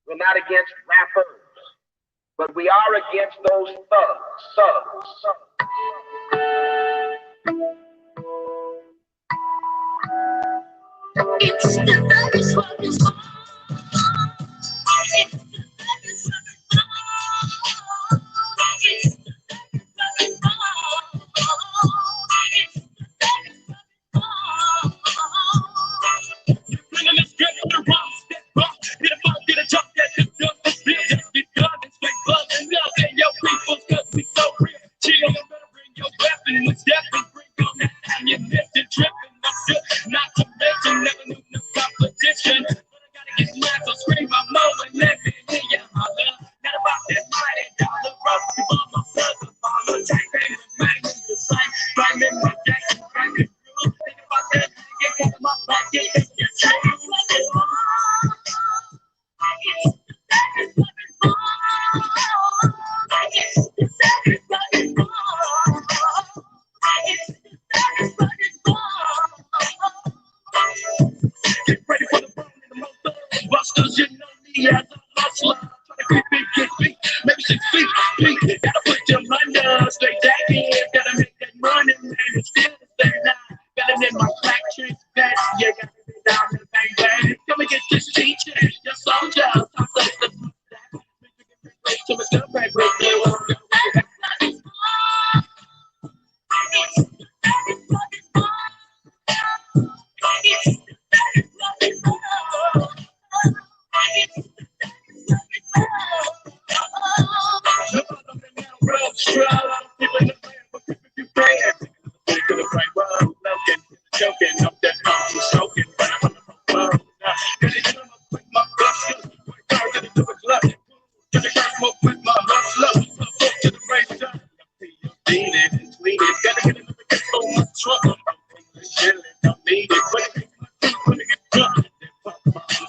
We're not against rappers, but we are against those thugs. It's the first one is born. It's the first one is born. It's the first one is born. It's the first one is born. You're bringing this girl to the wrong step up. Get a bump, get a jump, that hip jump, this feel just because it's straight love and love. And your people's cause we so real. Chill, you better bring your weapon with step and bring on that ammunition tripping. I'm good, not to mention, never knew no competition. But I gotta get mine, so scream my mo and let me hear ya holler. Not about that mighty dollar rock, you all my brother, follow. Jack, they remain the same. Right in my jack, right in through. Think about that, get cut my pocket, it's your change. Get ready for the bone in the motor. Busters, you know me as a hustler. Try to creep in, get beat, maybe 6 feet. Beat, gotta put your under, straight back in. Gotta make that money, man. It's still the same now. Better than my black trees, that yeah, gotta be down in the bang bang. Come and get this teacher, your soldier. Talk up the to my stuff, right, break it. Choking up that pump, smoking, but I'm on the with my busters, to the club, to the smoke with my hustler, to the racer, beat it, tweet it, gotta get another get so much trouble. I'm chilling, don't need it, but it takes my teeth when it gets done.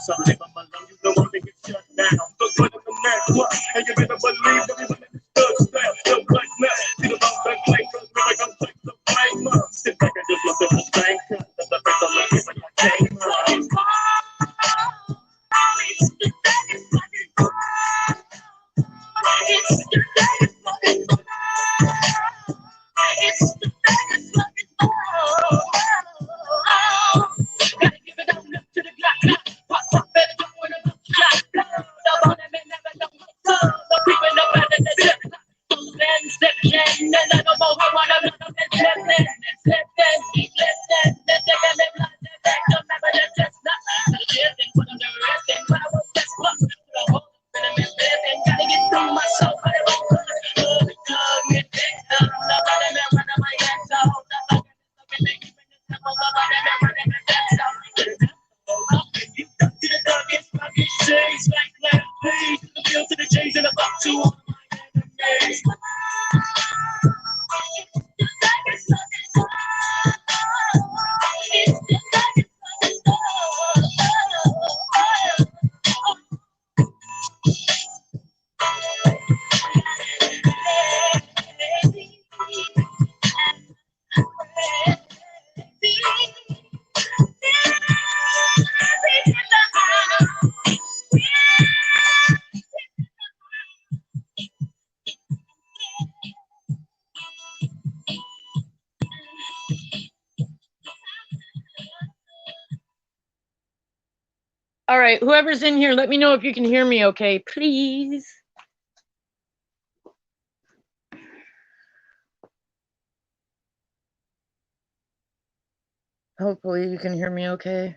Something on my lung, you know I'm gonna get shut down. Look what in the next one, and you're gonna believe everyone in this thug style. Still like that, see the ball back like cause we're like I'm like the flame up. Sit back and just look at the same cut. That's the first I'm looking when I came up. All right, whoever's in here, let me know if you can hear me okay, please. Hopefully you can hear me okay.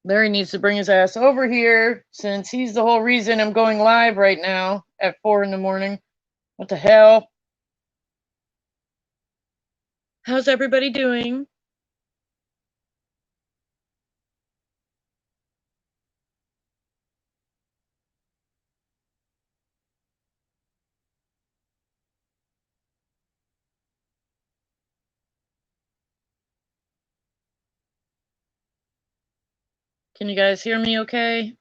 Larry needs to bring his ass over here since he's the whole reason I'm going live right now at 4 in the morning. What the hell? How's everybody doing? Can you guys hear me okay?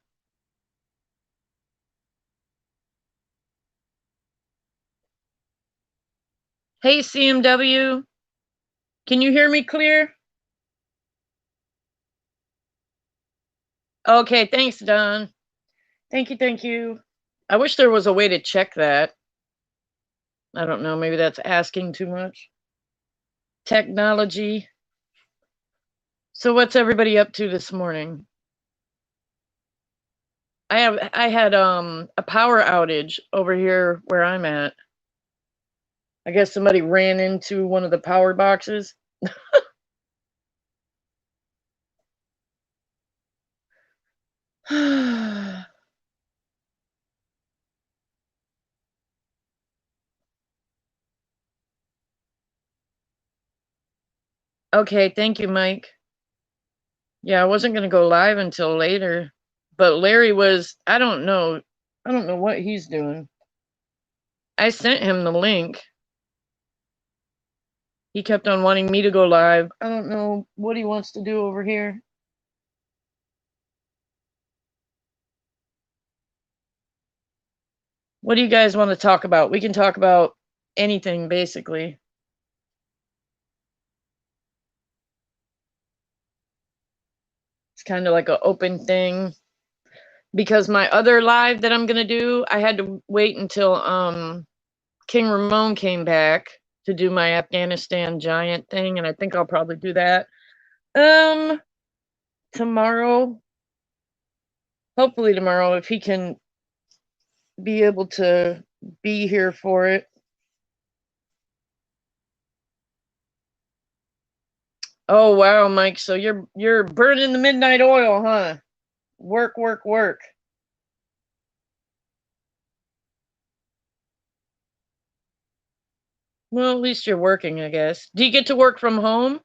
Hey, CMW. Can you hear me clear? Okay, thanks, Don. Thank you, thank you. I wish there was a way to check that. I don't know, maybe that's asking too much. Technology. So what's everybody up to this morning? I had a power outage over here where I'm at. I guess somebody ran into one of the power boxes. Okay, thank you, Mike. Yeah, I wasn't gonna go live until later, but Larry was, I don't know what he's doing. I sent him the link. He kept on wanting me to go live. I don't know what he wants to do over here. What do you guys want to talk about? We can talk about anything, basically. It's kind of like an open thing. Because my other live that I'm gonna do, I had to wait until King Ramon came back to do my Afghanistan giant thing, and I think I'll probably do that tomorrow. Hopefully tomorrow, if he can be able to be here for it. Oh wow, Mike, so you're burning the midnight oil, huh? Work, work, work. Well, at least you're working, I guess. Do you get to work from home?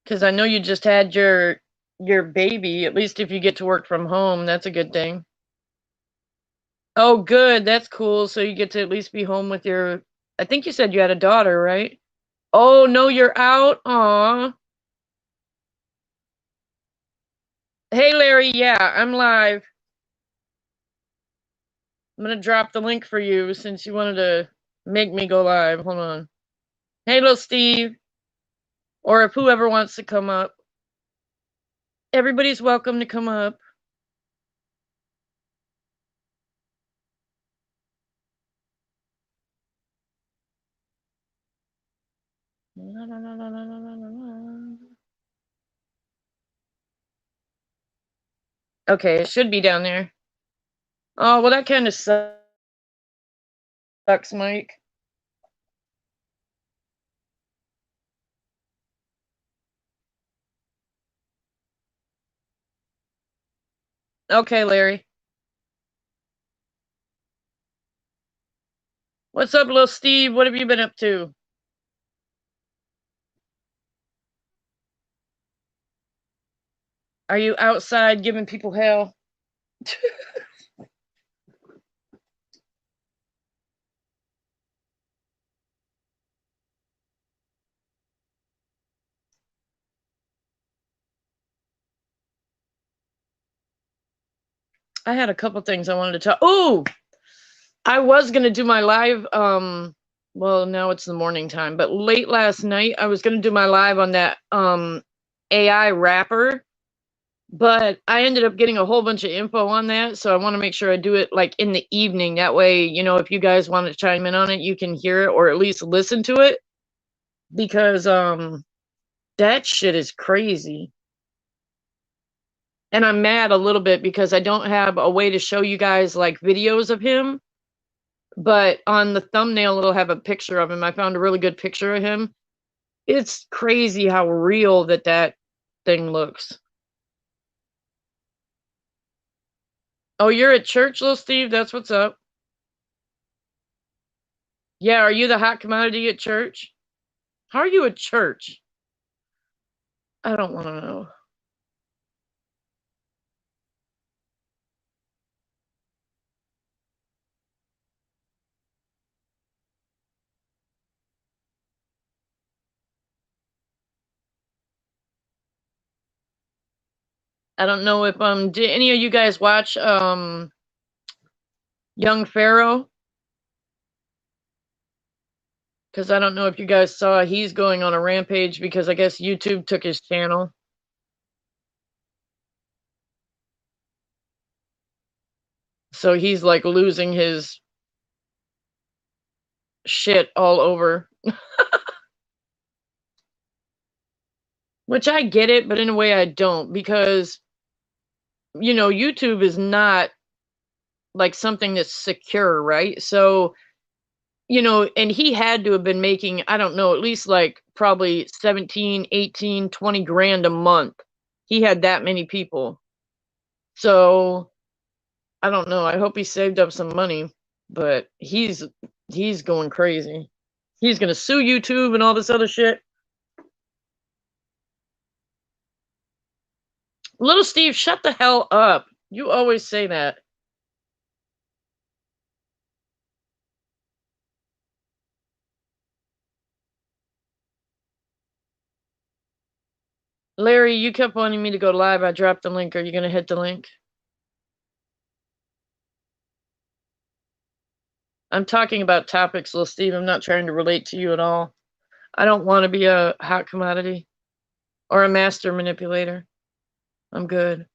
Because I know you just had your baby. At least if you get to work from home, that's a good thing. Oh, good. That's cool. So you get to at least be home with your. I think you said you had a daughter, right? Oh no, you're out. Aw. Hey, Larry. Yeah, I'm live. I'm gonna drop the link for you since you wanted to make me go live. Hold on. Hey, little Steve, or if whoever wants to come up, everybody's welcome to come up. Okay, it should be down there. Oh, well, that kind of sucks, Mike. Okay, Larry. What's up, little Steve? What have you been up to? Are you outside giving people hell? I had a couple things I wanted to talk. Oh, I was gonna do my live. Well, now it's the morning time, but late last night I was gonna do my live on that AI rapper, but I ended up getting a whole bunch of info on that, so I want to make sure I do it like in the evening. That way, if you guys want to chime in on it, you can hear it or at least listen to it because that shit is crazy. And I'm mad a little bit because I don't have a way to show you guys like videos of him, but on the thumbnail it'll have a picture of him. I found a really good picture of him. It's crazy how real that thing looks. Oh, you're at church, little Steve? That's what's up. Yeah, are you the hot commodity at church? How are you at church? I don't want to know. I don't know if did any of you guys watch Young Pharaoh? Because I don't know if you guys saw, he's going on a rampage because I guess YouTube took his channel. So he's like losing his shit all over. Which I get it, but in a way I don't, because you know, YouTube is not like something that's secure, right? So, you know, and he had to have been making, I don't know, at least like probably 17, 18, 20 grand a month. He had that many people. So, I don't know. I hope he saved up some money, but he's going crazy. He's going to sue YouTube and all this other shit. Little Steve, shut the hell up. You always say that. Larry, you kept wanting me to go live. I dropped the link. Are you going to hit the link? I'm talking about topics, little Steve. I'm not trying to relate to you at all. I don't want to be a hot commodity or a master manipulator. I'm good.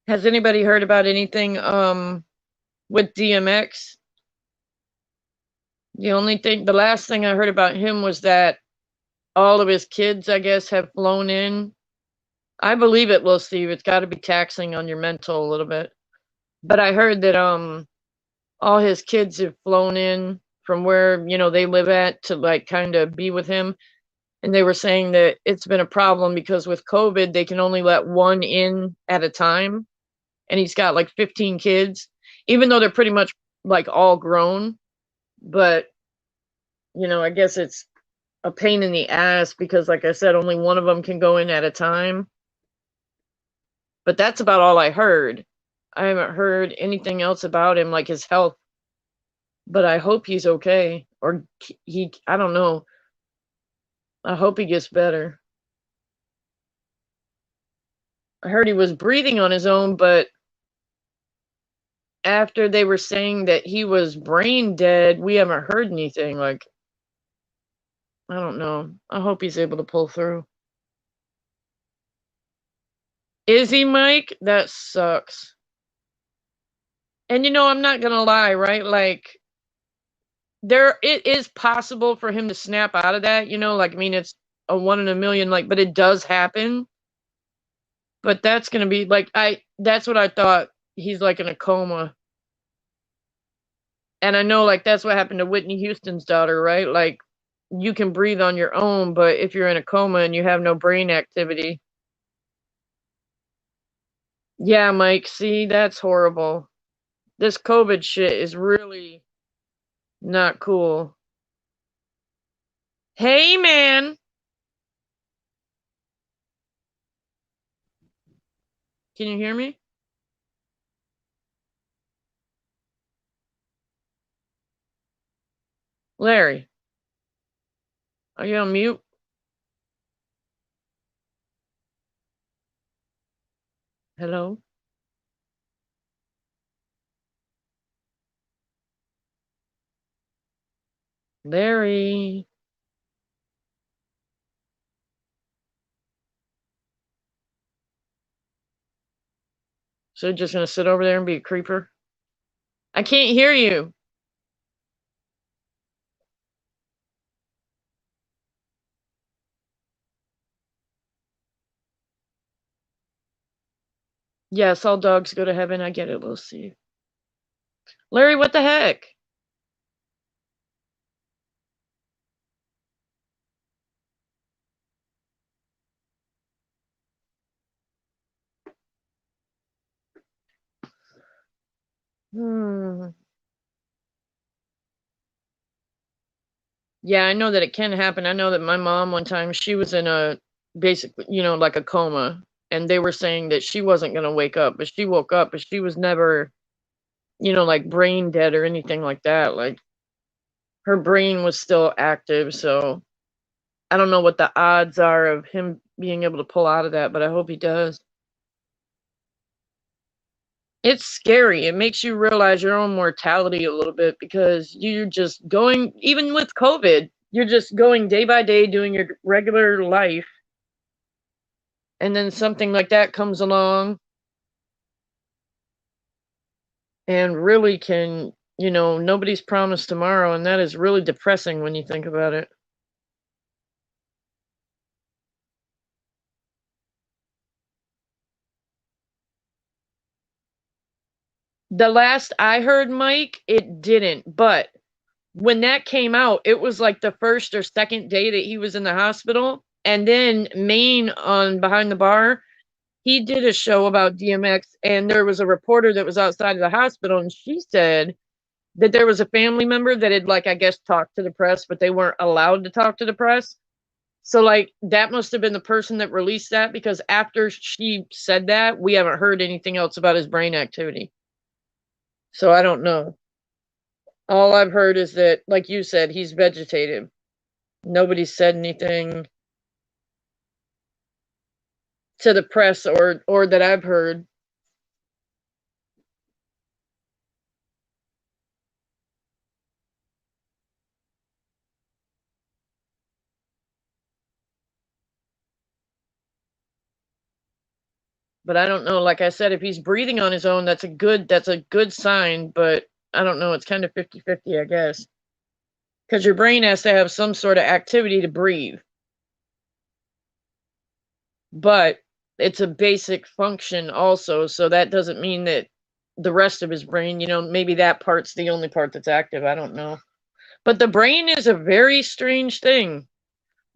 Has anybody heard about anything with DMX? The last thing I heard about him was that all of his kids, I guess, have flown in. I believe it, Lil Steve. It's got to be taxing on your mental a little bit. But I heard that all his kids have flown in from where, you know, they live at to like kind of be with him. And they were saying that it's been a problem because with COVID, they can only let one in at a time. And he's got like 15 kids, even though they're pretty much like all grown. But, you know, I guess it's a pain in the ass because, like I said, only one of them can go in at a time. But that's about all I heard. I haven't heard anything else about him, like his health. But I hope he's okay. Or I don't know. I hope he gets better. I heard he was breathing on his own, but after they were saying that he was brain dead, we haven't heard anything. Like, I don't know. I hope he's able to pull through. Is he, Mike? That sucks. And you know, I'm not gonna lie, right? Like, it is possible for him to snap out of that, you know, like, I mean, it's a 1 in a million, like, but it does happen. But that's gonna be like, that's what I thought. He's like in a coma. And I know, like, that's what happened to Whitney Houston's daughter, right? Like, you can breathe on your own, but if you're in a coma and you have no brain activity. Yeah, Mike, see, that's horrible. This COVID shit is really not cool. Hey, man. Can you hear me? Larry, are you on mute? Hello? Larry. So just gonna sit over there and be a creeper? I can't hear you. Yes, all dogs go to heaven. I get it. We'll see. Larry, what the heck? Hmm. Yeah, I know that it can happen. I know that my mom one time, she was in a basically, like a coma, and they were saying that she wasn't going to wake up, but she woke up, but she was never, like brain dead or anything like that. Like her brain was still active, so I don't know what the odds are of him being able to pull out of that, but I hope he does. It's scary. It makes you realize your own mortality a little bit because you're just going, even with COVID, you're just going day by day doing your regular life. And then something like that comes along and really can, nobody's promised tomorrow. And that is really depressing when you think about it. The last I heard, Mike, it didn't. But when that came out, it was like the first or second day that he was in the hospital. And then Maine on Behind the Bar, he did a show about DMX, and there was a reporter that was outside of the hospital, and she said that there was a family member that had, like, I guess, talked to the press, but they weren't allowed to talk to the press. So, like, that must have been the person that released that because after she said that, we haven't heard anything else about his brain activity. So I don't know. All I've heard is that, like you said, he's vegetative. Nobody said anything to the press or that I've heard. But I don't know. Like I said, if he's breathing on his own, that's a good sign. But I don't know. It's kind of 50-50, I guess. Because your brain has to have some sort of activity to breathe. But it's a basic function also. So that doesn't mean that the rest of his brain, maybe that part's the only part that's active. I don't know. But the brain is a very strange thing.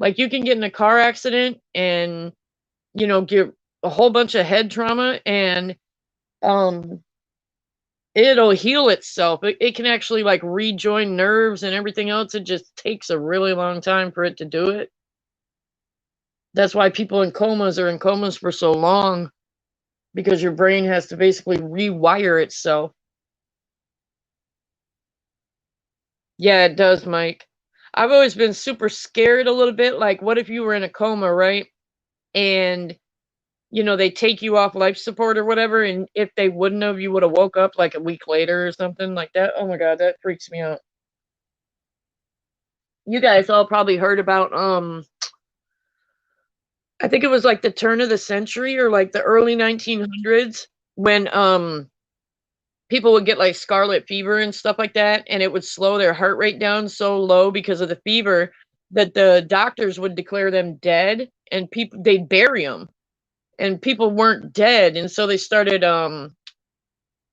Like you can get in a car accident and, get a whole bunch of head trauma and um it'll heal itself. It can actually like rejoin nerves and everything else. It just takes a really long time for it to do it. That's why people in comas are in comas for so long because your brain has to basically rewire itself. Yeah, it does, Mike. I've always been super scared a little bit. Like, what if you were in a coma, right? And, they take you off life support or whatever. And if they wouldn't have, you would have woke up like a week later or something like that. Oh my God, that freaks me out. You guys all probably heard about I think it was like the turn of the century or like the early 1900s when people would get like scarlet fever and stuff like that, and it would slow their heart rate down so low because of the fever that the doctors would declare them dead, and people they'd bury them, and people weren't dead, and so they started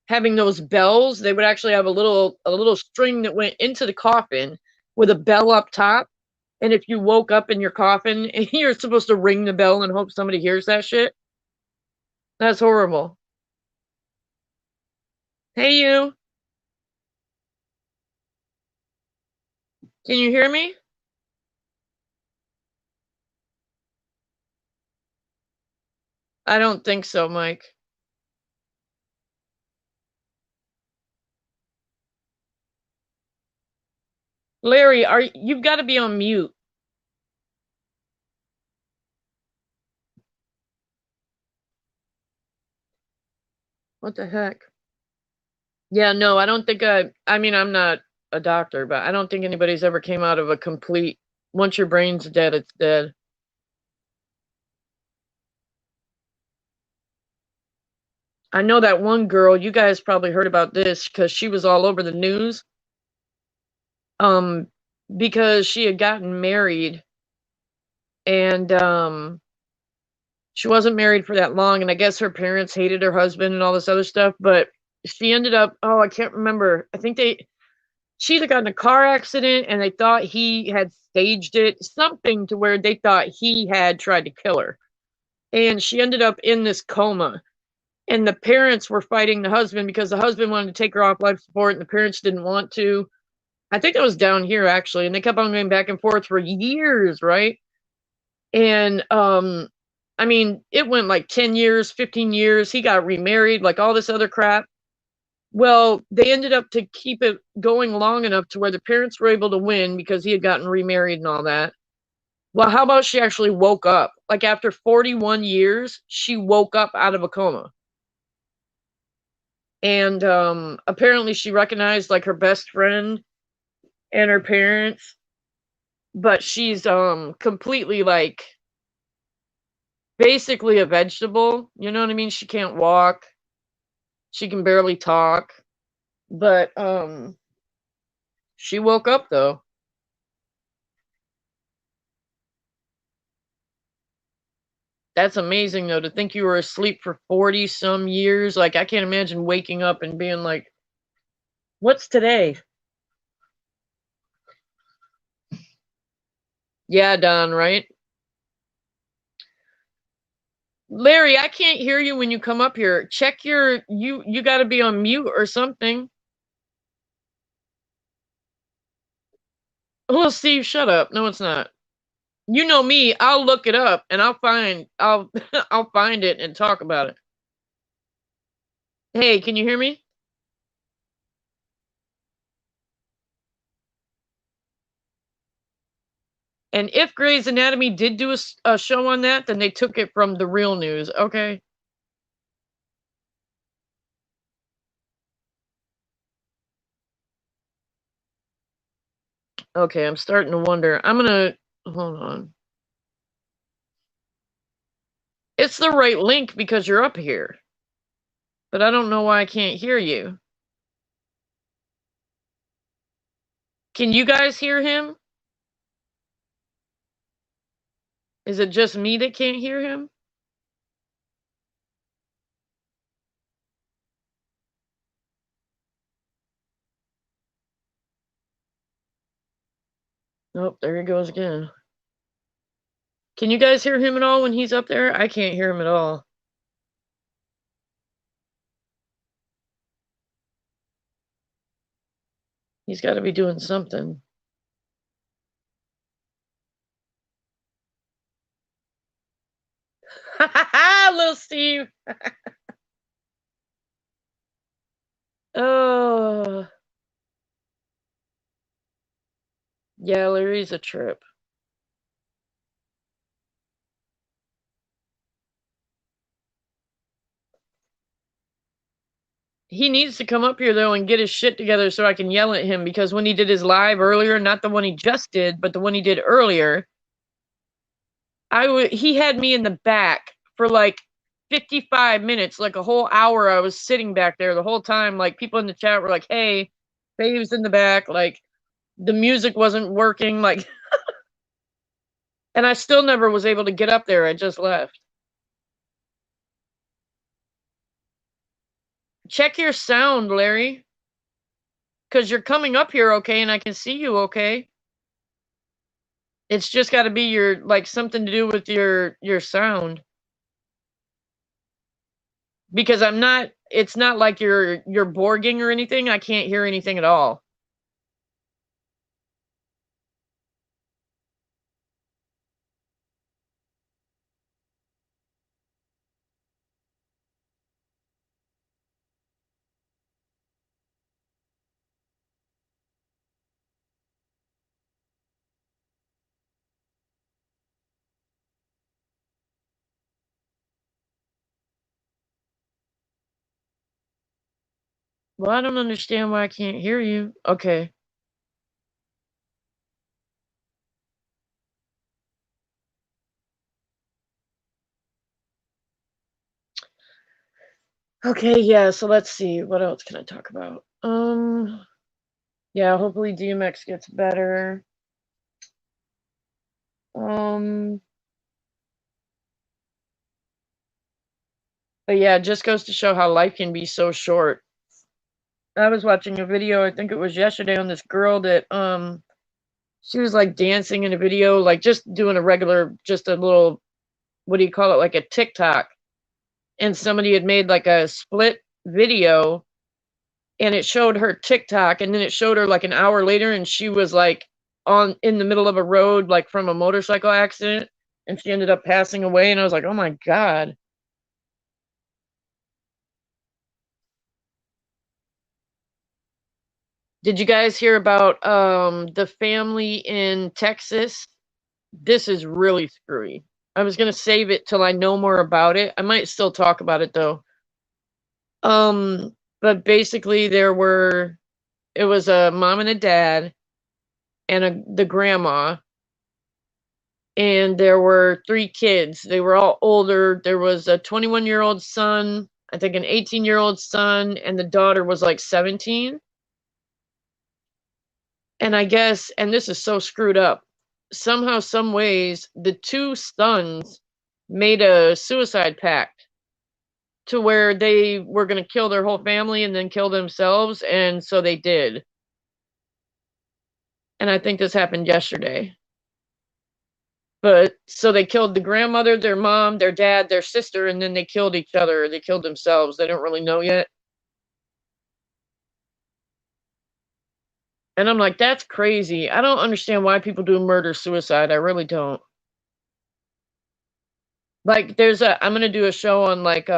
having those bells. They would actually have a little string that went into the coffin with a bell up top. And if you woke up in your coffin, you're supposed to ring the bell and hope somebody hears that shit. That's horrible. Hey, you. Can you hear me? I don't think so, Mike. Larry, you've got to be on mute. What the heck? Yeah, no, I don't think I mean, I'm not a doctor, but I don't think anybody's ever came out of a complete once your brain's dead, it's dead. I know that one girl, you guys probably heard about this because she was all over the news. Um, because she had gotten married and she wasn't married for that long, and I guess her parents hated her husband and all this other stuff, but she ended up, oh, I can't remember. I think she either got in a car accident and they thought he had staged it, something to where they thought he had tried to kill her. And she ended up in this coma. and the parents were fighting the husband because the husband wanted to take her off life support and the parents didn't want to. I think it was down here actually, and they kept on going back and forth for years, right? And I mean, it went like 10 years, 15 years. He got remarried, like all this other crap. Well, they ended up to keep it going long enough to where the parents were able to win because he had gotten remarried and all that. Well, how about she actually woke up? Like after 41 years, she woke up out of a coma. And apparently she recognized like her best friend and her parents, but she's completely like basically a vegetable, you know what I mean? She can't walk. She can barely talk. But she woke up though. That's amazing though to think you were asleep for 40 some years. Like I can't imagine waking up and being like, "What's today?" Yeah, Don, right? Larry, I can't hear you when you come up here. Check your you got to be on mute or something. Well, Steve, shut up. No, it's not. You know me, I'll look it up and I'll I'll find it and talk about it. Hey, can you hear me? And if Grey's Anatomy did do a show on that, then they took it from the real news. Okay. Okay, I'm starting to wonder. I'm gonna hold on. It's the right link because you're up here. But I don't know why I can't hear you. Can you guys hear him? Is it just me that can't hear him? Nope, there he goes again. Can you guys hear him at all when he's up there? I can't hear him at all. He's got to be doing something. Little Steve. Oh. Yeah, Larry's a trip. He needs to come up here though and get his shit together so I can yell at him because when he did his live earlier, not the one he just did, but the one he did earlier, he had me in the back for like 55 minutes, like a whole hour. I was sitting back there the whole time. Like people in the chat were like, "Hey, Fave's in the back." Like the music wasn't working. Like, and I still never was able to get up there. I just left. Check your sound, Larry, because you're coming up here okay, and I can see you okay. It's just got to be your like something to do with your sound. Because I'm not. It's not like you're borging or anything. I can't hear anything at all. Well, I don't understand why I can't hear you. Okay. Okay, yeah, so let's see. What else can I talk about? Yeah, hopefully DMX gets better. But yeah, it just goes to show how life can be so short. I was watching a video, I think it was yesterday, on this girl that she was like dancing in a video, like just doing a regular, just a little, what do you call it, like a TikTok. and somebody had made like a split video, and it showed her TikTok, and then it showed her like an hour later, and she was like on in the middle of a road, like from a motorcycle accident, and she ended up passing away. And I was like, oh my God. Did you guys hear about the family in Texas? This is really screwy. I was gonna save it till I know more about it. I might still talk about it though. But basically it was a mom and a dad and the grandma, and there were 3 kids. They were all older. There was a 21-year-old son, I think an 18-year-old son, and the daughter was like 17. And I guess, and this is so screwed up, somehow, some ways, the 2 sons made a suicide pact to where they were going to kill their whole family and then kill themselves. And so they did. And I think this happened yesterday. But so they killed the grandmother, their mom, their dad, their sister, and then they killed each other. They killed themselves. They don't really know yet. And I'm like, that's crazy. I don't understand why people do murder suicide. I really don't. Like I'm gonna do a show on like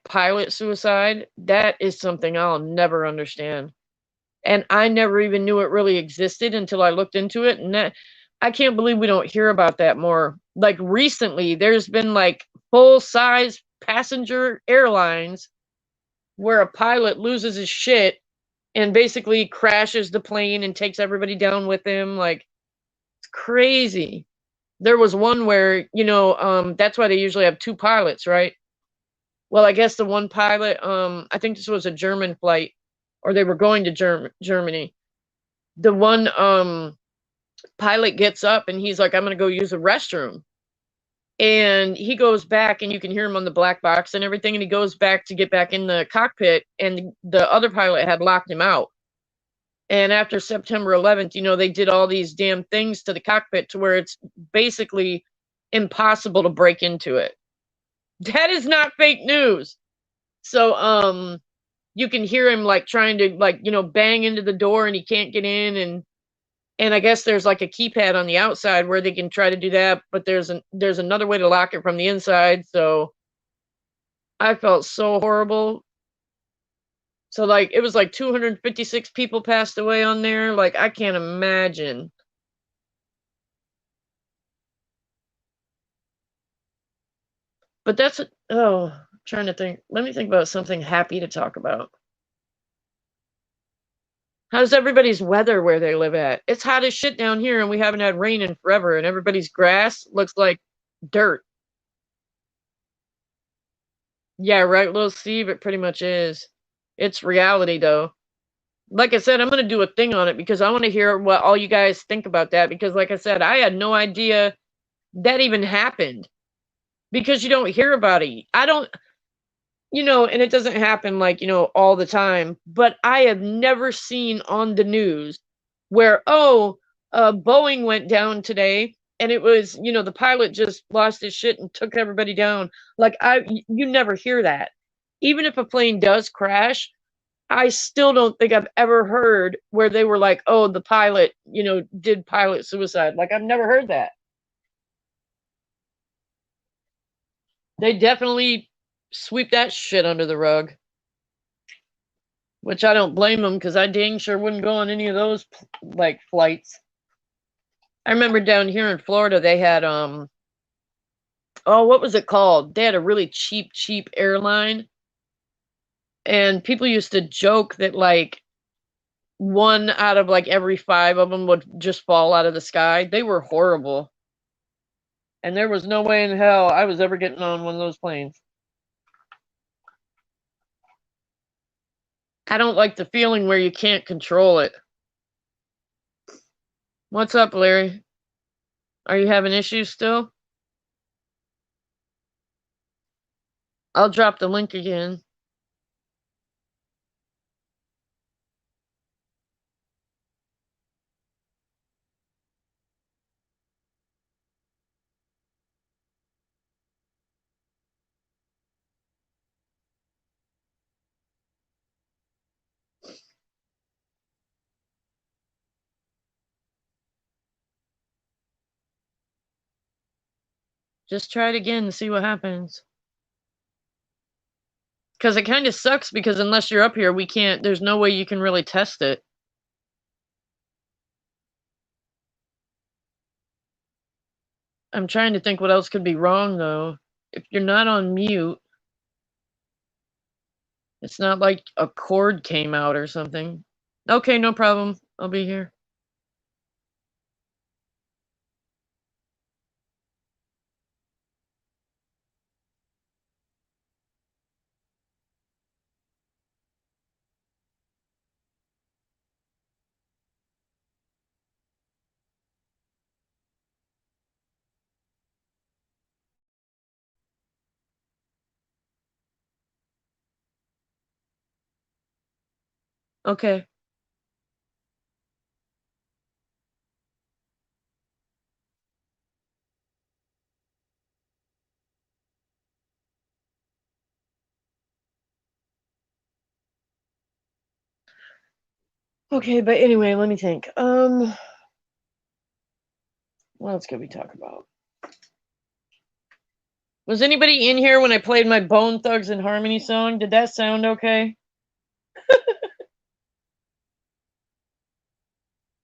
pilot suicide. That is something I'll never understand. And I never even knew it really existed until I looked into it. And I can't believe we don't hear about that more. Like recently, there's been like full size passenger airlines where a pilot loses his shit and basically crashes the plane and takes everybody down with him. Like, it's crazy. There was one where, that's why they usually have 2 pilots, right? Well, I guess the one pilot, I think this was a German flight, or they were going to Germany. The one pilot gets up and he's like, I'm gonna go use the restroom. And he goes back, and you can hear him on the black box and everything, and he goes back to get back in the cockpit, and the other pilot had locked him out. And after September 11th, they did all these damn things to the cockpit to where it's basically impossible to break into it. That is not fake news. So you can hear him like trying to bang into the door, and he can't get in. And I guess there's like a keypad on the outside where they can try to do that, but there's another way to lock it from the inside. So I felt so horrible. So like it was like 256 people passed away on there. Like I can't imagine. But I'm trying to think. Let me think about something happy to talk about. How's everybody's weather where they live at? It's hot as shit down here, and we haven't had rain in forever, and everybody's grass looks like dirt. Yeah, right, little Steve, it pretty much is. It's reality, though. Like I said, I'm going to do a thing on it because I want to hear what all you guys think about that. Because, like I said, I had no idea that even happened because you don't hear about it. I don't, and it doesn't happen like, all the time. But I have never seen on the news where, Boeing went down today, and it was, the pilot just lost his shit and took everybody down. Like, you never hear that. Even if a plane does crash, I still don't think I've ever heard where they were like, oh, the pilot, did pilot suicide. Like, I've never heard that. They definitely sweep that shit under the rug, which I don't blame them because I dang sure wouldn't go on any of those like flights. I remember down here in Florida, they had, what was it called? They had a really cheap airline. And people used to joke that like 1 out of like every 5 of them would just fall out of the sky. They were horrible. And there was no way in hell I was ever getting on one of those planes. I don't like the feeling where you can't control it. What's up, Larry? Are you having issues still? I'll drop the link again. Just try it again and see what happens. Because it kind of sucks because unless you're up here, we can't, there's no way you can really test it. I'm trying to think what else could be wrong though. If you're not on mute, it's not like a cord came out or something. Okay, no problem. I'll be here. Okay. Okay, but anyway, let me think. What else could we talk about? Was anybody in here when I played my Bone Thugs and Harmony song? Did that sound okay?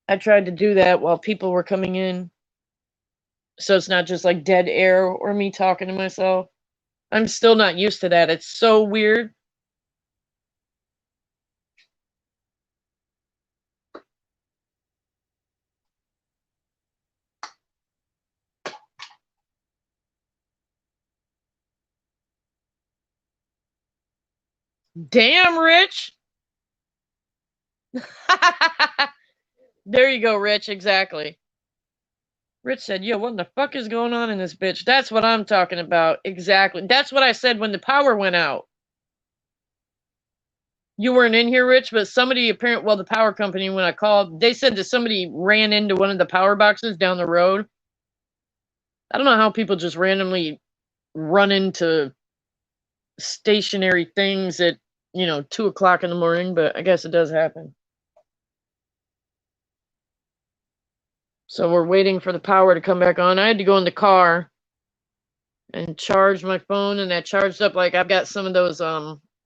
I tried to do that while people were coming in. So it's not just like dead air or me talking to myself. I'm still not used to that. It's so weird. Damn, Rich. There you go, Rich. Exactly. Rich said, yo, what the fuck is going on in this bitch? That's what I'm talking about. Exactly. That's what I said when the power went out. You weren't in here, Rich, but somebody apparently, well, the power company, when I called, they said that somebody ran into one of the power boxes down the road. I don't know how people just randomly run into stationary things at, 2 o'clock in the morning, but I guess it does happen. So we're waiting for the power to come back on. I had to go in the car and charge my phone, and that charged up like I've got some of those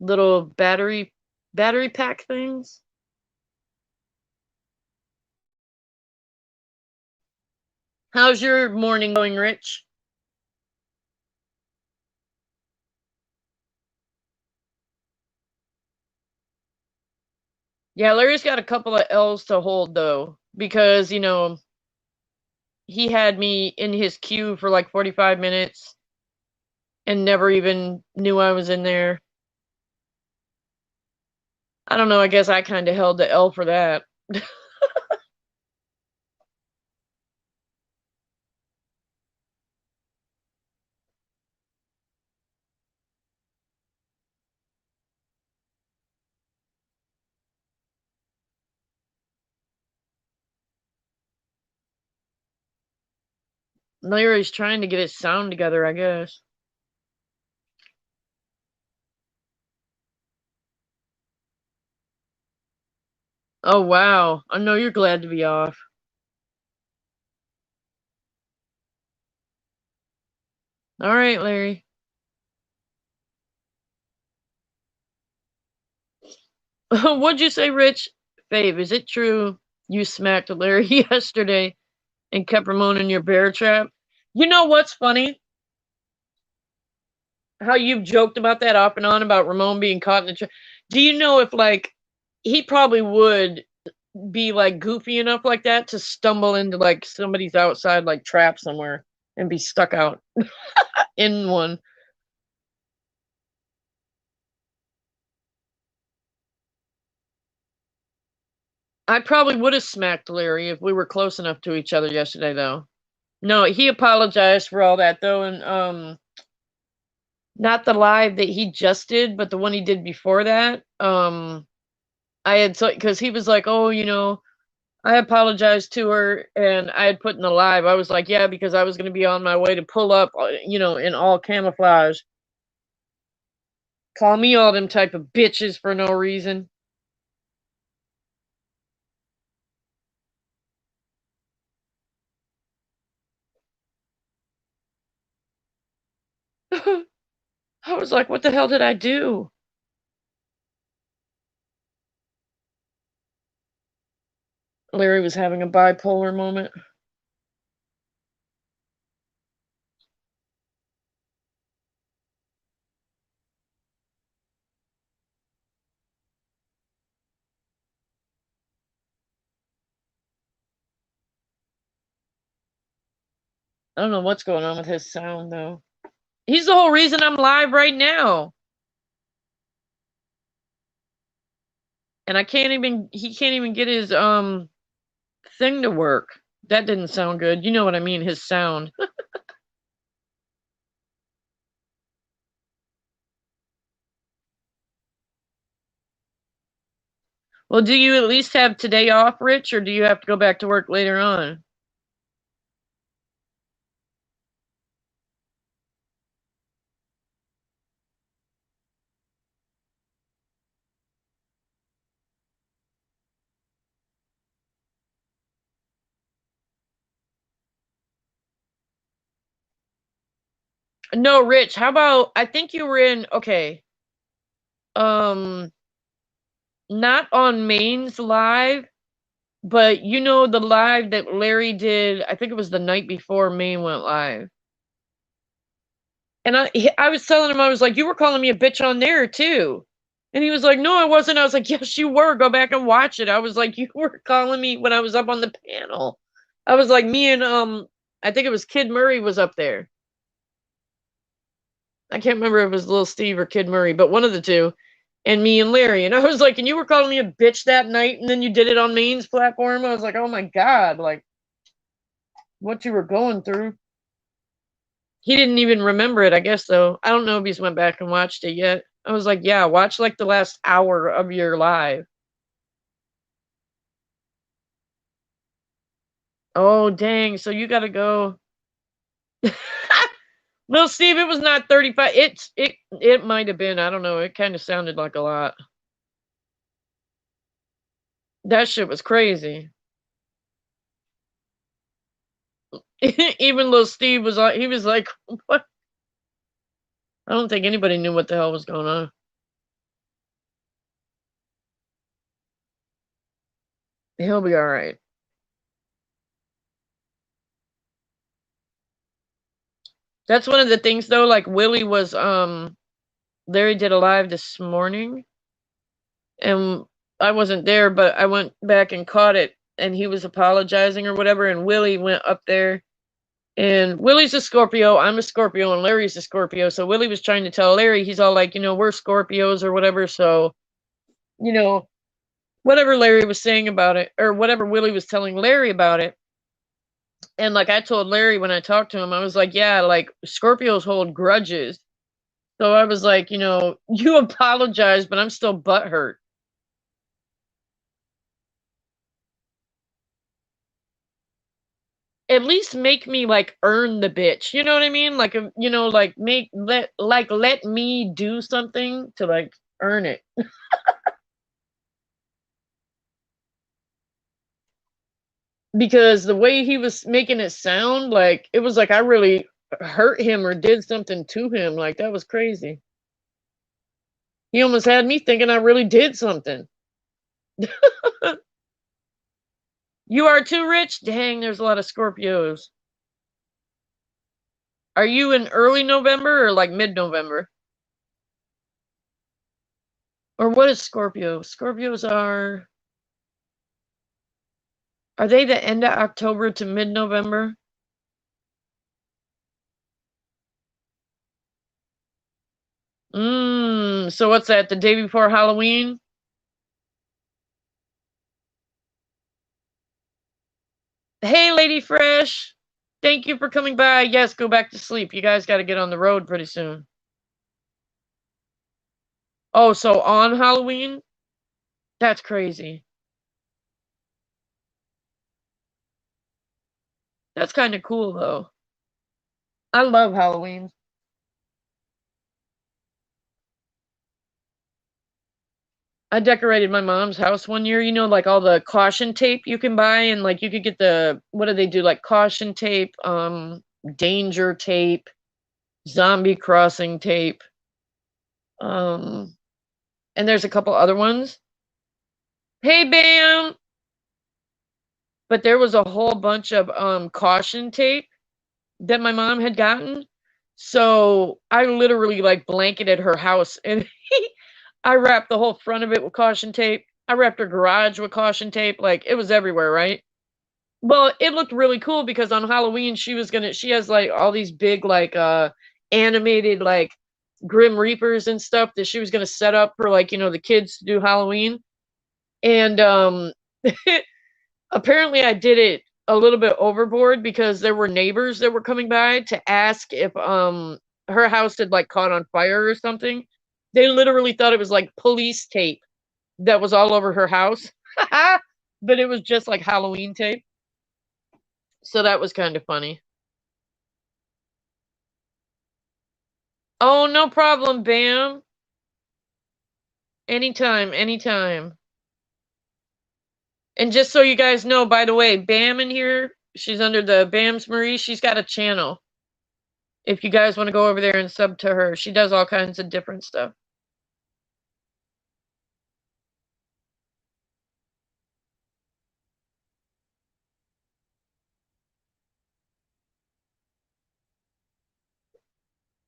little battery pack things. How's your morning going, Rich? Yeah, Larry's got a couple of L's to hold though, because he had me in his queue for like 45 minutes and never even knew I was in there. I don't know, I guess I kind of held the L for that. Larry's trying to get his sound together, I guess. Oh, wow. I know you're glad to be off. All right, Larry. What'd you say, Rich? Fave, is it true you smacked Larry yesterday and kept Ramon in your bear trap? You know what's funny? How you've joked about that off and on about Ramon being caught in the trap. Do you know if, like, he probably would be, like, goofy enough like that to stumble into, like, somebody's outside, like, trap somewhere and be stuck out in one? I probably would have smacked Larry if we were close enough to each other yesterday, though. No, he apologized for all that though, and not the live that he just did, but the one he did before that. I had so because he was like, "Oh, I apologized to her," and I had put in the live. I was like, "Yeah," because I was going to be on my way to pull up, in all camouflage. Call me all them type of bitches for no reason. I was like, what the hell did I do? Larry was having a bipolar moment. I don't know what's going on with his sound, though. He's the whole reason I'm live right now. And he can't even get his thing to work. That didn't sound good. You know what I mean, his sound. Well, do you at least have today off, Rich, or do you have to go back to work later on? No, Rich, how about I think you were in okay. Um Not on Maine's live, but you know the live that Larry did, I think it was the night before Maine went live. And I was telling him, I was like, you were calling me a bitch on there too. And he was like, no, I wasn't. I was like, yes, you were. Go back and watch it. I was like, you were calling me when I was up on the panel. I was like, me and I think it was Kid Murray was up there. I can't remember if it was Little Steve or Kid Murray, but one of the two. And me and Larry. And I was like, and you were calling me a bitch that night, and then you did it on Maine's platform. I was like, oh my God, like what you were going through. He didn't even remember it, I guess, though. I don't know if he's went back and watched it yet. I was like, yeah, watch like the last hour of your live. Oh, dang. So you got to go. Little Steve, it was not 35. It might have been. I don't know. It kind of sounded like a lot. That shit was crazy. Even little Steve was like, he was like, what? I don't think anybody knew what the hell was going on. He'll be all right. That's one of the things though, like Willie was Larry did a live this morning and I wasn't there, but I went back and caught it and he was apologizing or whatever and Willie went up there and Willie's a Scorpio, I'm a Scorpio and Larry's a Scorpio. So Willie was trying to tell Larry, he's all like, you know, we're Scorpios or whatever, so you know, whatever Larry was saying about it or whatever Willie was telling Larry about it. And like I told Larry when I talked to him, I was like, yeah, like Scorpios hold grudges. So I was like, you know, you apologize, but I'm still butthurt. At least make me like earn the bitch. You know what I mean? Like, you know, like let me do something to like earn it. Because the way he was making it sound, like it was like I really hurt him or did something to him. Like that was crazy. He almost had me thinking I really did something. You are too rich? Dang, there's a lot of Scorpios. Are you in early November or like mid-November? Or what is Scorpio? Scorpios are they the end of October to mid-November? So what's that, the day before Halloween? Hey, Lady Fresh. Thank you for coming by. Yes, go back to sleep. You guys got to get on the road pretty soon. Oh, so on Halloween? That's crazy. That's kind of cool, though. I love Halloween. I decorated my mom's house one year, you know, like all the caution tape you can buy and like you could get the what do they do? Like caution tape, danger tape, zombie crossing tape. And there's a couple other ones. Hey, Bam! But there was a whole bunch of caution tape that my mom had gotten. So I literally like blanketed her house and I wrapped the whole front of it with caution tape. I wrapped her garage with caution tape. Like it was everywhere, right? Well, it looked really cool because on Halloween she has like all these big like animated like Grim Reapers and stuff that she was gonna set up for like, the kids to do Halloween. And apparently I did it a little bit overboard because there were neighbors that were coming by to ask if her house had like caught on fire or something. They literally thought it was like police tape that was all over her house. But it was just like Halloween tape. So that was kind of funny. Oh, no problem, Bam. Anytime, anytime. And just so you guys know, by the way, Bam in here, she's under the Bams Marie. She's got a channel. If you guys want to go over there and sub to her, she does all kinds of different stuff.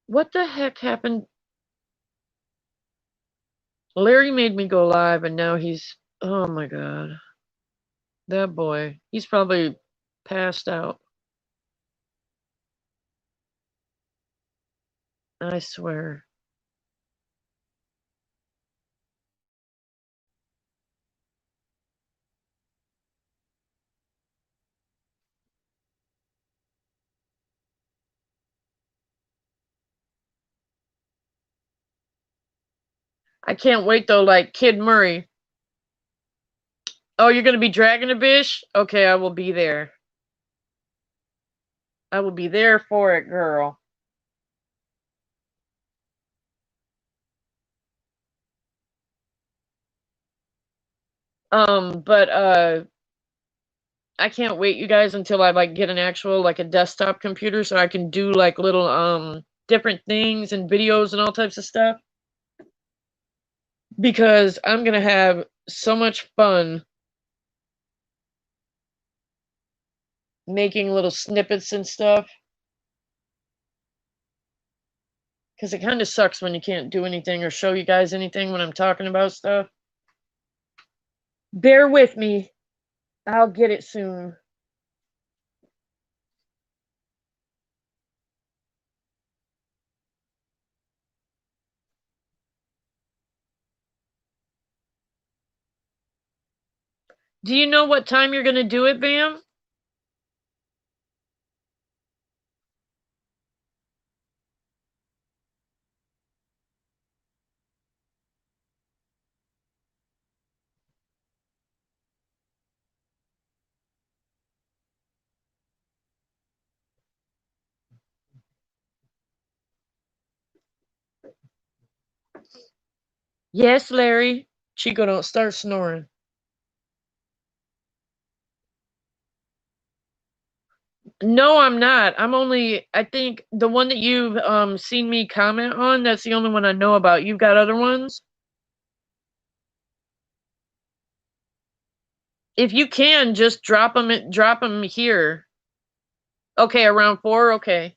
What the heck happened? Larry made me go live and now he's, oh my god. That boy. He's probably passed out. I swear. I can't wait though, like Kid Murray. Oh, you're gonna be dragging a bish? Okay, I will be there. I will be there for it, girl. But I can't wait, you guys, until I like get an actual like a desktop computer so I can do like little different things and videos and all types of stuff. Because I'm gonna have so much fun making little snippets and stuff. Because it kind of sucks when you can't do anything or show you guys anything when I'm talking about stuff. Bear with me. I'll get it soon. Do you know what time you're gonna do it, Bam? Yes, Larry. Chico, don't start snoring. No, I'm not. I think the one that you've seen me comment on, that's the only one I know about. You've got other ones? If you can, just drop them here. Okay, around 4, okay.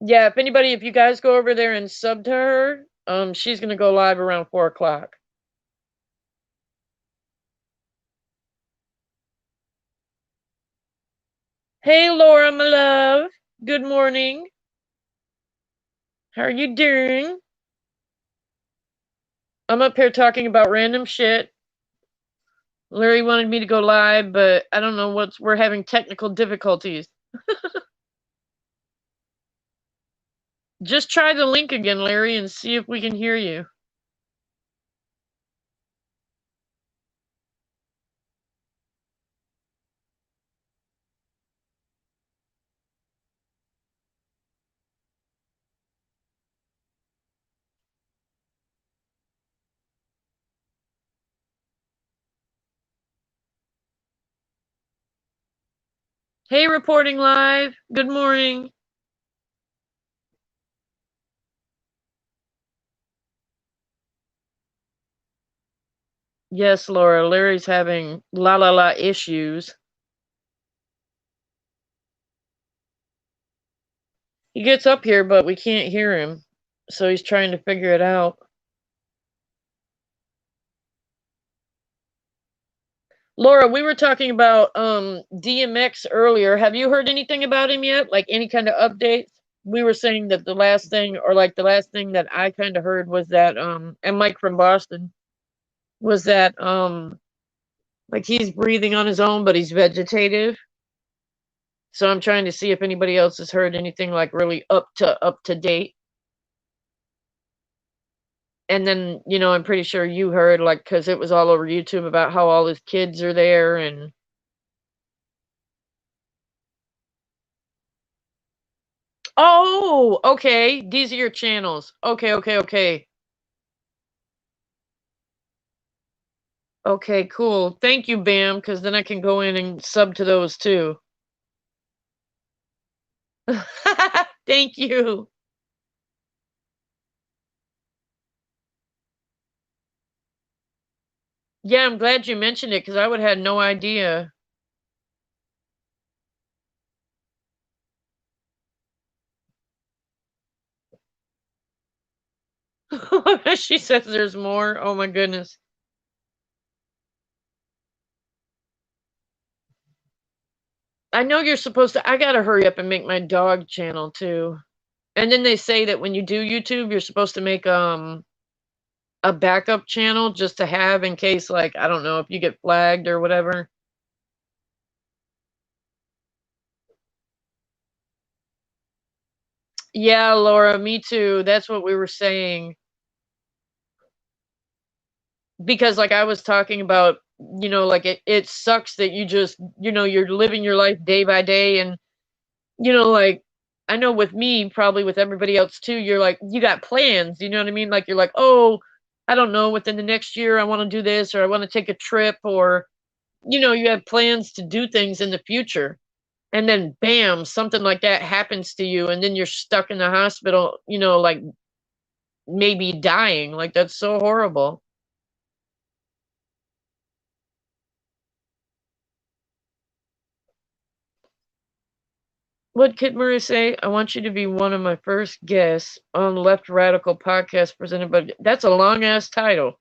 Yeah, if you guys go over there and sub to her, she's gonna go live around 4 o'clock. Hey, Laura, my love. Good morning. How are you doing? I'm up here talking about random shit. Larry wanted me to go live, but I don't know we're having technical difficulties. Just try the link again, Larry, and see if we can hear you. Hey, reporting live. Good morning. Yes, Laura. Larry's having la la la issues. He gets up here, but we can't hear him. So he's trying to figure it out. Laura, we were talking about DMX earlier. Have you heard anything about him yet? Like any kind of updates? We were saying that the last thing, or like the last thing that I kind of heard was that and Mike from Boston was that like he's breathing on his own, but he's vegetative. So I'm trying to see if anybody else has heard anything like really up to date. And then, you know, I'm pretty sure you heard, like, because it was all over YouTube about how all his kids are there. And oh, okay, these are your channels. Okay, okay, okay. Okay, cool. Thank you, Bam, because then I can go in and sub to those too. Thank you. Yeah, I'm glad you mentioned it because I would have had no idea. She says there's more. Oh my goodness. I know you're supposed to. I gotta hurry up and make my dog channel too. And then they say that when you do YouTube, you're supposed to make a backup channel just to have in case, like, I don't know, if you get flagged or whatever. Yeah, Laura, me too. That's what we were saying. Because like I was talking about, you know, like it sucks that you just, you know, you're living your life day by day. And you know, like, I know with me, probably with everybody else too, you're like, you got plans, you know what I mean? Like, you're like, oh, I don't know, within the next year, I want to do this, or I want to take a trip, or, you know, you have plans to do things in the future. And then, bam, something like that happens to you, and then you're stuck in the hospital, you know, like maybe dying. Like, that's so horrible. What Kid Murray say? I want you to be one of my first guests on Left Radical podcast presented by. That's a long ass title.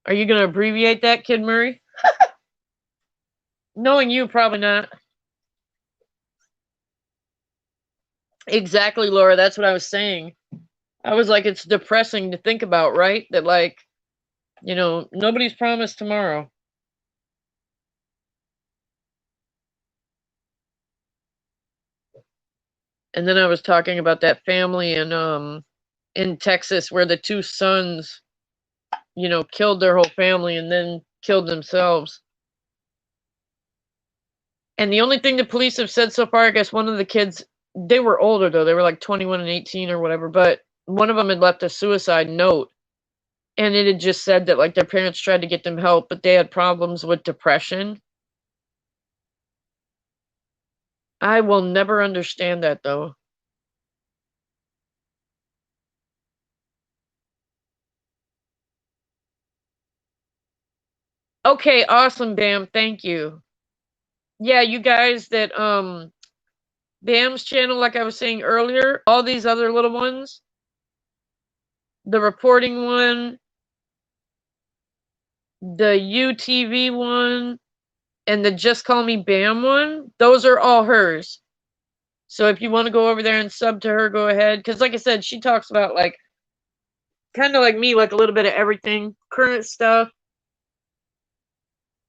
Are you going to abbreviate that, Kid Murray? Knowing you, probably not. Exactly, Laura. That's what I was saying. I was like, it's depressing to think about, right? That, like, you know, nobody's promised tomorrow. And then I was talking about that family in Texas where the two sons, you know, killed their whole family and then killed themselves. And the only thing the police have said so far, I guess one of the kids, they were older though, they were like 21 and 18 or whatever, but one of them had left a suicide note. And it had just said that like their parents tried to get them help, but they had problems with depression. I will never understand that though. Okay, awesome, Bam. Thank you. Yeah, you guys that Bam's channel, like I was saying earlier, all these other little ones, the reporting one, the UTV one, and the Just Call Me Bam one, those are all hers. So if you want to go over there and sub to her, go ahead. Because like I said, she talks about like kind of like me, like a little bit of everything, current stuff,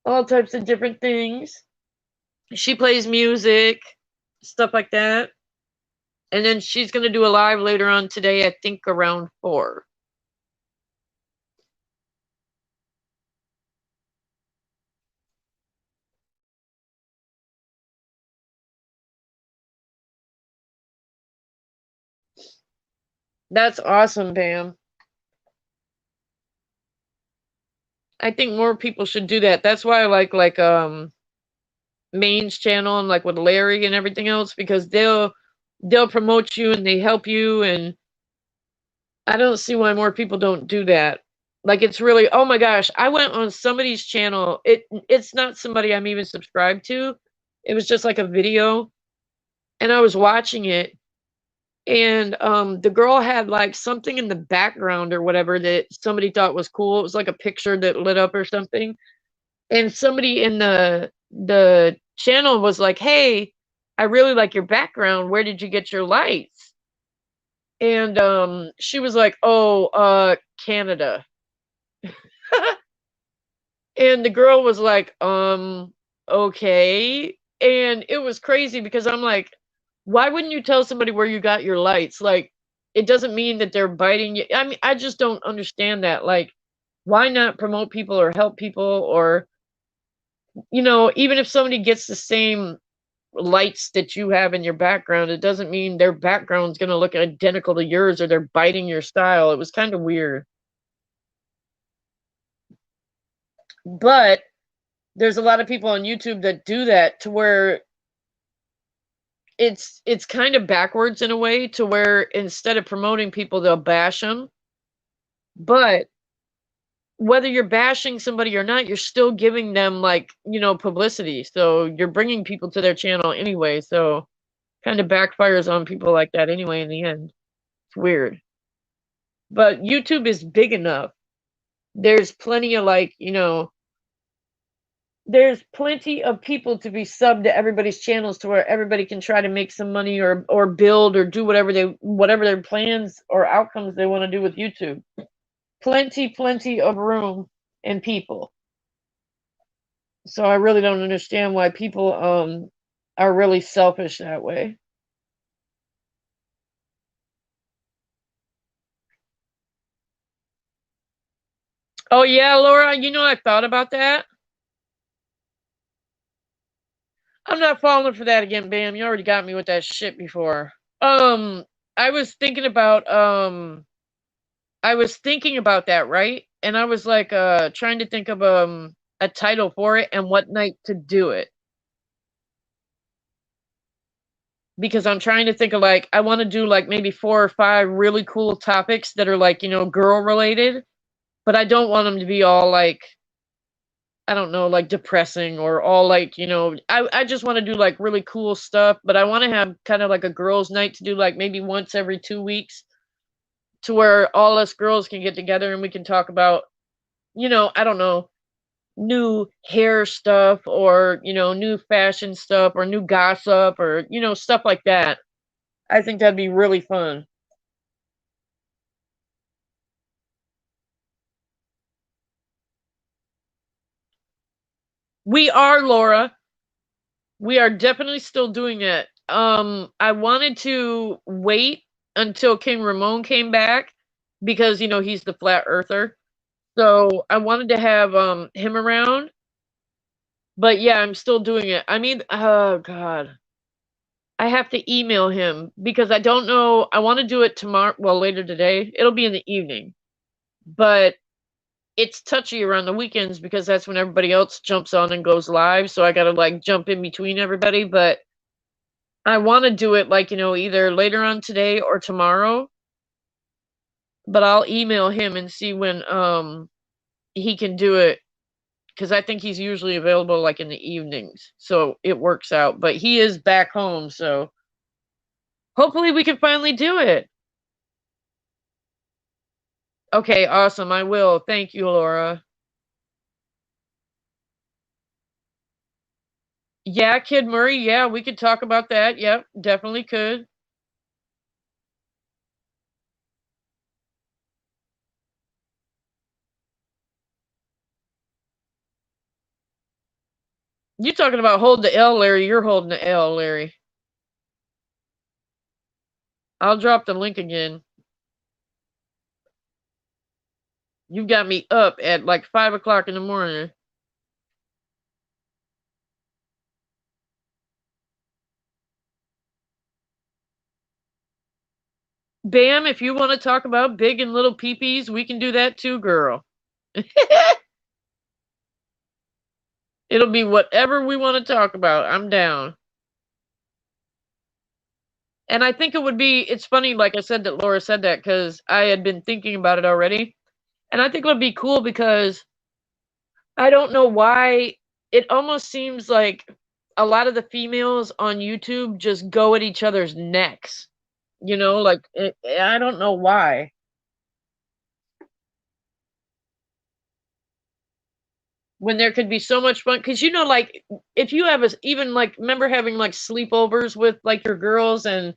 all types of different things. She plays music, stuff like that. And then she's going to do a live later on today, I think around 4. That's awesome, Pam. I think more people should do that. That's why I like Main's channel and like with Larry and everything else, because they'll promote you and they help you, and I don't see why more people don't do that. Like it's really, oh my gosh, I went on somebody's channel. It's not somebody I'm even subscribed to. It was just like a video and I was watching it and the girl had like something in the background or whatever that somebody thought was cool. It was like a picture that lit up or something. And somebody in the channel was like, "Hey, I really like your background. Where did you get your lights?" And she was like, "Oh, Canada." And the girl was like, okay. And it was crazy because I'm like, why wouldn't you tell somebody where you got your lights? Like, it doesn't mean that they're biting you. I mean, I just don't understand that. Like, why not promote people or help people? Or, even if somebody gets the same lights that you have in your background, it doesn't mean their background's going to look identical to yours or they're biting your style. It was kind of weird. But there's a lot of people on YouTube that do that to where it's kind of backwards in a way to where instead of promoting people, they'll bash them. But whether you're bashing somebody or not, you're still giving them like, publicity. So you're bringing people to their channel anyway. So kind of backfires on people like that anyway in the end. It's weird. But YouTube is big enough. There's plenty of like, there's plenty of people to be subbed to everybody's channels to where everybody can try to make some money or build or do whatever their plans or outcomes they want to do with YouTube. Plenty of room and people. So I really don't understand why people are really selfish that way. Oh yeah, Laura, I thought about that. I'm not falling for that again, Bam. You already got me with that shit before. Um, I was thinking about that, right? And I was like trying to think of a title for it and what night to do it. Because I'm trying to think of like I want to do like maybe 4 or 5 really cool topics that are like, girl related, but I don't want them to be all like I don't know, like depressing or all like, I just want to do like really cool stuff, but I want to have kind of like a girls' night to do like maybe once every 2 weeks to where all us girls can get together and we can talk about, I don't know, new hair stuff or, new fashion stuff or new gossip or, stuff like that. I think that'd be really fun. We are, Laura. We are definitely still doing it. I wanted to wait until King Ramon came back because he's the flat earther. So I wanted to have him around. But yeah, I'm still doing it. I mean, oh god. I have to email him because I don't know. I want to do it tomorrow, well later today. It'll be in the evening. But it's touchy around the weekends because that's when everybody else jumps on and goes live, so I got to like jump in between everybody, but I want to do it like, either later on today or tomorrow, but I'll email him and see when he can do it because I think he's usually available like in the evenings. So it works out, but he is back home, so hopefully we can finally do it. Okay, awesome. I will. Thank you, Laura. Yeah, Kid Murray. Yeah, we could talk about that. Yep, definitely could. You talking about hold the L, Larry? You're holding the L, Larry. I'll drop the link again. You've got me up at like 5 o'clock in the morning. Bam, if you want to talk about big and little peepees, we can do that too, girl. It'll be whatever we want to talk about. I'm down. And I think it's funny, like I said, that Laura said that because I had been thinking about it already. And I think it would be cool because I don't know why it almost seems like a lot of the females on YouTube just go at each other's necks. You know, like I don't know why. When there could be so much fun, because like if you have even like remember having like sleepovers with like your girls and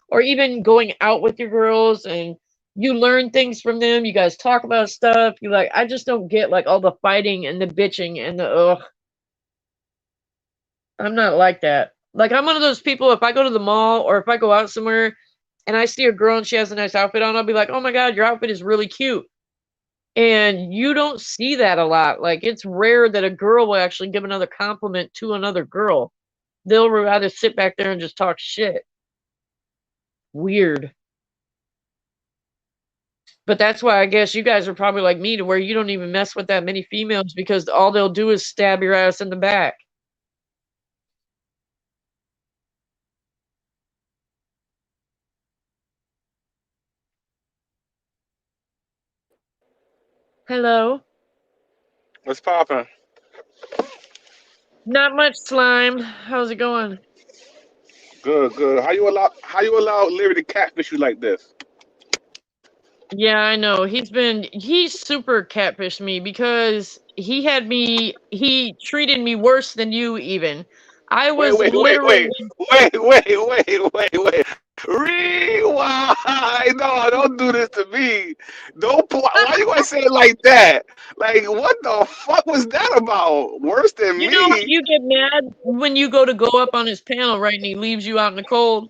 or even going out with your girls and you learn things from them. You guys talk about stuff. You like I just don't get like all the fighting and the bitching and the ugh. I'm not like that. Like I'm one of those people. If I go to the mall or if I go out somewhere and I see a girl and she has a nice outfit on, I'll be like, "Oh my god, your outfit is really cute." And you don't see that a lot. Like it's rare that a girl will actually give another compliment to another girl. They'll rather sit back there and just talk shit. Weird. But that's why I guess you guys are probably like me to where you don't even mess with that many females because all they'll do is stab your ass in the back. Hello. What's poppin'? Not much slime. How's it going? Good, good. How you allow Larry to catfish you like this? Yeah, I know. He's super catfished me because he treated me worse than you even. I Wait, was wait, wait, literally wait, wait, wait. Rewind. No, don't do this to me. Don't. Why you gonna say it like that? Like, what the fuck was that about? Worse than you know how me, you get mad when you go up on his panel, right, and he leaves you out in the cold?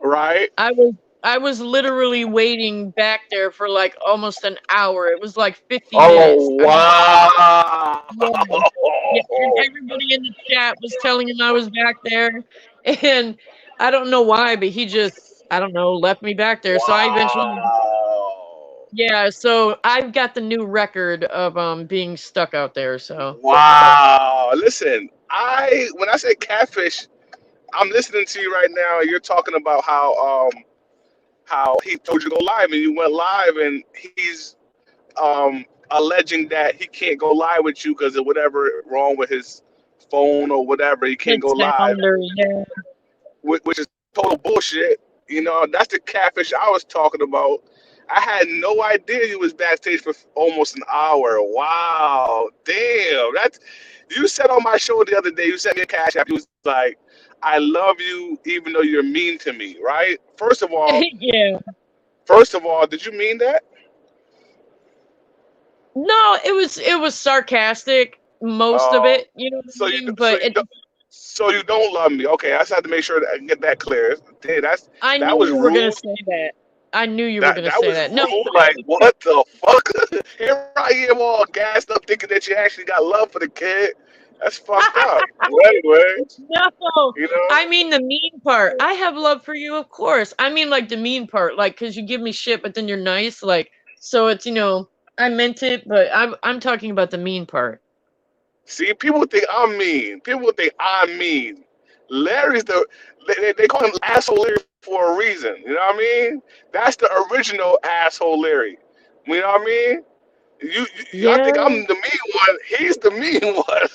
right? I was I was literally waiting back there for like almost an hour. It was like 50 minutes. Oh I was wow. yeah, yeah, and everybody in the chat was telling him I was back there, and I don't know why, but he just I don't know left me back there. So I eventually Wow. yeah, so I've got the new record of being stuck out there. So Wow. Listen, when I say catfish, I'm listening to you right now. You're talking about how he told you to go live and you went live and he's alleging that he can't go live with you because of whatever wrong with his phone or whatever. He can't hit go live, sound or yeah. which is total bullshit. You know, that's the catfish I was talking about. I had no idea you was backstage for almost an hour. Wow, damn. That's you said on my show the other day. You sent me a cash app. You was like, "I love you, even though you're mean to me." Right? Yeah. First of all, did you mean that? No, it was sarcastic, most of Um, it, you know what I so you mean? so But you don't so you don't love me. Okay, I just had to make sure that I get that clear. Damn, I that knew was you were gonna rude. say that. I knew you were That gonna that say was that. No, rude. Like what the fuck? Here I am all gassed up thinking that you actually got love for the kid. That's fucked up. Well, anyways, no. you know. I mean the mean part. I have love for you, of course. I mean like the mean part, like because you give me shit, but then you're nice, like so it's I meant it, but I'm talking about the mean part. See, people think I'm mean. People think I'm mean. Larry's they call him asshole Larry for a reason. You know what I mean? That's the original asshole Larry. You know what I mean? I Yeah, think I'm the mean one. He's the mean one.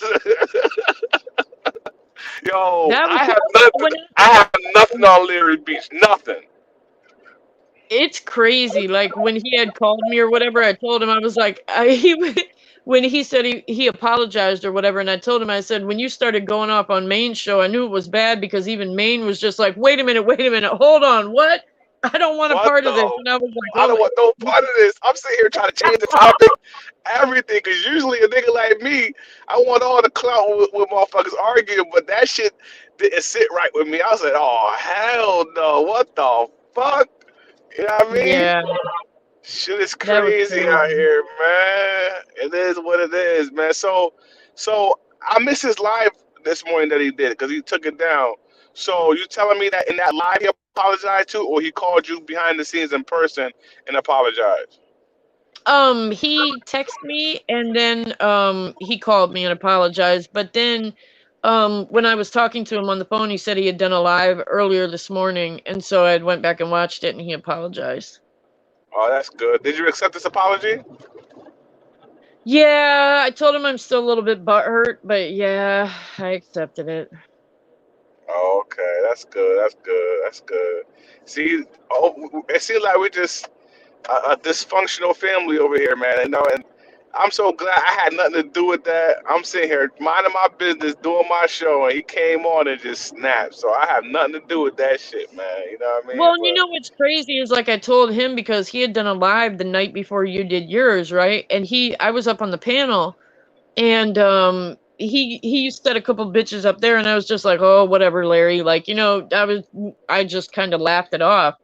Yo, that was I have nothing. when I have nothing on Larry Beach. Nothing. it's crazy. Like when he had called me or whatever, I told him I was like, when he said he apologized or whatever, and I told him I said when you started going off on Maine's show, I knew it was bad because even Maine was just like, wait a minute, hold on, what? I don't want a What part of this, the? and I was like, I oh don't want no part of this. I'm sitting here trying to change the topic, everything. Because usually a nigga like me, I want all the clout with motherfuckers arguing, but that shit didn't sit right with me. I was like, oh hell no, what the fuck? You know what I mean? yeah, Shit is that was crazy out crazy. here, man. It is what it is, man. So I missed his live this morning that he did because he took it down. So you telling me that in that live he apologized to, or he called you behind the scenes in person and apologized? He texted me and then he called me and apologized, but then when I was talking to him on the phone, he said he had done a live earlier this morning, and so I went back and watched it and he apologized. Oh, that's good. Did you accept this apology? Yeah, I told him I'm still a little bit butthurt, but yeah, I accepted it. Oh, okay, that's good. That's good. That's good. See, it seems like we just a dysfunctional family over here, man. And I'm so glad I had nothing to do with that. I'm sitting here minding my business, doing my show, and he came on and just snapped. So I have nothing to do with that shit, man. You know what I mean? Well, and you know what's crazy is like I told him because he had done a live the night before you did yours, right? And I was up on the panel, and he said a couple bitches up there, and I was just like, oh, whatever, Larry. Like, I just kind of laughed it off.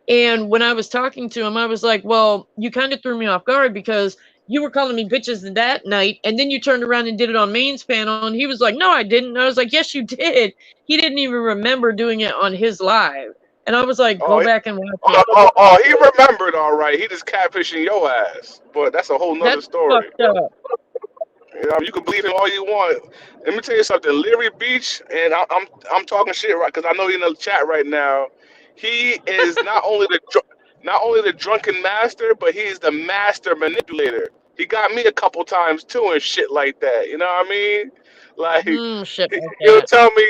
And when I was talking to him, I was like, well, you kind of threw me off guard because you were calling me bitches that night. And then you turned around and did it on Main's panel. And he was like, no, I didn't. And I was like, yes, you did. He didn't even remember doing it on his live. And I was like, Oh, go back and watch oh, it. he remembered all right. He just catfishing your ass. But that's a whole nother That's story. fucked up. You know, you can believe him all you want. Let me tell you something. Leary Beach, and I'm talking shit right because I know you're in the chat right now. He is not only the drunken master, but he's the master manipulator. He got me a couple times too and shit like that. You know what I mean? Like Shit like he'll that. tell me.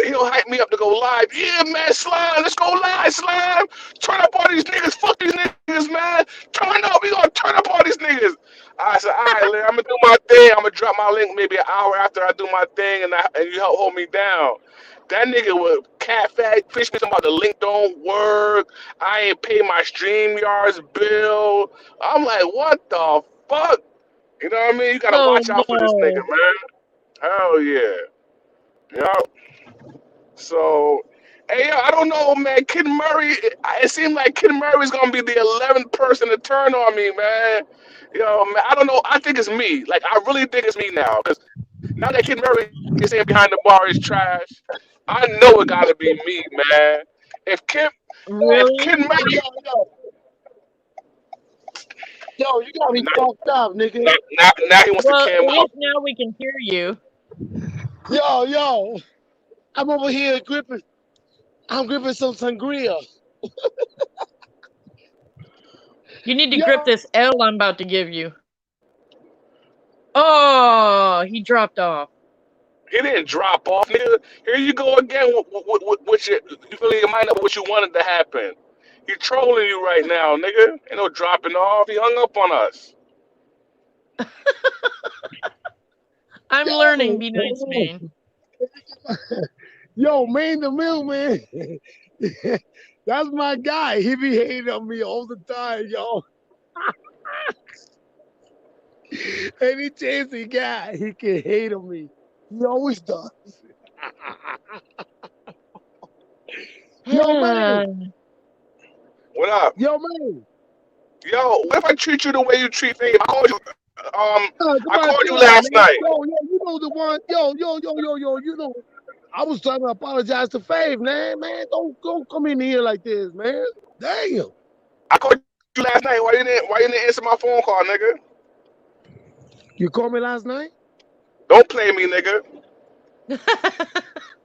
He'll hype me up to go live. Yeah, man, Slime, let's go live, Slime. Turn up all these niggas. Fuck these niggas, man. Turn up. We gonna turn up all these niggas. I said, all right, Larry, I'm gonna do my thing. I'm gonna drop my link maybe an hour after I do my thing, and you help hold me down. That nigga would fish me talking about the link don't work. I ain't pay my StreamYards bill. I'm like, what the fuck? You know what I mean? You gotta Oh, watch out for this nigga, no. man. Hell yeah. Yup. So, hey, yo, I don't know, man. Kid Murray, it seemed like Kid Murray's gonna be the 11th person to turn on me, man. Yo, man, I don't know. I think it's me. Like, I really think it's me now. Because now that Kid Murray is saying behind the bar is trash, I know it gotta be me, man. If Kid, if Really? Kid Murray, Yo, you got me now, fucked up, nigga. now he wants to Well, at cam out. least now we can hear you. Yo, I'm over here gripping. I'm gripping some sangria. You need to Yo, grip this L I'm about to give you. Oh, he dropped off. He didn't drop off, nigga. Here you go again with your, you feeling your mind up with what you wanted to happen. He trolling you right now, nigga. Ain't no dropping off. He hung up on us. I'm learning. Be nice, man. yo, Main the Middleman. That's my guy. He be hating on me all the time, yo. Any chance he got, he can hate on me. He always does. Yo, man. What up? Yo, man. Yo, what if I treat you the way you treat me? I called you. I Come on, called you chill out, last man. night. Yo, you know the one. Yo, you know. I was trying to apologize to Fave, man. Man, don't come in here like this, man. Damn. I called you last night. Why you didn't answer my phone call, nigga? You called me last night? Don't play me, nigga.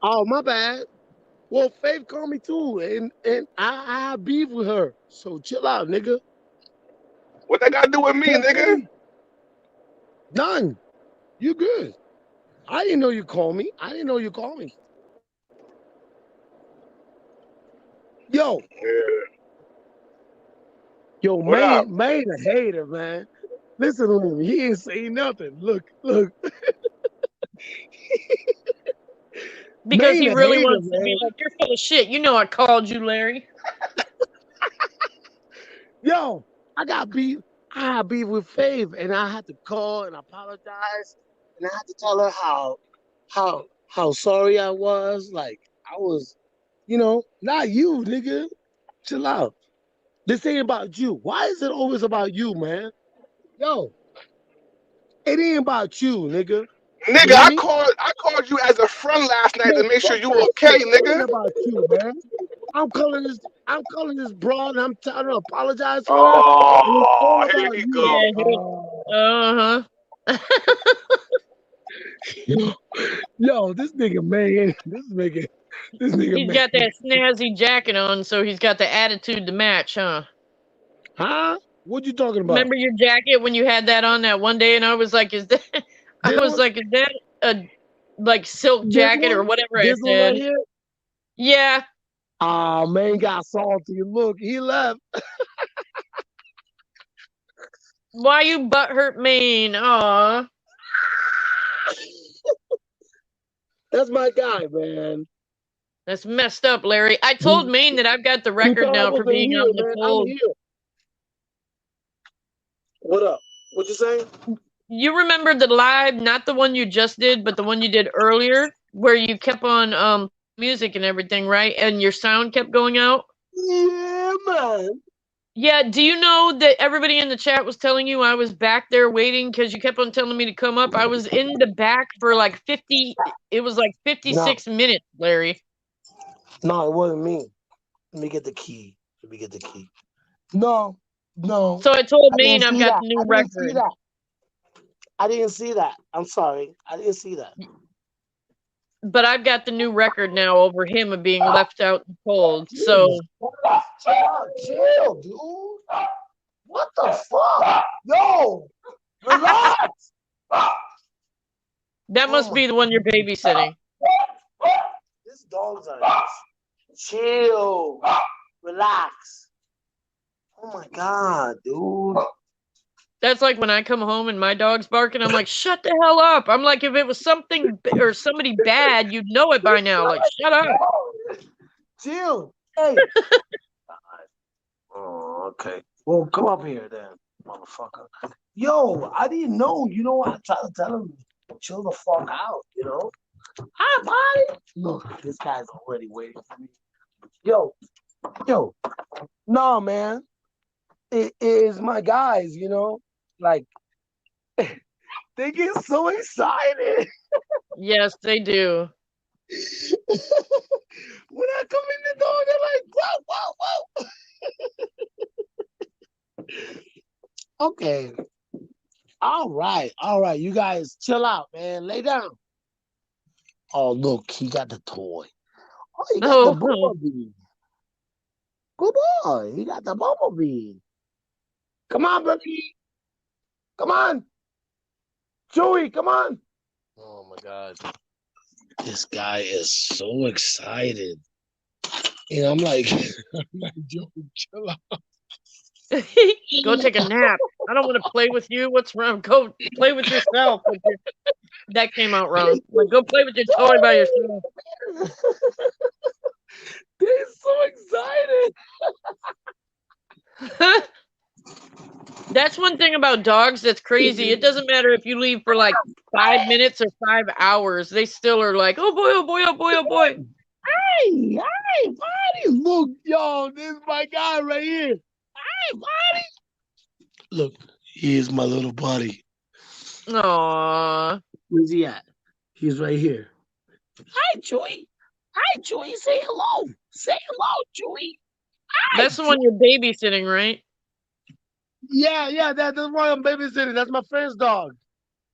Oh, my bad. Well, Faith called me too, and I have beef with her. So chill out, nigga. What that got to do with me, nigga? None. You good. I didn't know you called me. Yo, Yeah. What up? man, a hater, man. Listen to him. He ain't saying nothing. Look. Because Man, he a really hater, wants to be man. like, you're full of shit. You know I called you, Larry. Yo, I had beef with Faith, and I had to call and apologize, and I had to tell her how sorry I was. Like I was, not you, nigga. Chill out. This ain't about you. Why is it always about you, man? Yo, it ain't about you, nigga. You Nigga, hear I me? called you as a friend last night Man, to make sure fuck you that okay, shit. It ain't nigga. about you, man. I'm calling this broad and I'm trying to apologize to her. And it's all Oh, here about he you. go. Yo, this nigga man. This nigga He's man. got that snazzy jacket on, so he's got the attitude to match, huh? Huh? What you talking about? Remember your jacket when you had that on that one day, and I was like, "Is that?" I This was one? like, "Is that a like silk This jacket or one? whatever?" I This one said. right here? Yeah. Oh man, got salty. Look, he left. Why you butthurt Maine? Aw. That's my guy, man. That's messed up, Larry. I He, told Maine that I've got the he record thought I now for wasn't being here, out in the man. I'm cold. here. What up? What you saying? You remember the live, not the one you just did, but the one you did earlier, where you kept on music and everything, right? And your sound kept going out? Yeah, man. Yeah, do you know that everybody in the chat was telling you I was back there waiting because you kept on telling me to come up? I was in the back for like 50, it was like No, 56 minutes, Larry. no, it wasn't me. Let me get the key. Let me get the key. No, no. So I told I Maine didn't I've see got that. the new I didn't see record. that. I didn't see that. I'm sorry. I didn't see that. But I've got the new record now over him of being left out in the cold. So Chill, dude. What the fuck? Yo, relax. that must Oh be the one you're babysitting. These dogs are just chill. Relax. Oh my god, dude. That's like when I come home and my dog's barking, I'm like, shut the hell up. I'm like, if it was something or somebody bad, you'd know it by now. Like, shut up. Chill. Hey. Oh, okay. Well, come up here then, motherfucker. Yo, I didn't know. You know, I try to tell him, chill the fuck out, you know? Hi, buddy. Look, this guy's already waiting for me. Yo, no, man. It is my guys, you know? Like, they get so excited. Yes, they do. When I come in the door, they're like, whoa, whoa, whoa. Okay. All right. You guys chill out, man. Lay down. Oh, look, he got the toy. Oh, he got the Oh, bumblebee. Good boy. He got the bumblebee. Come on, baby. Come on. Joey, come on. Oh, my God. This guy is so excited. And I'm like, Joey, chill out. go take a nap. I don't want to play with you. What's wrong? Go play with yourself. That came out wrong. Like, go play with your toy by yourself. They're so excited. That's one thing about dogs that's crazy. It doesn't matter if you leave for like 5 minutes or 5 hours. They still are like, oh boy, oh boy, oh boy, oh boy. Hey, buddy. Look, yo, this is my guy right here. Hey, buddy. Look, here's my little buddy. Aww. Where's he at? He's right here. Hi, Joey. Hi, Joey. Say hello. Say hello, Joey. Hi, That's the one you're babysitting, right? Yeah, that's why I'm babysitting. That's my friend's dog.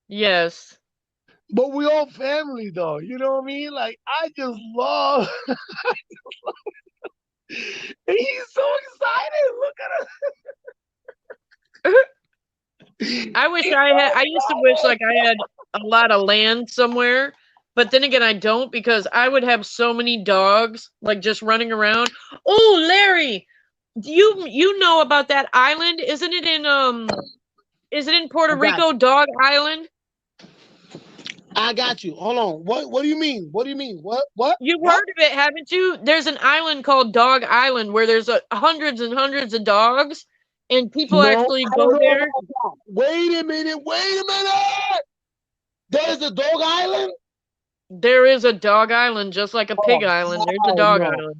Yes. But we all family, though. You know what I mean? Like, I just love. And he's so excited. Look at him. I wish I used to wish like I had a lot of land somewhere, but then again I don't because I would have so many dogs like just running around. Oh, Larry, you know about that island? Isn't it in Puerto Rico, Dog Island? I got you. Hold on. What do you mean? What do you mean? What? You've heard of it, haven't you? There's an island called Dog Island where there's hundreds and hundreds of dogs, and people actually go there. Wait a minute. There's a dog island? There is a Dog Island, just like a pig island. There's a dog island.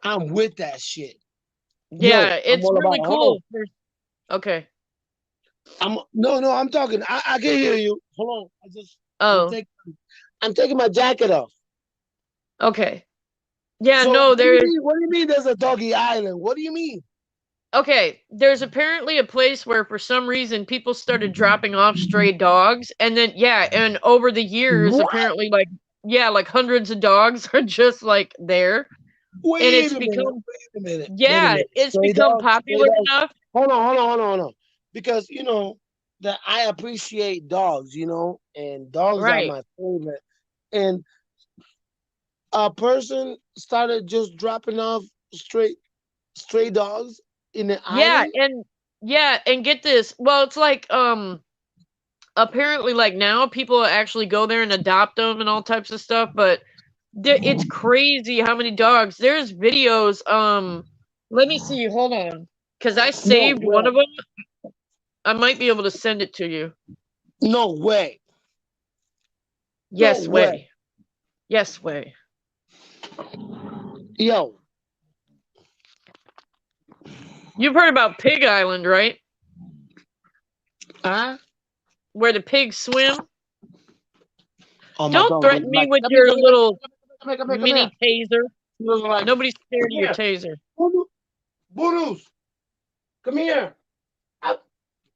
I'm with that shit. Yeah, it's really cool. Okay. No, I'm talking. I can hear you. Hold on. I'm taking my jacket off. Okay. Yeah, so no, what do you mean there's a doggy island? What do you mean? Okay, there's apparently a place where for some reason people started dropping off stray dogs, and then and over the years apparently like hundreds of dogs are just like there. it's Wait a become, minute. Wait a minute. Wait a yeah, minute. it's Stray become dogs. Stray popular dogs. enough. Hold on. Because you know that I appreciate dogs. You know, and dogs are Right. my favorite. And a person started just dropping off stray dogs in the Yeah, island. and get this. Well, it's like apparently like now people actually go there and adopt them and all types of stuff, but it's crazy how many dogs. There's videos. Let me see. Hold on, because I No saved one way. of them. I might be able to send it to you. No way. No Yes, way. way. Yes, way. Yo. You've heard about Pig Island, right? Huh? Where the pigs swim. Oh, my Don't dog threaten doesn't me like. with Come here. your Come here. little Come here. mini taser. He doesn't like. Nobody's scared Come of your here. taser. Bonus. Come here.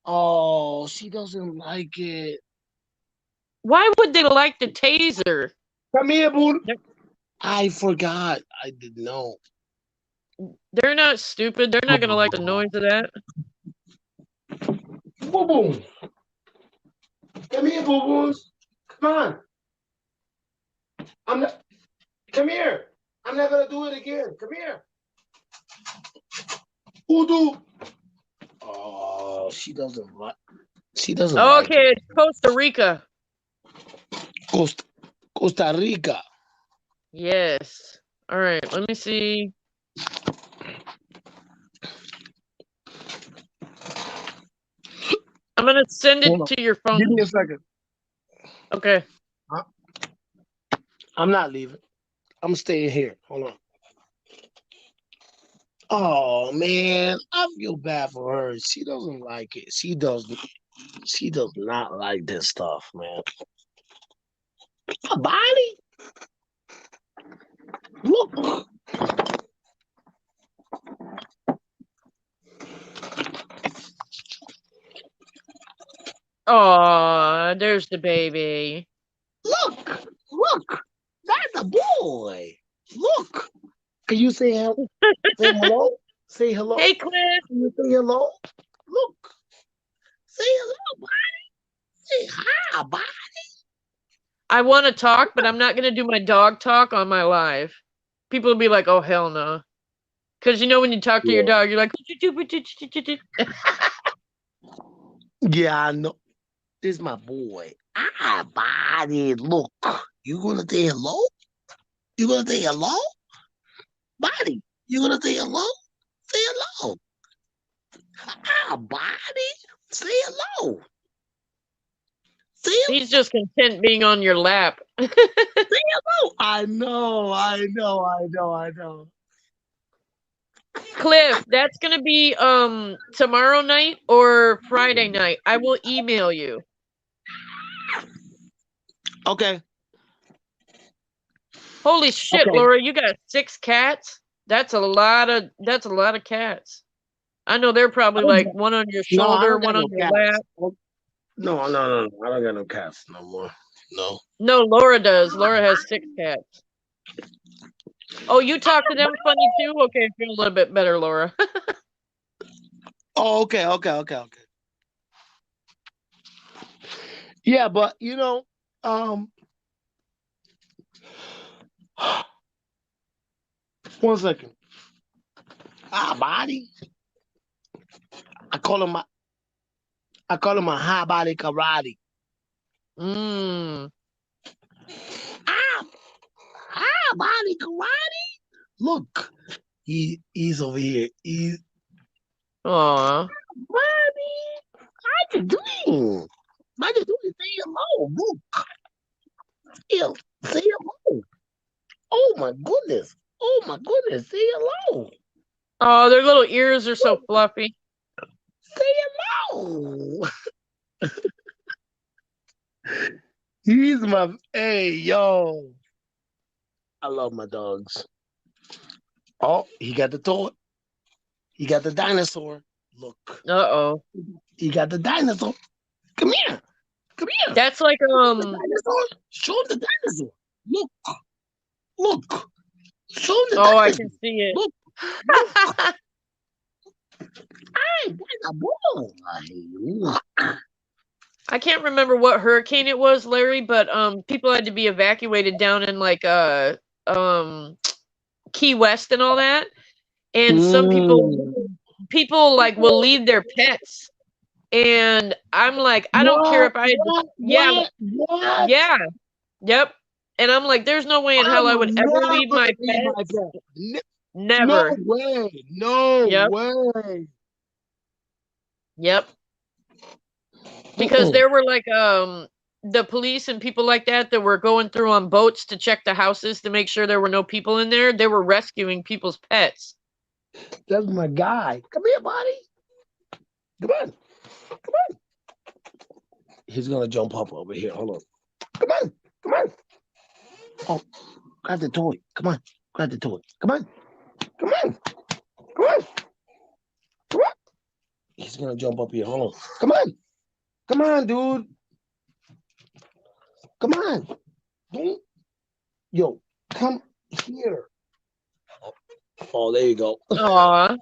Oh, she doesn't like it. Why would they like the taser? Come here, Bonus. They're, I forgot. I didn't know. they're not stupid. They're not gonna like the noise of that. Boo Boo. Come here, Boo Boos. Come on. I'm not. Come here. I'm not gonna do it again. Come here. Voodoo. Oh, she doesn't like. She doesn't like Okay, it. it's Costa Rica. Costa Rica. Yes. All right. Let me see. I'm gonna send it Hold on. to your phone. Give me a second. Okay. I'm not leaving. I'm staying here. Hold on. Oh man, I feel bad for her. She doesn't like it. She does. She does not like this stuff, man. A body? Look. Oh, there's the baby. Look. Look. That's a boy. Look. Can you say hello? Say hello? Say hello? Hey, Cliff. Can you say hello? Look. Say hello, buddy. Say hi, buddy. I want to talk, but I'm not gonna do my dog talk on my live. People will be like, "Oh hell no," because you know when you talk to your Yeah. dog, you're like, Yeah, I know. This is my boy. Ah, buddy. Look. You gonna say hello? You gonna say hello? Buddy, you gonna say hello? Say hello. Ah, buddy. Say hello. Say hello. He's just content being on your lap. Say hello. I know. Cliff, that's gonna be tomorrow night or Friday night. I will email you. Okay. Holy shit, Okay. Laura, you got 6 cats? That's a lot of cats. I know they're probably like one on your No, I shoulder, don't got one no on your cats. lap. No. I don't got no cats no more. No. No, Laura does. Laura has 6 cats. Oh, you talk to them funny too? Okay, I feel a little bit better, Laura. Oh, okay. Yeah, but you know, one second. Ah, body. I call him a high body karate. Mmm. Ah, body karate. Look, he's over here. He's Aw. Bobby. What you doing? What you doing? Say hello. Look. Say hello. Oh my goodness. Say hello. Oh, their little ears are so fluffy. Say hello. He's my hey yo. I love my dogs. Oh, he got the toy. He got the dinosaur. Look. Uh-oh. He got the dinosaur. Come here. That's like The dinosaur. Show him the dinosaur. Look. Show the Oh, I diamonds. can see it. Look, hey, that's a boy. I can't remember what hurricane it was, Larry, but people had to be evacuated down in like Key West and all that. And some people like will leave their pets. And I'm like, I don't care if I What? yeah, yep. And I'm like, there's no way in I hell I will would ever leave never my leave my pets. pet. No Never. way. No Yep. way. Yep. Because there were like the police and people like that were going through on boats to check the houses to make sure there were no people in there. They were rescuing people's pets. That's my guy. Come here, buddy. Come on. Come on. He's gonna jump up over here. Hold on. Come on. Come on. Oh, grab the toy. Come on. Grab the toy. Come on. Come on. Come on. Come on. He's gonna jump up here. Hold on. Come on. Come on, dude. Come on. Don't. Yo, come here. Oh, there you go. Aw.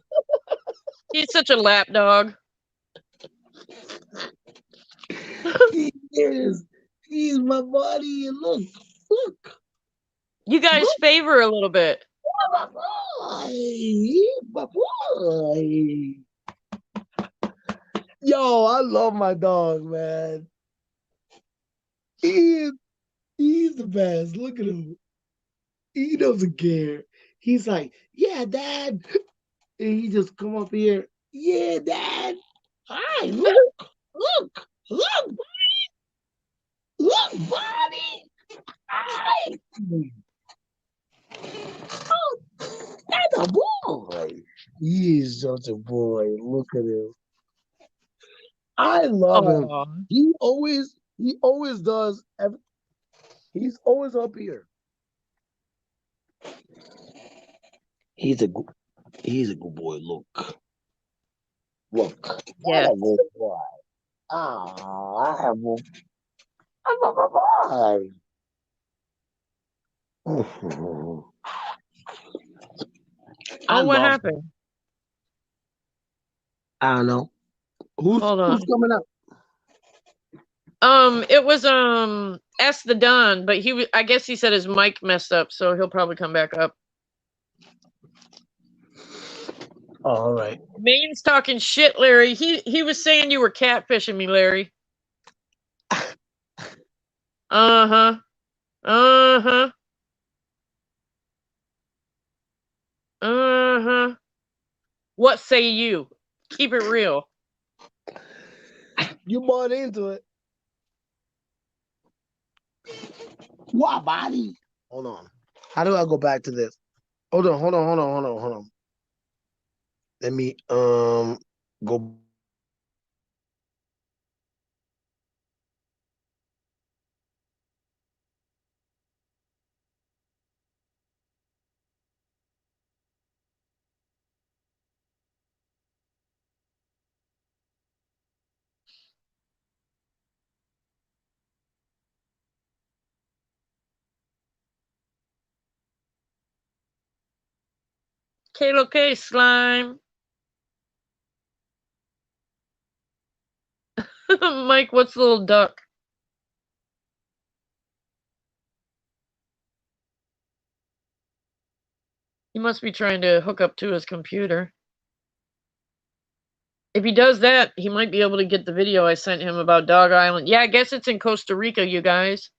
He's such a lap dog. He is. He's my buddy. Look. Look. You guys Look. favor a little bit. My boy. He's my boy. Yo, I love my dog, man. He's the best. Look at him. He doesn't care. He's like, yeah, Dad. And he just come up here. Yeah, Dad. Hi, look. Look. Look, buddy. Look, buddy. Hi. Oh, that's a boy. He is such a boy. Look at him. I love him. Aw. He always does. He's always up here. He's a good boy. Look. What Yes. a good boy. Ah, I'm a boy. Oh, I what love him. happened? I don't know. Who's Hold on. coming up? It was S the Don, but I guess he said his mic messed up, so he'll probably come back up. Oh, all right. Maine's talking shit, Larry. He was saying you were catfishing me, Larry. Uh-huh. Uh-huh. Uh-huh. What say you? Keep it real. You bought into it. What, buddy? Hold on. How do I go back to this? Hold on. Let me go. Kalo K slime. Mike, what's the little duck? He must be trying to hook up to his computer. If he does that, he might be able to get the video I sent him about Dog Island. Yeah, I guess it's in Costa Rica, you guys.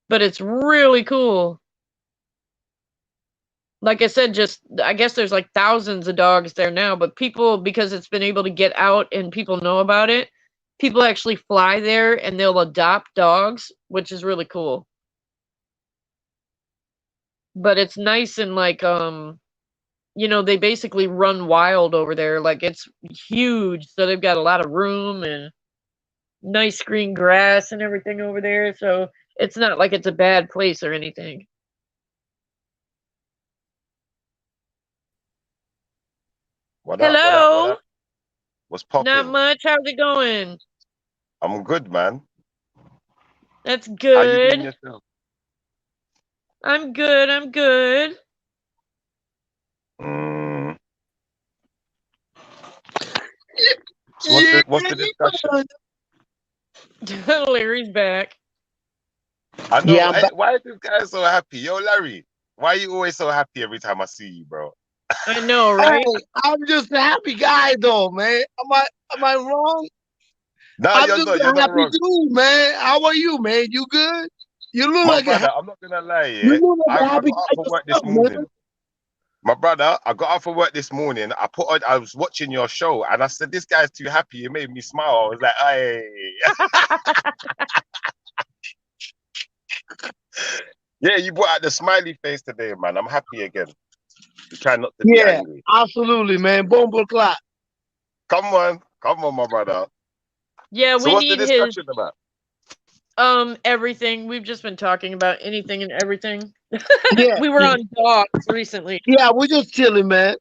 But it's really cool. Like I said, I guess there's like thousands of dogs there now, but people, because it's been able to get out and people know about it, people actually fly there and they'll adopt dogs, which is really cool. But it's nice and like, they basically run wild over there. Like it's huge. So they've got a lot of room and nice green grass and everything over there. So it's not like it's a bad place or anything. What Hello. up? What up? What up? What's Not popping? much. How's it going? I'm good, man. That's How you doing good. yourself? I'm good. I'm good. Mm. So Yeah, what's the discussion? Larry's back. I know. yeah, I'm Hey, back. why are these guys so happy? Yo, Larry, why are you always so happy every time I see you, bro? I know, right? Hey, I'm just a happy guy though, man. Am I wrong? No, I'm you're just not. You're a not happy wrong. dude, man. How are you, man? You good? You look My like brother, I'm not gonna lie, you yeah. look like I a happy got up guy for work this yourself, man. morning. My brother, I got up for work this morning. I was watching your show and I said, this guy's too happy. It made me smile. I was like, hey. Yeah, you brought out the smiley face today, man. I'm happy again. You try not to be Yeah, angry. absolutely, man. Bumble clock. Come on, my brother. Yeah, So we what's the need his discussion about? everything. We've just been talking about anything and everything. Yeah, We were on dogs recently. yeah. We're just chilling, man.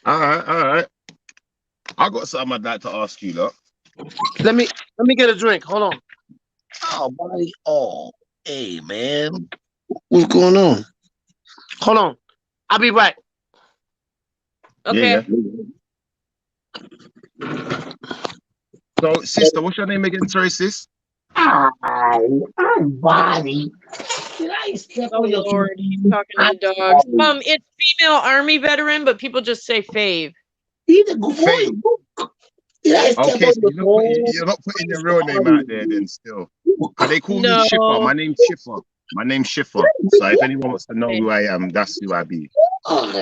All right. I got something I'd like to ask you, look. Let me get a drink. Hold on. Oh, buddy. Oh, hey, man. What's going on? Hold on. I'll be right. Yeah. Okay. So, sister, what's your name again? Sorry, sis. Hi, I'm Bobby. Did I step Oh on your Lord, he's talking to I'm the dogs. sorry. It's female army veteran, but people just say Fave. He's a good Faye. boy. Did I step Okay, on so your toes? you're not putting I'm your real name out there sorry. then still. Cause they call me Schiffer. No. My name's Schiffer. My name's Schiffer. So if anyone wants to know who I am, that's who I be.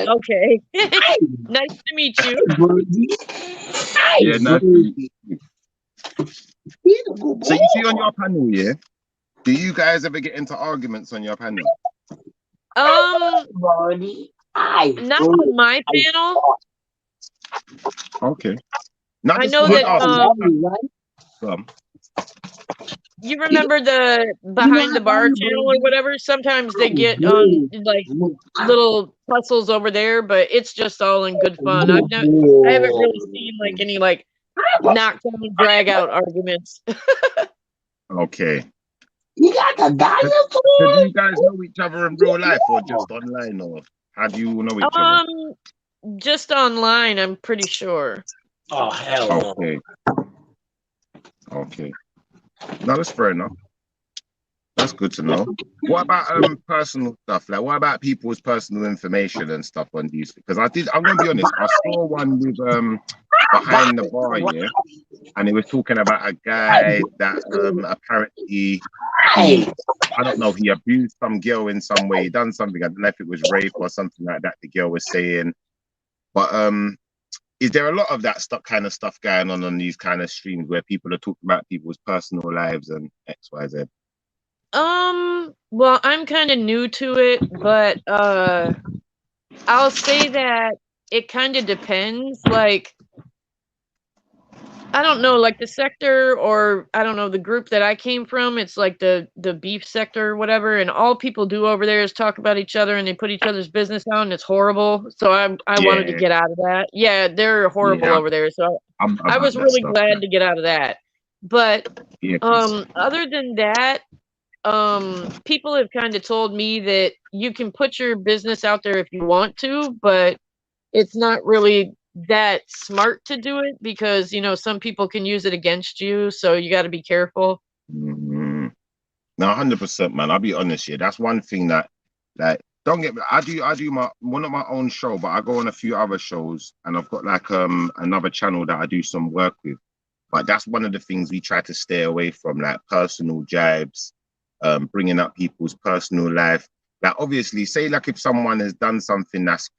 Okay. Hi, Nice to meet you. Birdie. Hi, Yeah, nice to meet Birdie. you. He's a good So boy. you see on your panel, yeah? Do you guys ever get into arguments on your panel? Birdie. Hi, Not Birdie. on my panel. Okay. Now I just know thought I'd that ask you. Right? you remember the Behind the Bar channel or whatever? Sometimes they get on like little tussles over there, but it's just all in good fun. I haven't really seen like any like knockdown drag out arguments. Okay. You got the So dinosaur? do you guys know each other in real life or just online, or how do you know each other? Just online, I'm pretty sure. Oh, hell no. Okay. No, that's fair enough. That's good to know. What about personal stuff? Like, what about people's personal information and stuff on these? Because I'm gonna be honest, I saw one with Behind the Bar, yeah, and it was talking about a guy that apparently I don't know, he abused some girl in some way, he done something, I don't know if it was rape or something like that, the girl was saying. But is there a lot of that kind of stuff going on these kind of streams where people are talking about people's personal lives and XYZ? Well, I'm kind of new to it, but I'll say that it kind of depends. Like, I don't know, like the sector, or I don't know, the group that I came from, it's like the beef sector or whatever, and all people do over there is talk about each other and they put each other's business out and it's horrible. So I wanted to Yeah, get out of that. Yeah, they're horrible yeah, over there. So I'm I about was that really stuff. glad to get out of that. But Yeah, 'cause- other than that, people have kind of told me that you can put your business out there if you want to, but it's not really that smart to do it because some people can use it against you, so you got to be careful. No, 100%, man. I'll be honest here. That's one thing that, like, don't get me. I do my one of my own show, but I go on a few other shows, and I've got like another channel that I do some work with. But that's one of the things we try to stay away from, like personal jibes, bringing up people's personal life. Like, obviously, say like if someone has done something that's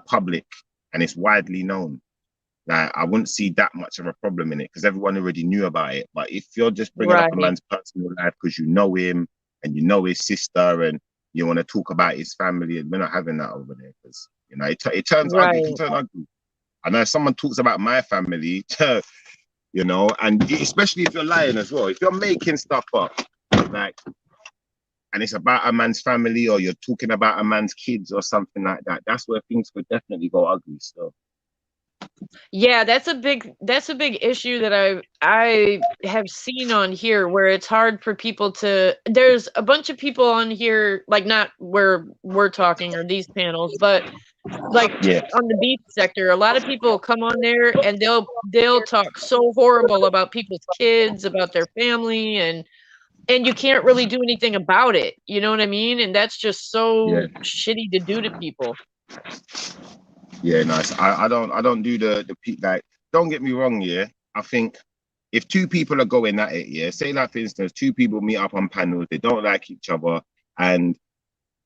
public and it's widely known, like I wouldn't see that much of a problem in it because everyone already knew about it. But if you're just bringing up a Right. man's personal life because you know him and you know his sister and you want to talk about his family, we're not having that over there because it turns ugly. It can Right. turn ugly. I know if someone talks about my family, and especially if you're lying as well. If you're making stuff up, like, and it's about a man's family or you're talking about a man's kids or something like that, that's where things could definitely go ugly. So Yeah, that's a big issue that I have seen on here where it's hard for people to there's a bunch of people on here like not where we're talking or these panels, but like Yeah, on the beef sector, a lot of people come on there and they'll talk so horrible about people's kids, about their family and you can't really do anything about it. You know what I mean? And that's just yeah, so shitty to do to people. yeah. Nice. I don't do like. Don't get me wrong. Yeah, I think if two people are going at it, yeah, say like for instance, two people meet up on panels, they don't like each other, and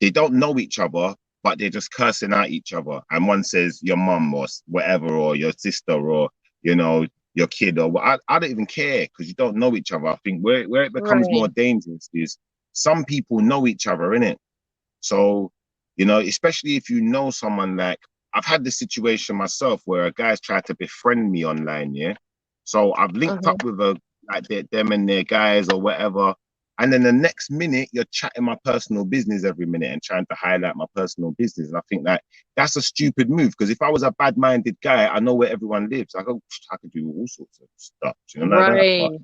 they don't know each other, but they're just cursing out each other. And one says your mum or whatever, or your sister, or you know, your kid, or what. I don't even care because you don't know each other. I think where it becomes more Right. dangerous is some people know each other, innit? So, you know, especially if you know someone like I've had this situation myself where a guy's tried to befriend me online, yeah. So I've linked Uh-huh. up with them and their guys or whatever. And then the next minute you're chatting my personal business every minute and trying to highlight my personal business. And I think that that's a stupid move because if I was a bad-minded guy, I know where everyone lives. I could do all sorts of stuff, you know, like that. But Right.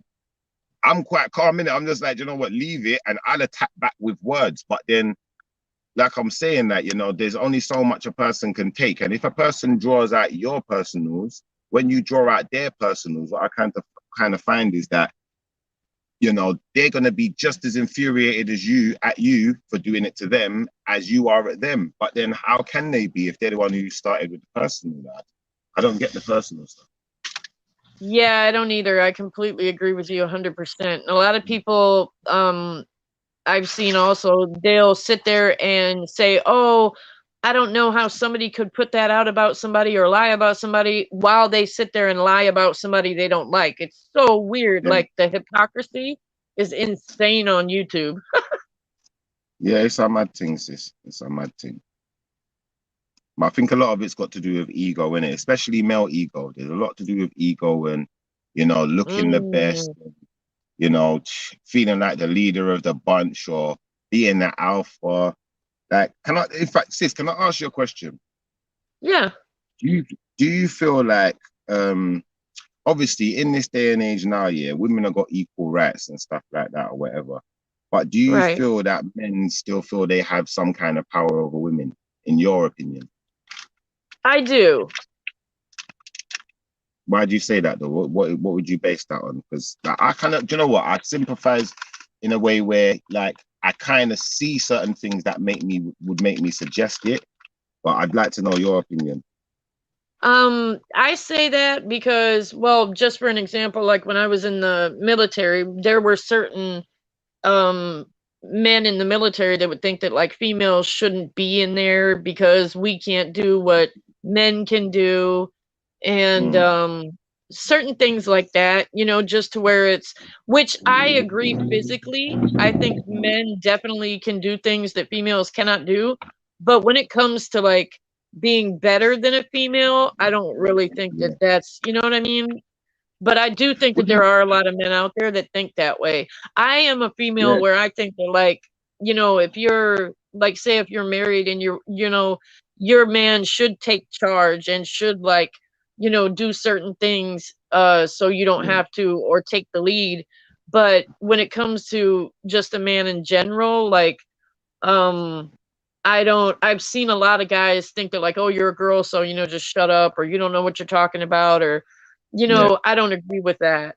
I'm quite calm in it. I'm just like, you know what, leave it and I'll attack back with words. But then like I'm saying that, you know, there's only so much a person can take. And if a person draws out your personals, when you draw out their personals, what I kind of find is that, you know, they're gonna be just as infuriated as you at you for doing it to them as you are at them. But then how can they be if they're the one who started with the personal? I don't get the personal stuff. Yeah, I don't either. I completely agree with you 100%. A lot of people I've seen also they'll sit there and say, "Oh, I don't know how somebody could put that out about somebody or lie about somebody," while they sit there and lie about somebody they don't like. It's so weird. Yeah, Like the hypocrisy is insane on YouTube. yeah, it's a mad thing, sis. It's a mad thing. But I think a lot of it's got to do with ego, innit? Especially male ego. There's a lot to do with ego and, you know, looking the best, Mm, you know, feeling like the leader of the bunch or being the alpha. Like, in fact, sis, can I ask you a question? yeah. Do you do you feel like, um, obviously in this day and age now, yeah, women have got equal rights and stuff like that or whatever. But do you Right. feel that men still feel they have some kind of power over women, in your opinion? I do. Why do you say that though? What would you base that on? Because like, I kind of, do you know what? I sympathize in a way where like I kind of see certain things that would make me suggest it, but I'd like to know your opinion. I say that because, well, just for an example, like when I was in the military, there were certain um men in the military that would think that like females shouldn't be in there because we can't do what men can do and Mm, certain things like that, you know, just to where it's which I agree physically. I think men definitely can do things that females cannot do, but when it comes to like being better than a female, I don't really think that yeah. that's, you know what I mean? But I do think that Would there you? are a lot of men out there that think that way. I am a female Yeah. where I think that like, you know, if you're like say if you're married and you're, you know, your man should take charge and should like, you know, do certain things so you don't Yeah. have to or take the lead. But when it comes to just a man in general, like um I've seen a lot of guys think that like, oh, you're a girl, so you know, just shut up or you don't know what you're talking about or you Yeah. know, I don't agree with that.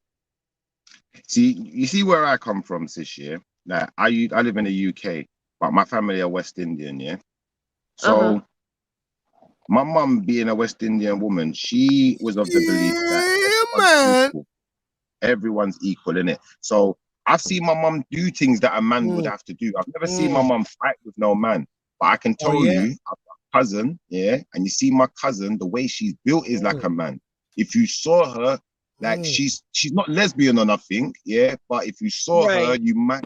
See, you see where I come from, sis. Yeah. Like I live in the UK, but my family are West Indian. Yeah. Uh-huh. So my mum, being a West Indian woman, she was of the belief that Yeah, everyone's man. equal. Everyone's equal in it. So I've seen my mum do things that a man would Mm, have to do. I've never seen my mm. mum fight with no man, but I can Oh tell yeah. you, I've got a cousin, yeah, and you see my cousin, the way she's built is like Mm, a man. If you saw her, like mm. she's not lesbian or nothing, yeah, but if you saw her, Right. you might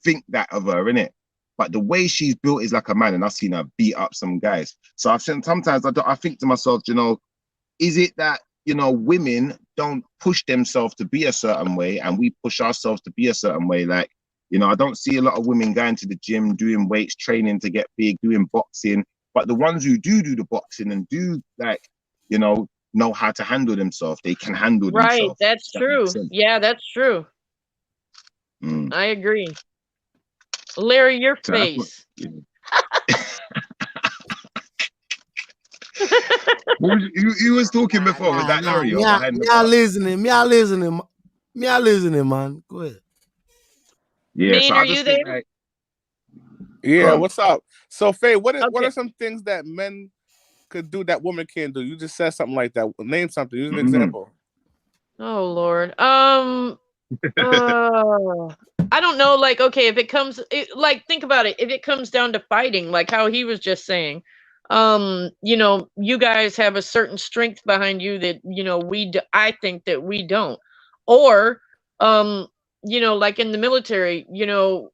think that of her, innit? But the way she's built is like a man, and I've seen her beat up some guys. So I've seen sometimes I think to myself, you know, is it that, you know, women don't push themselves to be a certain way and we push ourselves to be a certain way? Like, you know, I don't see a lot of women going to the gym, doing weights, training to get big, doing boxing. But the ones who do the boxing and do like, you know, know how to handle themselves. They can handle Right, themselves. that's That makes true. sense. Yeah, that's true. Mm. I agree. Larry, your So that's what. face. Yeah. What was you was talking before? Was that Larry or behind the Me, I bar? listening, man. Go ahead. Yeah. So Maine, I are you just think there? like, Yeah, go on. what's up? So Faye, what Okay. are some things that men could do that women can't do? You just said something like that. Name something. Use an example. Oh Lord. I don't know. Like, okay, if it comes, like, think about it. If it comes down to fighting, like how he was just saying, you know, you guys have a certain strength behind you that you know I think that we don't, or, you know, like in the military, you know,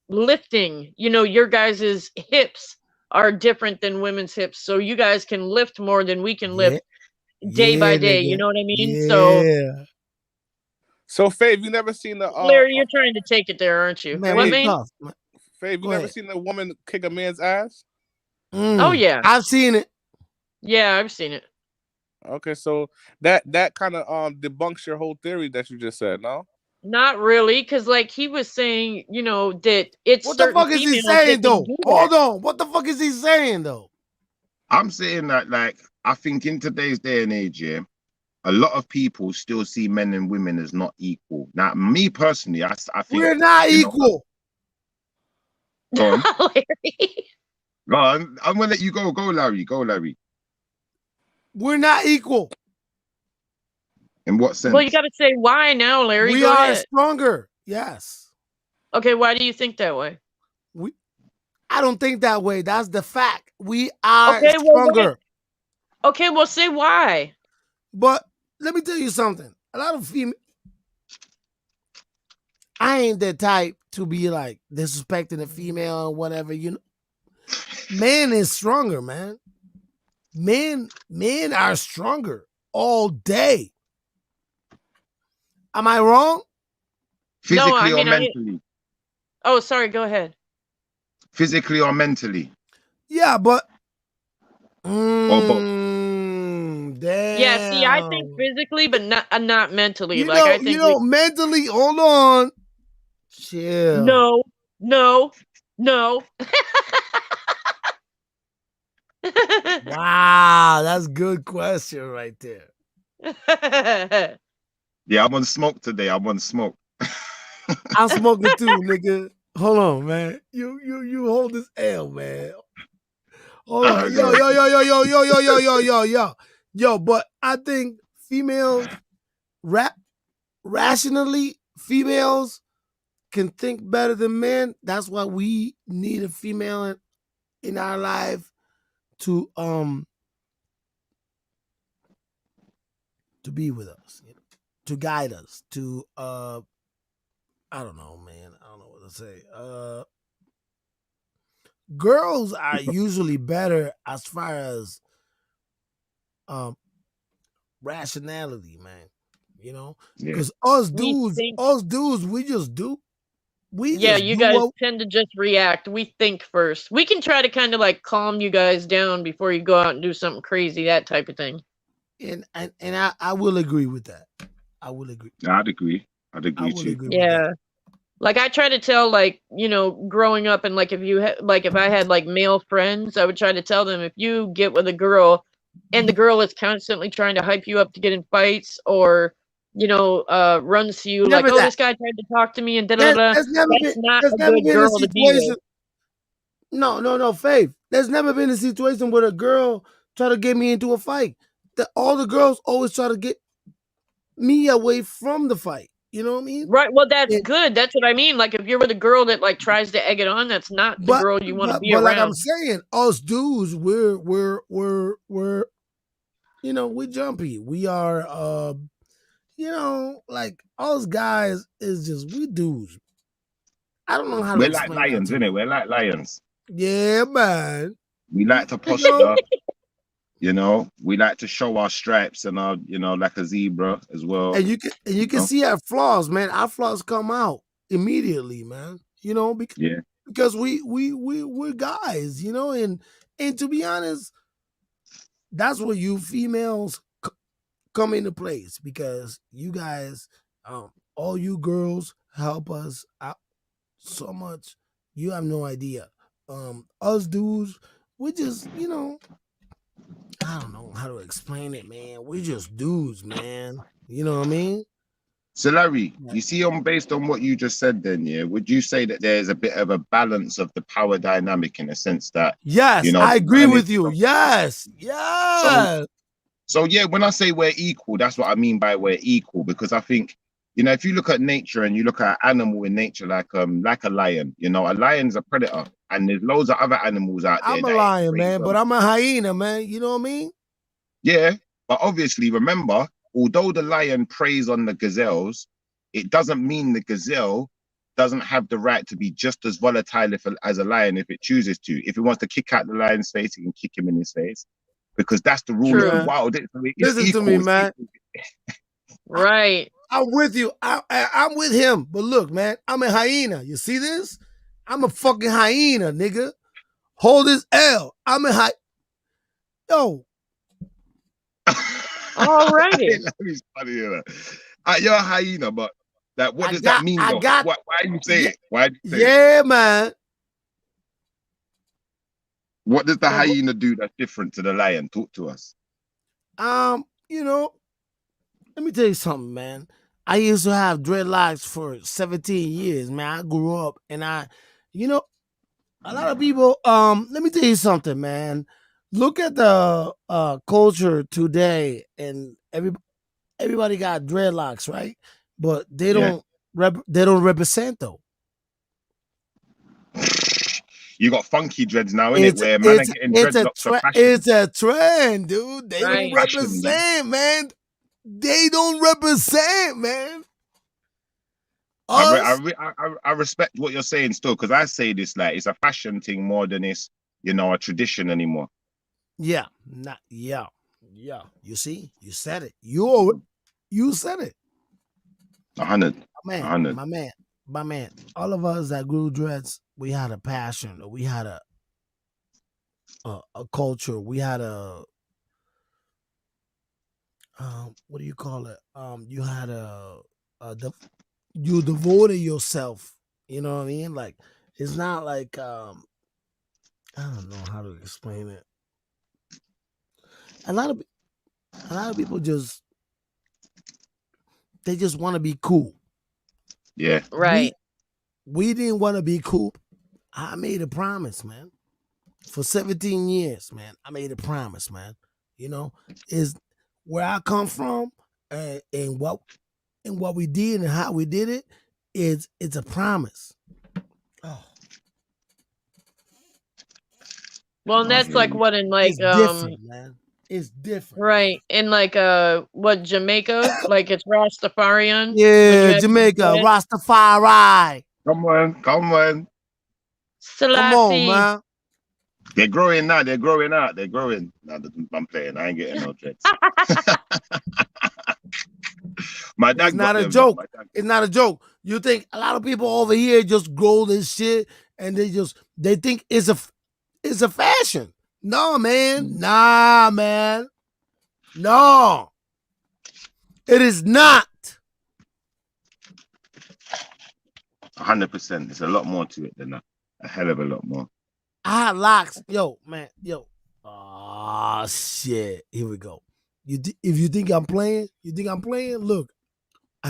lifting. You know, your guys's hips are different than women's hips, so you guys can lift more than we can lift day by day. You nigga. know what I mean? So. Yeah. So Faye, have you never seen the Larry, you're trying to take it there, aren't you? Man, What, we Faye, man? tough. Man. Faye, have you Go never ahead. seen a woman kick a man's ass? Oh yeah, I've seen it. yeah, I've seen it. Okay, so that kind of debunks your whole theory that you just said, no? Not really, because like he was saying, you know, that it's What the certain fuck is he females saying that can though? do Hold that. on. What the fuck is he saying though? I'm saying that like I think in today's day and age, yeah, a lot of people still see men and women as not equal. Now, me personally, I think We're not you know, equal. go on. Larry. No, I'm gonna let you go. Go, Larry. Go, Larry. We're not equal. In what sense? Well, you got to say why now, Larry. We Go are ahead. stronger. Yes. Okay, why do you think that way? I don't think that way. That's the fact. We are Okay, well, stronger. Okay, well, say why. But let me tell you something. A lot of female, I ain't the type to be like disrespecting a female or whatever. You know, man is stronger, man. Men are stronger all day. Am I wrong? Physically No, I or mean, mentally? Oh, sorry. Go ahead. Physically or mentally? Yeah, but Or both? damn. Yeah, see, I think physically, but not mentally. You like know, I think mentally. Hold on. Chill. No. Wow, that's a good question right there. Yeah, I'm on smoke today. I'm on smoke. I'm smoking too, nigga. Hold on, man. You hold this L, man. Hold on. Yo, but I think females rationally, females can think better than men. That's why we need a female in our life to be with us, you know, to guide us, to I don't know, man. I don't know what to say. Girls are usually better as far as rationality, man. You know, Yeah. because us We dudes, think- we just do. Yeah, you guys tend to just react. We think first. We can try to kind of like calm you guys down before you go out and do something crazy, that type of thing. And I will agree with that. I will agree. I'd agree. I'd agree too. With Yeah. that. Like I try to tell, like, you know, growing up, and like if you like if I had like male friends, I would try to tell them, if you get with a girl and the girl is constantly trying to hype you up to get in fights, or you know, runs to you like, oh, this guy tried to talk to me and da da da. That's not a good girl to be with. No, Faith. There's never been a situation where a girl try to get me into a fight. All the girls always try to get me away from the fight. You know what I mean? Right. Well, that's good. That's what I mean. Like if you're with a girl that like tries to egg it on, that's not the girl you want to be but around. Like I'm saying, us dudes, we're you know, we're jumpy. We are you know, like us guys is just we dudes. I don't know how to We're like explain lions, innit? We're like lions. Yeah, man. We like to posture. You know, we like to show our stripes and our, you know, like a zebra as well. And you can see our flaws, man. Our flaws come out immediately, man. You know, because we're guys, you know, and to be honest, that's where you females come into place because you guys, all you girls help us out so much. You have no idea. Us dudes, we just, I don't know how to explain it, man. We just dudes, man. You know what I mean? So Larry, Yeah. you see, based on what you just said, then yeah, would you say that there's a bit of a balance of the power dynamic in a sense that Yes, the I agree man is with you. Yes, so yes. so yeah, when I say we're equal, that's what I mean by we're equal, because I think, if you look at nature and you look at an animal in nature like a lion, a lion's a predator, and there's loads of other animals out there I'm a that it lion, preys man, but on. I'm a hyena, man. You know what I mean? Yeah, but obviously remember, although the lion preys on the gazelles, it doesn't mean the gazelle doesn't have the right to be just as volatile as a lion if it chooses to. If it wants to kick out the lion's face, it can kick him in his face, because that's the rule of the True. wild. It's Listen to me, equal. It's man. equal. Right. I'm with you. I'm with him. But look, man, I'm a hyena. You see this? I'm a fucking hyena, nigga. Hold his L. I'm a hyena. Yo, Alrighty. It's funny, you're a hyena, but what I does got, that mean, I though? got, Why do you say yeah, it? Why do you say it? yeah, man. What does the No, but, hyena do that's different to the lion? Talk to us. you know, let me tell you something, man. I used to have dreadlocks for 17 years, man. I grew up and you know, a lot of people, let me tell you something, man. Look at the culture today and everybody got dreadlocks, right? But they Yeah. don't they don't represent though. You got funky dreads now, innit? Where man are getting dreadlocks for fashion. It's a trend, dude. They Right. don't Fashion, man. represent, man. They don't represent, man. I, Us, re- I respect what you're saying still, because I say this like it's a fashion thing more than it's a tradition anymore. yeah, not yeah. You see, you said it. You said it. 100. My 100. my man. All of us that grew dreads, we had a passion. We had a culture. We had a what do you call it? You had you devoted yourself. You know what I mean? Like it's not like I don't know how to explain it. A lot of people just they just want to be cool. Yeah. Right. We didn't want to be cool. I made a promise, man. For 17 years, man. I made a promise, man. Is where I come from and what we did and how we did it it's a promise. Oh, Well, and I that's hear like you. what in like it's different, man. It's different. right in like what Jamaica, like it's Rastafarian. when you Yeah, have Jamaica, dread. Rastafari. Come on. Come on, Selassie. man. They're growing now. They're growing out. They're growing. No, I'm playing. I ain't getting no dreads. My dad It's got not a them. joke. My dad- It's not a joke. You think a lot of people over here just grow this shit and they think it's a fashion. No, man. Nah, man. No. It is not. 100%. There's a lot more to it than that. A hell of a lot more. I had locks. Yo, man. Yo. Oh, shit. Here we go. If you think I'm playing, look.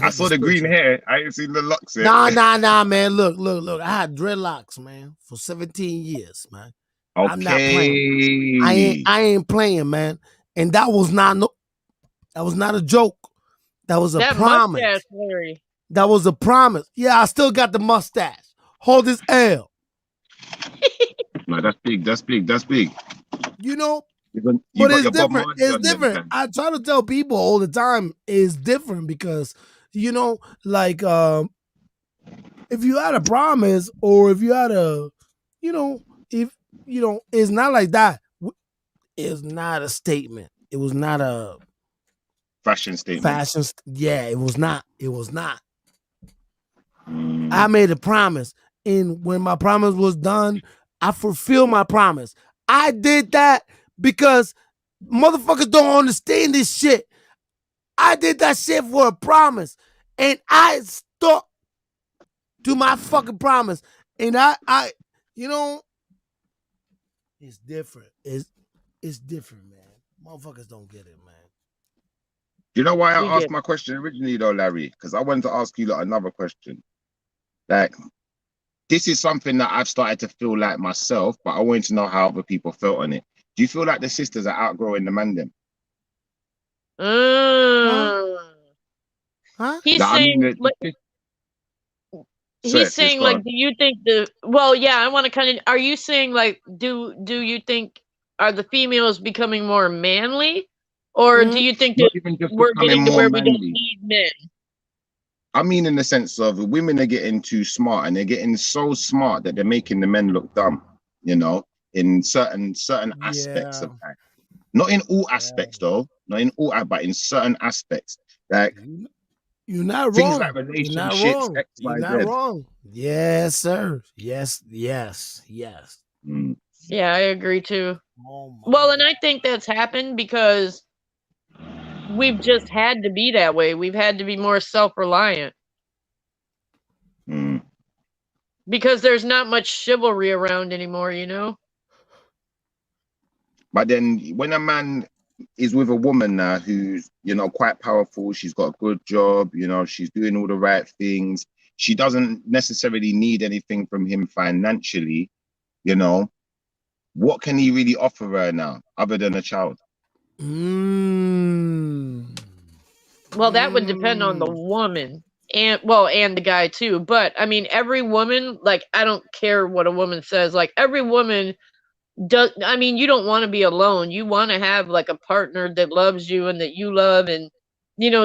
I saw the green hair. I ain't seen the locks yet. Nah, man. Look. I had dreadlocks, man, for 17 years, man. Okay. I'm not playing. I ain't playing, man. And that was not a joke. That was a That promise. mustache, Larry. That was a promise. Yeah, I still got the mustache. Hold his L. No, that's big. That's big. That's big. You know, You but got it's your Bob different. Marley It's on them, different. fam. I try to tell people all the time it's different because, like if you had a promise or if you had a, if it's not like that. It's not a statement. It was not a Fashion statement. fashion. Yeah, it was not. It was not. Mm. I made a promise, and when my promise was done, I fulfilled my promise. I did that because Motherfuckers don't understand this shit. I did that shit for a promise, and I stuck to my fucking promise. And I, you know, it's different. It's different, man. Motherfuckers don't get it, man. You know why We I asked get my question originally though, Larry? Because I wanted to ask you like another question. Like, this is something that I've started to feel like myself, but I wanted to know how other people felt on it. Do you feel like the sisters are outgrowing the man them? Huh? He's Like, I mean, saying like sorry, he's sis, saying go like on. do you think the well yeah I want to kind of are you saying like do you think are the females becoming more manly or do Mhm. you think Not that even just we're becoming getting to more where we don't manly. need men? I mean, in the sense of women are getting too smart, and they're getting so smart that they're making the men look dumb. You know, in certain aspects Yeah. of that. Not in all Yeah. aspects, though. Not in all, but in certain aspects. Like You're not things like wrong. You're not relationships, wrong. X, You're Y, not Z. wrong. Yes, sir. Yes. Mm. Yeah, I agree too. Oh my Well, and God. I think that's happened because we've just had to be that way. We've had to be more self-reliant Mm. because there's not much chivalry around anymore, you know? But then when a man is with a woman now who's, you know, quite powerful, she's got a good job, you know, she's doing all the right things, she doesn't necessarily need anything from him financially, you know, what can he really offer her now other than a child? Mm. Well, that would depend on the Mm. woman and the guy too. But I mean, every woman, like, I don't care what a woman says, like, every woman does. I mean, you don't want to be alone. You want to have like a partner that loves you and that you love, and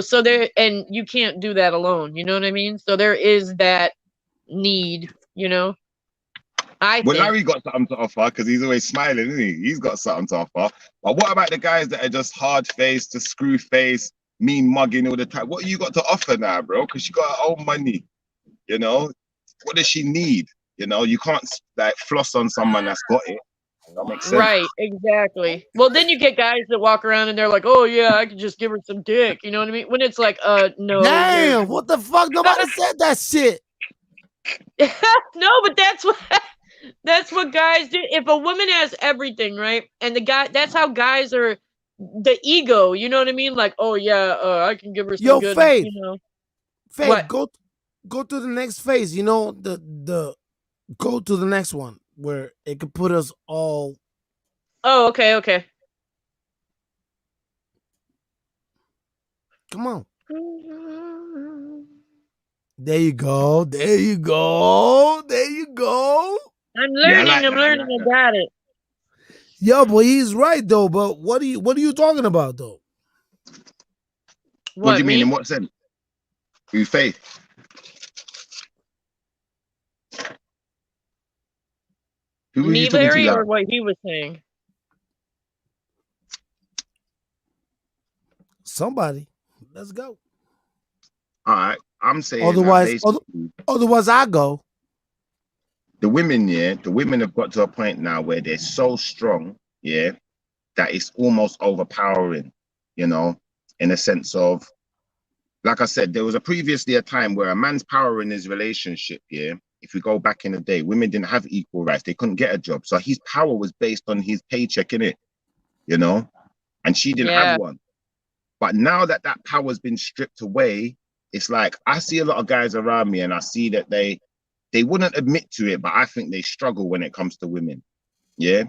so and you can't do that alone. You know what I mean? So there is that need, I Well, think. Larry got something to offer because he's always smiling, isn't he? He's got something to offer. But what about the guys that are just hard faced, to screw face, mean mugging all the time? What you got to offer now, bro? Because she got her own money, you know? What does she need? You know, you can't like floss on someone that's got it. That makes sense. Right, exactly. Well, then you get guys that walk around and they're like, "Oh yeah, I could just give her some dick." You know what I mean? When it's like, no, you're Damn, what the fuck? Nobody said that shit. no, but that's what guys do. If a woman has everything, right, and the guy, that's how guys are. The ego, you know what I mean? Like, oh yeah, I can give her some Yo, good, Faith, What? go to the next phase. You know, the go to the next one where it could put us all. Oh, okay. Come on. There you go. There you go. There you go. I'm Yeah, I learning. like I'm that. I learning. like I that. got it. Yo, but he's right though. But what are you talking about though? What do you mean? Me? In what sense? Who, Faith? Who was you Me, talking to, Larry, or Larry? what he was saying? Somebody. Let's go. All right. I'm saying that Otherwise, basically otherwise I go. the women have got to a point now where they're so strong, yeah, that it's almost overpowering, you know, in a sense of, like I said, there was previously a time where a man's power in his relationship, yeah, if we go back in the day, women didn't have equal rights. They couldn't get a job. So his power was based on his paycheck, innit, you know, and she didn't have Yeah. one. But now that that power's been stripped away, it's like I see a lot of guys around me and I see that they wouldn't admit to it, but I think they struggle when it comes to women. Yeah.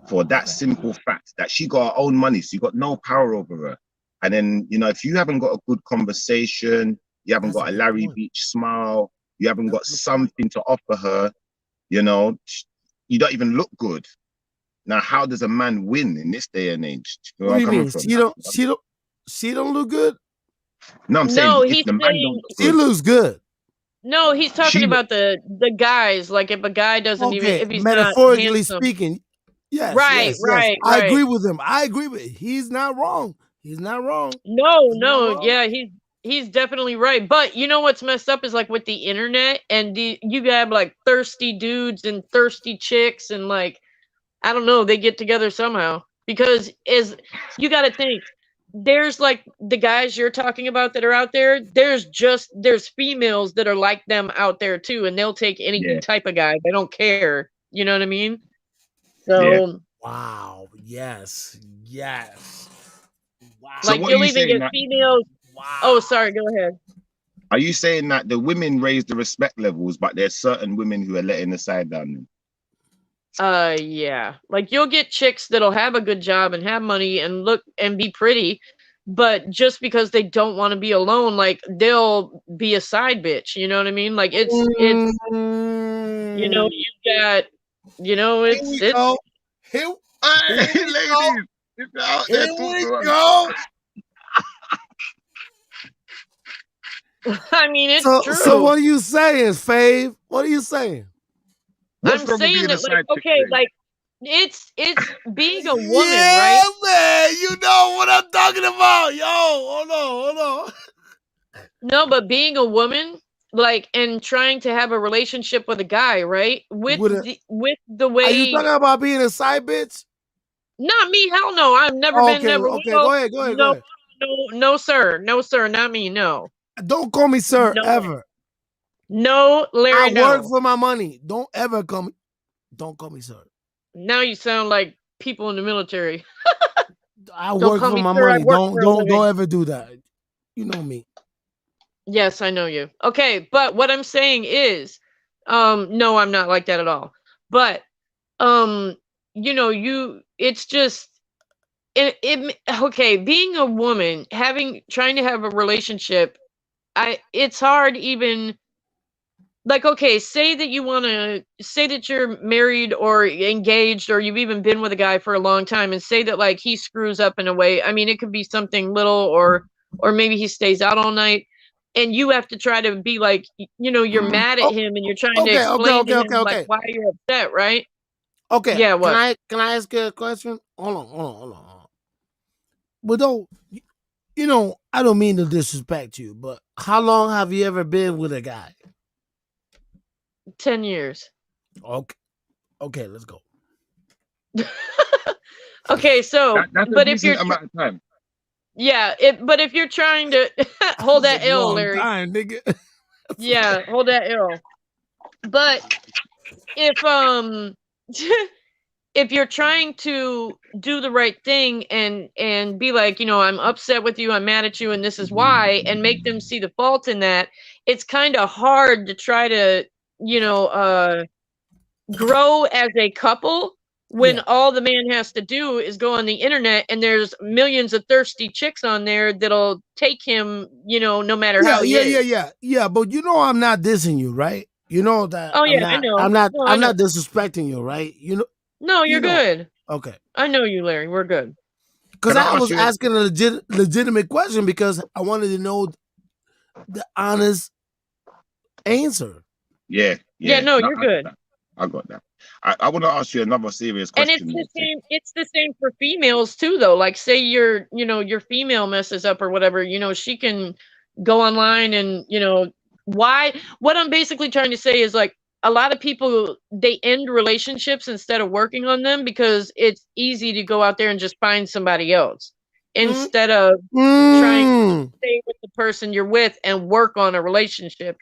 For that simple fact that she got her own money, so you got no power over her. And then, you know, if you haven't got a good conversation, you haven't got a Larry Beach smile, you haven't got something to offer her, you know, you don't even look good. Now, how does a man win in this day and age? You know What do where you I'm coming mean? from? She don't look good? No, I'm No, saying if he's the man saying don't look She good, looks good. no. He's talking she look, about the guys. Like if a guy doesn't even Okay, if he's not metaphorically handsome. speaking. Yes, Right. I agree with him. I agree with he's not wrong. He's not wrong. No. Yeah, he's definitely right. But you know what's messed up is like with the internet and you have like thirsty dudes and thirsty chicks and like I don't know, they get together somehow. because is you got to think there's like the guys you're talking about that are out there. There's females that are like them out there too, and they'll take any Yeah, type of guy. They don't care. You know what I mean? yeah. So Wow. Yes. Yes. Wow. So like what are you'll you even saying get that? females. Wow. Oh, sorry. Go ahead. Are you saying that the women raise the respect levels, but there's certain women who are letting the side down? Yeah. Like you'll get chicks that'll have a good job and have money and look and be pretty, but just because they don't want to be alone, like they'll be a side bitch. You know what I mean? Like it's Mm. you got Here it's we it's go. Here Hey, we go. ladies, if you're out there, Here talk we to us. go. I mean it's So true. what are you saying, Fave? What are you saying? What's I'm wrong with saying being a that like side chick? okay, Thing? like it's being a woman, Yeah, right? man. You know what I'm talking about. Yo, hold on. No, but being a woman, like, and trying to have a relationship with a guy, right? With With a, with the are you way, talking about being a side bitch? not me, hell no. I've never Oh, been, okay, never okay. will. Go ahead. No, no, sir, no, sir, not me, no, Don't call me sir no, ever. no, Larry, I work no. for my money. Don't ever call me. Don't call me sir. Now you sound like people in the military. I Don't work call for me my sir. I money. work for a Don't living. ever do that. You know me. Yes, I know you. Okay, but what I'm saying is, no, I'm not like that at all. But, um, it's just okay, being a woman, trying to have a relationship, it's hard even like okay, say that you're married or engaged or you've even been with a guy for a long time and say that like he screws up in a way. I mean, it could be something little or maybe he stays out all night and you have to try to be like you're mad at Oh, him and you're trying to okay, explain to him like okay. why you're upset, right? Okay. Yeah, what? Can I ask you a question? Hold on. But don't I don't mean to disrespect you, but how long have you ever been with a guy? 10 years. Okay, let's go. Okay, so That's a but if you're decent amount of time. yeah, but if you're trying to hold that L, long Larry. time, nigga. Yeah, hold that L. But if if you're trying to do the right thing and be like, I'm upset with you, I'm mad at you, and this is why, and make them see the fault in that, it's kind of hard to try to, grow as a couple when Yeah. all the man has to do is go on the internet and there's millions of thirsty chicks on there that'll take him, no matter how he is. Yeah, but I'm not dissing you, right? You know that Oh yeah, I know. No, I I'm know. not disrespecting you, right? No, you're good. Okay. I know you, Larry. We're good. Because Can I I ask was you? asking a legitimate question because I wanted to know the honest answer. Yeah. Yeah, no, No, you're good. I got that. I want to ask you another serious And it's question. the same for females too though. Like say your female messes up or whatever, she can go online and, why what I'm basically trying to say is like a lot of people they end relationships instead of working on them because it's easy to go out there and just find somebody else instead of trying to stay with the person you're with and work on a relationship,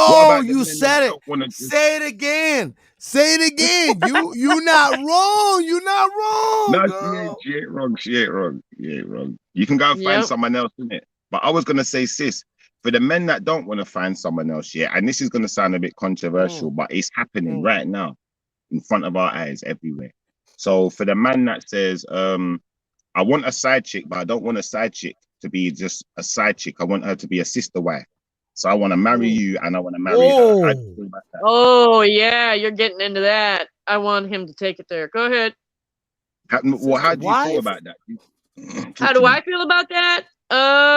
What Yo, about the you men said that it. don't want to just? Say it again. Say it again. You not wrong. You not wrong, No, girl. she ain't wrong. She ain't wrong. She ain't wrong. You can go and find Yep. someone else in it. But I was gonna say, sis, for the men that don't want to find someone else yet, and this is gonna sound a bit controversial, but it's happening right now in front of our eyes everywhere. So for the man that says, I want a side chick, but I don't want a side chick to be just a side chick. I want her to be a sister wife. So I want to marry you and I want to marry her. How do you feel about that? Oh yeah, you're getting into that. I want him to take it there. Go ahead. How do you feel about that? How do I feel about that?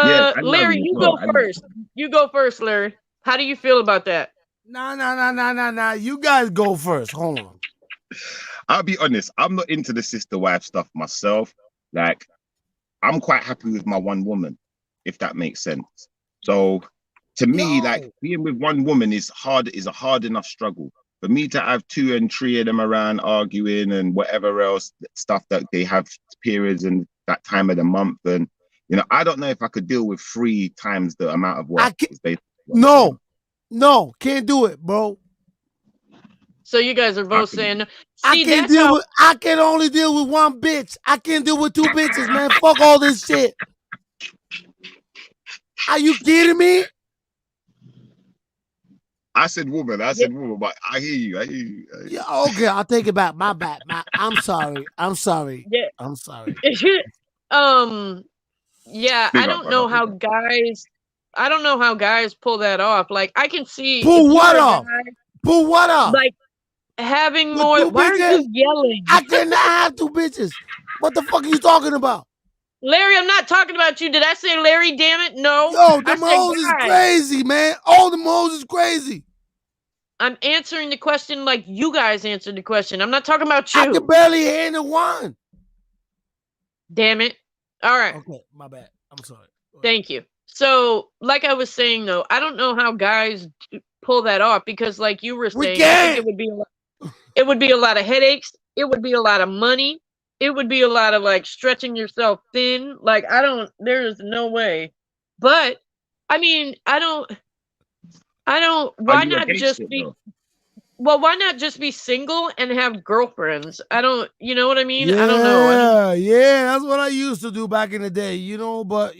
Yeah, I know Larry, you you as well. go first. You go first, Larry. How do you feel about that? Nah. You guys go first. Hold on. I'll be honest, I'm not into the sister wife stuff myself. Like, I'm quite happy with my one woman, if that makes sense. So to me, like being with one woman is a hard enough struggle. For me to have 2 and 3 of them around arguing and whatever else stuff that they have periods and that time of the month, and I don't know if I could deal with 3 times the amount of I work. can't. Is basically what I'm saying. No, can't do it, bro. So you guys are both can- saying, I see, can't that's deal how with. I can only deal with one bitch. I can't deal with 2 bitches, man. Fuck all this shit. Are you kidding me? I said woman, but I hear you. Yeah, okay, I'll take it back. My bad. I'm sorry. yeah. I'm sorry. Yeah, Big I up, don't know brother, how big up. guys pull that off. Like I can see if Pull you what were a off? guy, Pull what up? like having With more. 2 Why are bitches? you yelling? I cannot have 2 bitches. What the fuck are you talking about? Larry, I'm not talking about you. Did I say Larry? Damn it, no. Yo, I the said hoes is guys. crazy, man. All the hoes is crazy. I'm answering the question like you guys answered the question. I'm not talking about I you. can barely handle one. Damn it. All right. Okay, my bad. I'm sorry. Thank you. So, like I was saying though, I don't know how guys pull that off because, like you were We saying, I think can't. it would be a lot of headaches. It would be a lot of money. It would be a lot of like stretching yourself thin. Like there's no way. But I mean, I don't. Are Why you not against just it be? though? Well, why not just be single and have girlfriends? I don't. You know what I mean? I don't know. Yeah, that's what I used to do back in the day, but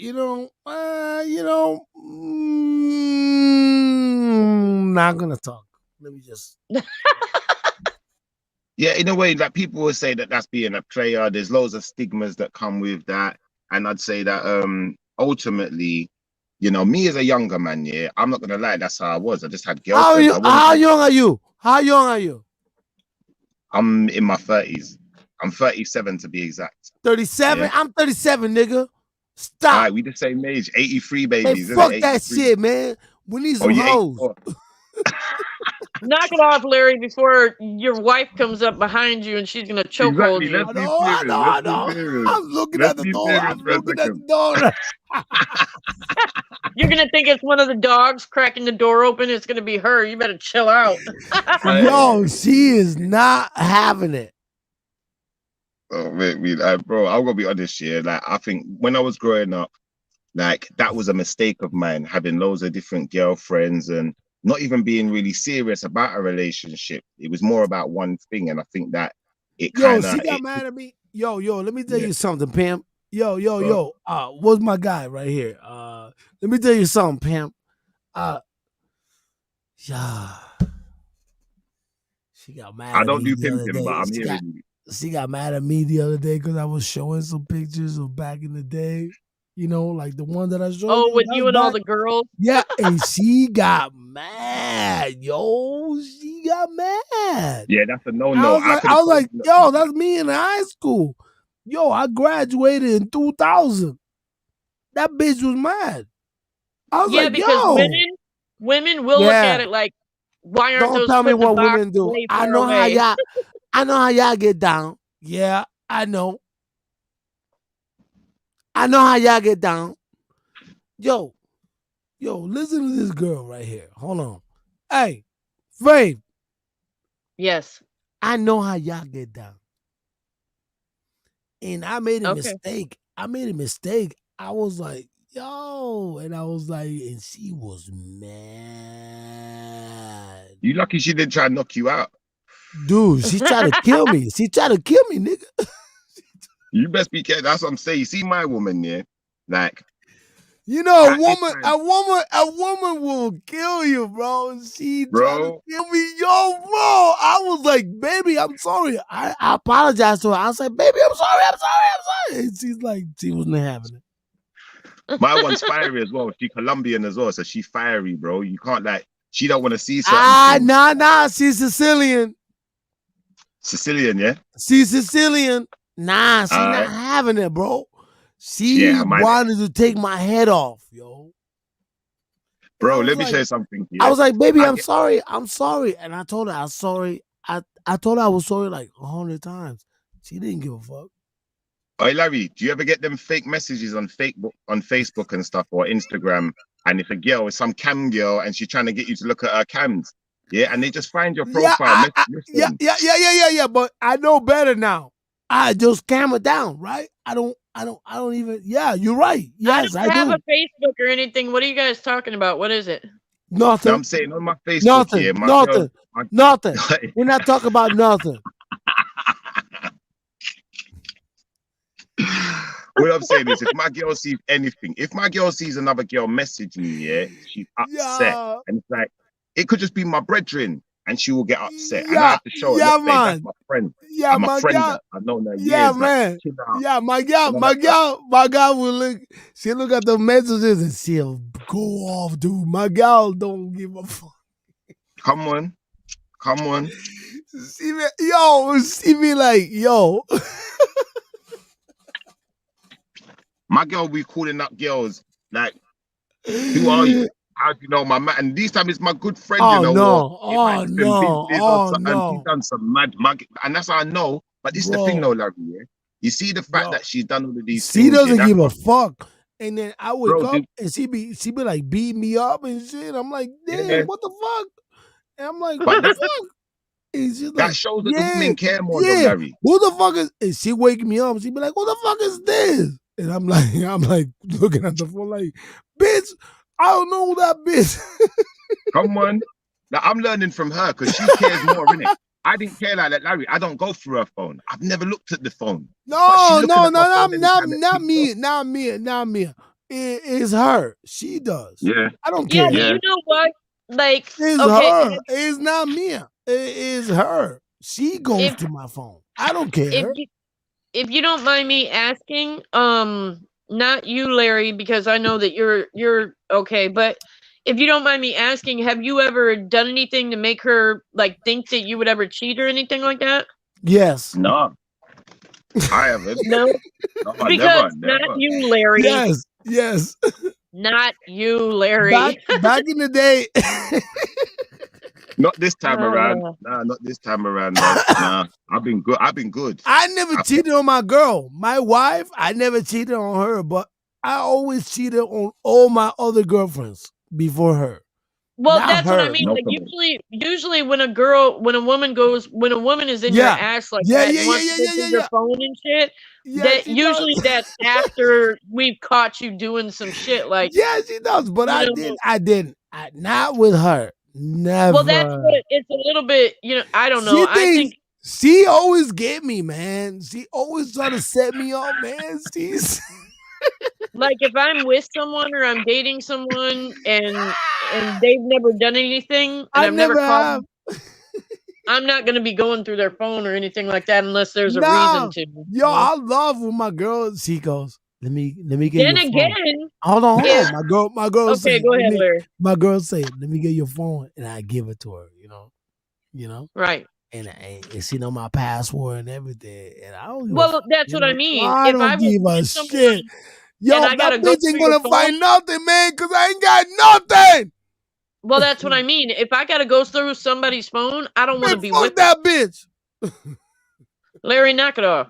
not gonna talk. Let me just. Yeah, in a way, like people will say that that's being a player. There's loads of stigmas that come with that, and I'd say that ultimately, me as a younger man, yeah, I'm not gonna lie, that's how I was. I just had girlfriends. How young are you? How young are you? I'm in my 30s. I'm 37 to be exact. 37. Yeah. I'm 37, nigga. All Stop. right, we the same age. 83 Hey, babies. fuck isn't it? that 83. shit, man. We need some you hoes. 84. Knock it off, Larry, before your wife comes up behind you and she's gonna chokehold Exactly. you. Let's be serious. Let's be serious. I'm looking Let's at the be door. serious I'm for a looking at the second. door. You're gonna think it's one of the dogs cracking the door open. It's gonna be her. You better chill out. Yo, she is not having it. Oh, bro, I'm gonna be honest here. Like, I think when I was growing up, like that was a mistake of mine, having loads of different girlfriends and not even being really serious about a relationship. It was more about one thing, and I think that it kind of. She got mad at me. Yo, let me tell Yeah. you something, Pam. Yo. What's my guy right here? Let me tell you something, Pam. Yeah. She got mad I at don't me do the other pimping, but day. I'm hearing you. She got mad at me the other day because I was showing some pictures of back in the day. Like the one that I showed. Oh, with you and all the girls. Yeah, and she got mad, yo. She got mad. Yeah, that's a no. I was like, yo, that's me in high school. Yo, I graduated in 2000. That bitch was mad. I was like, because yo. women will look at it like, why aren't Don't those tell me put in the what box women do. way I far know away? I know how y'all get down. Yeah, I know. I know how y'all get down. Yo, listen to this girl right here. Hold on. Hey, Fave. Yes. I know how y'all get down. And I made a mistake. I was like, yo. And I was like, and she was mad. You lucky she didn't try and knock you out. Dude, she tried to kill me. Nigga. You best be careful. That's what I'm saying. You see my woman, yeah? Like, a woman will kill you, bro. She tried to kill me. Yo, bro. I was like, baby, I'm sorry. I apologize to her. I was like, baby, I'm sorry. And she's like, she wasn't having it. My one's fiery as well. She's Colombian as well, so she's fiery, bro. You can't she don't want to see something. Nah. She's Sicilian. Sicilian, yeah? She's Sicilian. Nah, she's not having it, bro. She wanted to take my head off, yo. Bro, let me show you something. I was like, baby, I'm sorry. And I told her I'm sorry. I told her I was sorry like 100 times. She didn't give a fuck. Hey, Larry, do you ever get them fake messages on Facebook and stuff or Instagram? And if a girl is some cam girl and she's trying to get you to look at her cams, yeah, and they just find your Yeah, profile. yeah, Listen, yeah. But I know better now. I just calm it down, right? I don't even. Yeah, you're right. Yes, I I don't have do. a Facebook or anything. What are you guys talking about? What is it? now Nothing, I'm saying on my Facebook, nothing, yeah, my girl, nothing, nothing. We're not talking about nothing. what I'm saying is, if my girl sees anything, if my girl sees another girl message me, yeah, she's upset, Yeah, and it's like it could just be my brethren, and she will get upset, and I yeah, have to show her, yeah, look, babe, that's man. my friend. Yeah, I'm a my friend. girl. I've known her Yeah, years. Like, man. chill out. Yeah, my And I'm like, girl will look. She look at the messages and she'll go off, dude. My girl don't give a fuck. come on. See me like, yo. My girl be calling up girls like, who are you? How do you know my man? And this time it's my good friend, Oh you know, no! or it might Oh just been no! business or Oh something. She no! done some mad, and that's how I know. But this is the thing, Bro, though, Larry. Yeah? You see the fact bro. that she's done all of these She things. Yeah, doesn't that's give a what, fuck. And then I wake bro. up and she be like beating me up and shit. I'm like, damn, Yeah, what the fuck? And I'm like, but what the fuck? And she's that like, shows that the yeah, women care more, though, yeah. Larry. Who the fuck is? And she wake me up. She be like, who the fuck is this? And I'm like looking at the phone like, bitch, I don't know who that bitch. Come on. Now I'm learning from her because she cares more, innit? I didn't care like that, Larry. I don't go through her phone. I've never looked at the phone. But she No, looking at my phone every time it not pings up. me, not me. It's her. She does. Yeah, I don't Yeah, care. but yeah. you know what? Like, It's okay, her. It's not me. It is her. She goes if to my phone. I don't if care. if you don't mind me asking, not you, Larry, because I know that you're okay, but if you don't mind me asking, have you ever done anything to make her like think that you would ever cheat or anything like that? Yes. No, I haven't. No, No, because not never. you, Larry. Yes. Not you, Larry. Back in the day. Not this time around. Uh, Nah, not this time around, man. Nah, I've been good. I never I- cheated on my girl. My wife, I never cheated on her, but I always cheated on all my other girlfriends before her. well, Not that's what I her. mean. No Like comment. usually when a woman is in your Yeah. ass like Yeah, that yeah, and wants yeah, to yeah, go through yeah, your yeah. phone and shit, Yeah, that she usually does. that's after we've caught you doing some shit. Like, Yeah, she does. But you I know, didn't. Not with her. Never. well, that's what it's a little bit. I don't know. She I thinks think she always get me, man. She always try to set me up, man. She's like if I'm with someone or I'm dating someone and they've never done anything and I I've never never caught have. them, I'm not gonna be going through their phone or anything like that unless there's a reason No. to. you Yo, know? I love when my girl she goes, let me get Then your phone. again, Hold on. if My girl okay, say, go ahead, Larry. my girl say, let me get your phone, and I give it to her. You know, Right. and she know my password and everything, and I don't. Give a Well, f- that's you what I know? mean. I If I don't was give a with someone shit. Yo, and I that gotta go bitch ain't through your gonna phone, find nothing, man, because I ain't got nothing. well, that's what I mean. If I gotta go through somebody's phone, I don't want to Man, be fuck with them. that bitch. Larry, knock it off.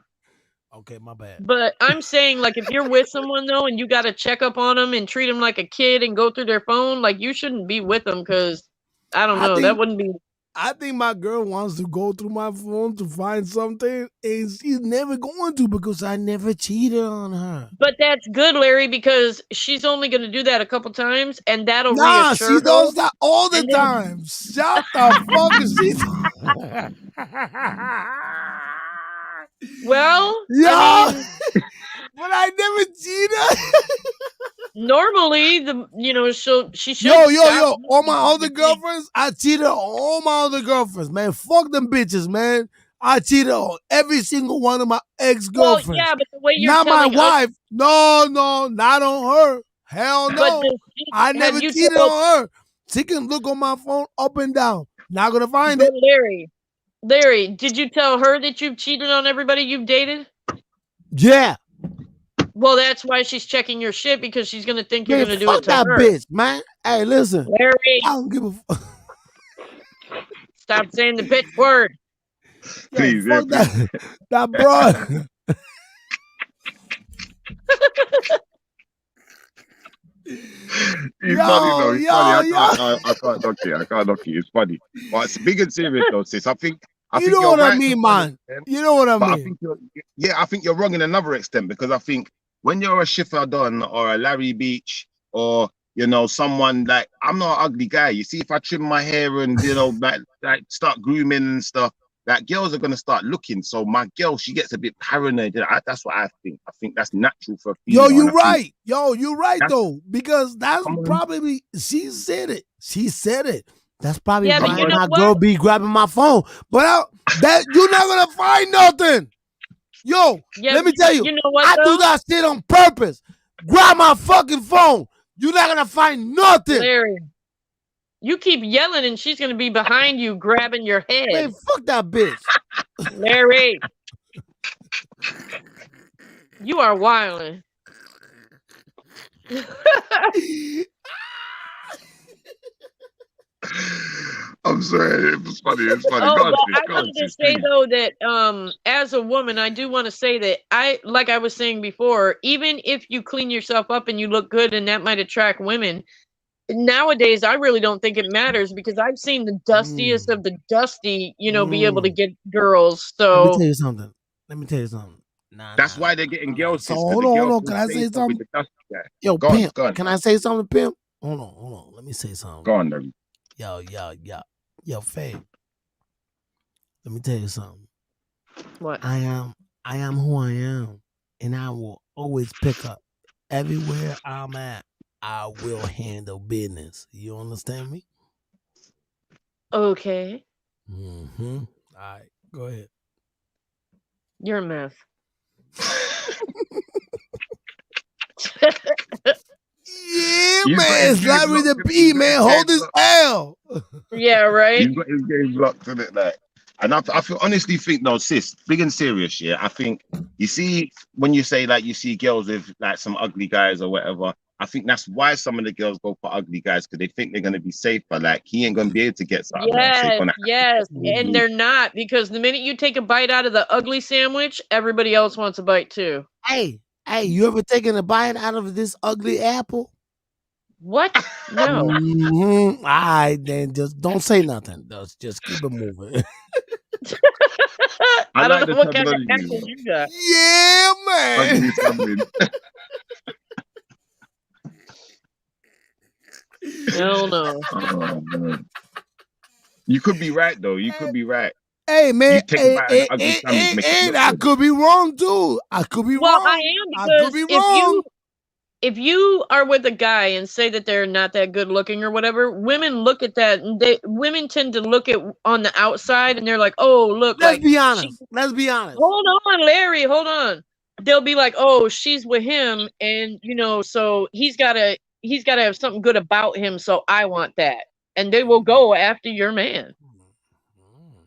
Okay, my bad. But I'm saying, like, if you're with someone though, and you gotta check up on them and treat them like a kid and go through their phone, like you shouldn't be with them because I don't I know. That think wouldn't be. I think my girl wants to go through my phone to find something, and she's never going to because I never cheated on her. But that's good, Larry, because she's only gonna do that a couple times, and that'll Nah, reassure she her. does that all the And then, time. Shut the fuck is she? well, Yeah, I mean, but I never cheated. normally she should Yo, stop all my doing other the thing. girlfriends, I cheated on all my other girlfriends, man. Fuck them bitches, man. I cheated on every single one of my Well, ex-girlfriends. yeah, but the way you're Not my telling us, wife. No, not on her. Hell but no. I have never you cheated told? on her. She can look on my phone up and down. Not gonna find But it. Larry, did you tell her that you've cheated on everybody you've dated? Yeah. Well, that's why she's checking your shit because she's gonna think you're Man, gonna do fuck it to that her. bitch, man. Hey, listen. Larry, I don't give a fuck. stop saying the bitch word. Yo, Please, yeah, fuck please. that broad. It's funny Yo, though. It's funny. yo, yo. I can't knock it. I can't knock it. It's funny. But it's big and serious though, sis. I think You know you're what I right to mean, one man. extent, You know what I but I mean. think I think you're wrong in another extent, because I think when you're a Schiffer Don or a Larry Beach, or someone like, I'm not an ugly guy. You see, if I trim my hair and like start grooming and stuff, that girls are gonna start looking. So my girl, she gets a bit paranoid. That's what I think. I think that's natural for a Yo, female. you right. Yo, you right that's- though, because that's Come on. probably she said it. She said it. That's probably Yeah, but why you know my what? girl be grabbing my phone. But that you're not gonna find nothing. Yo, Yeah, let me tell you, you know what, I do though? that shit on purpose. Grab my fucking phone. You're not gonna find nothing. Larry, you keep yelling and she's going to be behind you grabbing your Man, head. fuck that bitch. Larry, you are wilding. I'm sorry, it was funny. It's funny. Oh, Go on, but sis, I go on, wanted to sis, say please. though that as a woman, I do want to say that like I was saying before, even if you clean yourself up and you look good and that might attract women, nowadays I really don't think it matters, because I've seen the dustiest of the dusty, be able to get girls. Let me So tell you something. That's why they're getting girls. So sis, 'cause hold the on, girls hold on. feel Can I say safer with something? the dusty guy. Yo, Go on, Pimp. go on. Can I say something, Pimp? Hold on. Let me say something. Go on, then. Yo, Faye. Let me tell you something. what? I am who I am, and I will always pick up everywhere I'm at. I will handle business. You understand me? Okay, Mm-hmm. All right, go ahead. you're a mess. Yeah, You've got man. his It's game Larry the locked, B, he's got man. his Hold game his locked. L. Yeah, right. He's got his game locked in it, like. And I feel honestly think, no, sis, big and serious, yeah. I think you see when you say like you see girls with like some ugly guys or whatever. I think that's why some of the girls go for ugly guys, because they think they're gonna be safer. Like he ain't gonna be able to get something else. They're Yes, gonna yes, and they're not, because the minute you take a bite out of the ugly sandwich, everybody else wants a bite too. Hey, you ever taken a bite out of this ugly apple? What? No. Mm-hmm. All right, then just don't say nothing. Just keep it moving. I like don't the know what kind of terminology. apple you got. Yeah, man. Ugly something. Hell no. Oh, man. You could be right though. You could be right. Hey, man. You take a bite of the ugly sandwich, make it look I good. could be wrong too. I could be Well, wrong. I am, I could because be wrong. if you are with a guy and say that they're not that good looking or whatever, women look at that, and women tend to look at on the outside and they're like, oh, look, Let's like be honest. Let's be honest. hold on, Larry, hold on. They'll be like, oh, she's with him, and so he's gotta have something good about him, so I want that. And they will go after your man.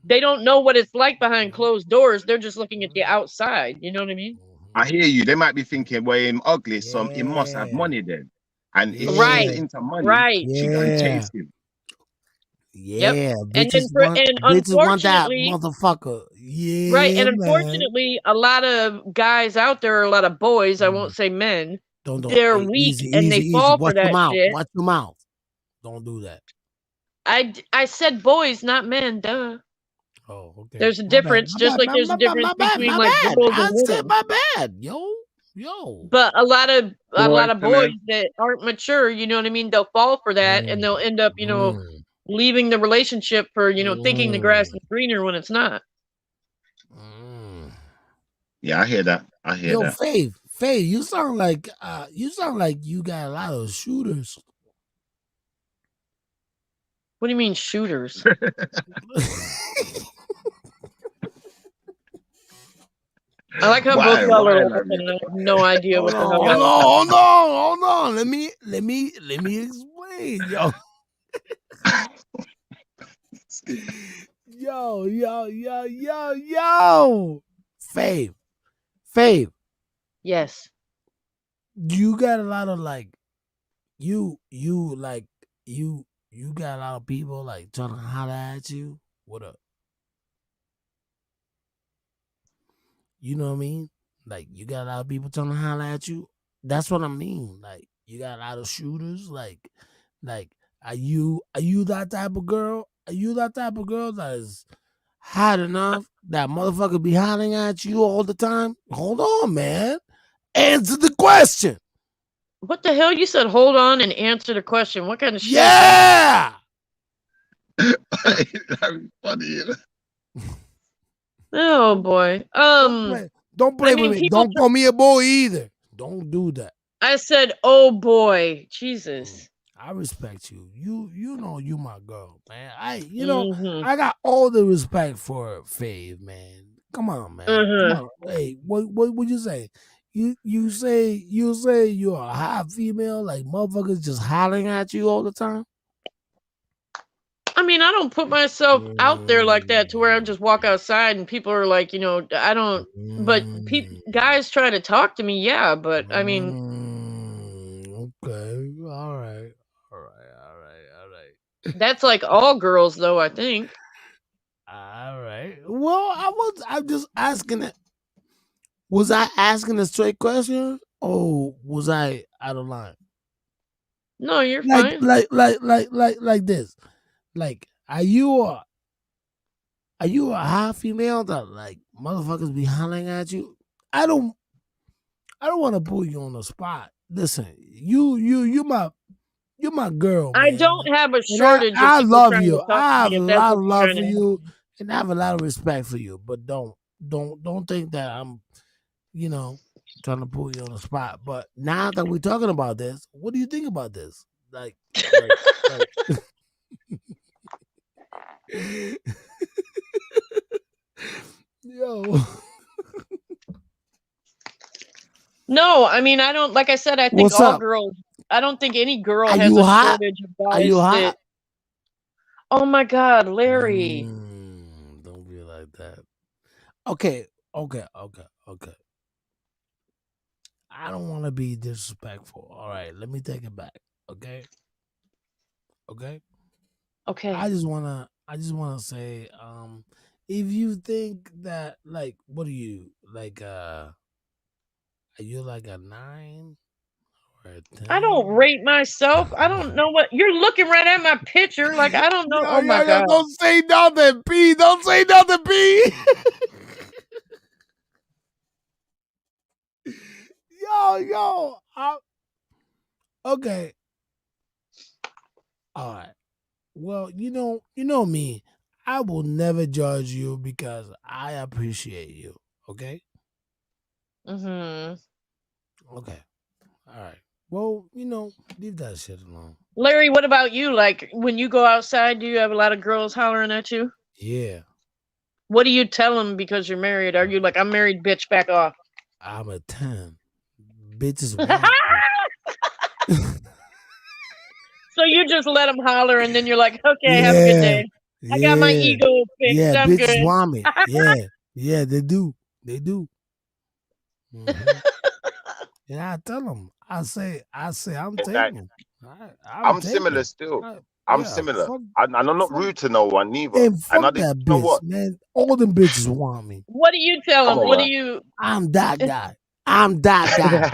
They don't know what it's like behind closed doors. They're just looking at the outside. You know what I mean? I hear you. They might be thinking, well, him ugly, so he must have money then. And if Right, she's into money, right. she gonna chase him. Yeah, And bitches then bitches want that unfortunately, motherfucker. Yeah, right, and man. unfortunately, a lot of guys out there, a lot of boys, I won't say men, Don't. they're Hey, weak easy, and they fall for Watch your that mouth. shit. Watch your mouth. Don't do that. I said boys, not men. Duh. Oh, okay. There's a My difference, bad, just like there's a difference between like girls I and said women. my bad. Yo. But a lot of Boy, boys that aren't mature, you know what I mean? They'll fall for that, and they'll end up, leaving the relationship for thinking the grass is greener when it's not. Yeah, I hear that. I hear Yo, that. Faye, you sound like you got a lot of shooters. What do you mean shooters? I like how both y'all are laughing, and I have no idea what the hell y'all are talking about. Hold on. Let me explain, yo. Yo. Faye. Yes. You got a lot of you got a lot of people like trying to holler at you. What up? You know what I mean? Like you got a lot of people trying to holler at you. That's what I mean. Like you got a lot of shooters. Like Like, are you that type of girl? Are you that type of girl that is hot enough that motherfucker be hollering at you all the time? Hold on, man. Answer the question. What the hell? You said hold on and answer the question. What kind of shit is Yeah. that? That'd be funny, you know? Oh boy. Don't play I with mean, me. people Don't call me a boy either. Don't do that. I said, oh boy, Jesus. I respect you. You know you my girl, man. Mhm. I got all the respect for Fave, man. Come on, man. Come on. Hey, what would you say? You say you're a hot female, like motherfuckers just hollering at you all the time? I mean, I don't put myself out there like that to where I just walk outside and people are like, I don't. But guys try to talk to me, yeah. But I mean, okay, all right. that's like all girls, though. I think. All right. Well, I'm just asking it. Was I asking a straight question, or was I out of line? No, you're Like fine. this. Like, are you a high female that like motherfuckers be hollering at you? I don't want to put you on the spot. Listen, you my girl, man. I don't have a And shortage of I people love trying you. to talk I to have me. a If that's lot what of you're love trying for to ask. you, and I have a lot of respect for you. But don't think that I'm, trying to pull you on the spot. But now that we're talking about this, what do you think about this? Like yo. No, I mean, I don't. Like I said, I think What's all up? girls. I don't think any girl Are has you a hot? shortage of Are you guys hot? that. Oh my God, Larry. Don't be like that. Okay. I don't want to be disrespectful. All right, let me take it back. Okay. Okay. I just wanna say, if you think that, like, what are you like? Are you like a 9 or a 10? I don't rate myself. I don't know what you're looking right at my picture. Like I don't know. Oh my God. Don't say nothing, P. Don't say nothing, P. yo. Okay. All right. Well, you know me. I will never judge you because I appreciate you. Okay. Mhm. Okay. All right. Well, leave that shit alone. Larry, what about you? Like when you go outside, do you have a lot of girls hollering at you? Yeah. What do you tell them because you're married? Are you like, I'm married, bitch, back off? I'm a 10. Bitches want me. So you just let them holler, and then you're like, okay, have a good day. I got my ego fixed. Yeah, I'm bitches good. want me. Yeah, they do. Mhm. And I tell them, I say, I'm Like, taking. I'm similar still. I'm similar. Fuck, And I'm not fuck, rude to no one neither. hey, And fuck I didn't, that you know bitch, what? man. All them bitches want me. What do you tell Come them? on, What do man. you? I'm that guy. I'm that guy.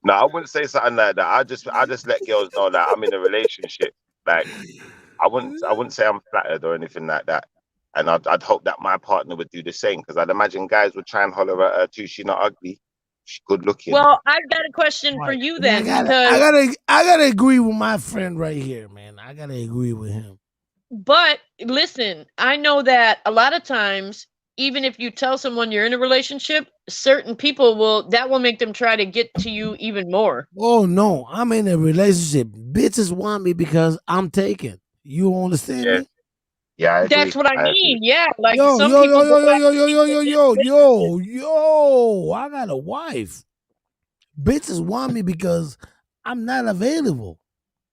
No, I wouldn't say something like that. I just let girls know that I'm in a relationship. Like I wouldn't say I'm flattered or anything like that. And I'd hope that my partner would do the same because I'd imagine guys would try and holler at her too. She's not ugly. She's good looking. Well, I've got a question for Right. you And then, I because gotta agree with my friend right here, man. I gotta agree with him. but listen, I know that a lot of times, even if you tell someone you're in a relationship, certain people will make them try to get to you even more. Oh no, I'm in a relationship. Bitches want me because I'm taken. You understand Yeah. me? Yeah, I agree. That's what I I agree. mean. Yeah, like Yo, some yo, people yo, go yo, yo, after yo, yo, people yo, in yo, relationships. yo. I got a wife. Bitches want me because I'm not available.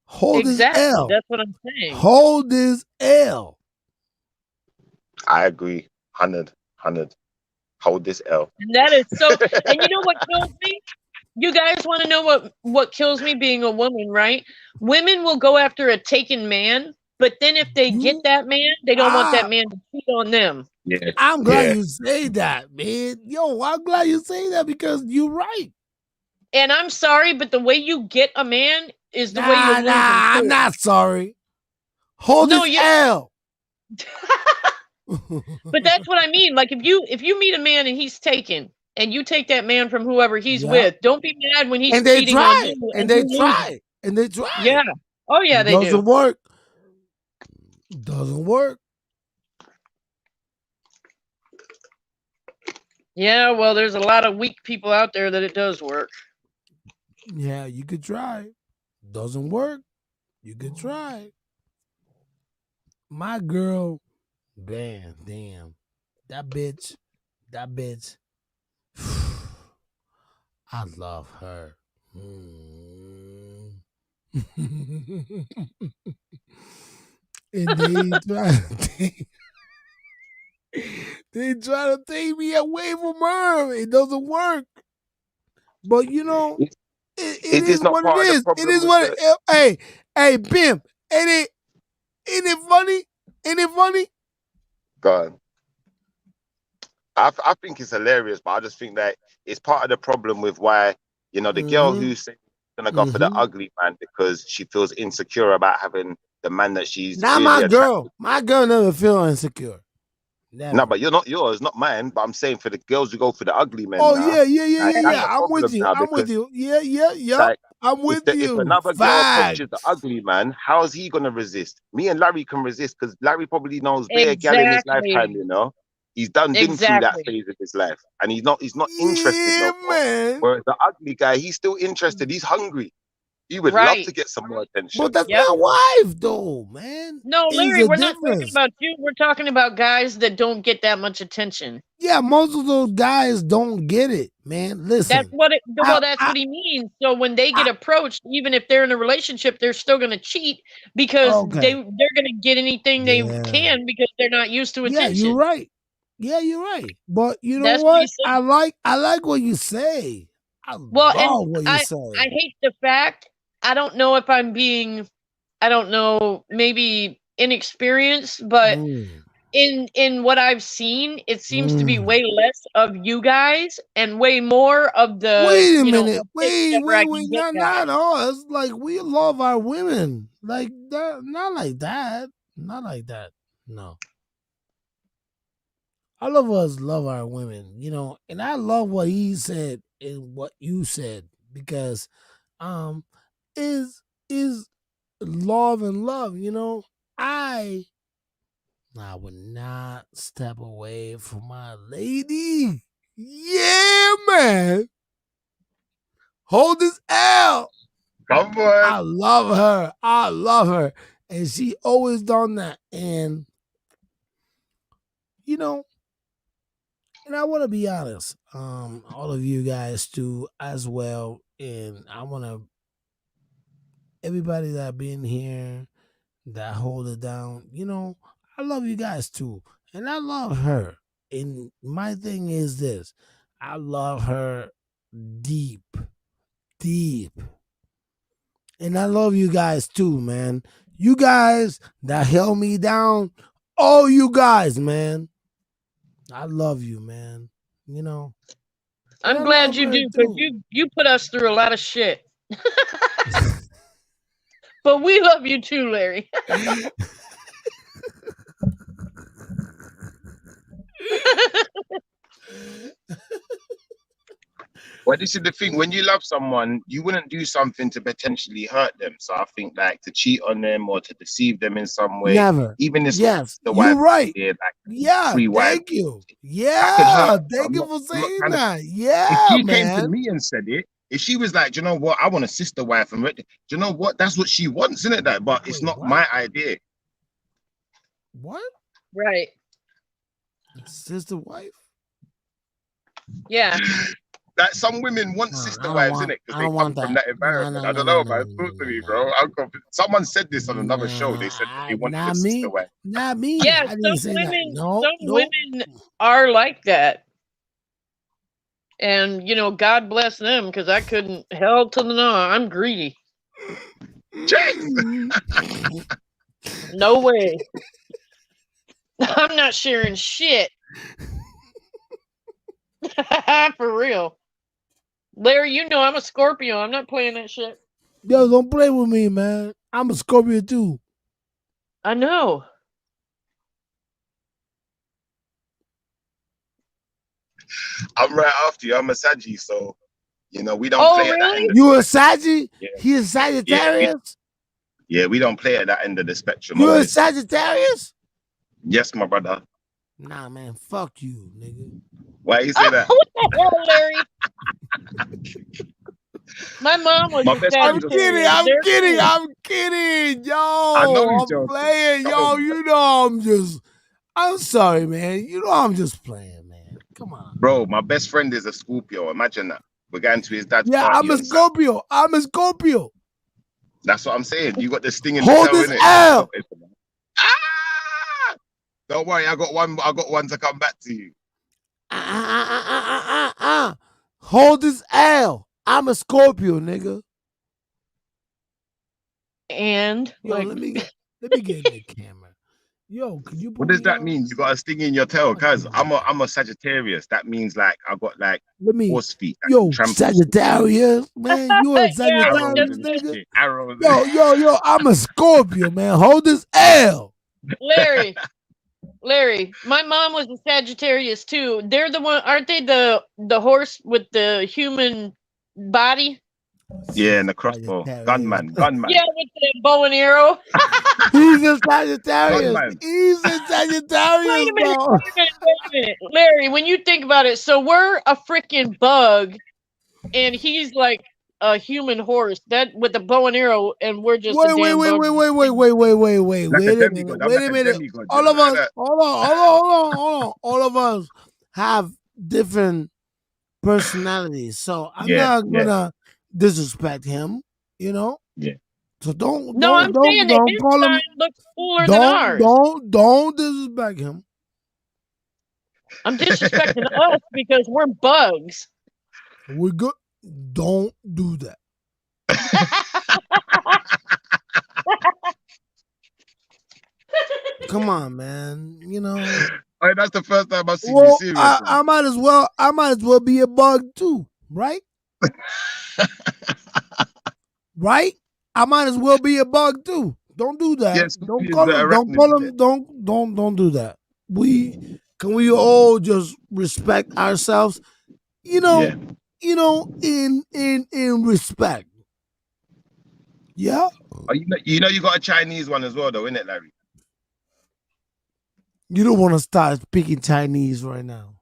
Hold this Exactly. L. That's what I'm saying. Hold this L. I agree. 100. Hold this L. And that is so. And you know what kills me? You guys want to know what kills me being a woman, right? Women will go after a taken man But then if they get You that man, they don't want that ah, man to cheat on them. Yeah, I'm glad yeah. you say that, man. Yo, I'm glad you say that because you're right. And I'm sorry, but the way you get a man is the way you Nah, lose him I'm too. not sorry. Hold No, this you. L. But that's what I mean. Like if you meet a man and he's taken, and you take that man from whoever he's Yep. with, don't be mad when he's And they cheating on try. you And and they you lose. try. And they try. Yeah. Oh yeah, It they do. doesn't work. Doesn't work. Yeah, well, there's a lot of weak people out there that it does work. Yeah, you could try. Doesn't work. You could try. My girl, man, damn. That bitch. I love her. And they try to take me away from her. It doesn't work. But you know, it It is is not what it part of the is. It problem is with what the. hey, Bim, ain't it funny? Ain't it funny? God. I think it's hilarious, but I just think that it's part of the problem with why, the girl Mm-hmm. who's gonna go for the ugly man because she feels insecure about having the man that she's Not really my attracted. girl. My girl never feel insecure. Never. No, but you're not yours, not mine. But I'm saying for the girls who go for the ugly men Oh now, yeah. that's a I'm with problem you. now I'm with because you. Yeah. like I'm with if you. another girl Facts. approaches the ugly man, how is he gonna resist? Me and Larry can resist because Larry probably knows bare gal in his lifetime. Exactly. He's been through that Exactly. phase of his life, and he's not interested Yeah, no more. man. Whereas the ugly guy, he's still interested. He's hungry. He would love to Right. get some more attention. But that's Yep. my wife, though, man. No, It's Larry, a we're not talking difference. about you. We're talking about guys that don't get that much attention. Yeah, most of those guys don't get it, man. That's Listen, what it. Well, that's I- what he means. So when they get approached, even if they're in a relationship, they're still going to cheat because okay. they're going to get anything they Yeah. can because they're not used to Yeah, attention. you're right. Yeah, you're right. But you know That's what what? he said. I like what you say. I Well, love and what you I say. hate the fact. I don't know if I'm being, I don't know, maybe inexperienced, but in what I've seen, it seems to be way less of you guys and way more of the Wait a minute. wait, Not us. Like we love our women. Like that. Not like that. Not like that. No. All of us love our women, and I love what he said and what you said because is love and love, I would not step away from my lady. Yeah, man. Hold this L. Come on. I love her. And she always done that. And and I want to be honest, all of you guys too as well. And I want to everybody that been here that hold it down, I love you guys too. And I love her. And my thing is this. I love her deep. And I love you guys too, man. You guys that held me down, all you guys, man. I love you, man. I'm glad you do because you put us through a lot of shit. But we love you too, Larry. Well, this is the thing. When you love someone, you wouldn't do something to potentially hurt them. So I think like to cheat on them or to deceive them in some way. Never. Even this Yes, the you're wife right. here, Yeah, free wife. thank you. That could Yeah, hurt. thank you for saying trying to- that. If Yeah, she came to man. me and said it, if she was like, do you know what, I want a sister wife, and do you know what? That's what she wants, isn't it? That, but it's Wait, not what? my idea. What? Right. Sister wife? Yeah. Like some women want No, sister I don't wives, want- innit? Because I they don't come want from that. that environment. No, I don't no, know, no, man. no, Talk to no, me, no. bro. Someone said this on another show. They said they wanted a Not sister me. wife. Not me. Yeah, I didn't say that. No, some nope. women are like that. And God bless them because I couldn't hell to the no. I'm greedy. James! No way. I'm not sharing shit. For real. Larry, you know I'm a Scorpio. I'm not playing that shit. Yo, don't play with me, man. I'm a Scorpio too. I know. I'm right after you. I'm a Saggy, so you know we don't Oh, play at that really? end. You a Saggy? Yeah. He a Sagittarius? Yeah, we don't play at that end of the spectrum. You a Always. Sagittarius? Yes, my brother. Nah, man. Fuck you, nigga. Why you say that? What the hell, Larry? My mom was My a best I'm friend's a kidding. Sagittarius. I'm They're kidding. cool. I'm kidding. Yo, I know you're I'm joking. playing. Yo, Come on. you know I'm sorry, man. You know I'm just playing, man. Come on. Bro, my best friend is a Scorpio. Imagine that. We're going to his dad's Yeah, party. I'm a on Saturday. Scorpio. I'm a Scorpio. That's what I'm saying. You got the sting in the Hold tail, this innit? L. Ah! Don't worry, I got one to come back to you. Hold this L. I'm a Scorpio, nigga. And Yo, like, let me get in the camera. Yo, could you put What does me that on? mean? You got a sting in your tail? Cause I'm a Sagittarius. That means like I got like Let me. horse feet. I Yo, can trample Sagittarius, man. You a yeah, Sagittarius, arrows and nigga? shit. Arrows. Yo, I'm a Scorpio, man. Hold this L. Larry, my mom was a Sagittarius too. They're the one, aren't they? The horse with the human body. Yeah, and the crossbow. Gunman. Yeah, with the bow and arrow. He's a Sagittarius. Gunman. He's a Sagittarius, Wait a minute, bro. wait a minute. Larry, when you think about it, so we're a freaking bug, and he's like a human horse that with a bow and arrow, and we're just a damn bug. Wait Like a a minute. demigod. I'm Wait like a a minute. demigod. All You of know us, that? hold on. All of us have different personalities. So I'm not gonna disrespect him, you know? Yeah. So don't No, I'm saying that his call him sign looks cooler than ours. don't disrespect him. I'm disrespecting us because we're bugs. We're good. Don't do that. Come on, man. You know. Oh, that's the first time I've seen you Well, serious. I might as well be a bug too, right? Right? I might as well be a bug too. Don't do that. Yes, Don't call him. Don't do that. Can we all just respect ourselves? You know, in respect. Yeah. Oh, you know you got a Chinese one as well, though, innit, Larry? You don't want to start speaking Chinese right now.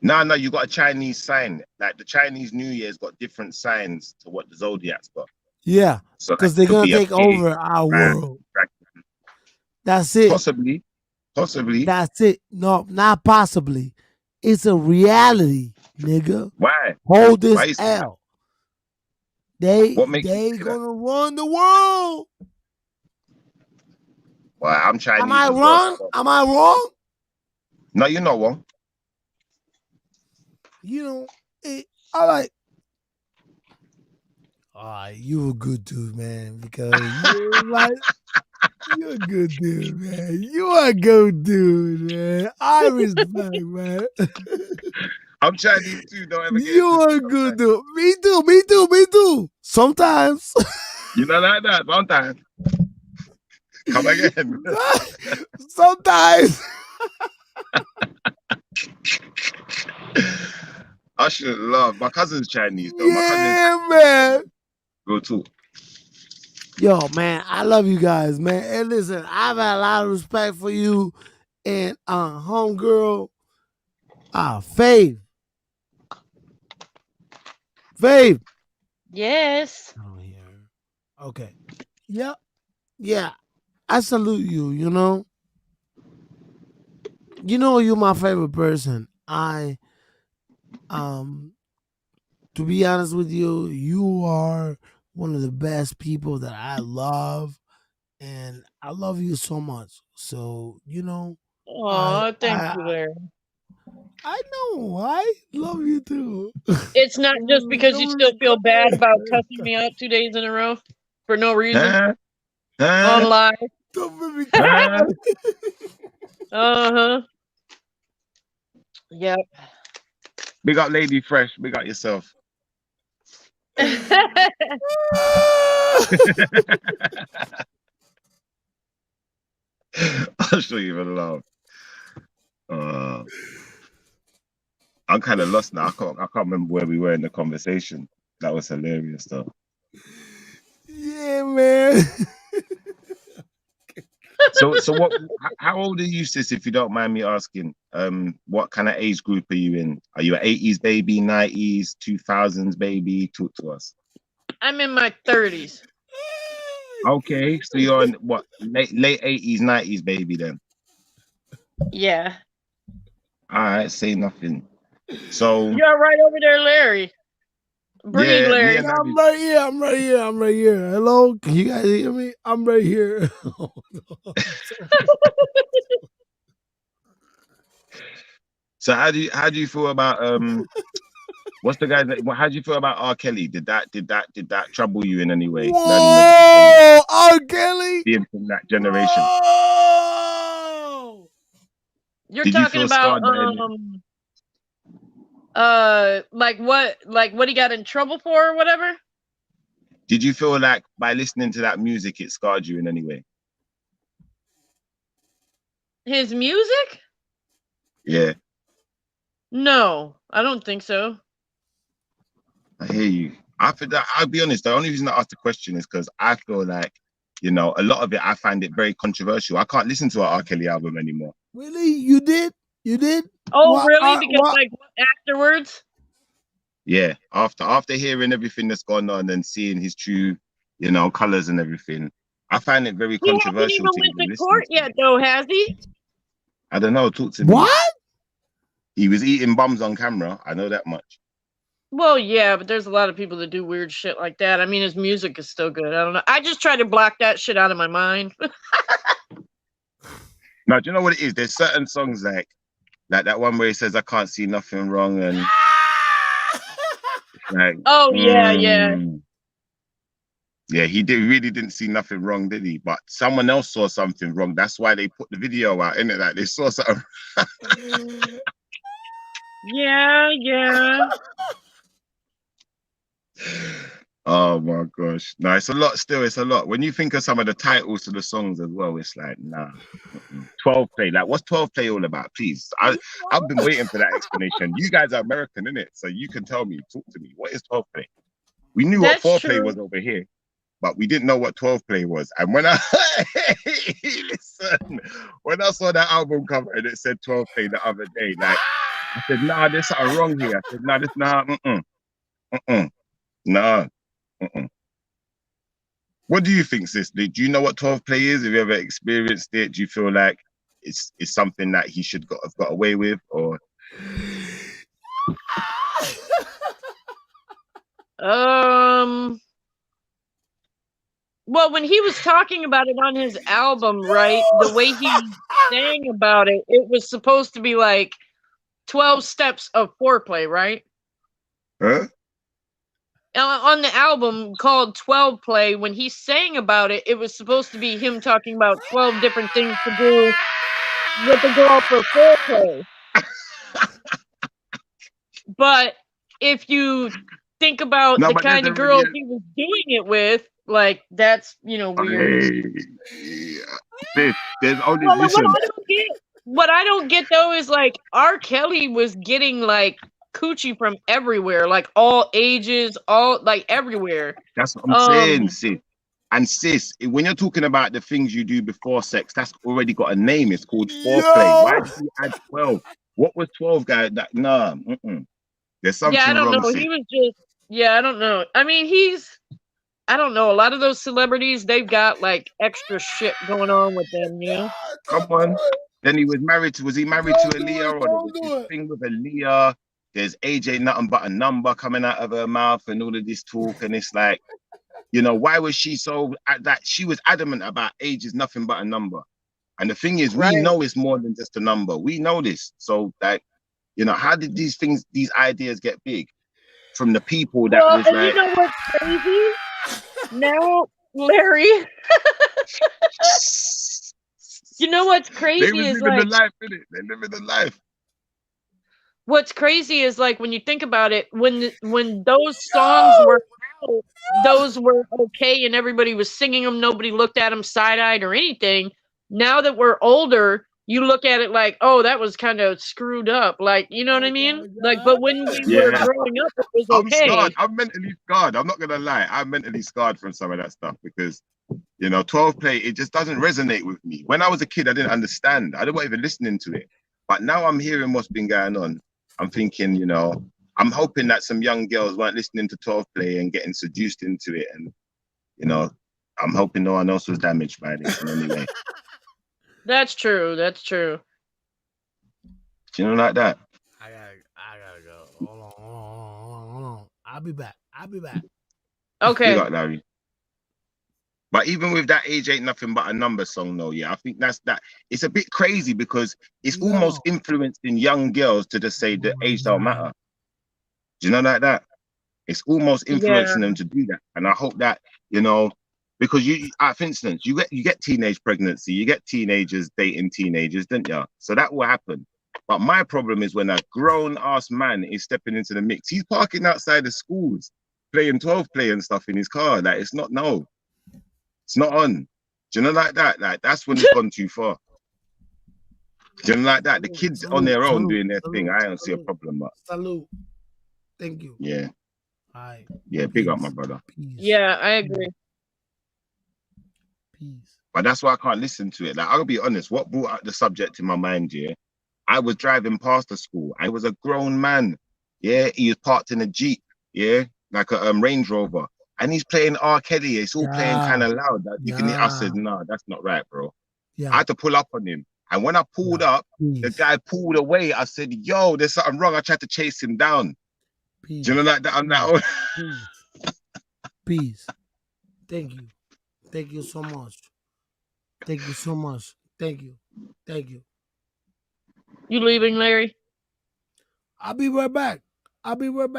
No, you got a Chinese sign. Like the Chinese New Year's got different signs to what the Zodiac's got. Yeah, So because they're gonna take over our world. That's it. Possibly. That's it. No, not possibly. It's a reality, nigga. Why? Hold this Why is that? L. They What makes you say that? gonna run the world. Well, I'm Chinese. Am I as well, wrong? so- Am I wrong? No, you're not wrong. You know, I like. You a good dude, man. Because you're a good dude, man. You are a good dude, man. I respect, man. I'm Chinese too. Don't ever get You are a good dude. Me too. Sometimes. You know like that. Sometimes. Come again. Sometimes. I should love. My cousin's Chinese though. Yeah, man. Go too. Yo, man, I love you guys, man. And listen, I've had a lot of respect for you and homegirl, Fave. Yes. I don't hear her. Okay. Yep. Yeah. I salute you, you know. You know you're my favorite person. To be honest with you, you are one of the best people that I love, and I love you so much. So, you know. Oh, thank you, Larry. I know. I love you too. It's not just because you still feel bad about cussing me out 2 days in a row for no reason on live. Don't make me Huh? Uh-huh. Yep. Big up Lady Fresh. Big up yourself. I'll show you even love. I'm kind of lost now. I can't remember where we were in the conversation. That was hilarious though. Yeah, man. So what? How old are you, sis? If you don't mind me asking, what kind of age group are you in? Are you an 80s baby, 90s, 2000s baby? Talk to us. I'm in my 30s. Okay, so you're on what late 80s, 90s baby then? Yeah. All right, say nothing. So You're right over there, Larry. Breathe, yeah, Larry. yeah, I'm right here. I'm right here. I'm right here. Hello, can you guys hear me? I'm right here. So how do you feel about what's the guy that? How do you feel about R. Kelly? Did that trouble you in any way? Whoa, R. Kelly. Being from that generation. Whoa. You're Did you talking feel about scarred by any? like what he got in trouble for or whatever? Did you feel like by listening to that music it scarred you in any way? His music? Yeah, No, I don't think so. I hear you. I feel that I'll be honest, the only reason I asked the question is because I feel like, you know, a lot of it I find it very controversial. I can't listen to an R. Kelly album anymore. Really? You did? You did? Oh, What? really? Because What? like afterwards? Yeah, after hearing everything that's gone on and seeing his true, you know, colors and everything, I find it very He hasn't controversial even to went even to listen court to. yet, though, has he? I don't know. Talk to me. What? He was eating bums on camera. I know that much. Well, yeah, but there's a lot of people that do weird shit like that. I mean, his music is still good. I don't know. I just try to block that shit out of my mind. Now, do you know what it is? There's certain songs like that one where he says, "I can't see nothing wrong," and like, Oh, yeah. Yeah, he really didn't see nothing wrong, did he? But someone else saw something wrong. That's why they put the video out, innit? Like they saw something. Yeah. Oh my gosh. No, it's a lot still. It's a lot. When you think of some of the titles to the songs as well, it's like, nah. 12 play. Like, what's 12 play all about? Please. I've been waiting for that explanation. You guys are American, innit? So you can tell me, talk to me. What is 12 play? We knew That's what 4 play true. was over here, but we didn't know what 12 play was. And when listen, when I saw that album cover and it said 12 play the other day, like, I said, nah, there's something wrong here. I said, nah. What do you think, sis? Do you know what 12 play is? Have you ever experienced it? Do you feel like it's something that he should have got away with, or? Well, when he was talking about it on his album, right, the way he sang about it, it was supposed to be like 12 steps of foreplay, right? Huh? On the album called 12 Play, when he sang about it, it was supposed to be him talking about 12 different things to do with the girl for foreplay. But if you think about the kind of girls he was doing it with, like, that's, you know, weird. There's only, well, listen. What I don't get though is like R. Kelly was getting like coochie from everywhere, like all ages, all like everywhere. That's what I'm saying, sis. And sis, when you're talking about the things you do before sex, that's already got a name. It's called foreplay. Why did you add 12? What was 12, guy? Nah. There's something I don't wrong, know. sis. He was just, I don't know. I mean, I don't know. A lot of those celebrities, they've got like extra shit going on with them, you know? Come on. Then he was married to Aaliyah, or there was this thing with Aaliyah? There's AJ nothing but a number coming out of her mouth and all of this talk, and it's like, you know, why was she so that she was adamant about age is nothing but a number? And the thing is, we know it's more than just a number. We know this. So, like, you know, how did these ideas get big from the people that was and like? You know what's crazy? Now, Larry. You know what's They crazy was is living the like life, innit? They living the life. what's crazy is like when you think about it, when those songs were out, those were okay and everybody was singing them, nobody looked at them side-eyed or anything. Now that we're older, you look at it like, oh, that was kind of screwed up. Like, you know what I Oh mean? my Like, but God. when we were Yeah. growing up, it was I'm okay. scarred. I'm mentally scarred. I'm not gonna lie. I'm mentally scarred from some of that stuff because 12 play, it just doesn't resonate with me. When I was a kid, I didn't understand. I wasn't even listening to it. But now I'm hearing what's been going on. I'm thinking, I'm hoping that some young girls weren't listening to 12 play and getting seduced into it. And, I'm hoping no one else was damaged by this in any way. That's true. That's true. Like that. I gotta go. Hold on. I'll be back. Big Okay. up, Larry. But even with that Age Ain't Nothing But a Number song, though, yeah, I think that's that. It's a bit crazy because it's Yo. almost influencing young girls to just say the age don't matter. Do you know like that? It's almost influencing them to do that. And I hope that, because for instance, you get teenage pregnancy, you get teenagers dating teenagers, don't you? So that will happen. But my problem is when a grown-ass man is stepping into the mix, he's parking outside the schools, playing 12 play and stuff in his car. Like, it's not on. Do you know like that? Like, that's when it's gone too far. Do you know like that? The kids on their own doing their thing, I don't see a problem. But Salute. Thank you. yeah. All right. Yeah, big up, my brother. Peace. Yeah, I agree. Peace. But that's why I can't listen to it. Like, I'll be honest, what brought out the subject in my mind, yeah? I was driving past the school. I was a grown man. Yeah, he was parked in a Jeep, yeah, like a Range Rover. And he's playing R. Kelly. It's all playing kind of loud. I said, no, that's not right, bro. Yeah. I had to pull up on him. And when I pulled up, the guy pulled away. I said, yo, there's something wrong. I tried to chase him down. Peace. Do you know like that? I'm that. Peace. Thank you. Thank you so much. Thank you so much. Thank you. Thank you. You leaving, Larry? I'll be right back. Okay. I'll be right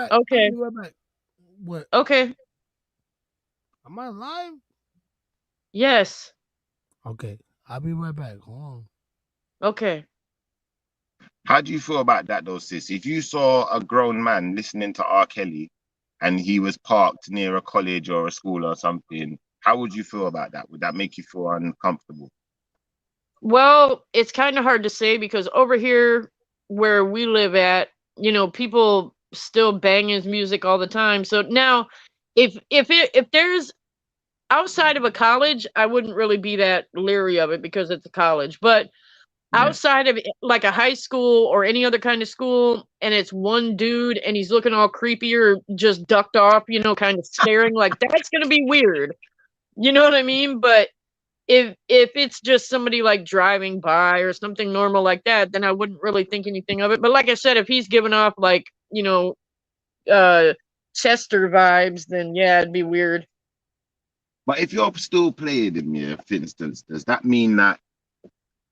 back. What? Okay. Am I live? Yes. Okay. I'll be right back. Hold on. Okay. How do you feel about that though, sis? If you saw a grown man listening to R. Kelly and he was parked near a college or a school or something, how would you feel about that? Would that make you feel uncomfortable? Well, it's kind of hard to say because over here where we live at, people still bang his music all the time. So now if there's outside of a college, I wouldn't really be that leery of it because it's a college. But outside of like a high school or any other kind of school, and it's one dude and he's looking all creepy or just ducked off, kind of staring, like that's gonna be weird. You know what I mean? But if it's just somebody like driving by or something normal like that, then I wouldn't really think anything of it. But like I said, if he's giving off like, Chester vibes, then yeah, it'd be weird. But if you're still playing him, yeah, for instance, does that mean that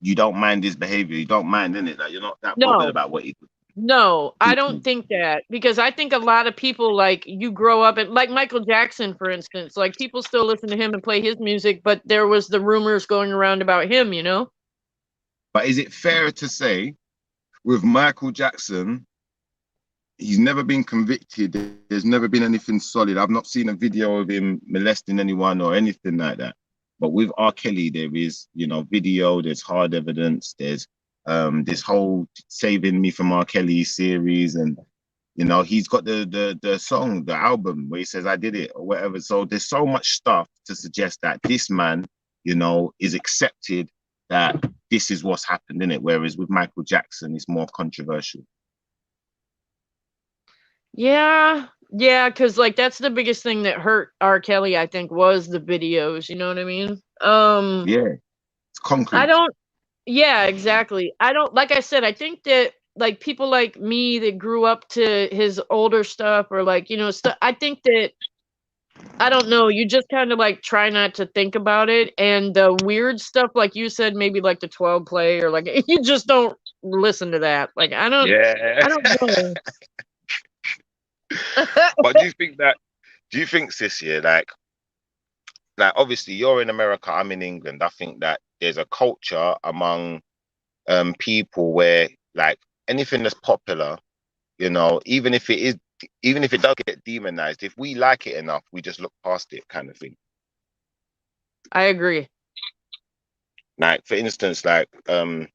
you don't mind his behavior? You don't mind, innit? Like you're not that bothered about what he does. No, I don't think that, because I think a lot of people, like, you grow up and like Michael Jackson, for instance, like people still listen to him and play his music, but there was the rumors going around about him, But is it fair to say with Michael Jackson, he's never been convicted? There's never been anything solid. I've not seen a video of him molesting anyone or anything like that. But with R. Kelly, there is, video, there's hard evidence, there's this whole Saving Me from R. Kelly series, and he's got the song, the album where he says I did it or whatever. So there's so much stuff to suggest that this man, is accepted, that this is what's happened in it. Whereas with Michael Jackson, it's more controversial. Yeah, because like that's the biggest thing that hurt R. Kelly, I think, was the videos. You know what I mean? Yeah, it's concrete. Yeah, exactly. Like I said, I think that like people like me that grew up to his older stuff or like, stuff, I think that, I don't know, you just kind of like try not to think about it. And the weird stuff, like you said, maybe like the 12 play or like, you just don't listen to that. Like, I don't know. But do you think, sis, yeah, like obviously you're in America, I'm in England. I think that there's a culture among people where like anything that's popular, you know, even if it does get demonized, if we like it enough, we just look past it, kind of thing. I agree. Like for instance, like I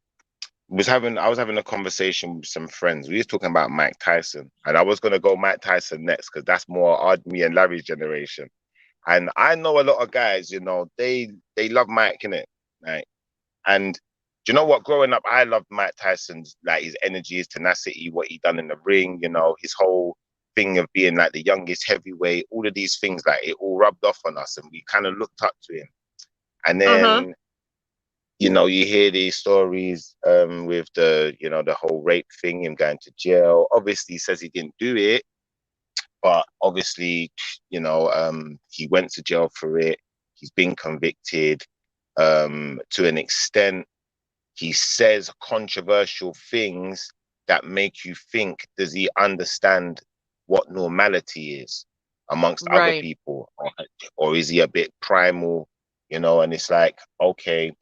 was having a conversation with some friends. We was talking about Mike Tyson, and I was gonna go Mike Tyson next because that's more me and Larry's generation. And I know a lot of guys, you know, they love Mike, innit? Right? And do you know what? Growing up, I loved Mike Tyson's, like, his energy, his tenacity, what he done in the ring, you know, his whole thing of being like the youngest heavyweight, all of these things, like it all rubbed off on us and we kind of looked up to him. And then, you know, you hear these stories with the, you know, the whole rape thing, him going to jail. Obviously, he says he didn't do it, but obviously, you know, he went to jail for it. He's been convicted to an extent. He says controversial things that make you think, does he understand what normality is amongst other Right. people? Or is he a bit primal, you know? And it's like, okay,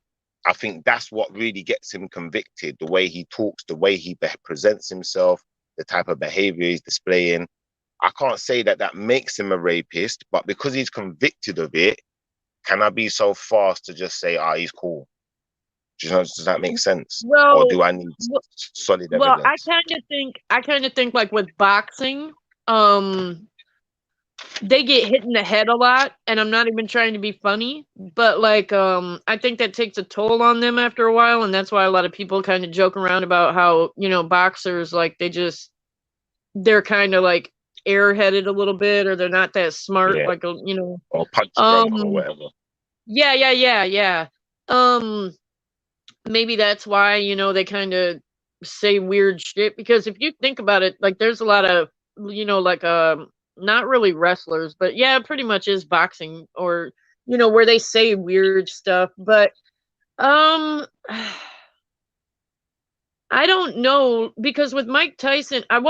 I think that's what really gets him convicted. The way he talks, the way he presents himself, the type of behavior he's displaying. I can't say that that makes him a rapist, but because he's convicted of it, can I be so fast to just say, he's cool? Does that make sense? Well, or do I need solid evidence? Well, I kind of think like with boxing, they get hit in the head a lot, and I'm not even trying to be funny, but like I think that takes a toll on them after a while, and that's why a lot of people kind of joke around about how, you know, boxers, like they're kind of like airheaded a little bit, or they're not that smart, Yeah. like, you know, or punch drunk or whatever. Yeah. Maybe that's why, you know, they kind of say weird shit, because if you think about it, like there's a lot of, you know, like not really wrestlers, but yeah, it pretty much is boxing, or, you know, where they say weird stuff. But I don't know, because with Mike Tyson, I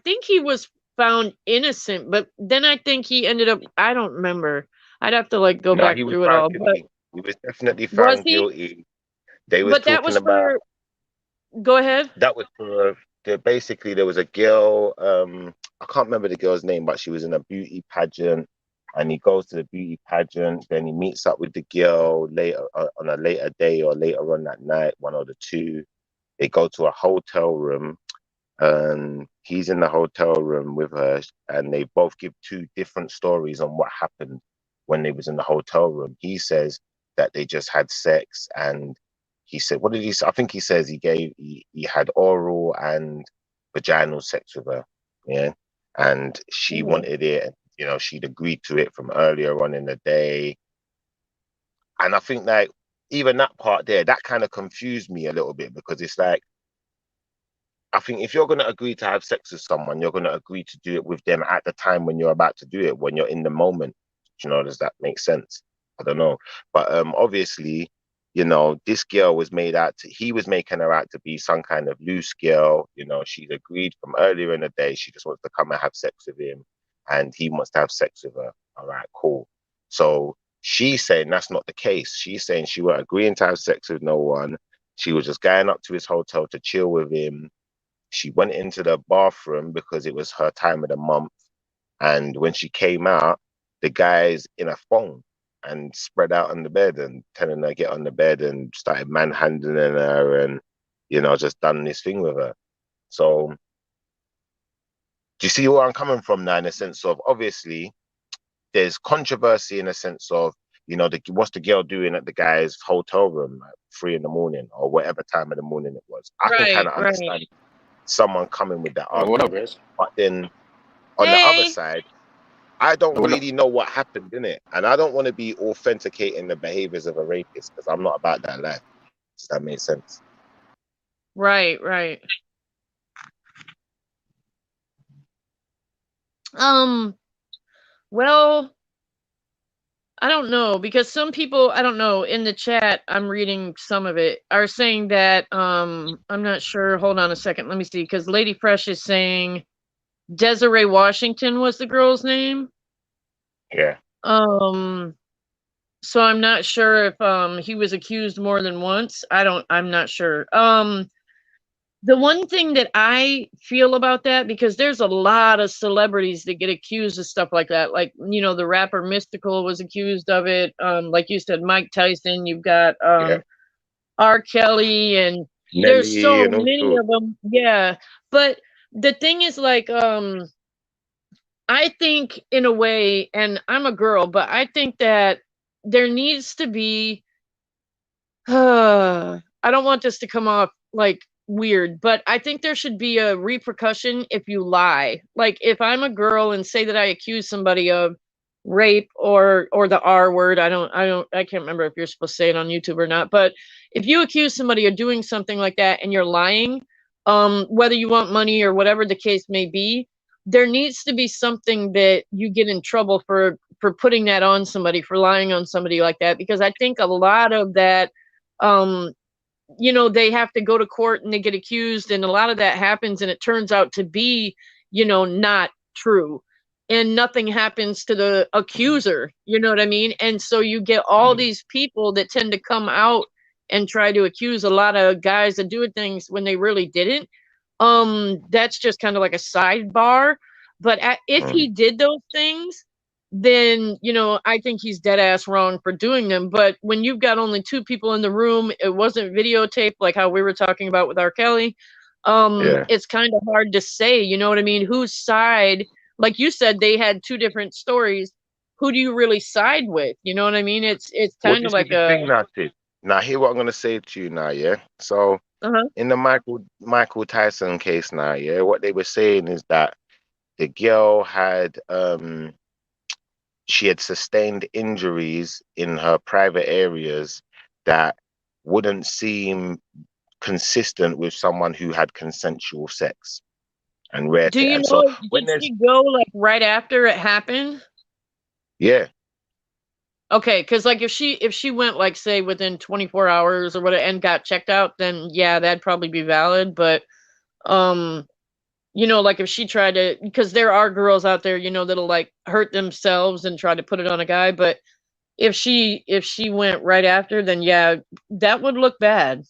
think he was found innocent, but then I think he ended up, I don't remember. I'd have to like go No, back he was through it found all. But guilty. He was definitely was found he? guilty. They was But that talking was about for, go ahead. that was for basically there was a girl. I can't remember the girl's name, but she was in a beauty pageant, and he goes to the beauty pageant. Then he meets up with the girl later on a later day or later on that night, one or the two. They go to a hotel room, and he's in the hotel room with her, and they both give two different stories on what happened when they was in the hotel room. He says that they just had sex, and he said, what did he say? I think he says he had oral and vaginal sex with her, yeah, and she wanted it, and you know, she'd agreed to it from earlier on in the day. And I think like even that part there, that kind of confused me a little bit, because it's like, I think if you're going to agree to have sex with someone, you're going to agree to do it with them at the time when you're about to do it, when you're in the moment. You know, does that make sense? I don't know. But obviously, you know, this girl was he was making her out to be some kind of loose girl. You know, she'd agreed from earlier in the day, she just wants to come and have sex with him, and he wants to have sex with her. All right, cool. So she's saying that's not the case. She's saying she wasn't agreeing to have sex with no one. She was just going up to his hotel to chill with him. She went into the bathroom because it was her time of the month. And when she came out, the guy's in a phone and spread out on the bed and telling her to get on the bed, and started manhandling her, and, you know, just done this thing with her. So do you see where I'm coming from now, in a sense of, obviously, there's controversy in a sense of, you know, what's the girl doing at the guy's hotel room at 3 a.m. or whatever time of the morning it was. I can kind of understand someone coming with that What up, argument. Chris? But then on the other side, I don't really know what happened in it, and I don't want to be authenticating the behaviors of a rapist, because I'm not about that life. Does that make sense? Right. Well, I don't know, because some people, I don't know, in the chat, I'm reading some of it, are saying that, I'm not sure. Hold on a second. Let me see. Because Lady Fresh is saying Desiree Washington was the girl's name. Yeah. So I'm not sure if he was accused more than once. I'm not sure. The one thing that I feel about that, because there's a lot of celebrities that get accused of stuff like that. Like, the rapper Mystical was accused of it. Like you said, Mike Tyson, you've got Yeah, R. Kelly, and there's Nelly so and all many sorts. of them. Yeah. But the thing is, like, I think in a way, and I'm a girl, but I think that there needs to be I don't want this to come off like weird, but I think there should be a repercussion if you lie. Like if I'm a girl and say that I accuse somebody of rape or the R word, I can't remember if you're supposed to say it on YouTube or not, but if you accuse somebody of doing something like that and you're lying, whether you want money or whatever the case may be, there needs to be something that you get in trouble for putting that on somebody, for lying on somebody like that, because I think a lot of that um they have to go to court and they get accused, and a lot of that happens and it turns out to be not true, and nothing happens to the accuser, you know what I mean? And so you get all Mm. these people that tend to come out and try to accuse a lot of guys of doing things when they really didn't. That's just kind of like a sidebar, but if he Mm. did those things, then I think he's dead ass wrong for doing them. But when you've got only two people in the room, it wasn't videotaped like how we were talking about with R. Kelly. Yeah. It's kind of hard to say, you know what I mean? Whose side, like you said, they had two different stories. Who do you really side with? You know what I mean? It's Well, kind of this is like the a thing now, Sid. Now, hear what I'm gonna say to you now, yeah. So uh-huh. in the Michael Tyson case now, yeah, what they were saying is that the girl had she had sustained injuries in her private areas that wouldn't seem consistent with someone who had consensual sex and rare Do to you and so know, when did there's she go like right after it happened? yeah. Okay, because like if she went like say within 24 hours or whatever and got checked out, then yeah, that'd probably be valid. But um, like if she tried to, because there are girls out there, that'll like hurt themselves and try to put it on a guy. But if she went right after, then yeah, that would look bad.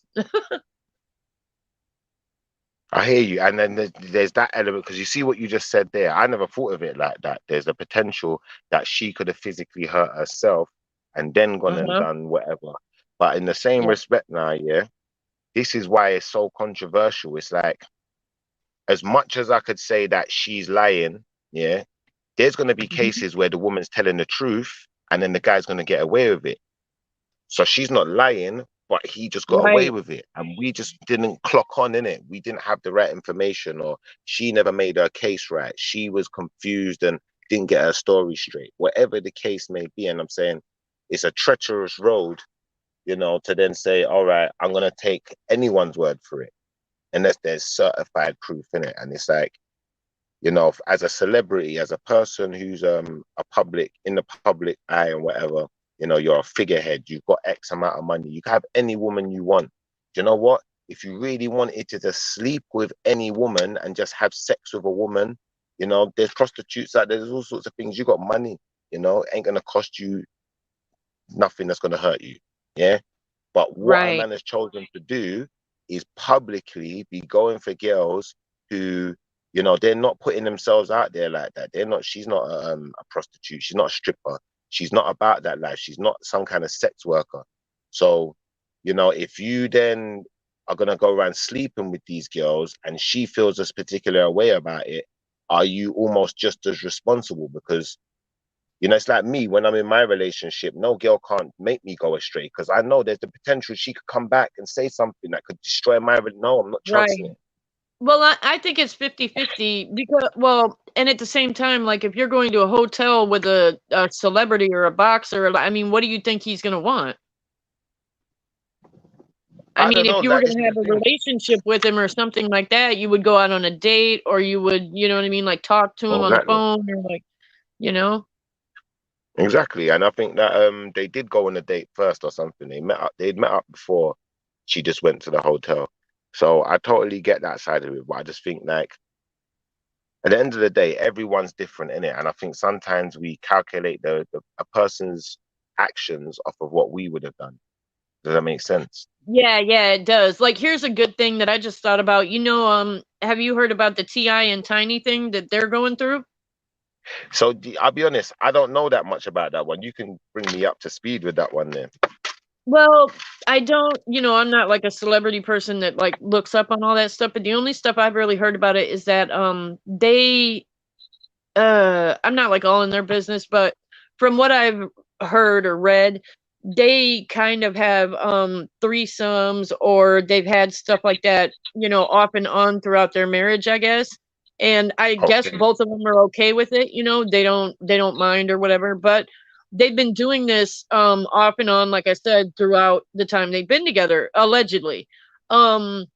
I hear you. And then there's that element because you see what you just said there. I never thought of it like that. There's a potential that she could have physically hurt herself and then gone and Uh-huh. done whatever. But in the same Yeah. respect now, yeah, this is why it's so controversial. It's like, as much as I could say that she's lying, yeah, there's going to be Mhm. cases where the woman's telling the truth and then the guy's going to get away with it. So she's not lying, but he just got away Right. with it. And we just didn't clock on in it. We didn't have the right information, or she never made her case right. She was confused and didn't get her story straight. Whatever the case may be. And I'm saying it's a treacherous road, to then say, all right, I'm gonna take anyone's word for it. Unless there's certified proof in it. And it's like, as a celebrity, as a person who's a public in the public eye and whatever, you're a figurehead, you've got X amount of money, you can have any woman you want. Do you know what? If you really wanted to just sleep with any woman and just have sex with a woman, there's prostitutes out there, there's all sorts of things. You got money, ain't gonna cost you nothing that's gonna hurt you. Yeah. But what a Right. man has chosen to do is publicly be going for girls who, they're not putting themselves out there like that. She's not a prostitute. She's not a stripper. She's not about that life. She's not some kind of sex worker. So, if you then are going to go around sleeping with these girls and she feels this particular way about it, are you almost just as responsible? Because it's like me when I'm in my relationship, no girl can't make me go astray because I know there's the potential she could come back and say something that could destroy my. No, I'm not chancing Right. it. Well, I think it's 50-50 because, well, and at the same time, like if you're going to a hotel with a celebrity or a boxer, I mean, what do you think he's going to want? I I mean, don't if know. you were Like, this going to is the have a thing. relationship with him or something like that, you would go out on a date or you would, you know what I mean? Like talk to him Oh, on the exactly. phone or like, you know? Exactly. And I think that they did go on a date first or something. They'd met up before she just went to the hotel. So I totally get that side of it. But I just think like at the end of the day, everyone's different in it. And I think sometimes we calculate a person's actions off of what we would have done. Does that make sense? Yeah, it does. Like, here's a good thing that I just thought about. Have you heard about the Ti and Tiny thing that they're going through? So I'll be honest, I don't know that much about that one. You can bring me up to speed with that one then. Well, I don't, I'm not like a celebrity person that like looks up on all that stuff, but the only stuff I've really heard about it is that I'm not like all in their business, but from what I've heard or read, they kind of have threesomes, or they've had stuff like that, off and on throughout their marriage, I guess. And I guess Okay. both of them are okay with it, they don't mind or whatever, but they've been doing this off and on, like I said, throughout the time they've been together, allegedly. And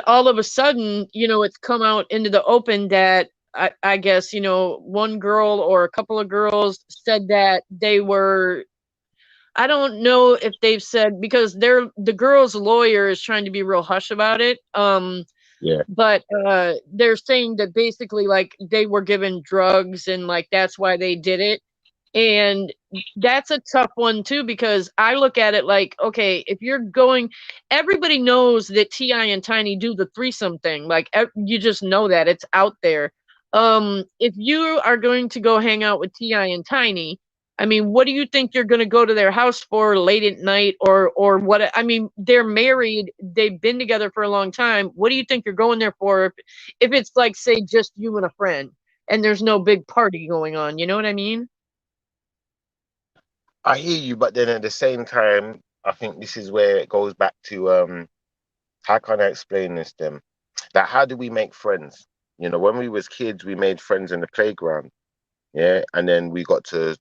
all of a sudden, it's come out into the open that I guess, one girl or a couple of girls said that they were, I don't know if they've said, because the girl's lawyer is trying to be real hush about it. Yeah. But they're saying that basically like they were given drugs and like that's why they did it. And that's a tough one too, because I look at it like, okay, if you're going, everybody knows that Ti and Tiny do the threesome thing. Like you just know that it's out there. If you are going to go hang out with Ti and Tiny, I mean, what do you think you're going to go to their house for late at night, or what? I mean, they're married, they've been together for a long time. What do you think you're going there for if it's like, say, just you and a friend and there's no big party going on? You know what I mean? I hear you, but then at the same time, I think this is where it goes back to how can I explain this to them? That how do we make friends? When we was kids, we made friends in the playground. Yeah. And then we got to,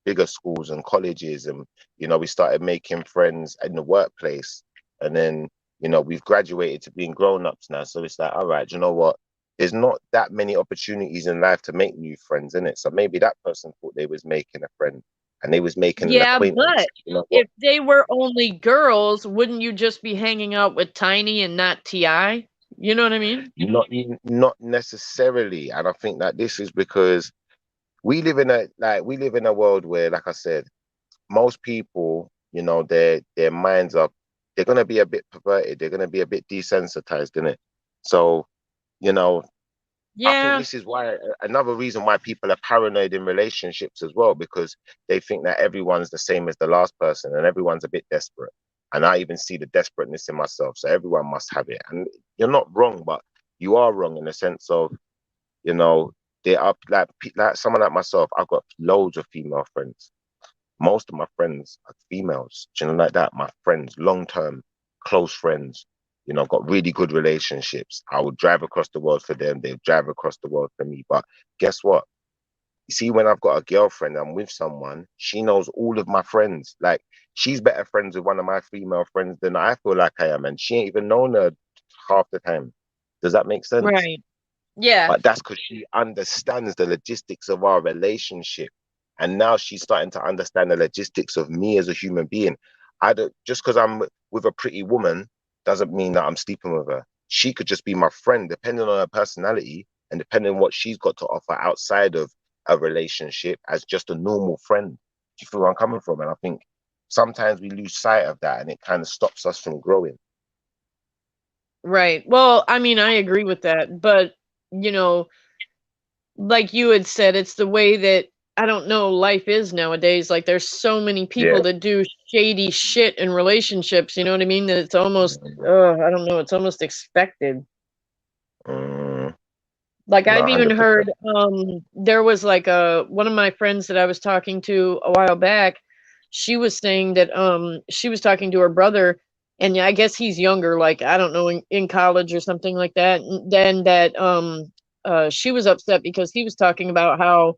bigger schools and colleges, and, we started making friends in the workplace. And then, we've graduated to being grown-ups now. So it's like, all right, you know what? There's not that many opportunities in life to make new friends, in it. So maybe that person thought they was making a friend and they was making an Yeah, acquaintance. but You know what? if they were only girls, wouldn't you just be hanging out with Tiny and not Ti? You know what I mean? Not necessarily. And I think that this is because we live in a world where, like I said, most people, their minds are, they're gonna be a bit perverted, they're gonna be a bit desensitized in it. So, you know, I think Yeah. this is why another reason why people are paranoid in relationships as well, because they think that everyone's the same as the last person and everyone's a bit desperate. And I even see the desperateness in myself. So everyone must have it. And you're not wrong, but you are wrong in the sense of, you know, they are like someone like myself. I've got loads of female friends. Most of my friends are females, do you know, like that. My friends, long term, close friends, got really good relationships. I would drive across the world for them. They'll drive across the world for me. But guess what? You see, when I've got a girlfriend, I'm with someone, she knows all of my friends. Like, she's better friends with one of my female friends than I feel like I am. And she ain't even known her half the time. Does that make sense? Right. Yeah. But that's because she understands the logistics of our relationship. And now she's starting to understand the logistics of me as a human being. I don't, just because I'm with a pretty woman doesn't mean that I'm sleeping with her. She could just be my friend, depending on her personality and depending on what she's got to offer outside of a relationship as just a normal friend. Do you feel where I'm coming from? And I think sometimes we lose sight of that and it kind of stops us from growing. Right. Well, I mean, I agree with that, but you know, like you had said, it's the way that I don't know life is nowadays. Like there's so many Yeah. people that do shady shit in relationships, you know what I mean? That it's almost I don't know, it's almost expected. Mm, Like no, I've even 100%. heard there was like a one of my friends that I was talking to a while back, she was saying that she was talking to her brother, and I guess he's younger, like I don't know, in college or something like that. And then that she was upset because he was talking about how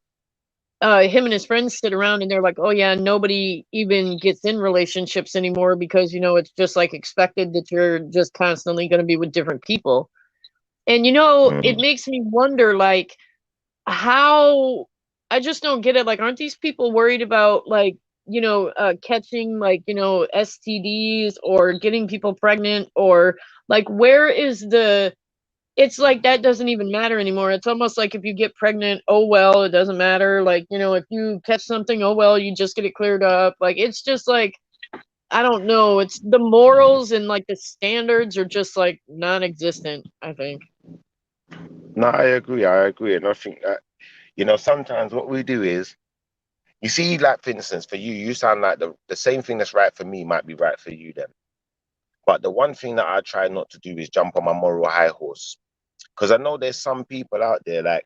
him and his friends sit around and they're like, oh yeah, nobody even gets in relationships anymore because it's just like expected that you're just constantly going to be with different people. And it Mm. makes me wonder, like, how I just don't get it. Like, aren't these people worried about like, catching like, STDs or getting people pregnant, or like where is the it's like that doesn't even matter anymore. It's almost like if you get pregnant, oh well, it doesn't matter. Like, you know, if you catch something, oh well, you just get it cleared up. Like, it's just like, I don't know. It's the morals and like the standards are just like non-existent, I think. No, I agree. I agree. And I think that, sometimes what we do is, you see, like, for instance, for you, you sound like the same thing that's right for me might be right for you then. But the one thing that I try not to do is jump on my moral high horse. Because I know there's some people out there, like,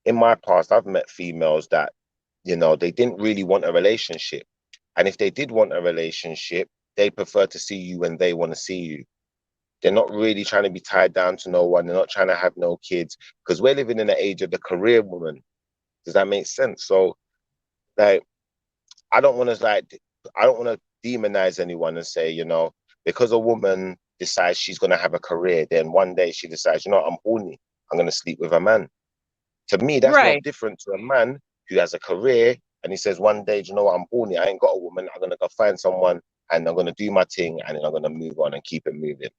in my past, I've met females that, they didn't really want a relationship. And if they did want a relationship, they prefer to see you when they want to see you. They're not really trying to be tied down to no one. They're not trying to have no kids, because we're living in the age of the career woman. Does that make sense? So, like, I don't want to demonize anyone and say, because a woman decides she's going to have a career, then one day she decides, I'm horny, I'm going to sleep with a man. To me, that's no Right. different to a man who has a career and he says, one day, do you know what, I'm horny, I ain't got a woman, I'm going to go find someone and I'm going to do my thing and then I'm going to move on and keep it moving.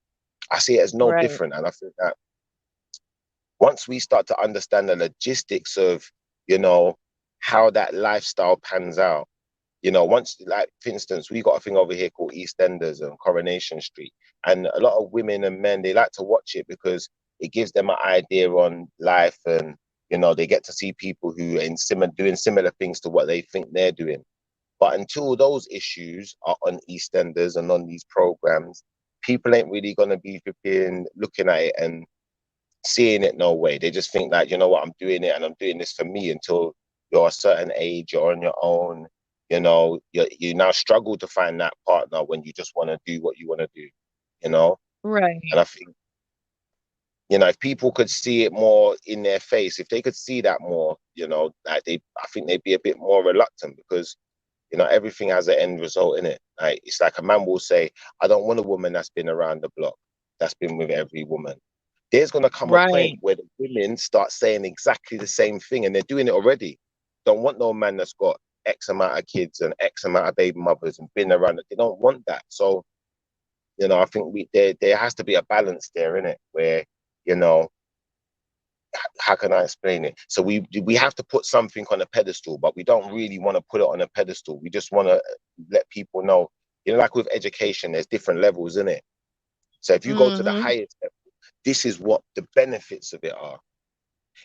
I see it as no Right. different. And I think that once we start to understand the logistics of, how that lifestyle pans out, once, like, for instance, we got a thing over here called EastEnders and Coronation Street. And a lot of women and men, they like to watch it because it gives them an idea on life. And, they get to see people who are doing similar things to what they think they're doing. But until those issues are on EastEnders and on these programs, people ain't really going to be looking at it and seeing it no way. They just think that, I'm doing it and I'm doing this for me, until you're a certain age, you're on your own, you now struggle to find that partner when you just want to do what you want to do, Right. And I think, if people could see it more in their face, if they could see that more, like, I think they'd be a bit more reluctant, because, everything has an end result in it. Like, it's like a man will say, I don't want a woman that's been around the block, that's been with every woman. There's going to come a point Right. where the women start saying exactly the same thing, and they're doing it already. Don't want no man that's got X amount of kids and X amount of baby mothers and been around it. They don't want that. So, I think there has to be a balance there in it, where, you know, how can I explain it? So we have to put something on a pedestal, but we don't really want to put it on a pedestal. We just want to let people know, like with education, there's different levels in it. So if you go to the Mm-hmm. highest level, this is what the benefits of it are.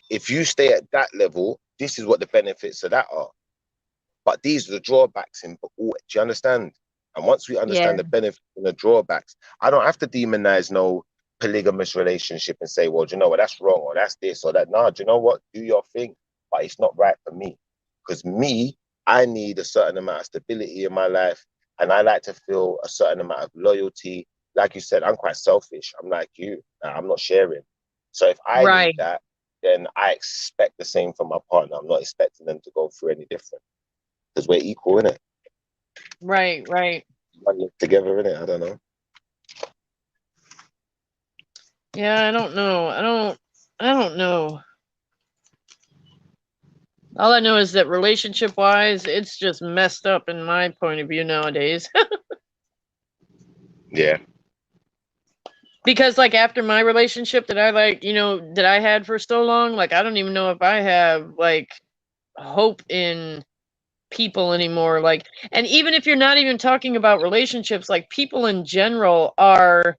If you stay at that level, this is what the benefits of that are. But these are the drawbacks in all. Do you understand? And once we Yeah. understand the benefits and the drawbacks, I don't have to demonize no polygamous relationship and say, well, do you know what, that's wrong, or that's this or that. No, do you know what? Do your thing. But it's not right for me. Because I need a certain amount of stability in my life. And I like to feel a certain amount of loyalty. Like you said, I'm quite selfish. I'm like you. I'm not sharing. So if I need Right. that, then I expect the same from my partner. I'm not expecting them to go through any different, because we're equal in it. Right. Right. Together in it. I don't know. Yeah, I don't know. I don't know. All I know is that relationship wise, it's just messed up in my point of view nowadays. Yeah. Because like after my relationship that I that I had for so long, like I don't even know if I have like hope in people anymore. Like, and even if you're not even talking about relationships, like people in general are,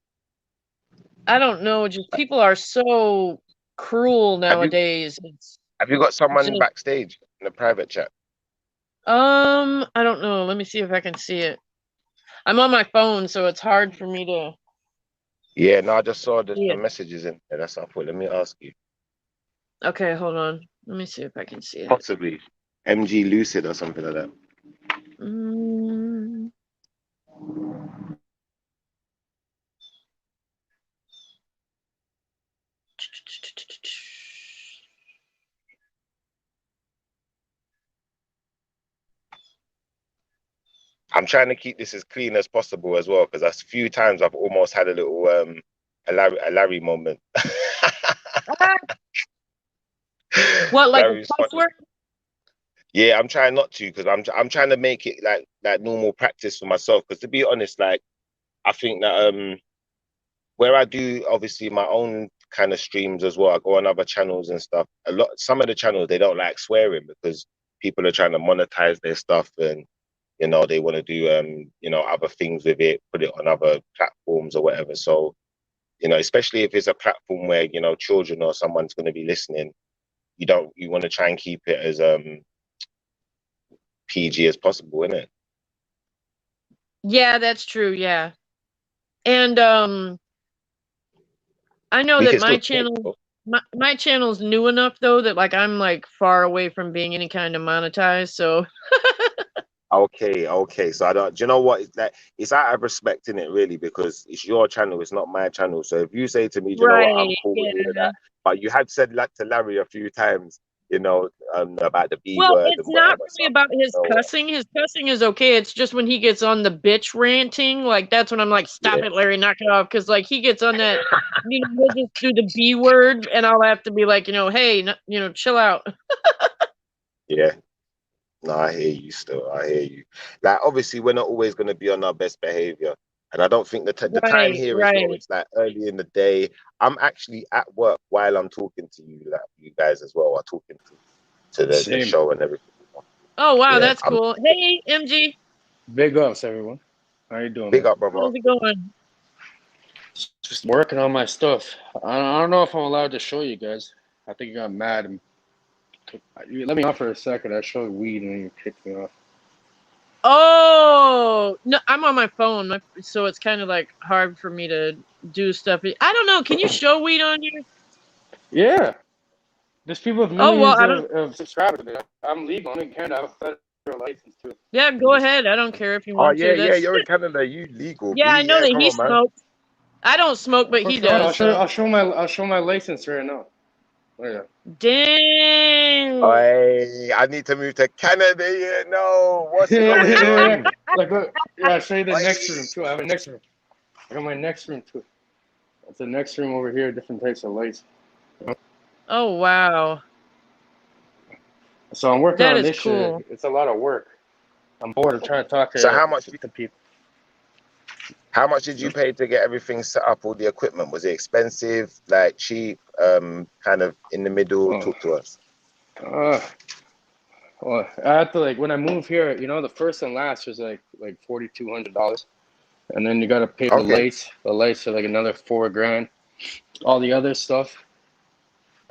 I don't know, just people are so cruel Have you nowadays. It's have you got someone just backstage in the private chat? I don't know. Let me see if I can see it. I'm on my phone, so it's hard for me to Yeah, no, I just saw see the it. messages in there. That's what I thought. Let me ask you. Okay, hold on. Let me see if I can see it. Possibly MG Lucid or something like that. Mm. I'm trying to keep this as clean as possible as well, because a few times I've almost had a little a Larry moment. What, like a Larry's cuss funny. word? Yeah, I'm trying not to, because I'm trying to make it like normal practice for myself. Because to be honest, like, I think that where I do obviously my own kind of streams as well. I go on other channels and stuff. Some of the channels, they don't like swearing because people are trying to monetize their stuff, and you know, they want to do you know, other things with it, put it on other platforms or whatever. So, you know, especially if it's a platform where, you know, children or someone's going to be listening, you want to try and keep it as PG as possible, isn't it? Yeah, that's true. Yeah. And I know We that can my still talk, channel though. my channel's new enough though that like I'm like far away from being any kind of monetized. So Okay. So I don't. Do you know what? It's out of respect in it, really, because it's your channel. It's not my channel. So if you say to me, do you know what? I'm right. cool with all of Yeah. that. But you had said that to Larry a few times, you know, about the B Well, word it's and not whatever. So really about his you know, cussing. His cussing is okay. It's just when he gets on the bitch ranting, like that's when I'm like, stop yeah, it, Larry, knock it off. Because like he gets on that, you know, he'll just do the B word, and I'll have to be like, you know, hey, you know, chill out. yeah. No, I hear you. Still, I hear you. Like, obviously, we're not always going to be on our best behavior, and I don't think the time Right, here as well. right. It's like early in the day. I'm actually at work while I'm talking to you, like you guys as well are talking to the Same. show and everything. Oh wow, Yeah, that's cool. Hey, MG, Big ups, everyone. How you doing, big man? up, brother. how's it going? Just working on my stuff. I don't know if I'm allowed to show you guys. I think you got mad and you let me off for a second. I showed weed and then you kicked me off. Oh no, I'm on my phone, so it's kind of like hard for me to do stuff. I don't know. Can you show weed on here? Yeah, there's people with Oh well, millions I don't. of subscribers. I'm legal. I'm in Canada. I have a federal license too. Yeah, go ahead. I don't care if you Oh want yeah, to. That's you're in Canada. You legal, yeah. I B. know Yeah, that come he on, man. smokes. I don't smoke, but For he sure. does. So I'll show my license right now. Oh, yeah. dang. I need to move to Canada. Yeah, no. What's going on? Like, yeah, I'll show you the Oi. next room too. I have a next room. I got my next room too. It's the next room over here. Different types of lights. Oh wow, So I'm working that on is this cool. shit. It's a lot of work. I'm bored. I'm trying to talk So to people. how much did you pay to get everything set up, all the equipment? Was it expensive, like cheap, kind of in the middle? Oh, Talk to us. well, I had to like when I moved here. You know, the first and last was like $4,200, and then you got to pay the Okay. lights. The lights are like another $4,000. All the other stuff,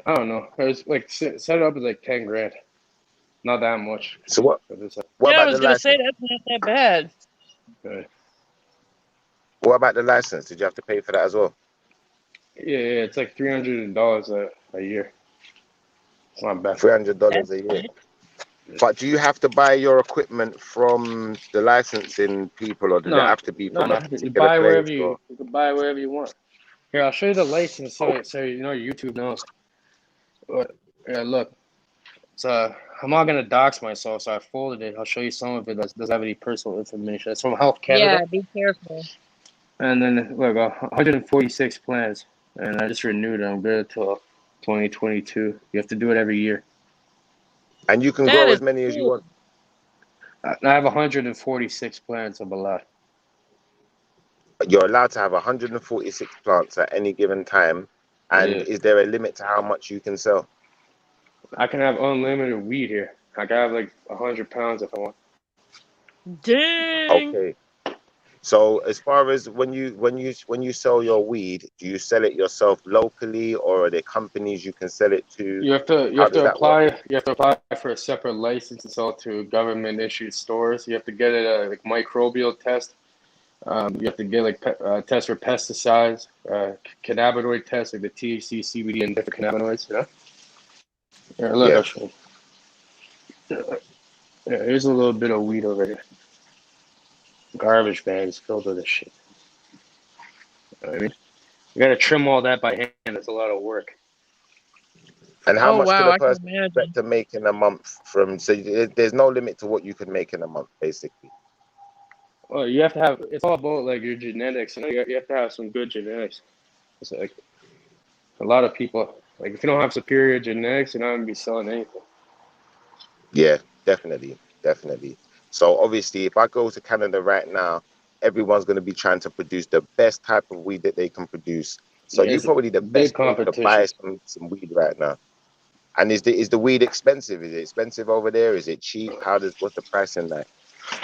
I don't know. It was like set it up as like $10,000. Not that much. So what But it's what Yeah, I about was the gonna say license? that's not that bad. like, What about the license? Did you have to pay for that as well? yeah, it's like $300 a year. It's not bad. $300 That's a year. good. But do you have to buy your equipment from the licensing people, or does it No, have to be from a you particular buy place? wherever Or you can buy wherever you want. Here, I'll show you the license so you know YouTube knows. But yeah, look, it's I'm not gonna dox myself, so I folded it. I'll show you some of it that doesn't have any personal information. It's from Health Yeah, Canada, be careful. and then look, 146 plans, and I just renewed it. I'm good until 2022. You have to do it every year. and you can That grow is as many as you cool. want. I have 146 plants. I'm allowed. You're allowed to have 146 plants at any given time. And Yeah. is there a limit to how much you can sell? I can have unlimited weed here. I can have like 100 pounds if I want. Dang. Okay. So as far as when you sell your weed, do you sell it yourself locally, or are there companies you can sell it to? You How have does to that work? apply for a separate license to sell to government issued stores. You have to get a like microbial test. You have to get like test for pesticides, cannabinoid tests like the THC, CBD, and different cannabinoids. You know. Here, look, Yeah. I'll show you. Yeah, here's a little bit of weed over here. Garbage bags filled with this shit. You know what I mean? You gotta trim all that by hand. It's a lot of work. And how Oh much could wow, a I can person expect imagine. to make in a month from? So there's no limit to what you can make in a month, basically. Well, you have to have. It's all about like your genetics. You know, you have to have some good genetics. It's like a lot of people. Like if you don't have superior genetics, you're not gonna be selling anything. Yeah, definitely. So obviously, if I go to Canada right now, everyone's going to be trying to produce the best type of weed that they can produce So Yeah, you it's probably the big best place to buy competition. some weed right now. And is the weed expensive? Is it expensive over there? Is it cheap? What's the pricing like?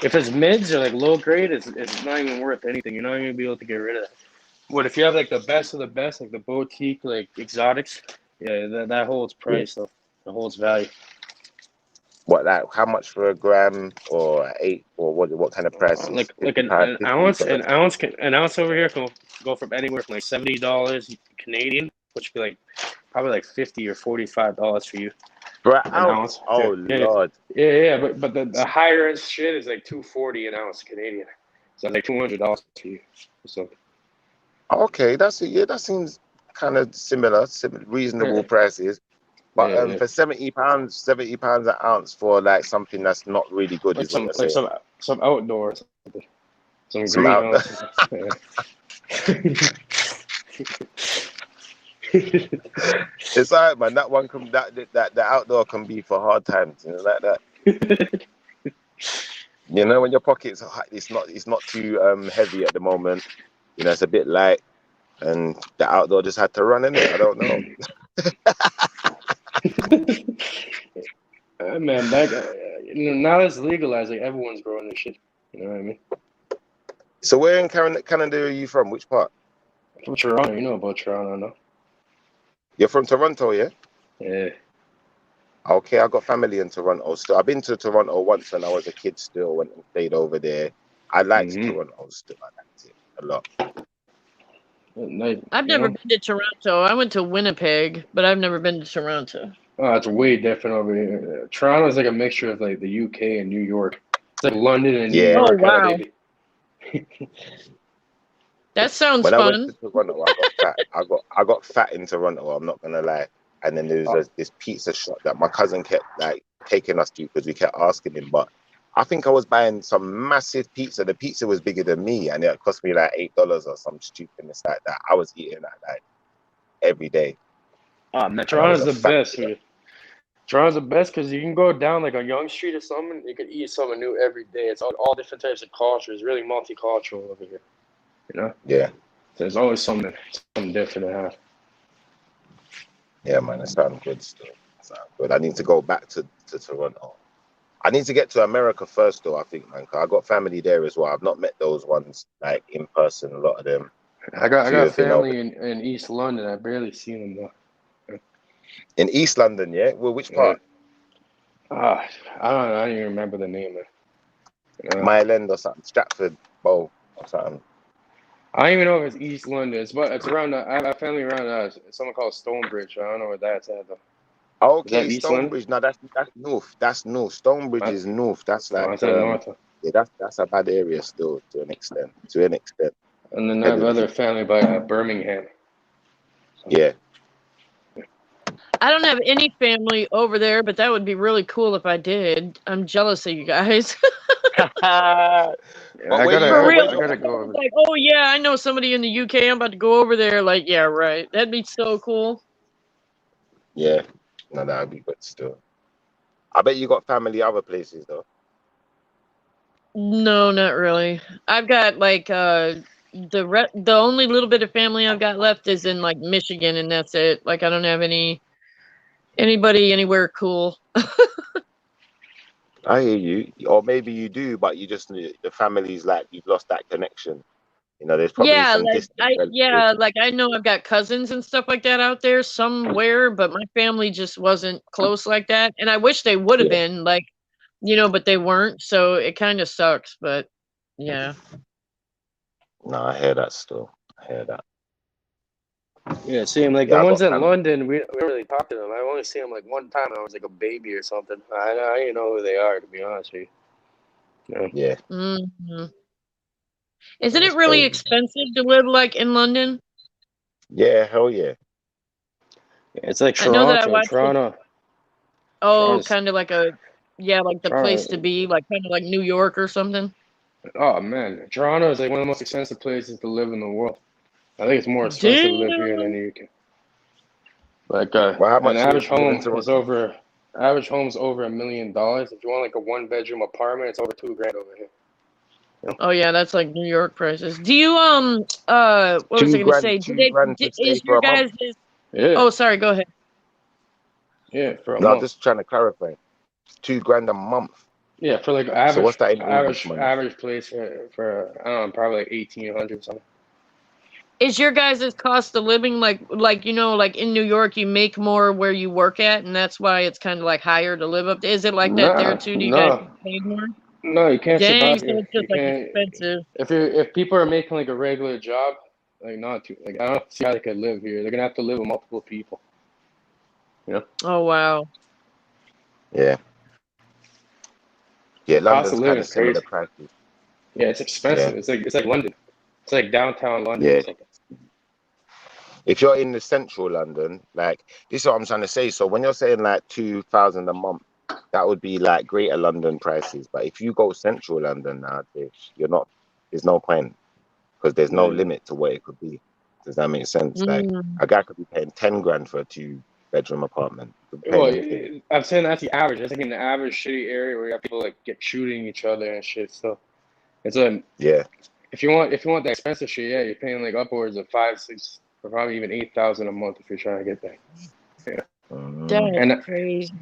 If it's mids or like low grade, it's not even worth anything. You're not even gonna be able to get rid of that. But if you have like the best of the best, like the boutique, like exotics, yeah, that holds Yeah. price though. It holds value. What like how much for a gram or 8 or what kind of prices? Like 50 pounds, an 50 ounce, dollars. an ounce over here can go from anywhere from like $70 Canadian, which would be like probably like $50 or $45 for you. For an An ounce? ounce. Oh Yeah, Lord. yeah. But the higher end shit is like $240 an ounce Canadian. So like $200 for you. So Okay, that seems kind of similar, reasonable prices. But yeah. for £70 an ounce for like something that's not really good Like is what you're like saying. some outdoors, some Some out greenhouse. Yeah. It's alright, man. That one can that the outdoor can be for hard times, like that. When your pockets it's not too heavy at the moment. It's a bit light, and the outdoor just had to run in it. I don't know. Man, now it's legalized. Like everyone's growing this shit. You know what I mean? So where in Canada are you from? Which part? From Toronto, you know about Toronto, no? You're from Toronto, yeah? Yeah. Okay, I got family in Toronto. Still, I've been to Toronto once when I was a kid. Still, went and stayed over there. I liked Toronto. Still, I liked it a lot. I've never been to Toronto. I went to Winnipeg, but I've never been to Toronto. Oh, it's way different over here. Toronto is like a mixture of like the UK and New York. It's like London and New York. Oh wow. Baby. That sounds when fun. I went to Toronto, I got fat. I got fat in Toronto. I'm not gonna lie. And then there was this pizza shop that my cousin kept like taking us to because we kept asking him. But I think I was buying some massive pizza. The pizza was bigger than me, and it cost me like $8 or some stupidness like that. I was eating that like every day. Oh man, Toronto's the best. Toronto's the best because you can go down like a Yonge Street or something. You can eat something new every day. It's all different types of cultures. Really multicultural over here. Yeah. There's always something different to have. Yeah, man, it sounds good still. Good. I need to go back to Toronto. I need to get to America first, though, I think, man, because I got family there as well. I've not met those ones, like, in person, a lot of them. I got family in East London. I barely seen them, though. In East London, yeah? Well, which part? I don't know. I don't even remember the name of it. Mile End or something. Stratford Bow or something. I don't even know if it's East London. It's around. I have family around something called Stonebridge. I don't know where that's at though. Okay, Stonebridge. No, that's north. That's north. Stonebridge is north. That's like north. Yeah, that's a bad area still to an extent. And then I have other family by Birmingham. Yeah. I don't have any family over there, but that would be really cool if I did. I'm jealous of you guys. I gotta go over. Like, oh yeah, I know somebody in the UK. I'm about to go over there. Like, yeah, right. That'd be so cool. Yeah, no, that'd be good still. I bet you got family other places though. No, not really. I've got like the only little bit of family I've got left is in like Michigan, and that's it. Like, I don't have anybody anywhere cool. I hear you. Or maybe you do, but you just the family's like you've lost that connection. There's probably some distance. Like I know I've got cousins and stuff like that out there somewhere, but my family just wasn't close like that. And I wish they would have been, like, but they weren't. So it kind of sucks, but yeah. No, I hear that still. I hear that. Yeah, same. Like the ones in London, we don't really talk to them. I only see them like one time when I was like a baby or something. I don't even know who they are, to be honest with you. Yeah. Mm-hmm. Isn't it really expensive to live like in London? Yeah, hell yeah. It's like Toronto. Oh, kind of like like the place to be, like kind of like New York or something. Oh man, Toronto is like one of the most expensive places to live in the world. I think it's more expensive to live here than the UK. Like an average home is over $1 million. If you want like a 1-bedroom apartment, it's over $2,000 over here. Oh yeah, that's like New York prices. Do you what was I gonna say? Do they? 2 grand to stay Is for your a month. guys? Yeah, Oh, sorry. Go ahead. yeah, for a No, I'm month. just trying to clarify. It's 2 grand a month. Yeah, for like So what's that in English money? average place for I don't know, probably like 1,800 something. Is your guys' cost of living like you know, like in New York you make more where you work at, and that's why it's kind of like higher to live up? Is it like that there Nah, too? Do you guys no, get paid more? no, you can't Dang, survive so here. it's You just like can't expensive. if people are making like a regular job, like not too like I don't see how they could live here. They're gonna have to live with multiple people. You know, Oh wow. Yeah. Yeah, cost of London's living kind of is similar crazy. prices. Yeah, it's Yeah. expensive. It's like London. It's like downtown London. Yeah. It's like If you're in the central London, like this is what I'm trying to say. So when you're saying like 2,000 a month, that would be like Greater London prices. But if you go central London nowadays, there's no point because there's no yeah. limit to what it could be. Does that make sense? Like Mm. a guy could be paying 10 grand for a 2-bedroom apartment. He could be Well, paying anything. I'm saying that's the average. That's like in the average shitty area where you have people like get shooting each other and shit. So it's like Yeah. if you want the expensive shit, yeah, you're paying like upwards of 5, 6, or probably even 8,000 a month if you're trying to get that. Yeah, That's and crazy.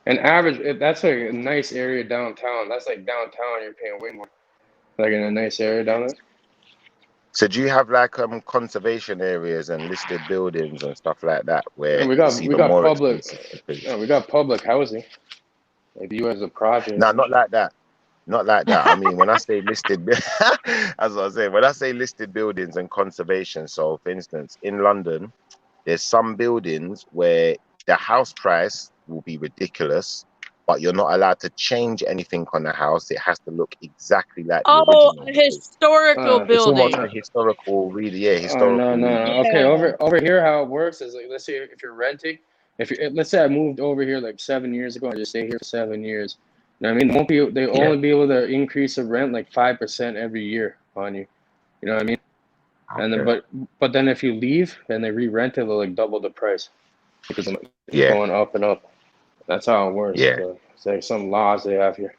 average that's like a nice area downtown. That's like downtown. You're paying way more. Like in a nice area down there. So do you have like conservation areas and listed buildings and stuff like that where And it's we even got more public. expensive because No, we got public housing. Like you as a project. no, not like that. Not like that. I mean, when I say listed, as I was saying, when I say listed buildings and conservation, so for instance, in London, there's some buildings where the house price will be ridiculous, but you're not allowed to change anything on the house. It has to look exactly like the Oh, original a because historical Uh, it's almost building. a historical, really, yeah, Oh no, historical. no, no. Okay, Yeah. over here, how it works is like, let's say if you're renting, let's say I moved over here like 7 years ago, and I just stay here for 7 years. You know what I mean? They Yeah. only be able to increase the rent like 5% every year on you. You know what I mean? And then, Okay. but then if you leave and they re-rent it, they'll like double the price because it's Yeah. going up and up. That's how it works. Yeah. So it's like some laws they have here.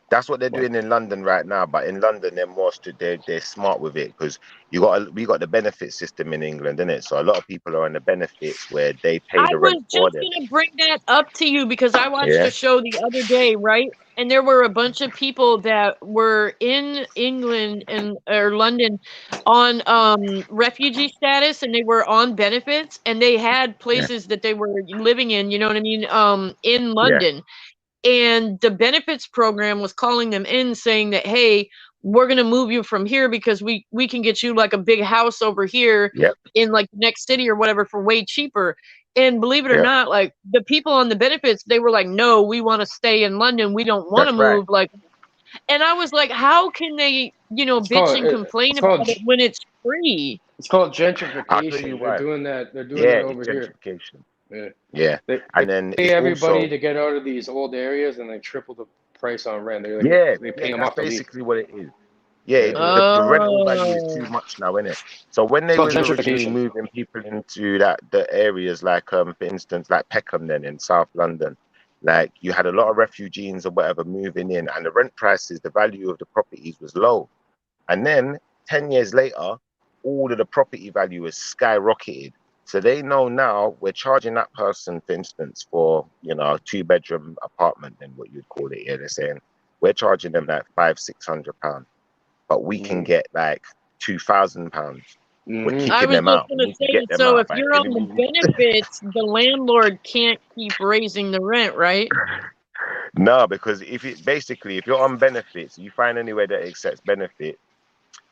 That's what they're But doing in London right now. But in London, they're smart with it because we got the benefit system in England, isn't it? So a lot of people are on the benefits where they pay I the was rent for just them. gonna bring that up to you because I watched Yeah, a show the other day, right? And there were a bunch of people that were in England or London on refugee status, and they were on benefits, and they had yeah, places that they were living in. You know what I mean? In yeah, London, and the benefits program was calling them in saying that, hey, we're going to move you from here because we can get you like a big house over here yep, in like the next city or whatever for way cheaper. And believe it or yep. not, like the people on the benefits, they were like, no, we want to stay in London, we don't want to That's right. move. Like, and I was like, how can they, you know, bitch and complain about it when it's free? it's called I'll tell you gentrification. why. They're doing Yeah, that it's over here. gentrification. Yeah. Yeah, They and then pay it's everybody also to get out of these old areas and they triple the price on rent. They pay them that's off to leave. basically what it is. Yeah, Yeah. the rental value is too Oh, much now, isn't it? So when It's they called was originally gentrification. moving people into the areas like for instance like Peckham then in South London, like you had a lot of refugees or whatever moving in, and the rent prices, the value of the properties was low, and then 10 years later, all of the property value is skyrocketed. So they know now we're charging that person, for instance, for a 2-bedroom apartment, then what you'd call it. Yeah, they're saying we're charging them like £500-600, but we can get like £2,000. We're Mm-hmm. I kicking was them just out. We gonna need to say, get them so out if by you're any on the means. benefits, the landlord can't keep raising the rent, right? No, because if you're on benefits, you find anywhere that accepts benefit,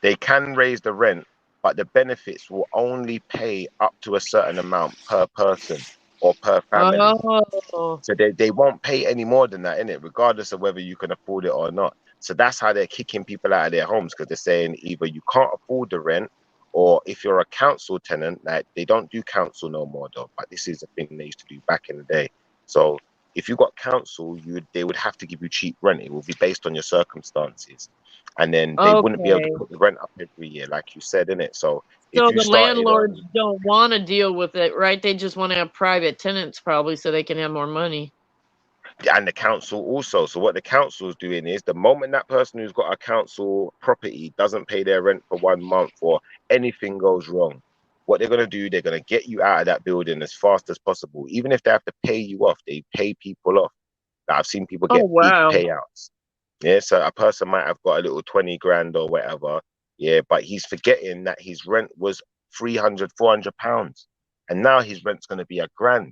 they can raise the rent, but the benefits will only pay up to a certain amount per person or per family. Oh, So they won't pay any more than that, innit, regardless of whether you can afford it or not. So that's how they're kicking people out of their homes, because they're saying either you can't afford the rent, or if you're a council tenant, like they don't do council no more though, but this is a thing they used to do back in the day. So if you got council, they would have to give you cheap rent. It will be based on your circumstances. And then they wouldn't be able to okay. put the rent up every year, like you said, innit? So if So you the started landlords on don't want to deal with it, right? They just want to have private tenants probably so they can have more money. and the council also. So what the council's doing is the moment that person who's got a council property doesn't pay their rent for 1 month or anything goes wrong, what they're going to do, they're going to get you out of that building as fast as possible. Even if they have to pay you off, they pay people off. Like, I've seen people Oh get big wow. payouts. Yeah, so a person might have got a little 20 grand or whatever. Yeah, but he's forgetting that his rent was 300, 400 pounds. And now his rent's going to be £1,000.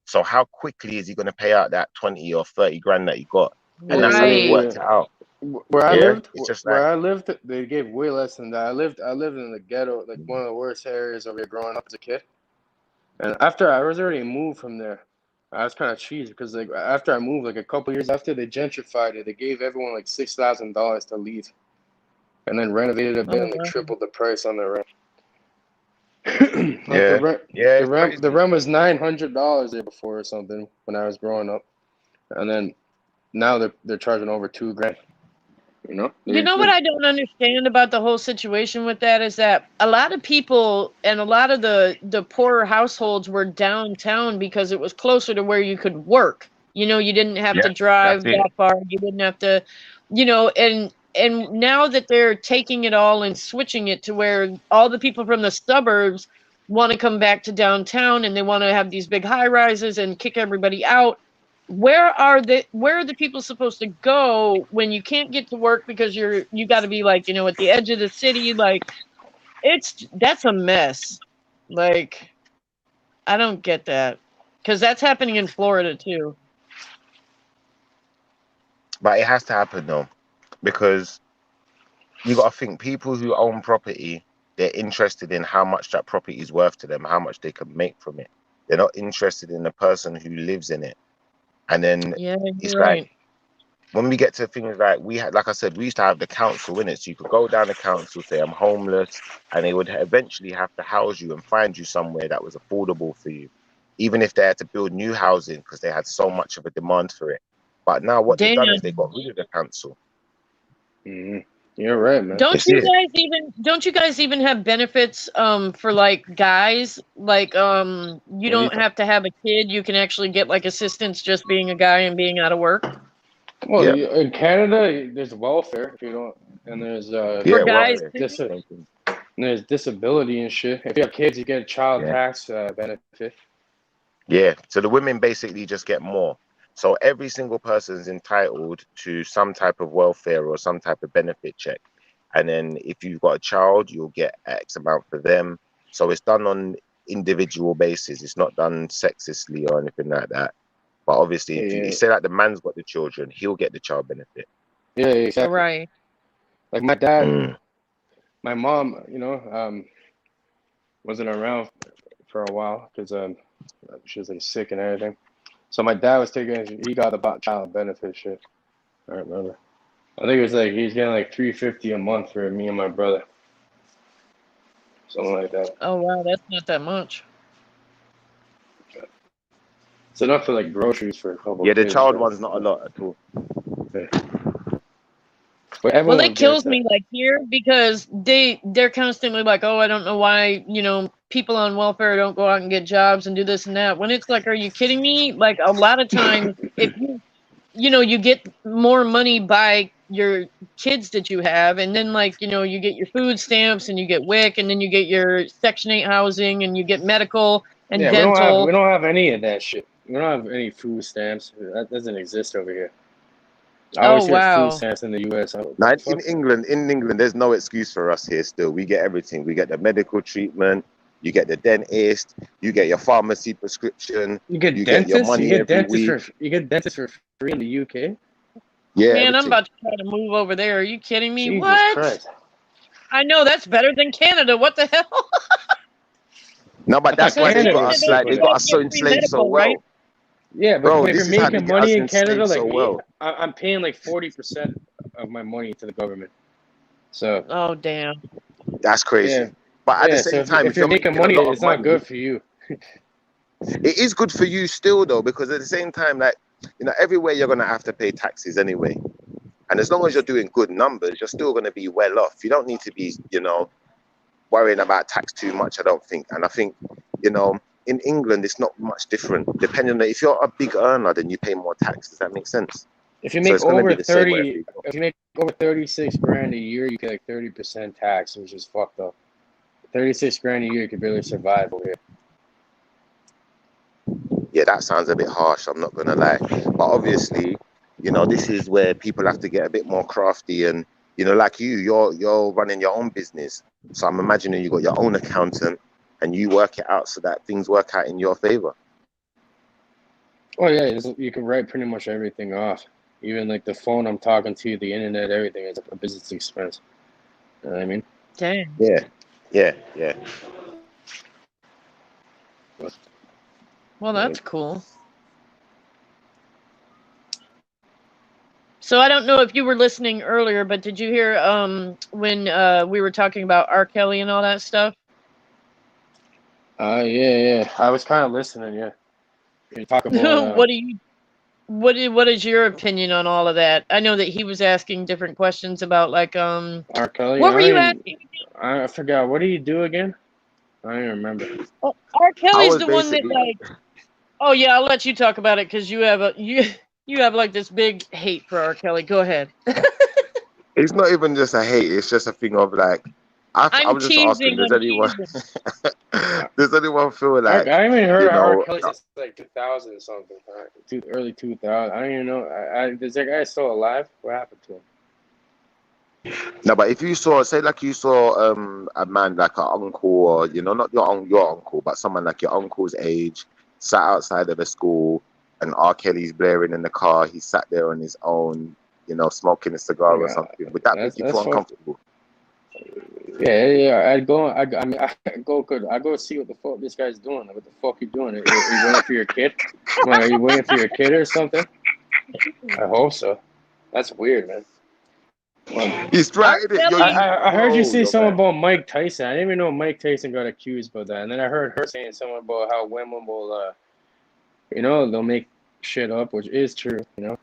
So how quickly is he going to pay out that 20 or 30 grand that he got? And that's how they Right. worked it out. Where I Yeah, lived, it's just where like, I lived, they gave way less than that. I lived in the ghetto, like one of the worst areas over here growing up as a kid. And after I was already moved from there, I was kind of cheesed because like after I moved, like a couple years after, they gentrified it. They gave everyone like $6,000 to leave, and then renovated a bit Oh and they wow. tripled the price on the rent. Like yeah, yeah, the it's rent crazy. was $900 there before or something when I was growing up, and then now they're charging over $2,000. You know, You know what I don't understand about the whole situation with that is that a lot of people and a lot of the poorer households were downtown because it was closer to where you could work. You know, you didn't have Yeah, to that's drive it. that far. You didn't have to, you know, and now that they're taking it all and switching it to where all the people from the suburbs want to come back to downtown and they want to have these big high rises and kick everybody out. Where are the people supposed to go when you can't get to work because you got to be like, you know, at the edge of the city? Like, that's a mess. Like, I don't get that because that's happening in Florida too. But it has to happen though, because you got to think people who own property, they're interested in how much that property is worth to them, how much they can make from it. They're not interested in the person who lives in it. And then Yeah, it's you're like, right. when we get to things like we had, like I said, we used to have the council in it. So you could go down the council, say, I'm homeless, and they would eventually have to house you and find you somewhere that was affordable for you, even if they had to build new housing because they had so much of a demand for it. But now what they've Damn. done is they got rid of the council. You're right, man. Don't That's you it. guys even have benefits for like guys? Like you don't have to have a kid. You can actually get like assistance just being a guy and being out of work. Well, Yeah, in Canada, there's welfare if you don't, and there's For yeah, guys welfare. too? Same thing. there's disability and shit. If you have kids, you get a child Yeah. tax benefit. Yeah. So the women basically just get more. So every single person is entitled to some type of welfare or some type of benefit check. And then if you've got a child, you'll get X amount for them. So it's done on individual basis. It's not done sexistly or anything like that. But obviously, if you Yeah, say like the man's got the children, he'll get the child benefit. yeah, exactly. Right. Like my dad, Mm. my mom, wasn't around for a while because she was like sick and everything. So my dad was he got the child benefit shit. I remember. I think it was like he's getting like $350 a month for me and my brother, something like that. Oh wow, that's not that much. It's enough for like groceries for a couple Yeah, of the kids. child Though. one's not a lot at all. But Well, everyone it gets kills that. me like here because they're constantly like, oh, I don't know why, you know, people on welfare don't go out and get jobs and do this and that. When it's like, are you kidding me? Like a lot of times, if you know, you get more money by your kids that you have, and then like, you know, you get your food stamps and you get WIC, and then you get your Section 8 housing and you get medical and Yeah, dental. we don't have any of that shit. We don't have any food stamps. That doesn't exist over here. I Oh always hear food wow. stamps in the U.S. Now, in England, there's no excuse for us here still. We get everything. We get the medical treatment, you get the dentist, you get your pharmacy prescription, You get you get your dentists. money every week. You get dentists for free in the UK. Yeah, Man, I'm everything. about to try to move over there. Are you kidding me? Jesus What? Christ! I know that's better than Canada. What the hell? No, but that's thought why they Canada got was us like cheaper they though. got us so enslaved so well. Yeah, Bro, but if this you're is how they making get us money in Canada, enslaved like so me, well. I'm paying like 40% of my money to the government. So Oh damn. That's crazy. yeah, But at the yeah. So same time, if if you're you're making making a money, lot of it's not money, good for you. it is good for you still though, because at the same time, like, you know, everywhere you're gonna have to pay taxes anyway. And as long as you're doing good numbers, you're still gonna be well off. You don't need to be, you know, worrying about tax too much, I don't think. And I think, you know, in England, it's not much different. Depending on if you're a big earner, then you pay more tax. Does that make sense? If you So make it's going to be over the same wherever 30, you go. if you make over 36 grand a year, you get like 30% tax, which is fucked up. 36 grand a year, you could barely survive over here. Yeah, that sounds a bit harsh. I'm not going to lie. But obviously, you know, this is where people have to get a bit more crafty. And, you know, like you're running your own business. So I'm imagining you got your own accountant and you work it out so that things work out in your favor. Oh yeah, you can write pretty much everything off. Even like the phone I'm talking to, the internet, everything is a business expense. You know what I mean? Dang. Yeah. Well, that's cool. So I don't know if you were listening earlier, but did you hear when we were talking about R. Kelly and all that stuff? Yeah. I was kind of listening. Yeah. You talk about what is your opinion on all of that? I know that he was asking different questions about like R. Kelly. what were you asking? I forgot. What do you do again? I don't even remember. Oh, R. Kelly's was the one that basically- like. Oh yeah, I'll let you talk about it because you have like this big hate for R. Kelly. Go ahead. It's not even just a hate. It's just a thing of like, I'm just asking, does anyone feel like, I haven't heard you of R. know, Kelly since like 2000 or something. Early 2000. I don't even know. Is that guy still alive? What happened to him? no, but if you saw, say like you saw a man like an uncle, or, you know, not your uncle, but someone like your uncle's age, sat outside of the school and R. Kelly's blaring in the car, he sat there on his own, you know, smoking a cigar or something, would that make you feel uncomfortable? Yeah. I go see what the fuck this guy's doing. What the fuck you doing? Are you waiting for your kid? Are you waiting for your kid or something? I hope so. That's weird, man. He's right. I heard you say something about Mike Tyson. I didn't even know Mike Tyson got accused about that. And then I heard her saying something about how women will, they'll make shit up, which is true, you know.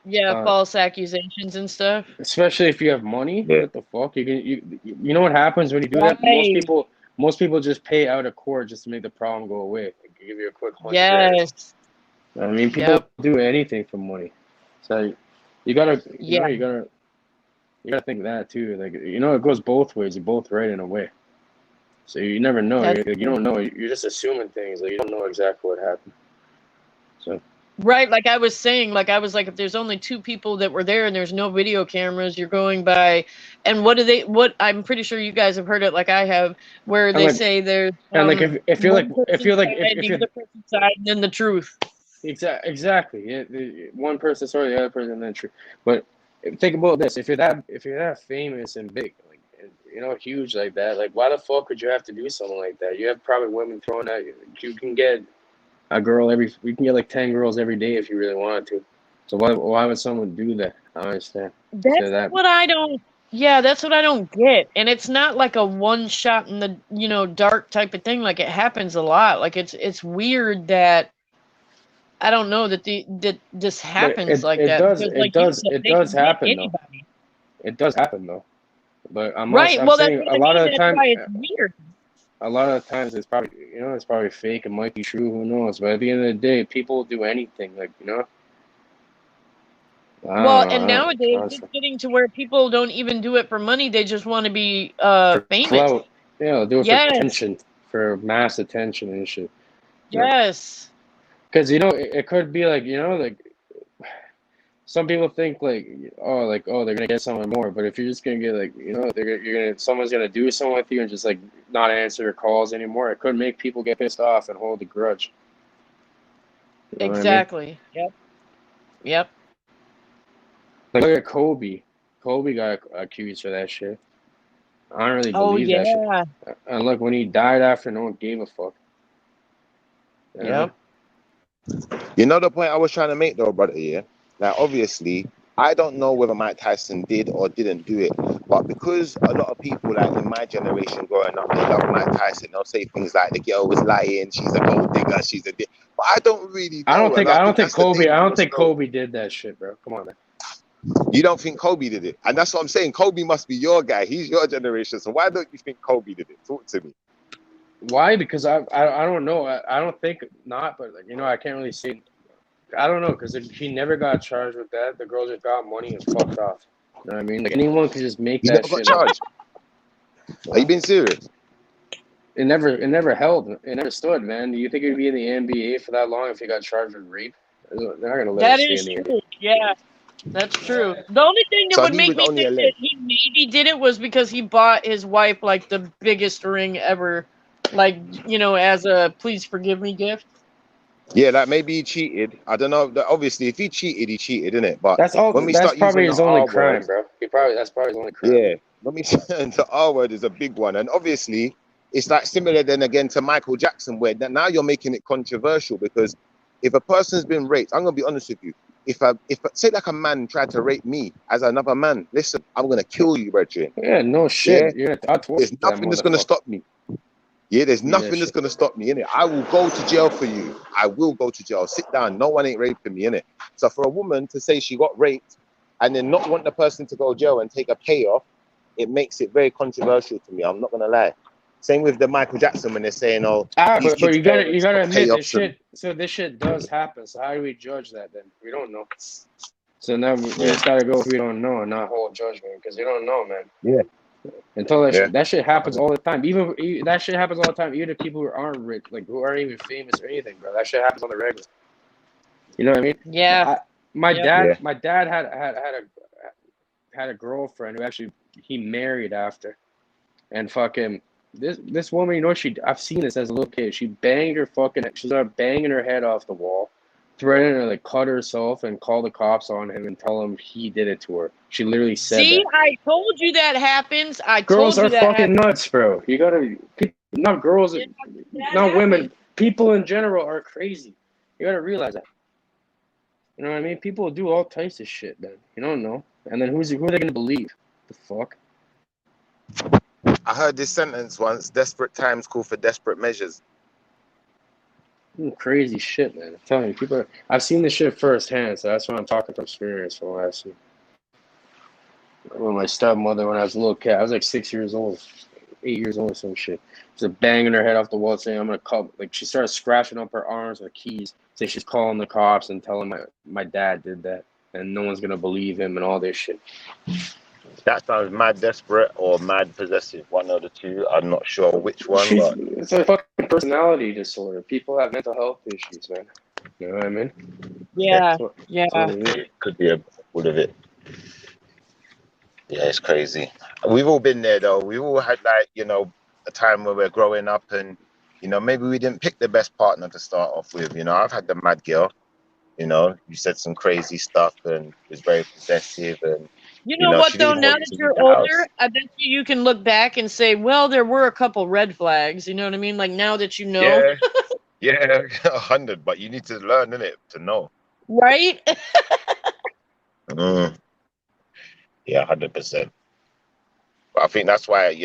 Yeah, false accusations and stuff. Especially if you have money. Yeah. What the fuck? You know what happens when you do that? Most people just pay out of court just to make the problem go away. Like, give you a quick $100. Yes. I mean, people do anything for money. So you gotta think that too. Like, you know, it goes both ways. You're both right in a way. So you never know. You don't know. You're just assuming things. Like, you don't know exactly what happened. So. Right, like I was saying, if there's only two people that were there and there's no video cameras, you're going by, and what I'm pretty sure you guys have heard it like I have, where they say there's and like if you're the other person's side and then the truth. Exactly. Yeah, one person, sorry, the other person, and then truth. But think about this: if you're that famous and big, like, you know, huge like that, like, why the fuck would you have to do something like that? You have probably women throwing at you. You can get a girl we can get like 10 girls every day if you really wanted to. So why would someone do that? I don't understand. That's what I don't get. And it's not like a one shot in the, you know, dark type of thing. Like, it happens a lot. Like, it's weird that I don't know that this happens like that. It does happen though. It does happen though. But I'm saying a lot of the time it's weird. A lot of the times it's probably fake. It might be true. Who knows? But at the end of the day, people will do anything. Like, you know. And nowadays it's getting to where people don't even do it for money. They just want to be famous. Clout. Yeah, they'll do it for attention, for mass attention and shit. Yes. Because, you know, it could be like, you know, like, some people think like, they're gonna get someone more, but if you're just gonna get like, you know, someone's gonna do something with you and just like not answer your calls anymore, it could make people get pissed off and hold a grudge. You know exactly. I mean? Yep. Like, look at Kobe. Kobe got accused for that shit. I don't really believe that shit. And look, when he died after, no one gave a fuck. Yep. You know the point I was trying to make though, brother, yeah? Like, obviously, I don't know whether Mike Tyson did or didn't do it, but because a lot of people, like in my generation growing up, they love Mike Tyson, they'll say things like the girl was lying, she's a gold digger, she's a dick. But I don't really know. I don't think Kobe did that shit, bro. Come on, man. You don't think Kobe did it? And that's what I'm saying. Kobe must be your guy. He's your generation. So why don't you think Kobe did it? Talk to me. Why? Because I don't know. I don't think not, but like, I can't really say. I don't know because he never got charged with that. The girl just got money and fucked off. You know what I mean? Like anyone could just make You that never got shit up. charged. Are you being serious? It never held. It never stood, man. Do you think he'd be in the NBA for that long if he got charged with rape? They're not gonna let him That stay is in the NBA. true. Yeah, that's true. The only thing that So would he make was me only think that alleged. he maybe did it was because he bought his wife like the biggest ring ever, like, as a please forgive me gift. Yeah, like maybe he cheated. I don't know. Obviously, if he cheated, innit? But That's all. when we That's start probably using the his only R crime, word, bro. That's probably his only crime. yeah, when we the R word is a big one, and obviously it's like similar then again to Michael Jackson, where now you're making it controversial because if a person's been raped, I'm gonna be honest with you. If say like a man tried to rape me as another man, listen, I'm gonna kill you, brethren. Yeah, no shit. Yeah, I tortured there's that nothing that's gonna motherfucker. stop me. Yeah, there's Yeah, nothing that's shit. gonna stop me, innit? I will go to jail for you. I will go to jail. Sit down. No one ain't raping me, innit? So for a woman to say she got raped and then not want the person to go to jail and take a payoff, it makes it very controversial to me. I'm not gonna lie. Same with the Michael Jackson when they're saying, "Oh, these But kids' you gotta parents got admit this payoffs." And shit. So this shit does happen. So how do we judge that then? We don't know. So now we yeah, just gotta go if we don't know and not hold judgment because we don't know, man. yeah, Until yeah. that shit happens all the time. Even that shit happens all the time. Even to people who aren't rich, like who aren't even famous or anything, bro. That shit happens on the regular. You know what I mean? Yeah. My Yep. dad had a girlfriend who actually he married after, and fucking this woman, I've seen this as a little kid. She started banging her head off the wall, threatening to like cut herself and call the cops on him and tell him he did it to her. She literally said See, that. I told you that happens. I Girls told are you that fucking happens. nuts, bro. You gotta, not girls, That not women. happens. People in general are crazy. You gotta realize that. You know what I mean? People do all types of shit, man. You don't know. And then who are they gonna believe? The fuck? I heard this sentence once: "Desperate times call for desperate measures." Crazy shit, man. I'm telling you, I've seen this shit firsthand, so that's why I'm talking from experience from last year. With my stepmother when I was a little kid, I was like 6 years old, 8 years old, or some shit. Just banging her head off the wall, saying, "I'm gonna call." Like she started scratching up her arms with keys, saying she's calling the cops and telling my dad did that, and no one's gonna believe him and all this shit. That sounds mad desperate or mad possessive. One of the two. I'm not sure which one, but It's a fucking personality disorder. People have mental health issues, man. You know what I mean? Yeah. That's what it is. it could be all of it. Yeah, it's crazy. We've all been there though. We've all had like, a time where we're growing up and, maybe we didn't pick the best partner to start off with. I've had the mad girl, you said some crazy stuff and was very possessive and, You know what she though? didn't Now want you that to leave you're the house. older, I bet you can look back and say, well, there were a couple red flags. You know what I mean? Like now that you know, Yeah, yeah, 100, but you need to learn, innit, to know. right? Yeah, 100%. But I think that's why,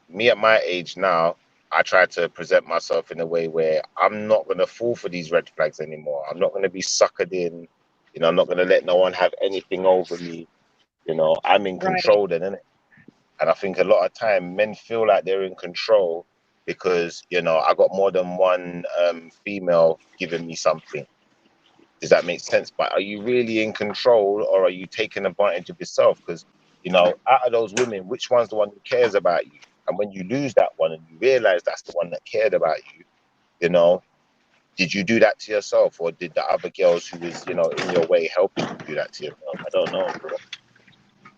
me at my age now, I try to present myself in a way where I'm not going to fall for these red flags anymore. I'm not going to be suckered in. I'm not going to let no one have anything over me. I'm in Right. control then, innit? And I think a lot of time men feel like they're in control because, I got more than one female giving me something. Does that make sense? But are you really in control or are you taking advantage of yourself? Because, out of those women, which one's the one who cares about you? And when you lose that one and you realize that's the one that cared about you, did you do that to yourself or did the other girls who was, in your way helping you do that to yourself? I don't know, bro.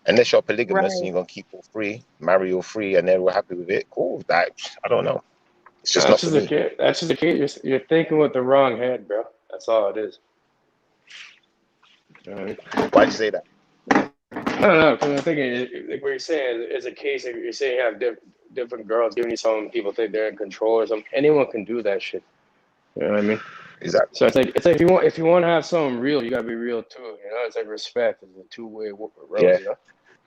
Unless you're polygamous and Right. you're going to keep all three, marry all three and they're all happy with it, cool. That, I don't know. It's just not for me. That's just the case. You're thinking with the wrong head, bro. That's all it is. Why'd you say that? I don't know, because I'm thinking, like what you're saying is a case of you're saying you have different girls giving you something, people think they're in control or something. Anyone can do that shit. You know what I mean? Exactly. So it's like if you want to have something real, you gotta be real too. It's like respect. It's a two-way road. Yeah. You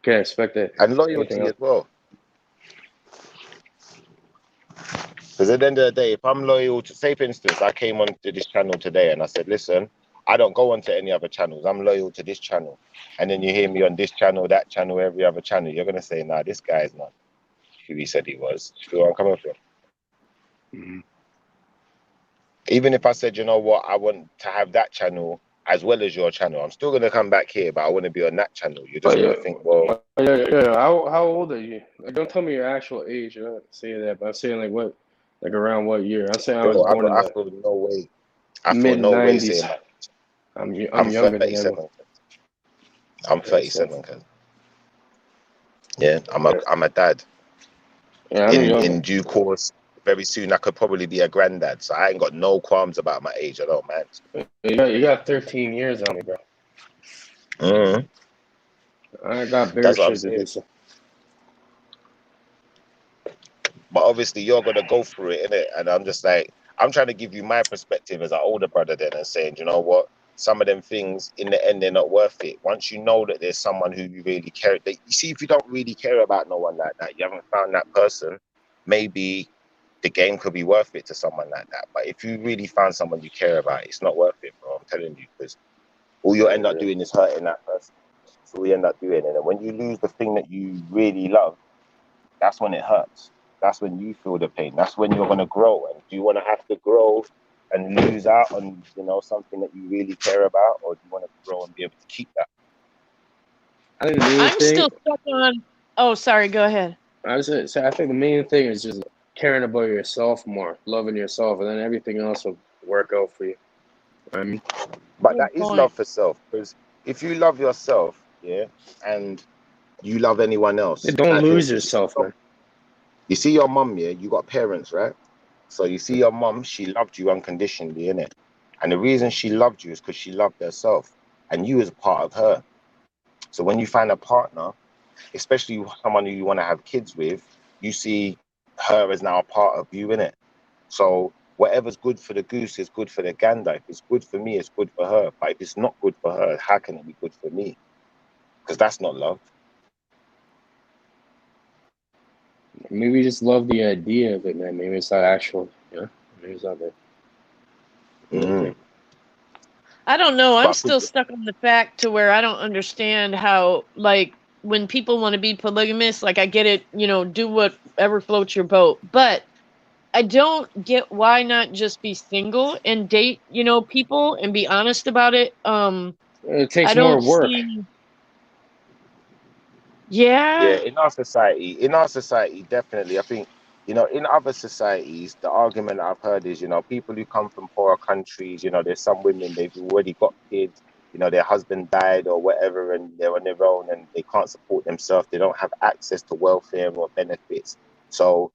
can't expect that. And loyalty as well. Because at the end of the day, if I'm loyal to, say for instance, I came onto this channel today and I said, listen, I don't go onto any other channels. I'm loyal to this channel. And then you hear me on this channel, that channel, every other channel. You're going to say, nah, this guy is not who he said he was. You feel where I'm coming from? Mhm. Even if I said, you know what, I want to have that channel as well as your channel, I'm still gonna come back here, but I want to be on that channel. You're But just yeah, gonna think, well, yeah. How old are you? Like, don't tell me your actual age. You're not saying that, but I'm saying like what, like around what year? I'm saying I was yo, born in I the feel no way. I feel mid no way '90s. saying that. I'm I'm younger than everyone. 37. I'm Yeah, so 37, cuz. Yeah, I'm a dad. yeah, I'm younger. In due course, very soon I could probably be a granddad. So I ain't got no qualms about my age. I don't mind. You got 13 years on me, bro. Mm, I got bigger that's what I'm shit to saying. do. So. But obviously you're gonna go through it, innit? And I'm just like, I'm trying to give you my perspective as an older brother then and saying, you know what? Some of them things in the end they're not worth it. Once you know that there's someone who you really care, that you see, if you don't really care about no one like that, you haven't found that person, maybe the game could be worth it to someone like that. But if you really found someone you care about, it's not worth it, bro. I'm telling you, because all you'll end up doing is hurting that person. That's all you end up doing. And then when you lose the thing that you really love, that's when it hurts. That's when you feel the pain. That's when you're gonna grow. And do you want to have to grow and lose out on, you know, something that you really care about, or do you want to grow and be able to keep that? I think the main I'm thing. still stuck on. Oh, sorry. Go ahead. I was gonna say, I think the main thing is just caring about yourself more, loving yourself, and then everything else will work out for you. I mean, But Good that is point. love for self. Because if you love yourself, yeah, and you love anyone else, don't like for lose instance, yourself, man. you see your mum, yeah, you got parents, right? So you see your mum, she loved you unconditionally, innit? And the reason she loved you is because she loved herself, and you as part of her. So when you find a partner, especially someone who you want to have kids with, you see her as now a part of you, innit? So whatever's good for the goose is good for the gander. If it's good for me, it's good for her. But if it's not good for her, how can it be good for me? Because that's not love. Maybe just love the idea of it, man. Maybe it's not actual, you know? Maybe it's not that. Mm. I don't know. I'm But still stuck on the fact to where I don't understand how, like, when people want to be polygamous, like, I get it, do whatever floats your boat. But I don't get why not just be single and date, people and be honest about it. It takes I more don't work. see. yeah, Yeah. in our society, definitely. I think, in other societies, the argument I've heard is, people who come from poorer countries, there's some women, they've already got kids, their husband died or whatever, and they're on their own and they can't support themselves. They don't have access to welfare or benefits. So,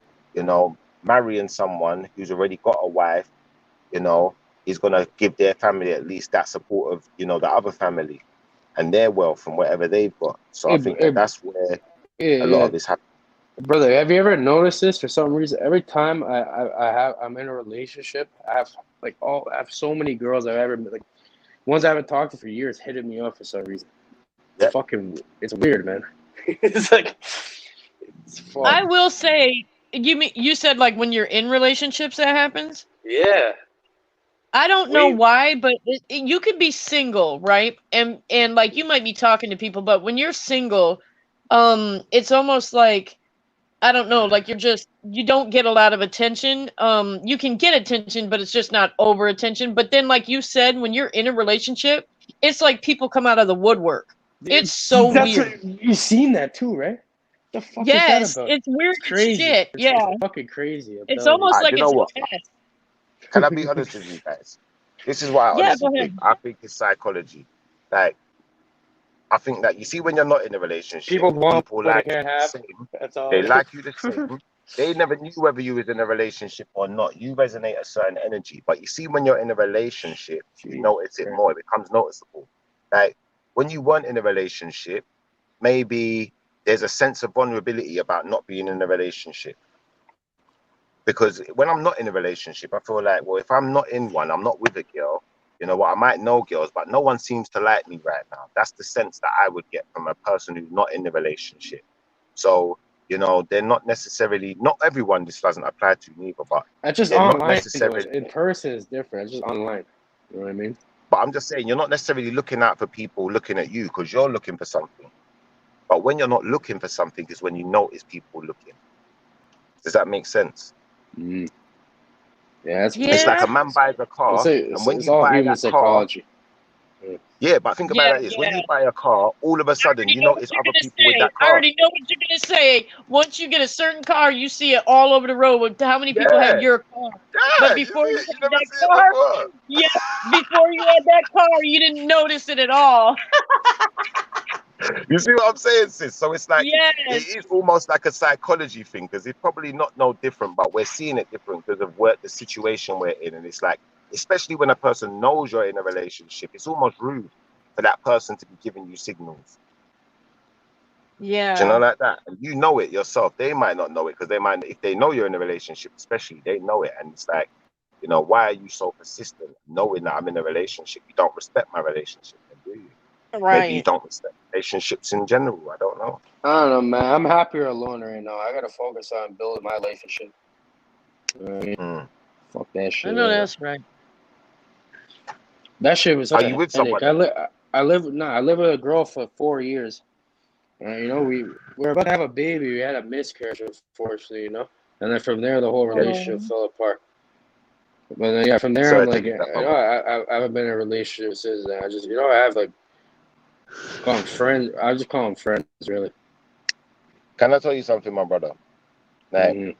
marrying someone who's already got a wife, is going to give their family at least that support of, the other family and their wealth and whatever they've got. So I think that's where a lot of this happens. Brother, have you ever noticed this? For some reason, every time I'm in a relationship, I have so many girls I've ever like ones I haven't talked to for years hitting me up for some reason. It's it's weird, man. It's like it's fun. I will say, you said like when you're in relationships that happens? Yeah. I don't know why, but you could be single, right? And like you might be talking to people, but when you're single, it's almost like, I don't know, like you don't get a lot of attention. You can get attention, but it's just not over attention. But then, like you said, when you're in a relationship, it's like people come out of the woodwork. It's so weird. You've seen that too, right? The fuck Yes, is that about? it's weird It's crazy. shit. Yeah, It's fucking crazy. it's almost like You know it's a what? test. Can I be honest with you guys? This is what I Yeah, honestly go think. ahead. I think it's psychology. Like, I think that you see when you're not in a relationship, People want people what they like you can't the have. same. That's all. They like you the same. They never knew whether you was in a relationship or not. You resonate a certain energy. But you see when you're in a relationship, you notice it more. It becomes noticeable. Like when you weren't in a relationship, maybe there's a sense of vulnerability about not being in a relationship. Because when I'm not in a relationship, I feel like, well, if I'm not in one, I'm not with a girl, you know what, I might know girls, but no one seems to like me right now. That's the sense that I would get from a person who's not in the relationship. So, they're not necessarily, not everyone, this doesn't apply to neither, but That's just they're not online. necessarily, In person is different. It's just online. You know what I mean? but I'm just saying, you're not necessarily looking out for people looking at you because you're looking for something. But when you're not looking for something is when you notice people looking. Does that make sense? Mm. Yeah, It's like Yeah, a man buys a car, and when it's you all buy human that car, psychology. Yeah. yeah, but think yeah, about it like this: when yeah. you buy a car, all of a I sudden already you know what notice you're other gonna people with say. that I car. already know what you're gonna say. Once you get a certain car, you see it all over the road. How many people have Yeah, your car? yeah, But you before see you it, you had never that see it car, before. yeah, before you had that car, you didn't notice it at all. You see what I'm saying, sis? So it's like it Yes. is almost like a psychology thing because it's probably not no different, but we're seeing it different because of the situation we're in, and it's like, especially when a person knows you're in a relationship, it's almost rude for that person to be giving you signals. Do you know Yeah. like that? And you know it yourself. They might not know it because they might, if they know you're in a relationship, especially, they know it, and it's like, why are you so persistent knowing that I'm in a relationship? You don't respect my relationship, then, do you? Maybe you Right. don't respect relationships in general. I don't know. I don't know, man. I'm happier alone right now. I gotta focus on building my relationship. You know what I mean? Mm. Fuck that I shit know right now. that's right. That shit was Are such you a with headache. somebody? I live with a girl for 4 years. We were about to have a baby. We had a miscarriage, unfortunately, and then from there the whole relationship Oh. fell apart. But then, yeah, from there I'm Sorry to like, hear that, brother. I haven't been in a relationship since then. I just, I have like call them friends. I just call them friends, really. Can I tell you something, my brother? Like, Mhm.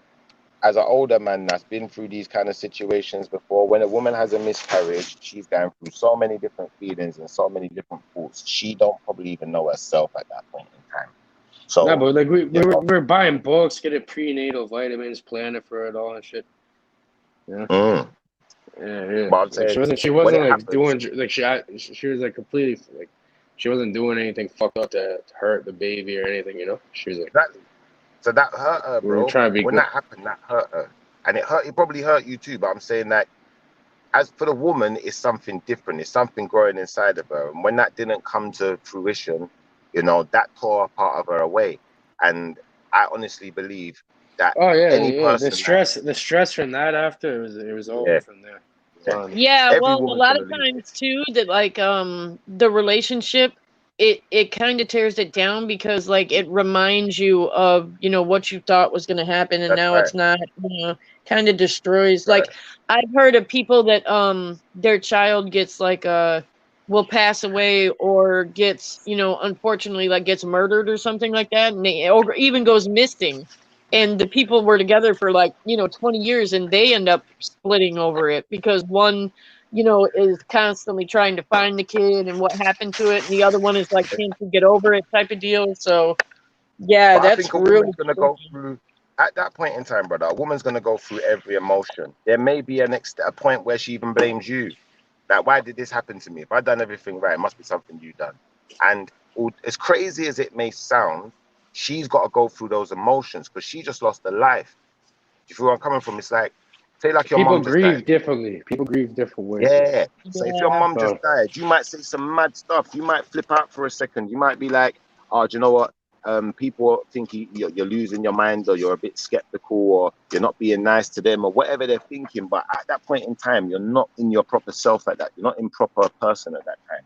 as an older man that's been through these kind of situations before, when a woman has a miscarriage, she's going through so many different feelings and so many different thoughts. She don't probably even know herself at that point in time. No, So, but like we you know, we're buying books, getting prenatal vitamins, planning for it all and shit. Yeah, yeah. but I'm Like saying she when wasn't it like happens, doing she was like completely like she wasn't doing anything fucked up to hurt the baby or anything. She was like, exactly. So that hurt her, we were bro. trying to be When good. that happened, that hurt her, and it probably hurt you too. But I'm saying that as for the woman, it's something different. It's something growing inside of her. And when that didn't come to fruition, that tore a part of her away. And I honestly believe that Oh any yeah. The person that, stress from that after it was over yeah, from there. yeah, Done. Yeah, every well, a woman's lot gonna of lose times this. too that like the relationship it kind of tears it down because like it reminds you of, what you thought was going to happen and That's now right. it's not, kind of destroys. Right. Like I've heard of people that their child gets like will pass away or gets, unfortunately like gets murdered or something like that and or even goes missing and the people were together for like 20 years and they end up splitting over it because one is constantly trying to find the kid and what happened to it and the other one is like can't you get over it type of deal. So yeah, But I that's think a really woman's gonna go tricky. through at that point in time, brother. A woman's gonna go through every emotion. There may be a point where she even blames you. Like, why did this happen to me? If I done everything right, it must be something you done. And as crazy as it may sound, she's got to go through those emotions because she just lost a life. Do you feel where I'm coming from? It's like, say, like your People mum just died. grieve differently. People grieve different ways. Yeah. So if your Yeah. mum just died, you might say some mad stuff. You might flip out for a second. You might be like, "Oh, do you know what? People think you're losing your mind, or you're a bit skeptical, or you're not being nice to them, or whatever they're thinking." But at that point in time, you're not in your proper self at that. You're not in proper person at that time.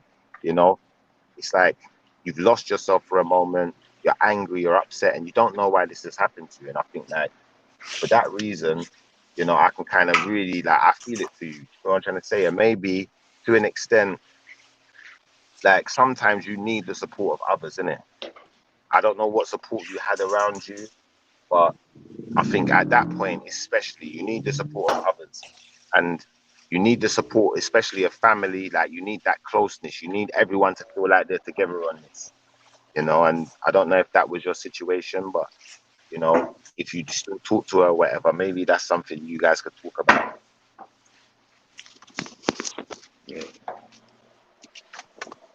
It's like you've lost yourself for a moment. You're angry, you're upset, and you don't know why this has happened to you. And I think that for that reason, I can kind of really I feel it for you. You know what I'm trying to say? And maybe to an extent, like sometimes you need the support of others, innit? I don't know what support you had around you, but I think at that point, especially, you need the support of others. And you need the support, especially of family. Like you need that closeness. You need everyone to feel like they're together on this. And I don't know if that was your situation, but if you still talk to her or whatever, maybe that's something you guys could talk about.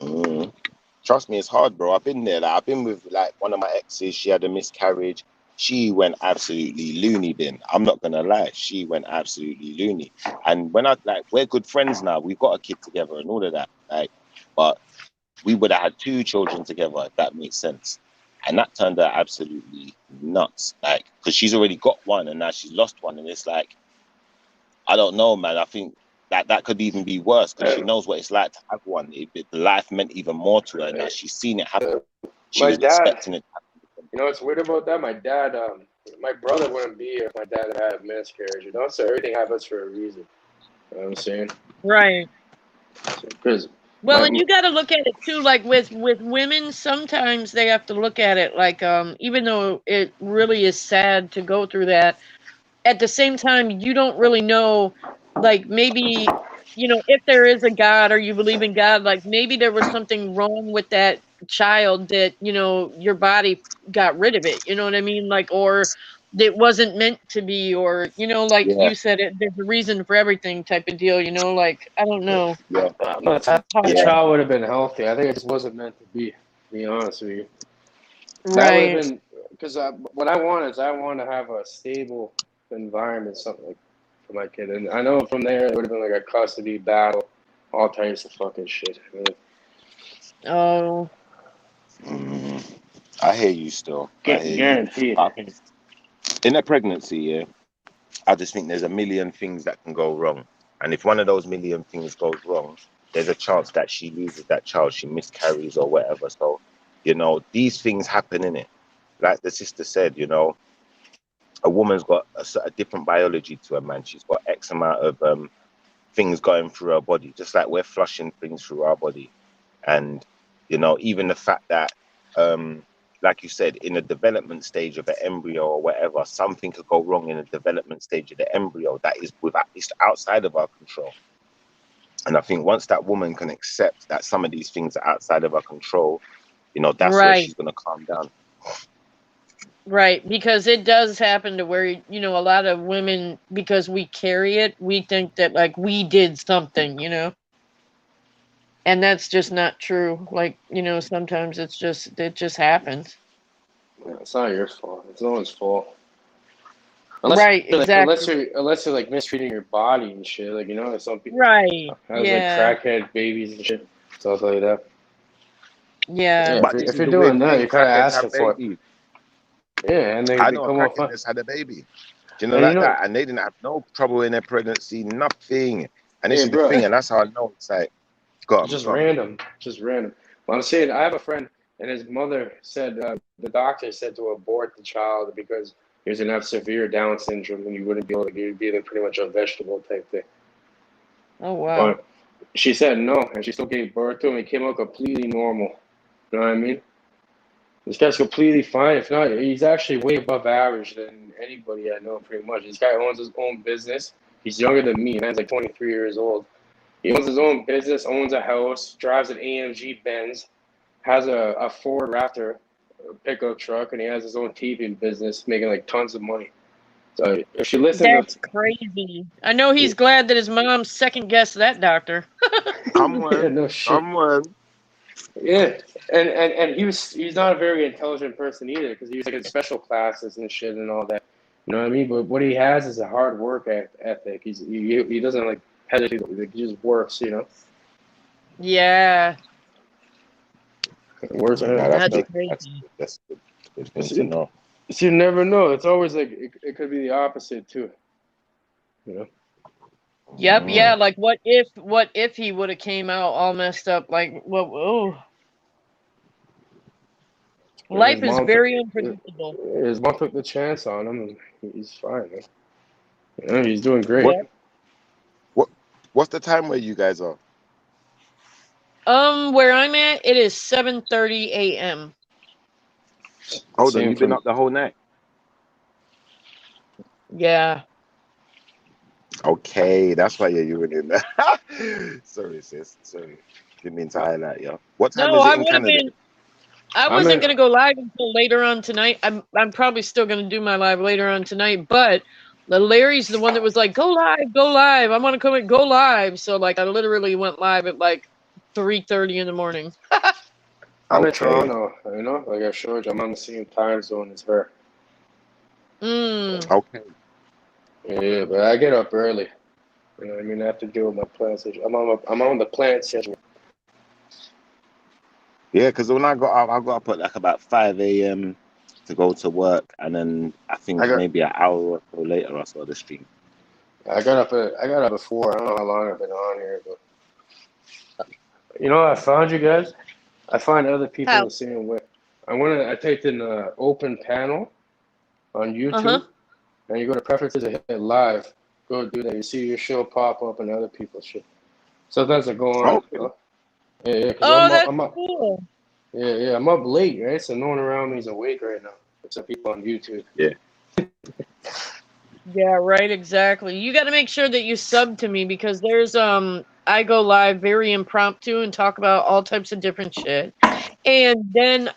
Mm. Trust me, it's hard, bro. I've been there. Like, I've been with one of my exes. She had a miscarriage. She went absolutely loony. I'm not gonna lie. She went absolutely loony. And when we're good friends now. We've got a kid together and all of that. But we would have had 2 children together if that makes sense. And that turned out absolutely nuts. Because she's already got one and now she's lost one, and it's like, I don't know, man. I think that could even be worse because she knows what it's like to have one. The life meant even more to her now. She's seen it happen. She My was dad, expecting it to happen. what's weird about that? My dad, my brother wouldn't be here if my dad had a miscarriage. You know, so everything happens for a reason. You know what I'm saying? Right. Because Well, and you got to look at it too. Like with women, sometimes they have to look at it like, even though it really is sad to go through that, at the same time, you don't really know, like maybe, if there is a God or you believe in God, like maybe there was something wrong with that child that, your body got rid of it. You know what I mean? Like, or it wasn't meant to be, or, like Yeah, you said, there's a reason for everything type of deal, like, I don't know. yeah, no, It's the yeah. hard. child would have been healthy. I think it just wasn't meant to be honest with you. That would have Right. been because what I want is I want to have a stable environment, something like for my kid. And I know from there it would have been like a custody battle, all types of fucking shit. I mean, Oh, Mm, I hear you still. I hear you. guaranteed. I think in a pregnancy, yeah, I just think there's a million things that can go wrong. And if one of those million things goes wrong, there's a chance that she loses that child, she miscarries or whatever. So, these things happen in it. Like the sister said, a woman's got a different biology to a man. She's got X amount of things going through her body, just like we're flushing things through our body. And, even the fact that, like you said, in a development stage of an embryo or whatever, something could go wrong in a development stage of the embryo that is it's outside of our control. And I think once that woman can accept that some of these things are outside of our control, that's where right. she's going to calm down. Right, because it does happen to where, a lot of women, because we carry it, we think that like we did something, and that's just not true. Like, sometimes it just happens. Yeah, it's not your fault. It's no one's fault. Right, exactly. Unless you're like mistreating your body and shit. Like some people Right. has like Yeah. crackhead babies and shit, stuff like that. Yeah. Yeah, But if this is you're the weird doing that, thing, you're kind of crackheads asking have for it. babies. Yeah, and I they know a come off crackhead fun. just had a baby. Do you know And like that? And they didn't have no trouble in their pregnancy, nothing. And this hey, is the bro, thing, and that's how I know it's like, go just on. random, just random. Well, I'm saying I have a friend, and his mother said the doctor said to abort the child because he was gonna have severe Down syndrome, and you wouldn't be able to, you'd be like pretty much a vegetable type thing. Oh, wow. But she said no, and she still gave birth to him. He came out completely normal. You know what I mean? This guy's completely fine. If not, he's actually way above average than anybody I know, pretty much. This guy owns his own business. He's younger than me. Man's like 23 years old. He owns his own business, owns a house, drives an AMG Benz, has a Ford Raptor pickup truck, and he has his own TV business, making like tons of money. So if you listen That's crazy. I know he's glad that his mom second guessed that doctor. Come yeah, on, no shit. come on. Yeah, and he's not a very intelligent person either because he was like in special classes and shit and all that. You know what I mean? But what he has is a hard work ethic. He doesn't like hesitate. Like, he just works. Yeah. Works. No, That's good. crazy. That's good thing to know. So you never know. It's always like it could be the opposite too. Yep, yeah, like what if he would have came out all messed up? Like, life is very unpredictable. His mom took the chance on him, and he's fine. Man. He's doing great. What's the time where you guys are? Where I'm at, it is 7:30 a.m. Hold on, you've been up the whole night? Yeah. Okay, that's why you were in there. Sorry, sis. Sorry. Didn't mean to highlight you. What time is it in Canada? I wasn't gonna go live until later on tonight. I'm probably still gonna do my live later on tonight, but Larry's the one that was like, go live. I want to come and go live. So like I literally went live at like 3:30 in the morning. I'm in Toronto, like I showed you, I'm on the same time zone as her. Okay. Yeah, but I get up early. You know what I mean? I have to deal with my plant schedule. I'm on the plant schedule. Yeah, because when I got up at like about 5 a.m. to go to work, and then I think maybe an hour or so later I saw the stream. I got up at 4. I don't know how long I've been on here, but I found you guys. I find other people the same way. I typed in open panel, on Uh-huh. YouTube, and you go to preferences and hit live. Go do that. You see your show pop up and other people's shit. Sometimes I go on. Okay. Yeah, because Oh, I'm up. that's cool. Yeah, I'm up late, right? So no one around me is awake right now, except people on YouTube. Yeah. Yeah, right, exactly. You got to make sure that you sub to me because there's I go live very impromptu and talk about all types of different shit. And then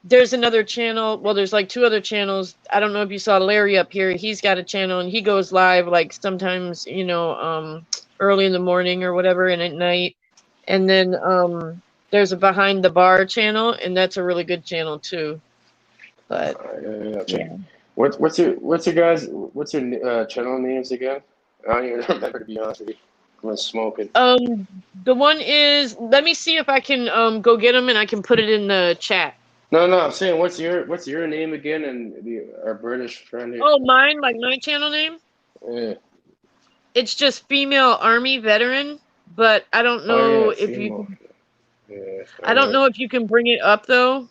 there's another channel, well there's like two other channels. I don't know if you saw Larry up here. He's got a channel and he goes live like sometimes, early in the morning or whatever and at night. And then there's a Behind the Bar channel and that's a really good channel too. But Yeah. What's your guys? What's your channel names again? I don't even remember, to be honest with you. I'm smoking. The one is, let me see if I can go get them and I can put it in the chat. No, I'm saying what's your name again and our British friend here? Oh, mine, like my channel name? Yeah. It's just Female Army Veteran, but I don't know if female. I don't know if you can bring it up though,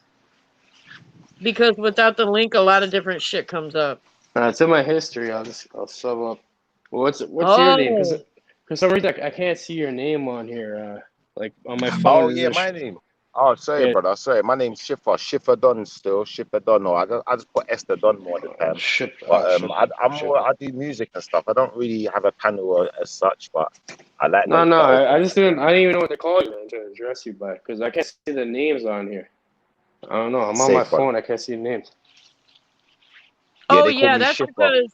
because without the link, a lot of different shit comes up. It's in my history. I'll sub up. Well, what's your name? Because for some reason I can't see your name on here. Like on my phone. Oh yeah, my name. Oh, sorry, brother. Sorry, my name's Schiffer Dunn still. Schiffer Dunn. No, I just put Esther Dunn more than time. I do music and stuff. I don't really have a panel as such, but I like. I just didn't. I didn't even know what to call you and to address you by because I can't see the names on here. I don't know. I'm on my phone. I can't see the names. Oh yeah, that's because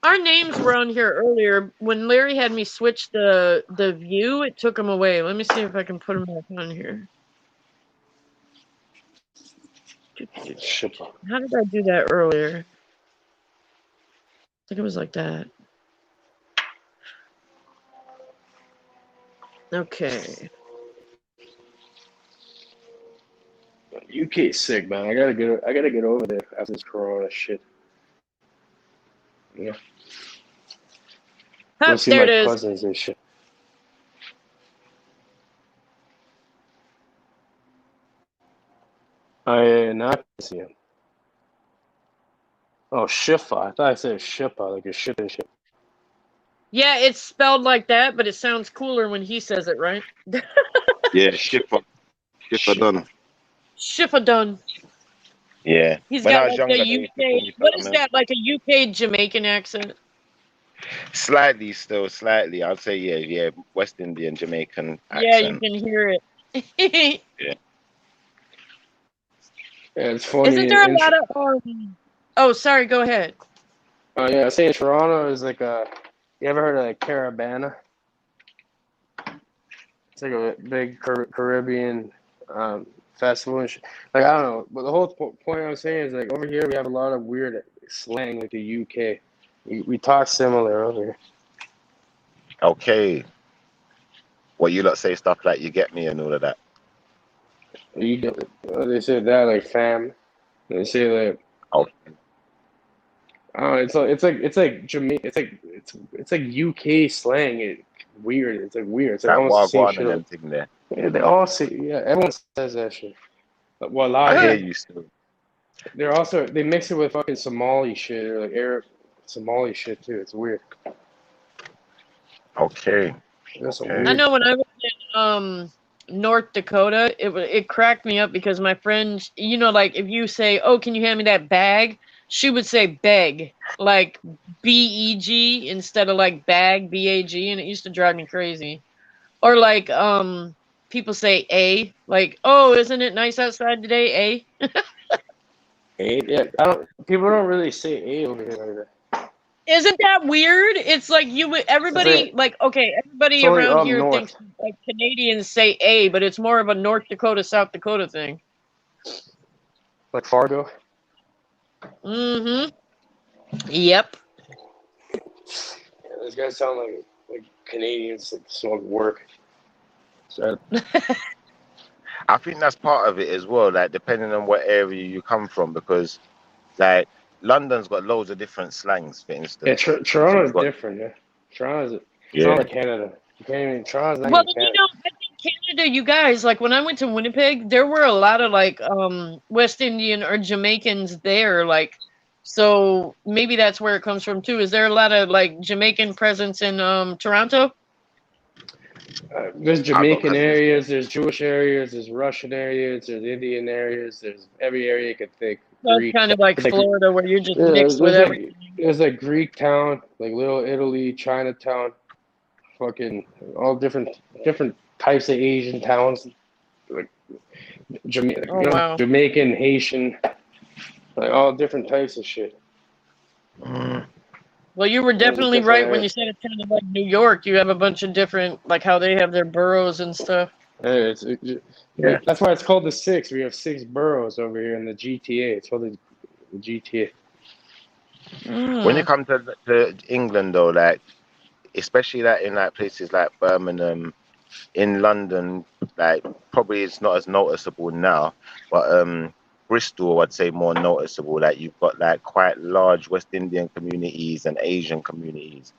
our names were on here earlier. When Larry had me switch the view, it took them away. Let me see if I can put them back on here. How did I do that earlier? I think it was like that. Okay. UK sick, man. I gotta get over there after this corona shit. Yeah. Go see there my it is. cousins and shit. I not see him. Oh, Shifa. I thought I said Shipa, like a shit and shit. Yeah, it's spelled like that, but it sounds cooler when he says it, right? Yeah, Schiffer Dunn. Schiffer Dunn. Yeah. He's got like a UK. What is that? Like a UK Jamaican accent? Slightly. I'd say yeah, West Indian Jamaican accent. Yeah, you can hear it. Yeah. Yeah, it's funny. Isn't there a lot of Oh, sorry. Go ahead. Oh yeah, I say Toronto is like a. You ever heard of like Caravana? It's like a big Caribbean festival and shit. Like I don't know, but the whole point I'm saying is like over here we have a lot of weird slang like the UK. We talk similar over here. Okay. Well, you lot say stuff like "you get me" and all of that. You get they say that like fam. They say like I don't know, it's like Jamaican. It's like UK slang. Weird. It's like weird. It's like almost the same shit. And thing there. Yeah, they all say. Yeah, everyone says that shit. Well, I hear you still. They mix it with fucking Somali shit or like Arab Somali shit too. It's weird. Okay. I know when I was in North Dakota, it cracked me up because my friend, like if you say, "Oh, can you hand me that bag?" She would say "beg," like B-E-G instead of like bag, B-A-G, and it used to drive me crazy. Or like people say "a," like, "Oh, isn't it nice outside today, eh?" Yeah, people don't really say "a" over here like that. Isn't that weird? It's like everybody around here thinks like Canadians say "a," but it's more of a North Dakota, South Dakota thing. Like Fargo. Mm-hmm. Yep. Yeah, those guys sound like Canadians that smoke work. So. I think that's part of it as well, like depending on what area you come from, because like London's got loads of different slangs, for instance. Yeah, Toronto's different, yeah. Toronto's not like Canada. You can't even Toronto's not well, even Canada. I think Canada, you guys, like when I went to Winnipeg, there were a lot of like West Indian or Jamaicans there, like So maybe that's where it comes from too. Is there a lot of like Jamaican presence in Toronto? There's I got Jamaican cousins. areas, there's Jewish areas, there's Russian areas, there's Indian areas, there's every area you could think. So it's Greek. kind of like It's like Florida where you're just yeah, mixed with everything. there's like Greek town, like Little Italy, Chinatown, fucking all different types of Asian towns, like Oh wow. Jamaican, Haitian, like all different types of shit. Well, you were definitely right when you said it's kind of like New York. You have a bunch of different, like how they have their boroughs and stuff. Yeah, that's why it's called the Six. We have 6 boroughs over here in the GTA. It's called the GTA. When you come to England, though, like especially that in like places like Birmingham, in London, like probably it's not as noticeable now, but Bristol, I'd say more noticeable. Like you've got like quite large West Indian communities and Asian communities,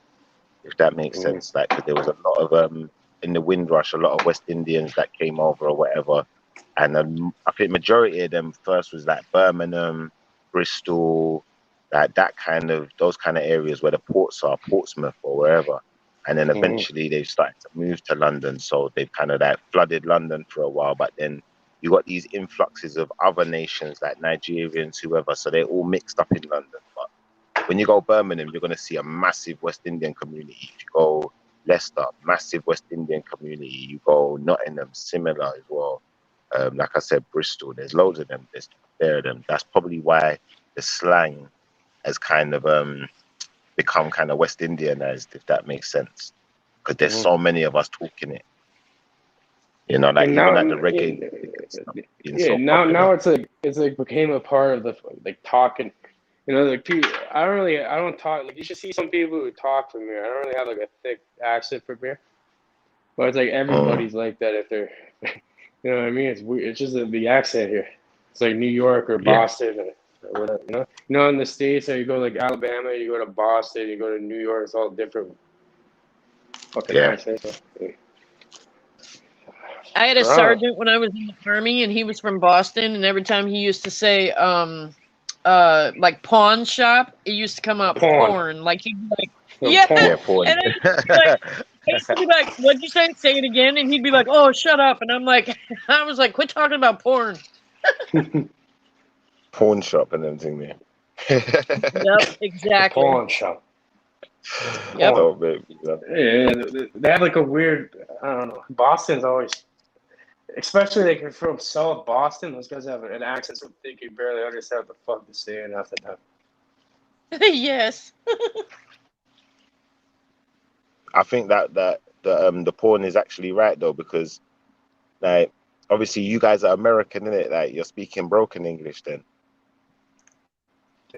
if that makes sense. Like 'cause there was a lot of in the Windrush, a lot of West Indians that came over or whatever, and I think majority of them first was like Birmingham, Bristol, like those kind of areas where the ports are, Portsmouth or wherever. And then eventually they've started to move to London, so they've kind of like flooded London for a while. But then you got these influxes of other nations like Nigerians, whoever, so they're all mixed up in London. But when you go Birmingham, you're going to see a massive West Indian community. If you go Leicester, massive West Indian community. You go Nottingham, similar as well. Like I said, Bristol, there's loads of them. There of them. That's probably why the slang has kind of become kind of West Indianized, if that makes sense. Because there's so many of us talking it. You know, like even like the reggae. Now it's like became a part of the like talking. You know, like people, I don't talk. Like you should see some people who talk from here. I don't really have like a thick accent from here, but it's like everybody's like that if they're, you know what I mean? It's weird. It's just the accent here. It's like New York or Boston or whatever. You know, in the States, you go like Alabama, you go to Boston, you go to New York. It's all different. Fucking accents. I had a sergeant when I was in the Army, and he was from Boston, and every time he used to say like pawn shop, it used to come out porn. Like he'd be like, porn. And I used to be like, what'd you say? Say it again. And he'd be like, oh, shut up. And I'm like, I was like, quit talking about porn. Pawn shop and everything there. Yep, exactly. Pawn shop. Yep. Oh, baby. Yeah, they have like a weird, I don't know. Boston's always, especially like if you're from South Boston, those guys have an accent so thick you barely understand what the fuck they're saying half the time. Yes. I think that the porn is actually right though, because like obviously you guys are American, innit? Like you're speaking broken English then.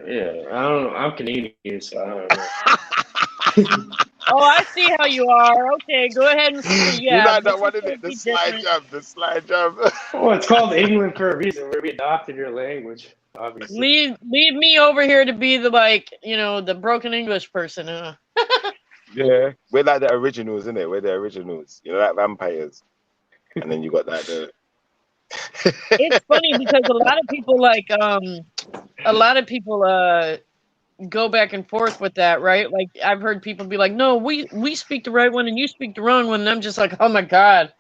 Yeah, I don't know. I'm Canadian, so I don't know. Oh, I see how you are. Okay, go ahead and see. Yeah, you like that one, isn't it? The slide jab. Well, it's called England for a reason. We adopted your language, obviously. Leave me over here to be the the broken English person. Yeah, we're like the originals, isn't it? We're the originals. You know, like vampires. And then you got that. It's funny because a lot of people go back and forth with that, right? Like I've heard people be like, no, we speak the right one and you speak the wrong one, and I'm just like, oh my god.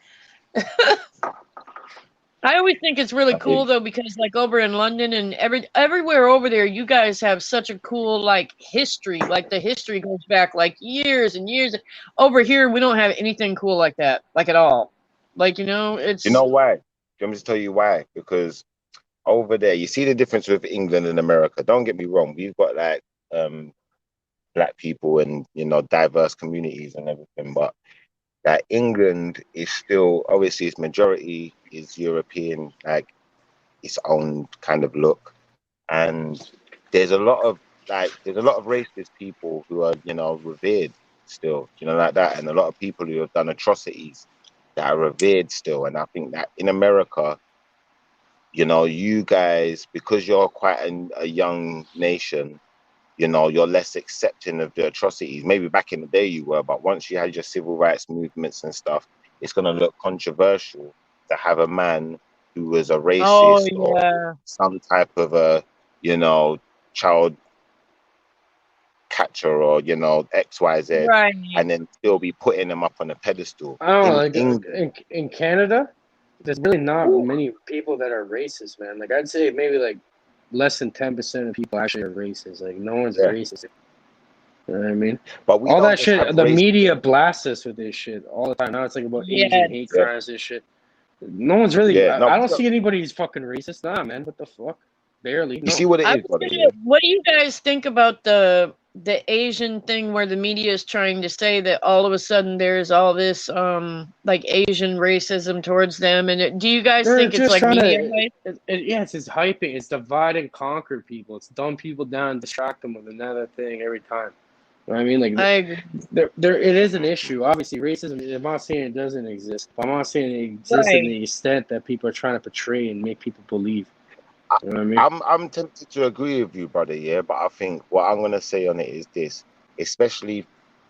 I always think it's really cool though, because like over in London and everywhere over there, you guys have such a cool like history. Like the history goes back like years and years. Over here, we don't have anything cool like that, like at all. Like it's. You know why? Let me just tell you why. Because over there, you see the difference with England and America. Don't get me wrong. We've got like black people and diverse communities and everything, but that England is still obviously its majority is European, like its own kind of look, and there's a lot of racist people who are revered still, like that, and a lot of people who have done atrocities that are revered still. And I think that in America, you guys, because you're quite a young nation, you're less accepting of the atrocities. Maybe back in the day you were, but once you had your civil rights movements and stuff, it's going to look controversial to have a man who was a racist or some type of a, child catcher or XYZ, Right. and then still be putting them up on a pedestal. I don't know, In like England, in Canada, there's really not many people that are racist, man. Like I'd say maybe like less than 10% of people actually are racist. Like no one's yeah, racist. You know what I mean? but we All don't that just have shit, the racism. media blasts us with this shit all the time. Now it's like about Yeah. Asian hate Yeah, crimes and shit. No one's really. yeah. No, I we don't don't. see anybody who's fucking racist. Nah, man. What the fuck? Barely. You No. see what it I is, was brother? gonna. Yeah? What do you guys think about the Asian thing where the media is trying to say that all of a sudden there's all this like Asian racism towards them, and do you guys They're think it's just like trying media to. hype? Yeah, it's just hyping. It's divide and conquer people. It's dumb people down, distract them with another thing every time. You know what I mean? Like I agree. there it is an issue. Obviously, racism. I'm not saying it doesn't exist. But I'm not saying it exists in Right. the extent that people are trying to portray and make people believe. You know what I mean? I'm tempted to agree with you, brother. Yeah, but I think what I'm gonna say on it is this: especially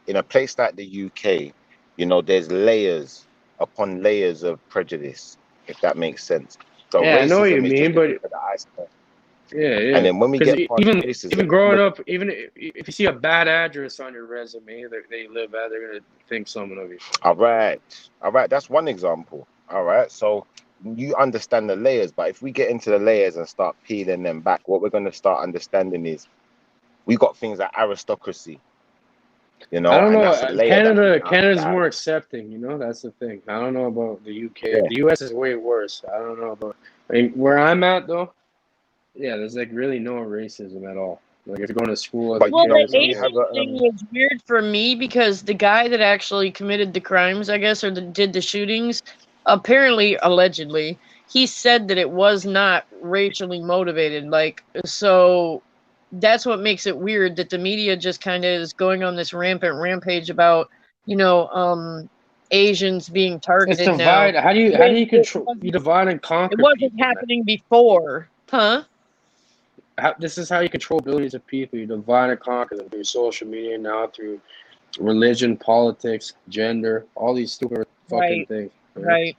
in a place like the UK, there's layers upon layers of prejudice, if that makes sense. So Yeah, I know what you racism is just mean, the but tip of the iceberg. yeah, And yeah. then when we Because get past even racism, growing up, even if you see a bad address on your resume that they live at, they're gonna think something of you. all right, that's one example. All right, so you understand the layers, but if we get into the layers and start peeling them back, what we're gonna start understanding is we got things like aristocracy, I don't and know. that's a layer that we have Canada's to more accepting. That's the thing. I don't know about the UK. yeah. The US is way worse. I don't know about. I mean, where I'm at though, yeah, there's like really no racism at all. Like if you're going to school as a But Well, kid the or when you something. have Asian a thing was weird for me because the guy that actually committed the crimes, I guess, or did the shootings, apparently, allegedly, he said that it was not racially motivated. Like, so that's what makes it weird that the media just kind of is going on this rampant rampage about, Asians being It's targeted now. divide. How do you When control? You divide and it conquer wasn't people, man. happening before, huh? This is how you control billions of people. You divide and conquer them through social media now, through religion, politics, gender, all these stupid fucking Right, things. You know? right.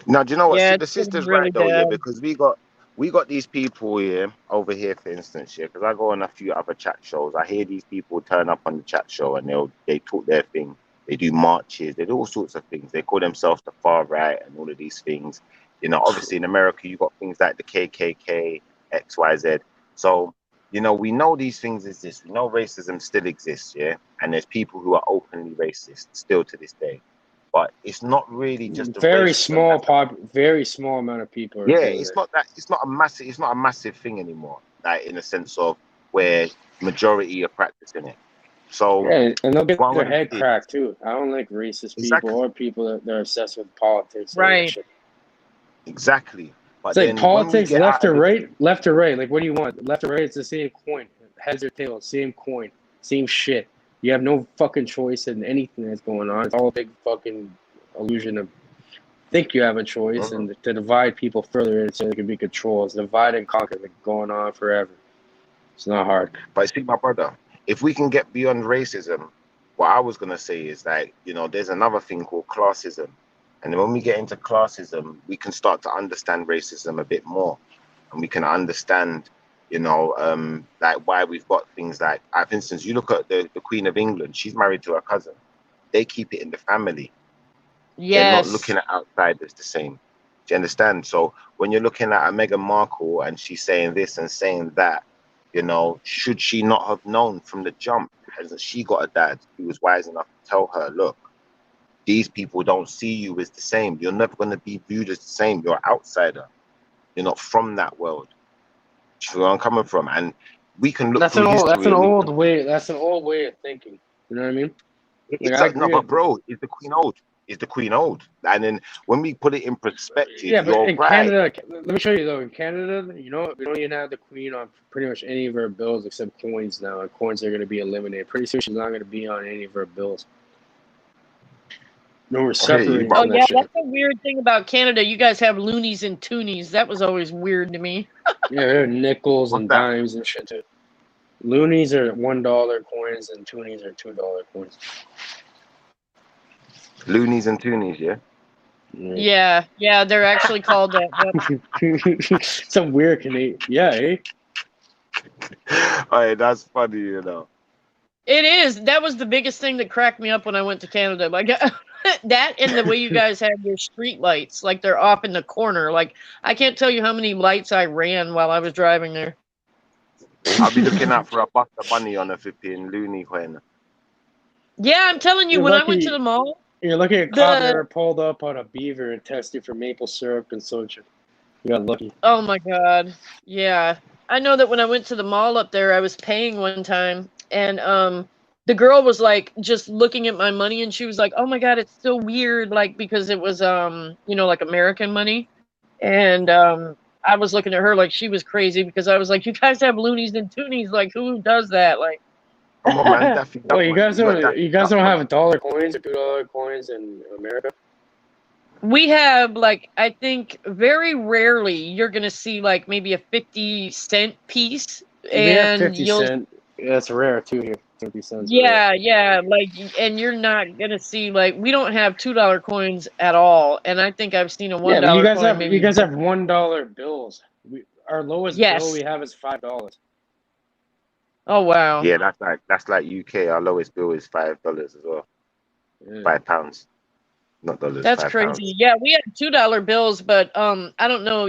now, do you know what? Yeah, See, it's the getting sister's really right though, yeah, bad. because we got these people here over here, for instance, yeah, because I go on a few other chat shows. I hear these people turn up on the chat show and they talk their thing. They do marches, they do all sorts of things. They call themselves the far right and all of these things. Obviously in America, you got things like the KKK, XYZ. So, we know these things exist. We know racism still exists, yeah, and there's people who are openly racist still to this day. But it's not really just the Very racism. very small amount of people are Yeah, doing it. it's not a massive thing anymore. Like in a sense of where majority are practicing it. So Yeah, and they'll get what I'm their gonna head say, cracked too. I don't like racist exactly, people or people that are obsessed with politics. And Right. shit. exactly. But It's like then when we politics, get left out or of it, right, left or right. Like, what do you want? Left or right? It's the same coin. Heads or tails, same coin, same shit. You have no fucking choice in anything that's going on. It's all a big fucking illusion of think you have a choice and to divide people further so they can be controlled. It's divide and conquer, like going on forever. It's not hard. but see, my brother, if we can get beyond racism, what I was gonna say is like, there's another thing called classism. And then when we get into classism, we can start to understand racism a bit more. And we can understand, like why we've got things like, for instance, you look at the Queen of England, she's married to her cousin. They keep it in the family. They're not Yes. looking at outsiders the same. Do you understand? So when you're looking at a Meghan Markle and she's saying this and saying that, should she not have known from the jump? Hasn't she got a dad who was wise enough to tell her, look, these people don't see you as the same. You're never going to be viewed as the same. You're an outsider. You're not from that world. Do you know where I'm coming from? And we can look through history. That's an old way. That's an old way of thinking. You know what I mean? It's like, no, but bro, is the Queen old? Is the Queen old? And then when we put it in perspective, Yeah, but you're in right. Canada, let me show you though. In Canada, we don't even have the Queen on pretty much any of our bills except coins now, and coins are going to be eliminated. Pretty soon, she's not going to be on any of our bills. No, we're separating Oh from yeah, that shit. that's a weird thing about Canada. You guys have loonies and toonies. That was always weird to me. Yeah, there are nickels What's and that? dimes and shit too. Loonies are $1 coins and toonies are $2 coins. Loonies and toonies, yeah? Yeah, they're actually called that. Yep. Some weird Canadian. Yeah, eh? Hey, that's funny, you know. It is. That was the biggest thing that cracked me up when I went to Canada. Like that and the way you guys have your street lights, like they're off in the corner. Like I can't tell you how many lights I ran while I was driving there. I'll be looking out for a Buster Bunny on a flipping loony when. Yeah, I'm telling you, You're when I went to lucky. the mall, You're lucky a cop the ever pulled up on a beaver and tested for maple syrup and soju. You got lucky. oh my God. Yeah. I know that when I went to the mall up there, I was paying one time and the girl was like just looking at my money and she was like, "Oh my God, it's so weird," like because it was like American money. And I was looking at her like she was crazy because I was like, "You guys have loonies and toonies, like who does that?" Like Come on, man. Daffy Duck, Well, you man. guys You got don't. Daffy You guys Duck, don't man. have dollar coins or $2 coins in America. we have like I think very rarely you're gonna see like maybe a 50-cent piece We have and 50 you'll cent. That's rare too here. 50 cents are rare. yeah, like, and you're not gonna see like we don't have $2 coins at all, and I think I've seen a Yeah, but $1 coin you maybe. guys have $1 bills. Our lowest bill Yes. we have is $5. Oh wow. Yeah, that's like UK. Our lowest bill is $5 as well. Yeah. £5, not dollars. That's £5. crazy. Yeah, we have $2 bills, but I don't know.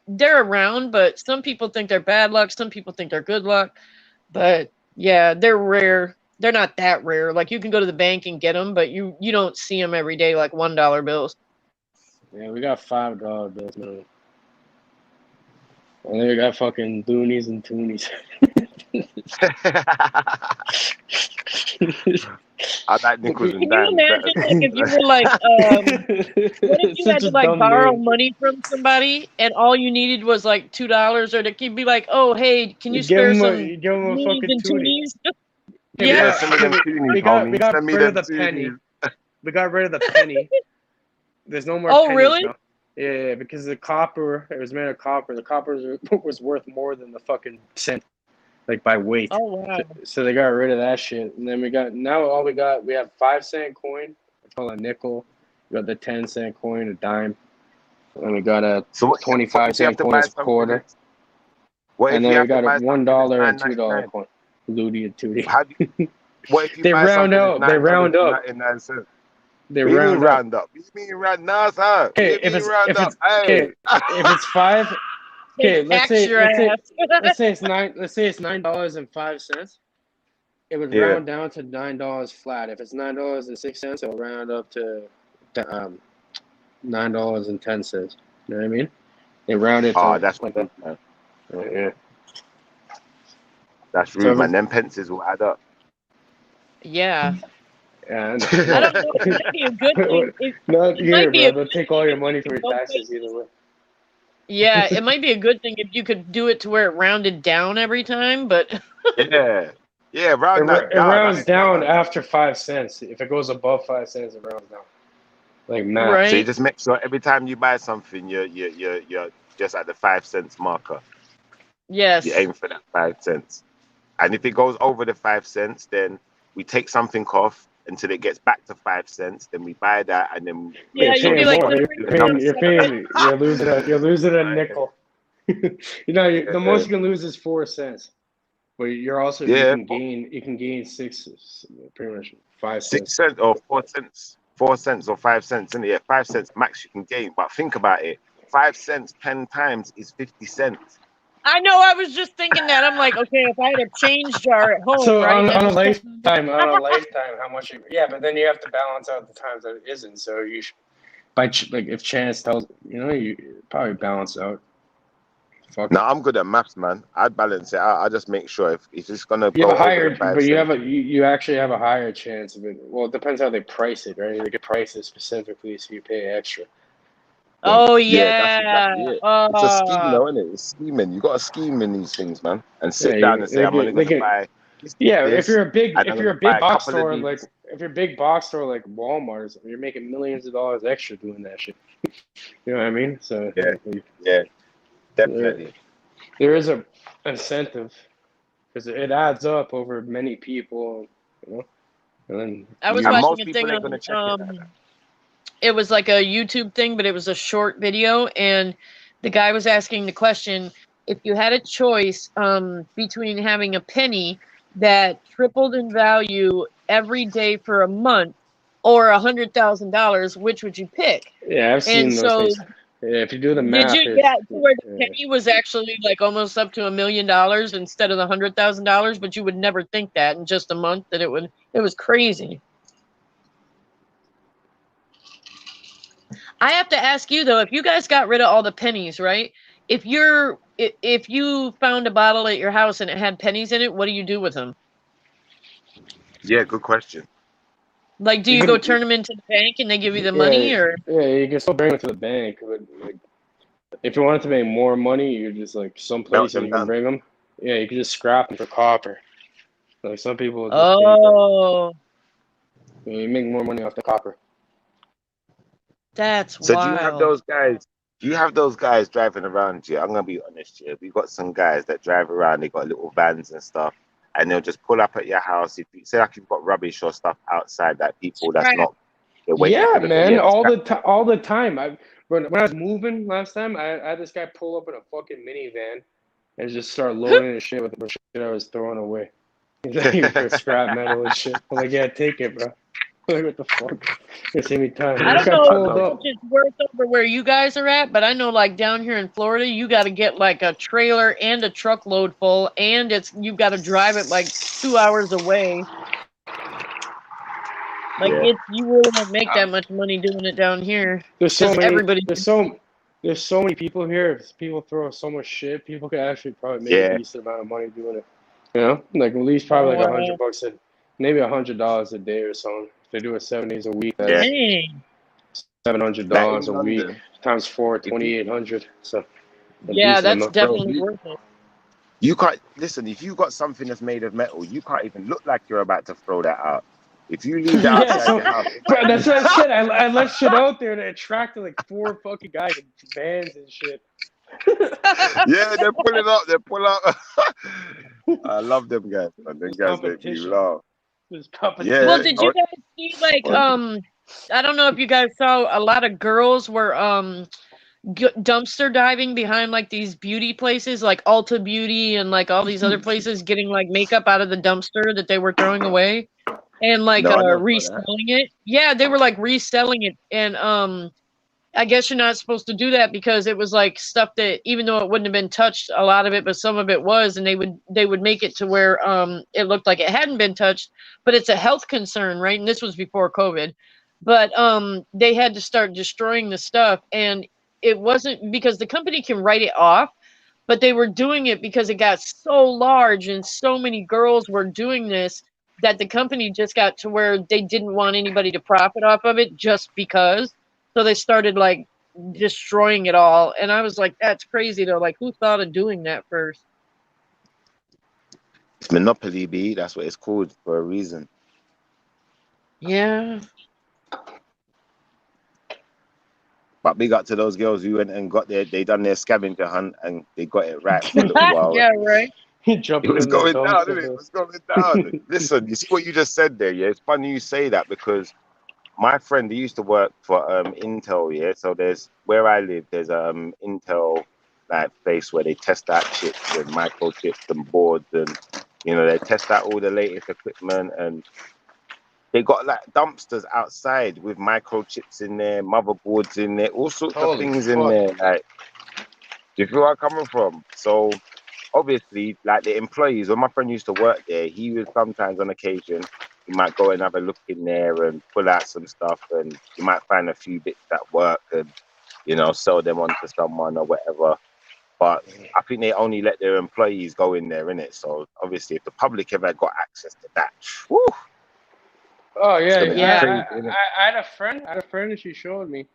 They're around, but some people think they're bad luck. Some people think they're good luck. But yeah, they're rare. They're not that rare. Like you can go to the bank and get them, but you don't see them every day like $1 bills. Yeah, we got $5 bills, man. And then we got fucking loonies and toonies. I like nickels and Can you dimes better. imagine like if you were like what if you had Such to a like dumb borrow name. money from somebody and all you needed was like $2, or they could be like, "Oh, hey, can you You spare give some him a loonies fucking and toonie. toonies?" Okay, Yeah. Send me them toonies, we homie. got Send me rid of them the penny. toonies. We got rid of the penny. There's no more Oh, pennies really? now. Yeah, because the copper, it was made of copper. The copper was worth more than the fucking cent, like by weight. Oh wow. So they got rid of that shit. And then we have 5-cent coin. It's called a nickel. We got the 10-cent coin, a dime. And we got a So what? 25-cent coin, it's a quarter. What if And you then we have to got a buy something that's $1 and $2 $9.99? coin. Looty and tooty. How do you, what if you They buy round something up. that's They round up. $9.99? They What do you mean round up. round up? What do you mean round? No, sir. What do Okay, you mean round up? Hey. if it's 5, okay, They tax your ass. let's say it's $9.05. It would Yeah. round down to $9 flat. If it's $9.06, it'll round up to $9.10. You know what I mean? They round it. Oh, to, that's like rude, that. man. Yeah. That's So rude, if man. Them pences will add up. Yeah. And I don't know. It might be a good thing. not It here, might be bro. a They'll good take thing all your if money you from your could go taxes places. either way. Yeah, it might be a good thing if you could do it to where it rounded down every time, but Yeah. Yeah, round that It down. rounds That's down smart. after 5 cents. If it goes above 5 cents, it rounds down. Like math. right. So you just make sure every time you buy something, you're just at the 5 cents marker. Yes. You aim for that 5 cents. And if it goes over the 5 cents, then we take something off until it gets back to 5 cents. Then we buy that, and then Yeah, You're you'd be paying like more. the You're losing a nickel. The most you can lose is 4 cents. But you're also Yeah. you can gain 6, pretty much 5 6 cents. cents or 4 cents, 4 cents or 5 cents, and yeah, 5 cents max you can gain. But think about it: 5 cents 10 times is 50 cents. I know. I was just thinking that. I'm like, okay, if I had a change jar at home, So right? on and a just- lifetime, how much? But then you have to balance out the times that it isn't. So you should, if chance tells you probably balance out. Fuck. No, I'm good at maths, man. I'd balance it out. I just make sure if it's gonna You go have a over higher, the 5 but you cents. have you actually have a higher chance of it. Well, it depends how they price it, right? They could price it specifically so you pay extra. Oh Yeah, that's yeah. exactly it. It's a scheme, though, isn't it? It's scheming. You got to scheme in these things, man, and sit Yeah, down and say, I'm only going to buy. Yeah, this, if you're a big and I'm gonna buy a box couple of store these. if you're a big box store like Walmart or something, you're making millions of dollars extra doing that shit. You know what I mean? So Yeah, definitely. there is a incentive because it adds up over many people, And then I was And watching most a people thing ain't gonna check it on. like that. It was like a YouTube thing, but it was a short video, and the guy was asking the question, if you had a choice between having a penny that tripled in value every day for a month or $100,000, which would you pick? Yeah, I've And seen those so, things. Yeah, if you do the did math, you? Yeah, to where the yeah. penny was actually like almost up to $1 million instead of the $100,000, but you would never think that in just a month that it would. It was crazy. I have to ask you though, if you guys got rid of all the pennies, right? If you found a bottle at your house and it had pennies in it, what do you do with them? Yeah, good question. Like, do You you go can, turn them into the bank and they give you the yeah, money, or? yeah, you can still bring it to the bank, but like, if you wanted to make more money, you just like some Melt places them you can down. bring them. Yeah, you can just scrap them for copper. Like some people will just take that. Oh, You make more money off the copper. that's So do you have wild. those guys? Do you have those guys driving around here? I'm gonna be honest here. We got some guys that drive around. They got little vans and stuff, and they'll just pull up at your house. If you say like you've got rubbish or stuff outside, that people that's Scrap. not, they're waiting Yeah, for the man, yeah. all the time. When I was moving last time, I had this guy pull up in a fucking minivan and just start loading his shit with the shit I was throwing away. He's like, for scrap metal and shit. I'm like, yeah, take it, bro. Like, what the fuck? You see me time. I This don't guy know I pulled love how up. much it's worth over where you guys are at, but I know like down here in Florida, you got to get like a trailer and a truckload full, and you've got to drive it like 2 hours away. Like yeah. you really don't make that much money doing it down here There's so because many. everybody. There's so many people here. If people throw so much shit, people could actually probably make a Yeah. decent amount of money doing it. You know, like at least Oh, probably like wow. $100 maybe $100 a day or something. If they do it 7 days a week, Yeah. that's Dang. Like $700 in a week London, times 4, if you 2,800. So a Yeah, decent that's amount. bro, definitely worth it. you can't listen. If you got something that's made of metal, you can't even look like you're about to throw that out. If you leave that Yeah, outside so your house, bro, that's what I said. I left shit out there that attracted like 4 fucking guys in vans and shit. yeah, they're pulling up. They're pulling up. I love them guys. Man. Them There's guys make me competition. laugh. There's Yeah. competition. Well, did you guys see like I don't know if you guys saw a lot of girls were dumpster diving behind like these beauty places like Ulta Beauty and like all these other places getting like makeup out of the dumpster that they were throwing away and like No, I never saw that. reselling it. Yeah, they were like reselling it and I guess you're not supposed to do that because it was like stuff that even though it wouldn't have been touched a lot of it but some of it was and they would make it to where it looked like it hadn't been touched but it's a health concern, right? And this was before COVID. But they had to start destroying the stuff and it wasn't because the company can write it off, but they were doing it because it got so large and so many girls were doing this that the company just got to where they didn't want anybody to profit off of it just because. So they started like destroying it all. And I was like, that's crazy though. Like, who thought of doing that first? It's Monopoly, B. That's what it's called for a reason. Yeah. But big up to those girls who went and got they done their scavenger hunt and they got it right for a little while. Yeah, right. It Jumping was in the going down, dumpster. didn't it? It was going down. Listen, you see what you just said there, yeah? It's funny you say that because my friend, he used to work for Intel, yeah? So there's, where I live, there's Intel like place where they test out chips and microchips and boards and, you know, they test out all the latest equipment and they got like dumpsters outside with microchips in there, motherboards in there, all sorts of Holy things in fuck. there. Like, do you feel where I'm coming from? So obviously, like the employees, when my friend used to work there, he would sometimes on occasion, he might go and have a look in there and pull out some stuff and you might find a few bits that work and, you know, sell them on to someone or whatever. But I think they only let their employees go in there, innit? So obviously, if the public ever got access to that, whew, Oh yeah, gonna be crazy, innit? I had a friend. And she showed me.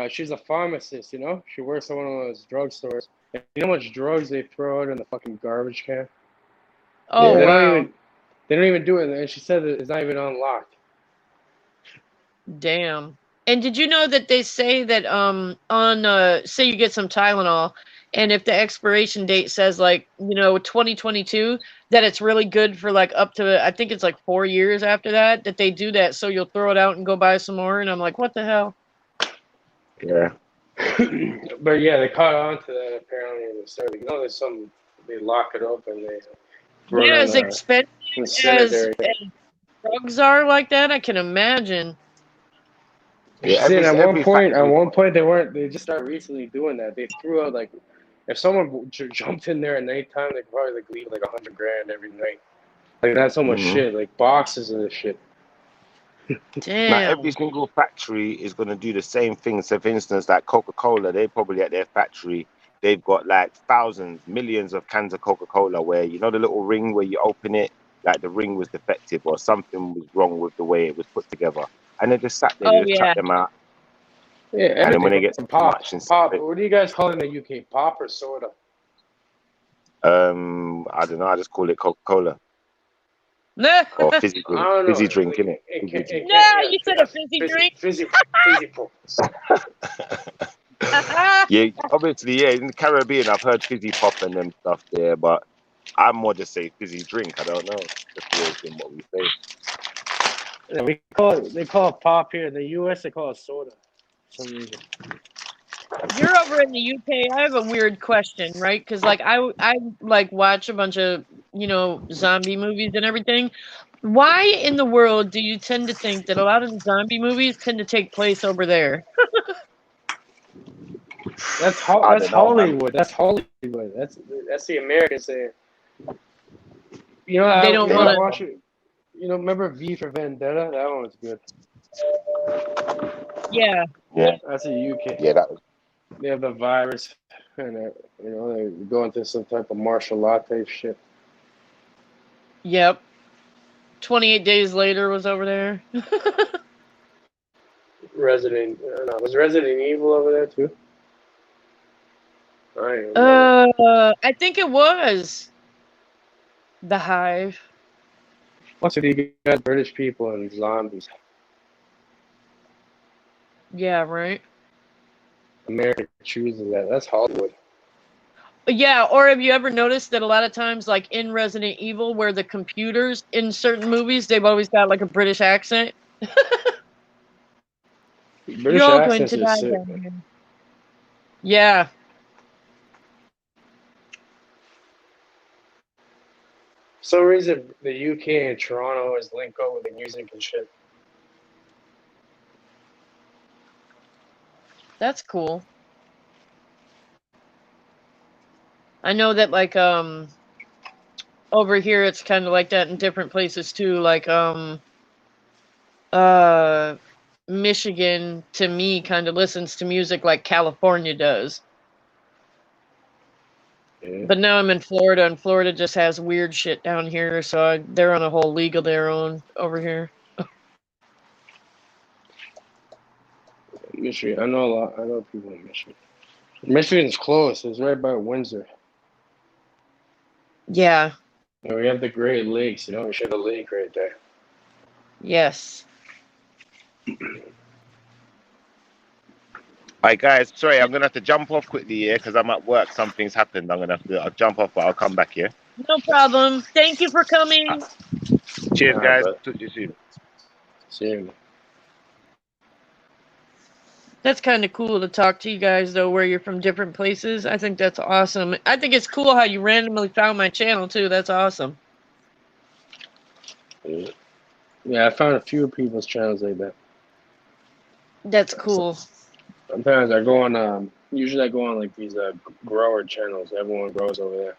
She's a pharmacist. You know, she works at one of those drugstores. And you know how much drugs they throw out in the fucking garbage can? Oh, Yeah. wow. They don't even do it. And she said that it's not even unlocked. Damn. And did you know that they say that on say you get some Tylenol and if the expiration date says like, 2022, that it's really good for like up to I think it's like 4 years after that they do that so you'll throw it out and go buy some more and I'm like, what the hell? Yeah. But yeah, they caught on to that apparently in the study. There's some they lock it up and they throw it Yeah, in as expensive the as, sanitary. as drugs are like that, I can imagine. Yeah, See, and at every factory. one point they weren't. They just started recently doing that. They threw out like, if someone jumped in there at nighttime, they could probably like leave like $100,000 every night. Like that's so much Mhm. shit. Like boxes of this shit. Now, every Damn. single factory is going to do the same thing. So, for instance, like Coca-Cola, they probably at their factory, they've got like thousands, millions of cans of Coca-Cola where, you know, the little ring where you open it, like the ring was defective or something was wrong with the way it was put together. And they just sat there, they Oh just chuck yeah. them out. Yeah, And then when they everything get from too pop, much and pop. What do you guys call it in the UK? Pop or soda? I don't know, I just call it Coca-Cola No, or fizzy I drink. don't know. Fizzy drink, Like, innit? Fizzy drink. you said a fizzy drink. Fizzy pop. Yeah, obviously, yeah, in the Caribbean, I've heard fizzy pop and them stuff there, but I'm more just say fizzy drink. I don't know. Just always been what we say. Yeah, they call it pop here. In the US they call it soda for some reason. You're over in the UK. I have a weird question, right? Because like I like watch a bunch of zombie movies and everything. Why in the world do you tend to think that a lot of the zombie movies tend to take place over there? That's I don't know, man. Hollywood. That's Hollywood. That's the Americans saying. You know, They I, don't you Yeah, know, want I to. watch it. You know, remember V for Vendetta? That one was good. Yeah. yeah, That's a UK. yeah. That was They have the virus, and they go into some type of martial law type shit. Yep. 28 Days Later was over there. Was Resident Evil over there too? I don't even remember. I think it was The Hive. What's it? You got British people and zombies. Yeah, right. America chooses that. That's Hollywood. Yeah, or have you ever noticed that a lot of times, like in Resident Evil, where the computers in certain movies, they've always got like a British accent? You're British all going accents to are die sick. down here. Yeah. For some reason, the UK and Toronto always link up with the music and shit. That's cool. I know that like over here it's kind of like that in different places too, like Michigan to me kind of listens to music like California does. Yeah. But now I'm in Florida and Florida just has weird shit down here, so they're on a whole league of their own over here. Michigan. I know people in Michigan. Michigan's close. It's right by Windsor. Yeah. And we have the Great Lakes. We share the lake right there. Yes. All right, guys. Sorry, I'm gonna have to jump off quickly here because I'm at work. Something's happened. I'll jump off, but I'll come back here. No problem. Thank you for coming. Cheers, All right, guys. brother. Talk to you soon. See you. That's kind of cool to talk to you guys, though, where you're from different places. I think that's awesome. I think it's cool how you randomly found my channel, too. That's awesome. Yeah, I found a few people's channels like that. That's cool. Sometimes I go on, usually I go on like these grower channels. Everyone grows over there.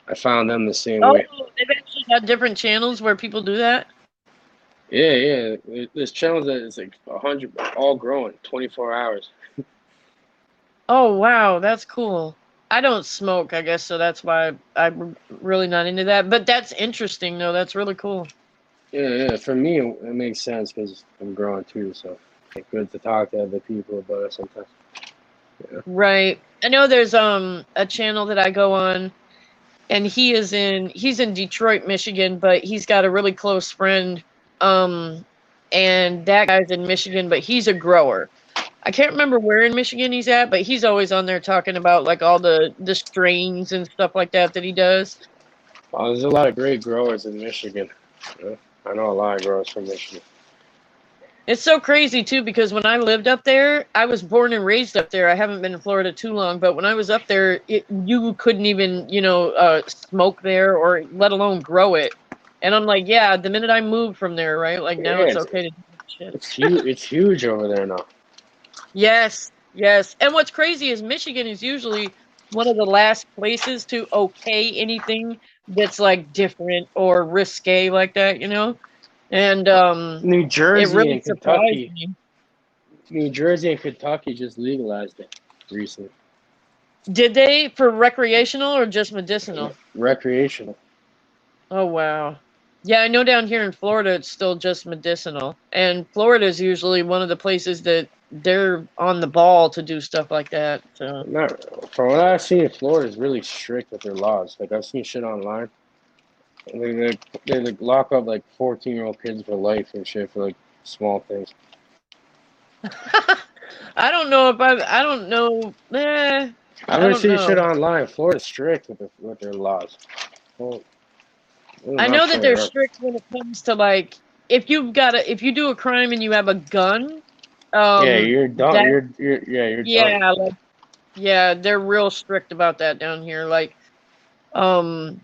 I found them the same way. They've actually got different channels where people do that? Yeah. There's channels that it's like 100, all growing, 24 hours. Oh, wow. That's cool. I don't smoke, I guess, so that's why I'm really not into that. But that's interesting, though. That's really cool. Yeah. For me, it makes sense because I'm growing too, so it's good to talk to other people about it sometimes. Yeah. Right. I know there's a channel that I go on, and he's in Detroit, Michigan, but he's got a really close friend, and that guy's in Michigan, but he's a grower. I can't remember where in Michigan he's at, but he's always on there talking about like all the strains and stuff like that he does. Well, there's a lot of great growers in Michigan. I know a lot of growers from Michigan. It's so crazy too because when I lived up there, I was born and raised up there. I haven't been in Florida too long, but when I was up there, you couldn't even, smoke there or let alone grow it. And I'm like, yeah, the minute I moved from there, right? Like now Yeah, it's okay to do that shit. it's huge. It's huge over there now. Yes, yes. And what's crazy is Michigan is usually one of the last places to okay anything that's like different or risque like that, And New it Jersey really and surprised Kentucky, me. New Jersey and Kentucky just legalized it recently. Did they for recreational or just medicinal? Recreational. Oh wow. Yeah, I know down here in Florida it's still just medicinal. And Florida is usually one of the places that they're on the ball to do stuff like that. So Not from what I've seen, Florida is really strict with their laws. Like I've seen shit online. And they like lock up like 14-year-old kids for life and shit for like small things. I don't know if I don't know. I've I been don't seeing shit know. online. Florida's strict with their laws. Well, I'm I not know that saying they're right. strict when it comes to like if you do a crime and you have a gun, Yeah, you're done. that You're done. yeah, like yeah, they're real strict about that down here. Like um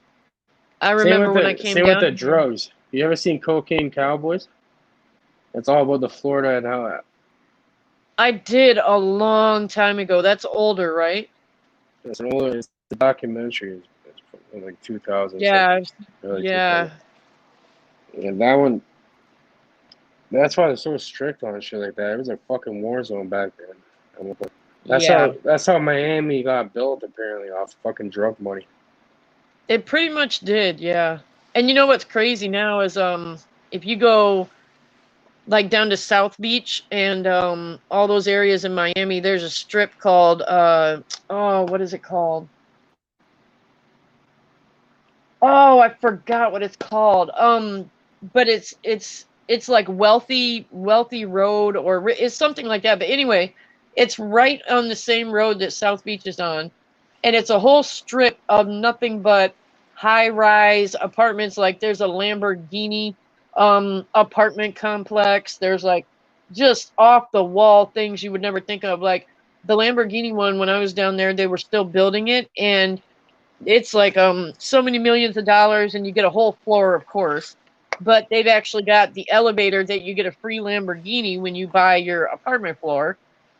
I remember when I came Same with down the here. drugs. You ever seen Cocaine Cowboys? It's all about the Florida and how I did a long time ago. That's older, right? it's the documentary. It's from like 2000 Yeah, something, early 2000. yeah, And that one, that's why they're so strict on shit like that. It was a fucking war zone back then. And yeah. that's how Miami got built apparently off fucking drug money. It pretty much did, yeah. And you know what's crazy now is if you go like down to South Beach and all those areas in Miami, there's a strip called oh, what is it called? Oh, I forgot what it's called. But it's like wealthy road or it's something like that. But anyway, it's right on the same road that South Beach is on, and it's a whole strip of nothing but high-rise apartments. Like there's a Lamborghini apartment complex. There's like just off the wall things you would never think of. Like the Lamborghini one when I was down there, they were still building it and it's like so many millions of dollars and you get a whole floor of course, but they've actually got the elevator that you get a free Lamborghini when you buy your apartment floor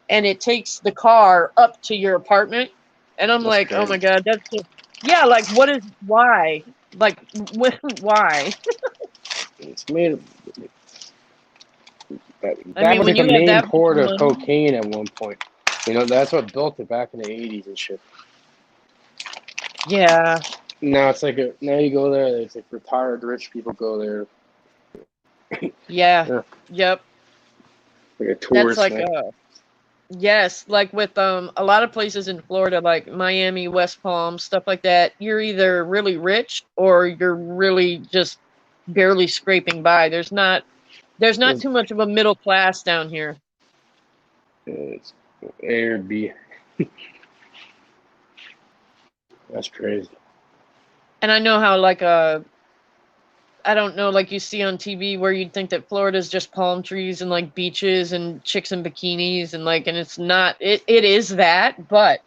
and it takes the car up to your apartment and I'm That's like, oh crazy. my god, that's just yeah, like what is why like why It's made. I That mean was when like the you have main that much port of money. cocaine at one point. You know, that's what built it back in the 80s and shit. Yeah, Now it's like now you go there, it's like retired rich people go there. yeah, Yeah, yep, like a that's tourist like thing. yes, like with a lot of places in Florida, like Miami, West Palm, stuff like that, you're either really rich or you're really just barely scraping by. There's not It's, too much of a middle class down here. it's A or B. That's crazy. And I know how like I don't know, like you see on TV where you'd think that Florida's just palm trees and like beaches and chicks in bikinis and like and it's not it is that, but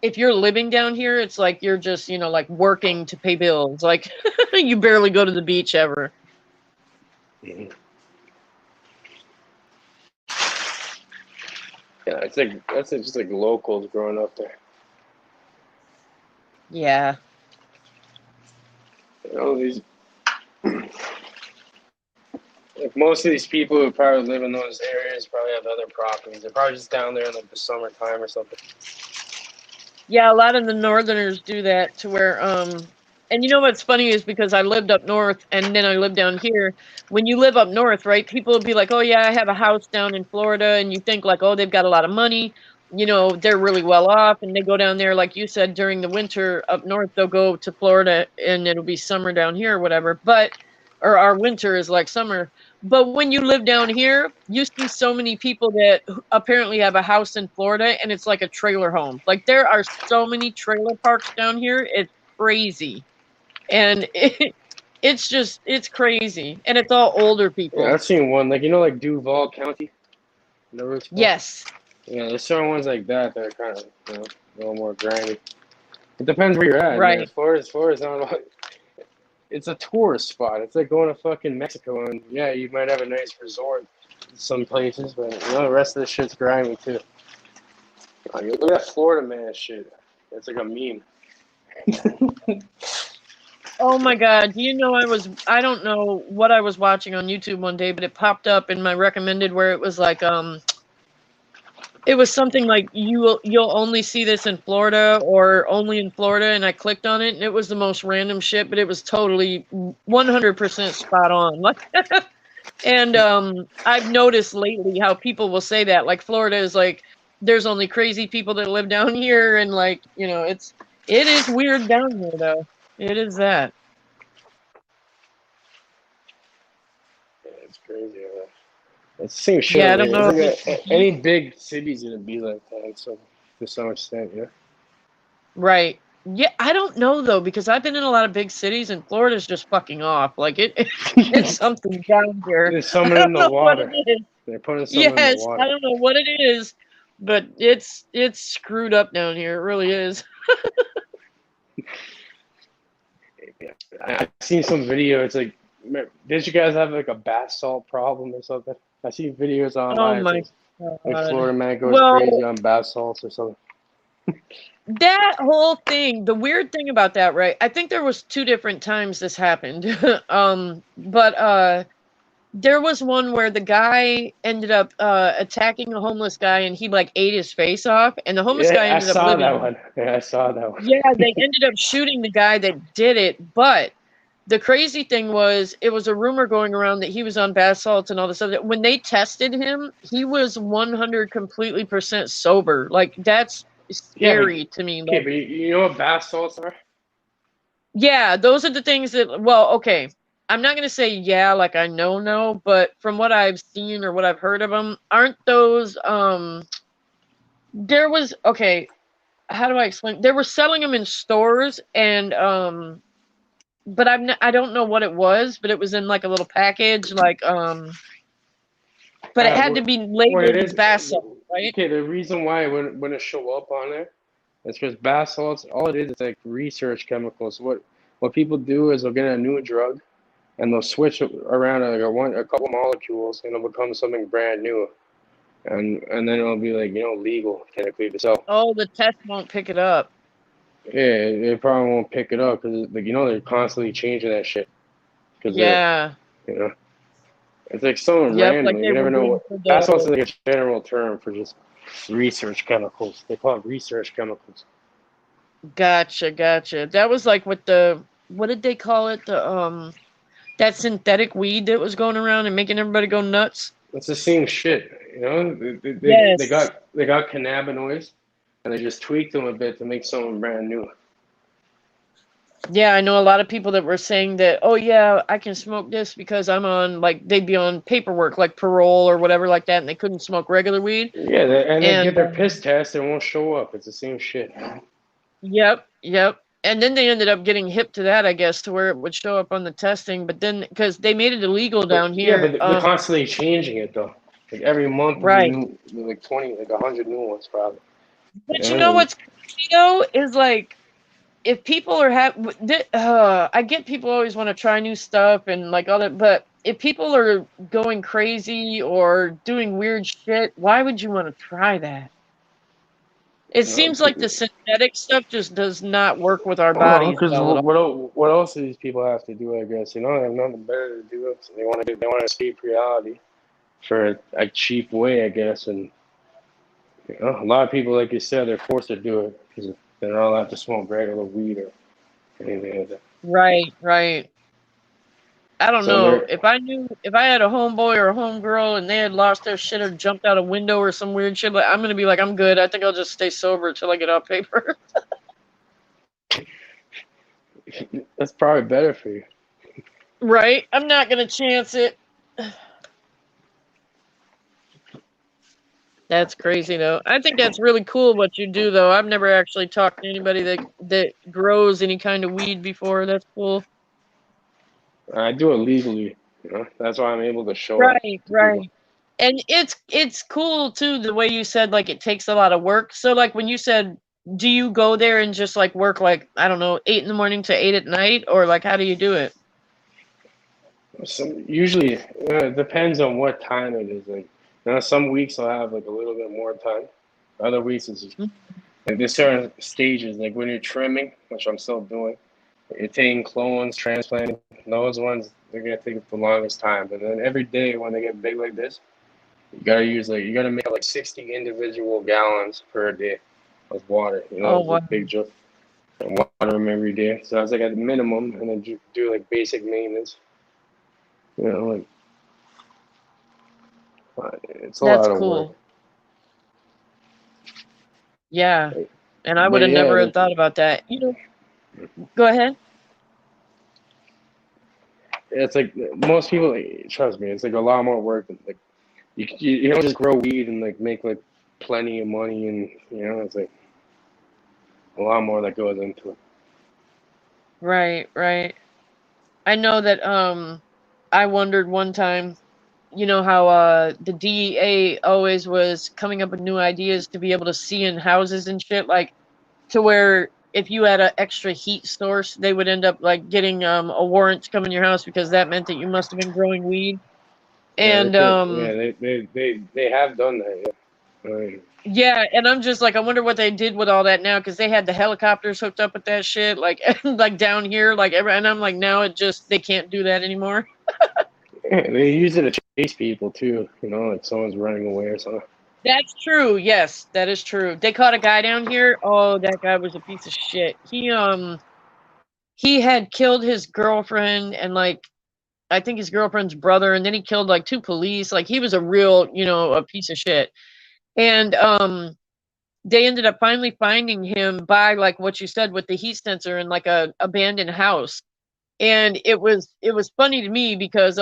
if you're living down here, it's like you're just, like working to pay bills. Like you barely go to the beach ever. Mhm. Yeah, it's like that's just like locals growing up there. Yeah. You know, these like most of these people who probably live in those areas probably have other properties. They're probably just down there in like the summertime or something. Yeah, a lot of the northerners do that to where and you know what's funny is because I lived up north and then I lived down here. When you live up north, right, people will be like, "Oh yeah, I have a house down in Florida," and you think like, "Oh, they've got a lot of money." They're really well off and they go down there like you said during the winter up north, they'll go to Florida and it'll be summer down here or whatever. But or our winter is like summer. But when you live down here, you see so many people that apparently have a house in Florida and it's like a trailer home. Like there are so many trailer parks down here. It's crazy. And it's crazy, and it's all older Yeah, people. I've seen one like like Duval County. You know where it's called? Yes. Yeah, there's certain ones like that that are kind of a little more grimy. It depends where you're at, man. Right. As far as I don't know, it's a tourist spot. It's like going to fucking Mexico, and yeah, you might have a nice resort in some places, but the rest of the shit's grimy too. Look at that Florida man shit. It's like a meme. Oh my God. Do you know I don't know what I was watching on YouTube one day, but it popped up in my recommended where it was like, it was something like you'll only see this in Florida or only in Florida, and I clicked on it and it was the most random shit, but it was totally 100% spot on. Like, and I've noticed lately how people will say that, like Florida is like there's only crazy people that live down here, and like it is weird down here though. It is that. Yeah, it's crazy. Man. It's the same shit. Yeah, I over don't here. know It's if like any big city's gonna be like that, so to some extent, yeah. right. Yeah, I don't know though, because I've been in a lot of big cities and Florida's just fucking off. Like it's something down here. There's I someone in don't the know what water. it is. They're putting someone in the Yes, I water. don't know what it is, but it's screwed up down here. It really is. I've seen some video. It's like, did you guys have like a bath salt problem or something? I see videos Oh online. my It's like God. Florida man goes Well, crazy on bath salts or something. that whole thing, the weird thing about that, right? I think there was 2 different times this happened. But there was one where the guy ended up attacking a homeless guy and he like ate his face off, and the homeless guy Yeah, I ended up saw living. that one. Yeah, I saw that one. Yeah, they ended up shooting the guy that did it, but the crazy thing was it was a rumor going around that he was on bath salts and all this other. When they tested him, he was 100% sober. Like that's Yeah, but scary to me. okay, Like, but you know what bath salts are? yeah, those are the things that. Well, okay, I'm not gonna say yeah, like I know, but from what I've seen or what I've heard of them, aren't those There was okay. How do I explain? They were selling them in stores, and but I don't know what it was, but it was in like a little package, like but it had to be What it labeled as is? bath salt, right? Okay, the reason why it wouldn't show up on there is because bath salts, all it is like research chemicals. What people do is they'll get a new drug and they'll switch around like a couple molecules and it'll become something brand new, and then it'll be like legal technically to sell. Oh, the test won't pick it up. Yeah, it probably won't pick it up because like they're constantly changing that shit because Yeah. it's like so Yep, random. like You they never were know doing what. for Bath salts is the. like a general term for just research chemicals. They call it research chemicals. Gotcha. That was like with the, what did they call it? The that synthetic weed that was going around and making everybody go nuts. It's the same shit, Yes. They got cannabinoids, and they just tweaked them a bit to make something brand new. Yeah, I know a lot of people that were saying that, oh yeah, I can smoke this because I'm on, like, they'd be on paperwork, like parole or whatever like that, and they couldn't smoke regular weed. Yeah, and they get their And piss test, and it won't show up. It's the same shit. yep. And then they ended up getting hip to that, I guess, to where it would show up on the testing. But then, because they made it illegal down Yeah, here. but they're constantly changing it though. Like every month, Right. like 20, like 100 new ones probably. But you know what's crazy though is like, if people are I get people always want to try new stuff and like all that, but if people are going crazy or doing weird shit, why would you want to try that? It seems like the synthetic stuff just does not work with our bodies Because well at all. what else do these people have to do? I guess they have nothing better to do. So they want to escape reality for a cheap way, I guess. And a lot of people, like you said, they're forced to do it because they're not allowed to smoke regular weed or anything like that. Right. I don't know. If I had a homeboy or a homegirl and they had lost their shit or jumped out a window or some weird shit, like, I'm gonna be like, I'm good. I think I'll just stay sober until I get off paper. That's probably better for you. Right? I'm not gonna chance it. That's crazy though. I think that's really cool what you do though. I've never actually talked to anybody that grows any kind of weed before. That's cool. I do it legally. You know, that's why I'm able to show it Right, to people. right. And it's cool too the way you said like it takes a lot of work. So like when you said, do you go there and just like work like I don't know 8 in the morning to 8 at night, or like how do you do it? Usually, it depends on what time it is. Like, you know, some weeks I'll have like a little bit more time. Other weeks it's just, like there's certain stages. Like when you're trimming, which I'm still doing, you're taking clones, transplanting. Those ones they're gonna take the longest time. But then every day when they get big like this, you gotta make like 60 individual gallons per day of water. You know, Oh it's wow. a big jug. And water them every day. So that's like at the minimum, and then do like basic maintenance. You know, like it's a That's lot of work. cool. Yeah. Like, And I would but have yeah, never have like thought about that. You know, go ahead. it's like most people. Like, trust me, it's like a lot more work than like you don't just grow weed and like make like plenty of money, and you know it's like a lot more that goes into it. Right, right. I know that I wondered one time, you know how the DEA always was coming up with new ideas to be able to see in houses and shit, like to where if you had an extra heat source, they would end up like getting a warrant to come in your house because that meant that you must have been growing weed. Yeah, they And could. Yeah, they have done that. Yeah. yeah, and I'm just like I wonder what they did with all that now because they had the helicopters hooked up with that shit like like down here like and I'm like now it just they can't do that anymore. Yeah, they use it to chase people too. You know, like someone's running away or something. That's true. Yes, that is true. They caught a guy down here. Oh, that guy was a piece of shit. He had killed his girlfriend and like I think his girlfriend's brother, and then he killed like 2 police. Like he was a real, you know, a piece of shit. And they ended up finally finding him by like what you said with the heat sensor in like a abandoned house. And it was funny to me because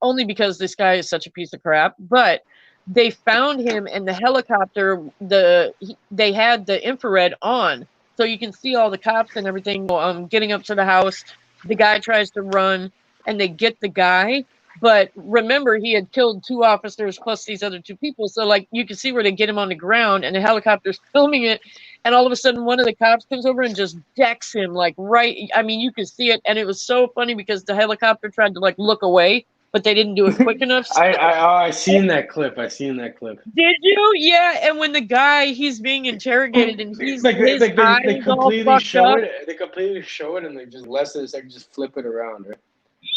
only because this guy is such a piece of crap, but they found him in the helicopter they had the infrared on so you can see all the cops and everything getting up to the house. The guy tries to run and they get the guy, but remember he had killed 2 officers plus these other 2 people, so like you can see where they get him on the ground and the helicopter's filming it, and all of a sudden one of the cops comes over and just decks him like right, I mean you could see it, and it was so funny because the helicopter tried to like look away but they didn't do it quick enough. I seen that clip. I seen that clip. Did you? Yeah, and when the guy he's being interrogated and his eye They is all completely fucked show up. it. They completely show it and they just less than a second just flip it around. Right?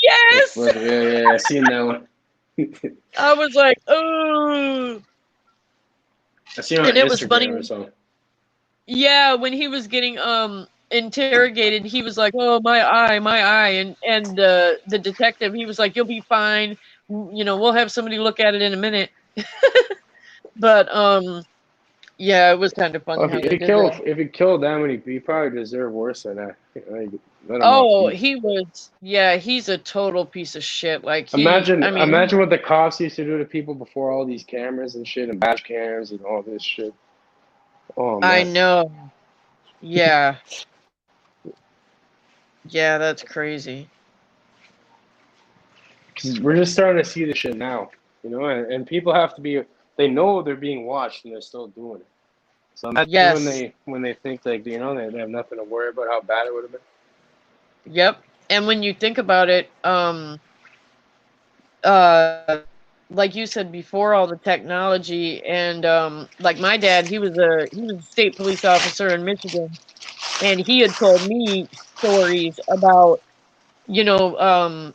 Yes. Yeah. I seen that one. I was like, oh. I seen it on And it was Instagram funny. or something. Yeah, when he was getting interrogated, he was like, "Oh, my eye," and the detective, he was like, "You'll be fine. You know, we'll have somebody look at it in a minute." But yeah, it was kind of funny Well, how they did that. if he killed that many, he probably deserved worse than that. Like, let him off Oh, easy. he's a total piece of shit. Like I mean, Imagine what the cops used to do to people before all these cameras and shit and dash cams and all this shit. Oh I man. know. Yeah. Yeah, that's crazy. Because we're just starting to see this shit now, you know, and people have to be. They know they're being watched and they're still doing it. So imagine Yes. when they think like you know they have nothing to worry about how bad it would have been. Yep. And when you think about it, uh like you said before all the technology and like my dad, he was a state police officer in Michigan, and he had told me stories about, you know,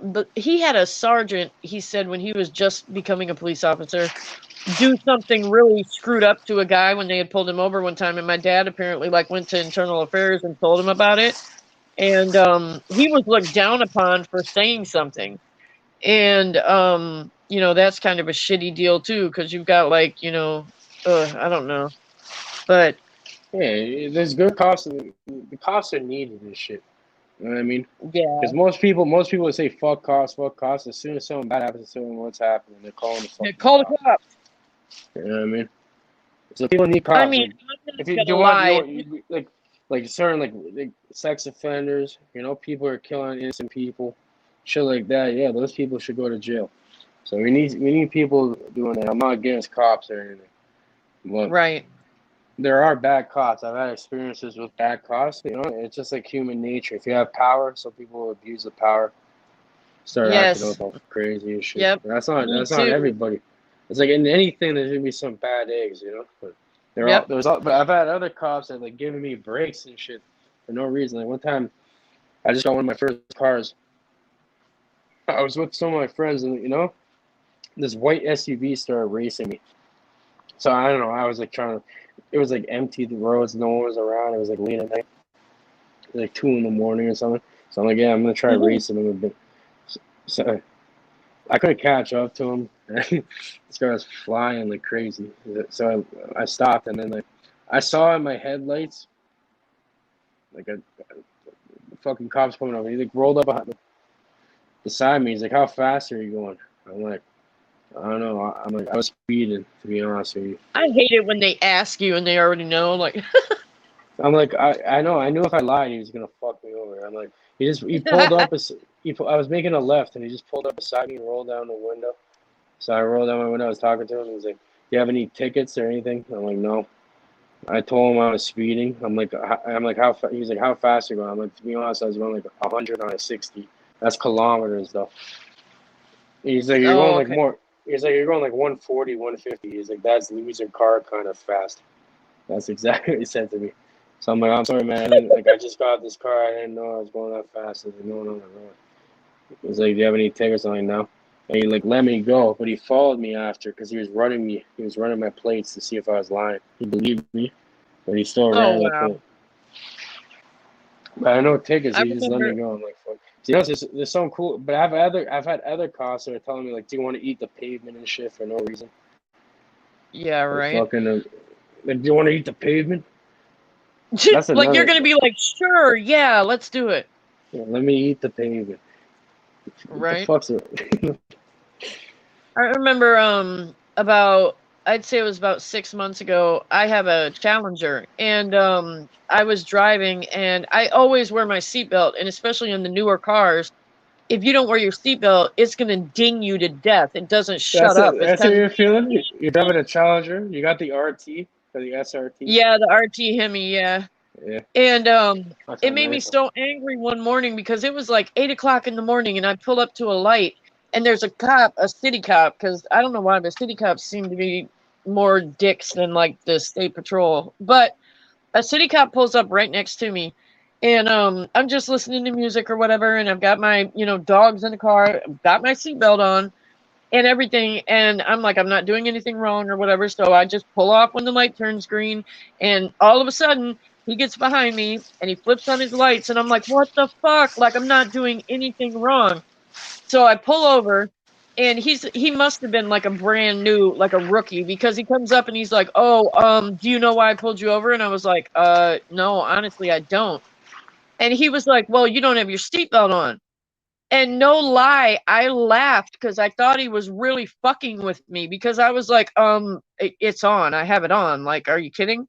but he had a sergeant, he said when he was just becoming a police officer, do something really screwed up to a guy when they had pulled him over one time, and my dad apparently like went to internal affairs and told him about it, and he was looked down upon for saying something. And you know, that's kind of a shitty deal too because you've got like, you know, I don't know, but Yeah, there's good cops. The cops are needed and shit. You know what I mean? yeah, Because most people would say fuck cops, fuck cops. As soon as something bad happens to them, what's happening? They're calling the yeah, fucking call the cops. cops. You know what I mean? So people need I cops. mean, Like I'm if not you gonna watch, lie. like certain like sex offenders. You know, people are killing innocent people. shit like that. Yeah, those people should go to jail. So we need people doing that. I'm not against cops or anything, but Right. there are bad cops. I've had experiences with bad cops. You know, it's just like human nature. If you have power, some people abuse the power, start acting Yes. up all crazy and shit. Yep. That's Me not too. everybody. It's like in anything, there's gonna be some bad eggs, you know. But Yep. but I've had other cops that like giving me breaks and shit for no reason. Like one time, I just got one of my first cars. I was with some of my friends, and you know, this white SUV started racing me. So I don't know. I was like trying to. It was like empty the roads, no one was around. It was like late at night, like 2 in the morning or something. So I'm like, yeah, I'm gonna try Mhm. racing him a bit. So I couldn't catch up to him. This guy was flying like crazy. So I stopped, and then like I saw in my headlights like a fucking cops coming over. He like rolled up beside me. He's like, "How fast are you going?" I'm like, "I don't know." I'm like, I was speeding, to be honest with you. I hate it when they ask you and they already know. Like, I'm like, I know. I knew if I lied, he was gonna fuck me over. I'm like, he pulled up. I was making a left, and he just pulled up beside me and rolled down the window. So I rolled down my window. I was talking to him. He was like, "Do you have any tickets or anything?" I'm like, "No." I told him I was speeding. I'm like, how? He's like, "How fast are you going?" I'm like, to be honest, I was going like 100 on a 60. That's kilometers though. He's like, "You're going oh, like okay. more." He's like, "You're going like 140, 150." He's like, "That's loser car kind of fast." That's exactly what he said to me. So I'm like, "I'm sorry, man. I just got this car. I didn't know I was going that fast." He's like, no. He's like, "Do you have any tickets?" I'm like, "No." And he like let me go, but he followed me after because he was running me. He was running my plates to see if I was lying. He believed me, but he still Oh, ran the wow. plate. But I know tickets. I He just let me remember. go. I'm like, fuck. See, you know, there's some cool. But I've had other cops that are telling me like, "Do you want to eat the pavement and shit for no reason?" Yeah, Like right. fucking, like, "Do you want to eat the pavement?" That's Like, you're another. going to be like, sure, yeah, let's do it. Yeah, let me eat the pavement. What the Right. fuck's it? I remember about I'd say it was about 6 months ago. I have a Challenger, and I was driving, and I always wear my seatbelt, and especially in the newer cars, if you don't wear your seatbelt, it's gonna ding you to death. It doesn't shut That's up. it. It's That's how kind of you're feeling. You're driving a Challenger. You got the RT or the SRT. yeah, the RT Hemi, yeah. Yeah, And that's a it made me nice one. so angry one morning because it was like 8 o'clock in the morning, and I pull up to a light, and there's a cop, a city cop, because I don't know why, but city cops seem to be more dicks than like the state patrol. But a city cop pulls up right next to me, and I'm just listening to music or whatever, and I've got my dogs in the car, I've got my seatbelt on and everything, and I'm like, I'm not doing anything wrong or whatever, so I just pull off when the light turns green, and all of a sudden he gets behind me and he flips on his lights, and I'm like, what the fuck? Like, I'm not doing anything wrong. So I pull over, and he must have been like a brand new, like a rookie, because he comes up and he's like, "Oh, do you know why I pulled you over?" And I was like, no, honestly, I don't." And he was like, "Well, you don't have your seatbelt on." And no lie, I laughed because I thought he was really fucking with me, because I was like, it's on. I have it on. Like, are you kidding?"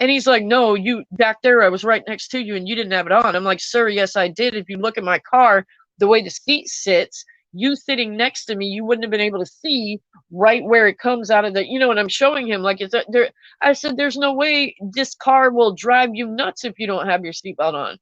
And he's like, "No, you back there, I was right next to you and you didn't have it on." I'm like, "Sir, yes, I did. If you look at my car, the way the seat sits, you sitting next to me, you wouldn't have been able to see right where it comes out of the, and I'm showing him like there. I said, there's no way this car will drive you nuts if you don't have your seatbelt on."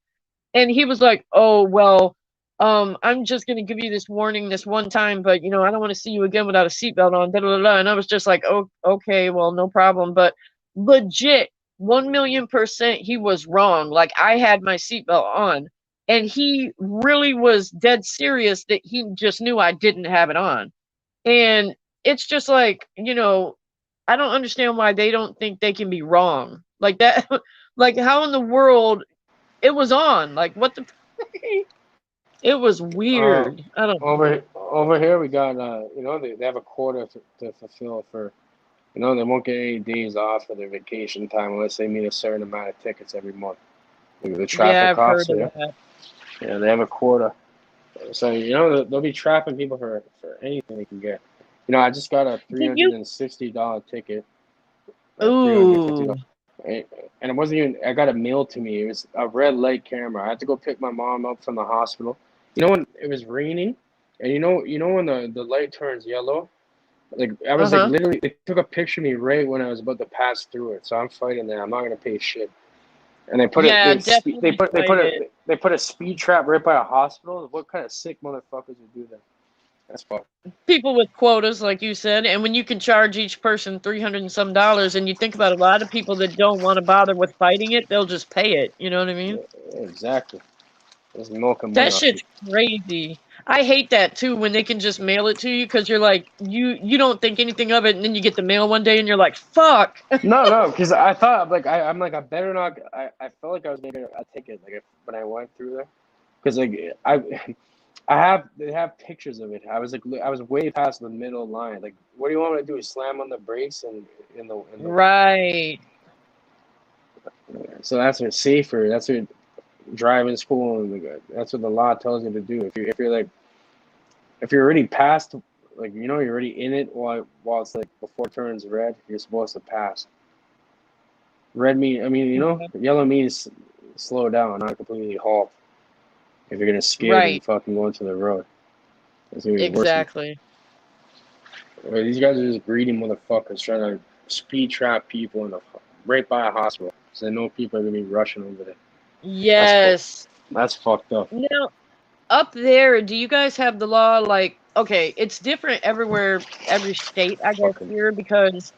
And he was like, "Oh, well, I'm just gonna give you this warning this one time, but I don't want to see you again without a seatbelt on." Da, da, da, da. And I was just like, "Oh, okay, well, no problem." But legit, 1,000,000% he was wrong. Like, I had my seatbelt on, and he really was dead serious that he just knew I didn't have it on. And it's just like, I don't understand why they don't think they can be wrong like that. Like, how in the world it was on? Like, what the it was Uh, weird. I don't know. over here we got they have a quota to fulfill for they won't get any days off for their vacation time unless they meet a certain amount of tickets every month. The Yeah, traffic I've heard cops, of yeah, that. yeah, they have a quota. So they'll be trapping people for anything they can get. I just got a Did you? $360 ticket, Ooh. $350, and it wasn't even. I got it mailed to me. It was a red light camera. I had to go pick my mom up from the hospital. You know when it was raining, and you know when the light turns yellow. Like I was like Uh-huh. literally, they took a picture of me right when I was about to pass through it. So I'm fighting that. I'm not gonna pay shit. And they put it, Yeah, definitely fight it. they put a speed trap right by a hospital. What kind of sick motherfuckers would do that? That's fucked. People with quotas, like you said, and when you can charge each person $300 and some, and you think about a lot of people that don't want to bother with fighting it, they'll just pay it. You know what I mean? Yeah, exactly. Just milking money That off shit's people. crazy. I hate that too when they can just mail it to you because you're like you don't think anything of it, and then you get the mail one day and you're like, fuck. No, because I thought like I'm like I better not. I felt like I was making a ticket like when I went through there, because like they have pictures of it. I was like I was way past the middle line. Like, what do you want me to do? Slam on the brakes and in the Right. so that's what safer. That's what driving school and that's what the law tells you to do. If you're already past, like you're already in it while it's like before it turns red, you're supposed to pass. Red yellow means slow down, not completely halt. If you're gonna skid and Right. fucking go into the road, it's gonna be worse. Exactly. These guys are just greedy motherfuckers trying to speed trap people right by a hospital. So they know people are gonna be rushing over there. Yes. That's fucked up. Now, up there, do you guys have the law like, okay, it's different everywhere, every state, I guess, Fucking here, because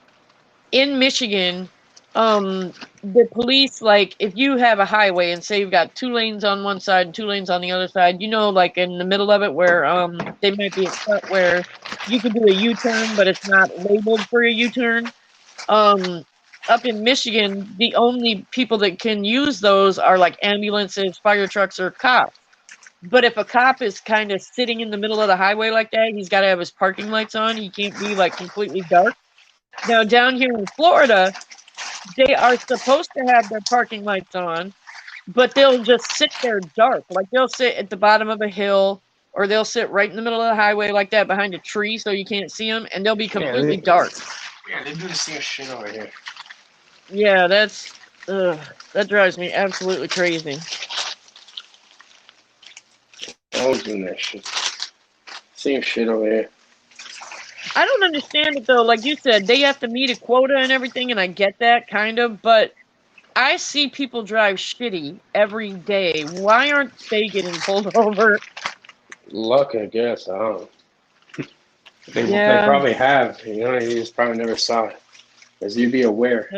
in Michigan, the police, like, if you have a highway and say you've got 2 lanes on one side and 2 lanes on the other side, like in the middle of it where they might be a cut where you can do a U-turn, but it's not labeled for a U-turn. Up in Michigan, the only people that can use those are like ambulances, fire trucks, or cops. But if a cop is kind of sitting in the middle of the highway like that, he's got to have his parking lights on. He can't be like completely dark. Now, down here in Florida, they are supposed to have their parking lights on, but they'll just sit there dark. Like they'll sit at the bottom of a hill, or they'll sit right in the middle of the highway like that behind a tree so you can't see them, and they'll be completely dark. Yeah, they do the same shit over here. Yeah, that drives me absolutely crazy. I was doing that shit. Same shit over here. I don't understand it though. Like you said, they have to meet a quota and everything, and I get that kind of, but I see people drive shitty every day. Why aren't they getting pulled over? Luck, I guess. I don't know. They Yeah. probably have. You just probably never saw it. Because you'd be aware.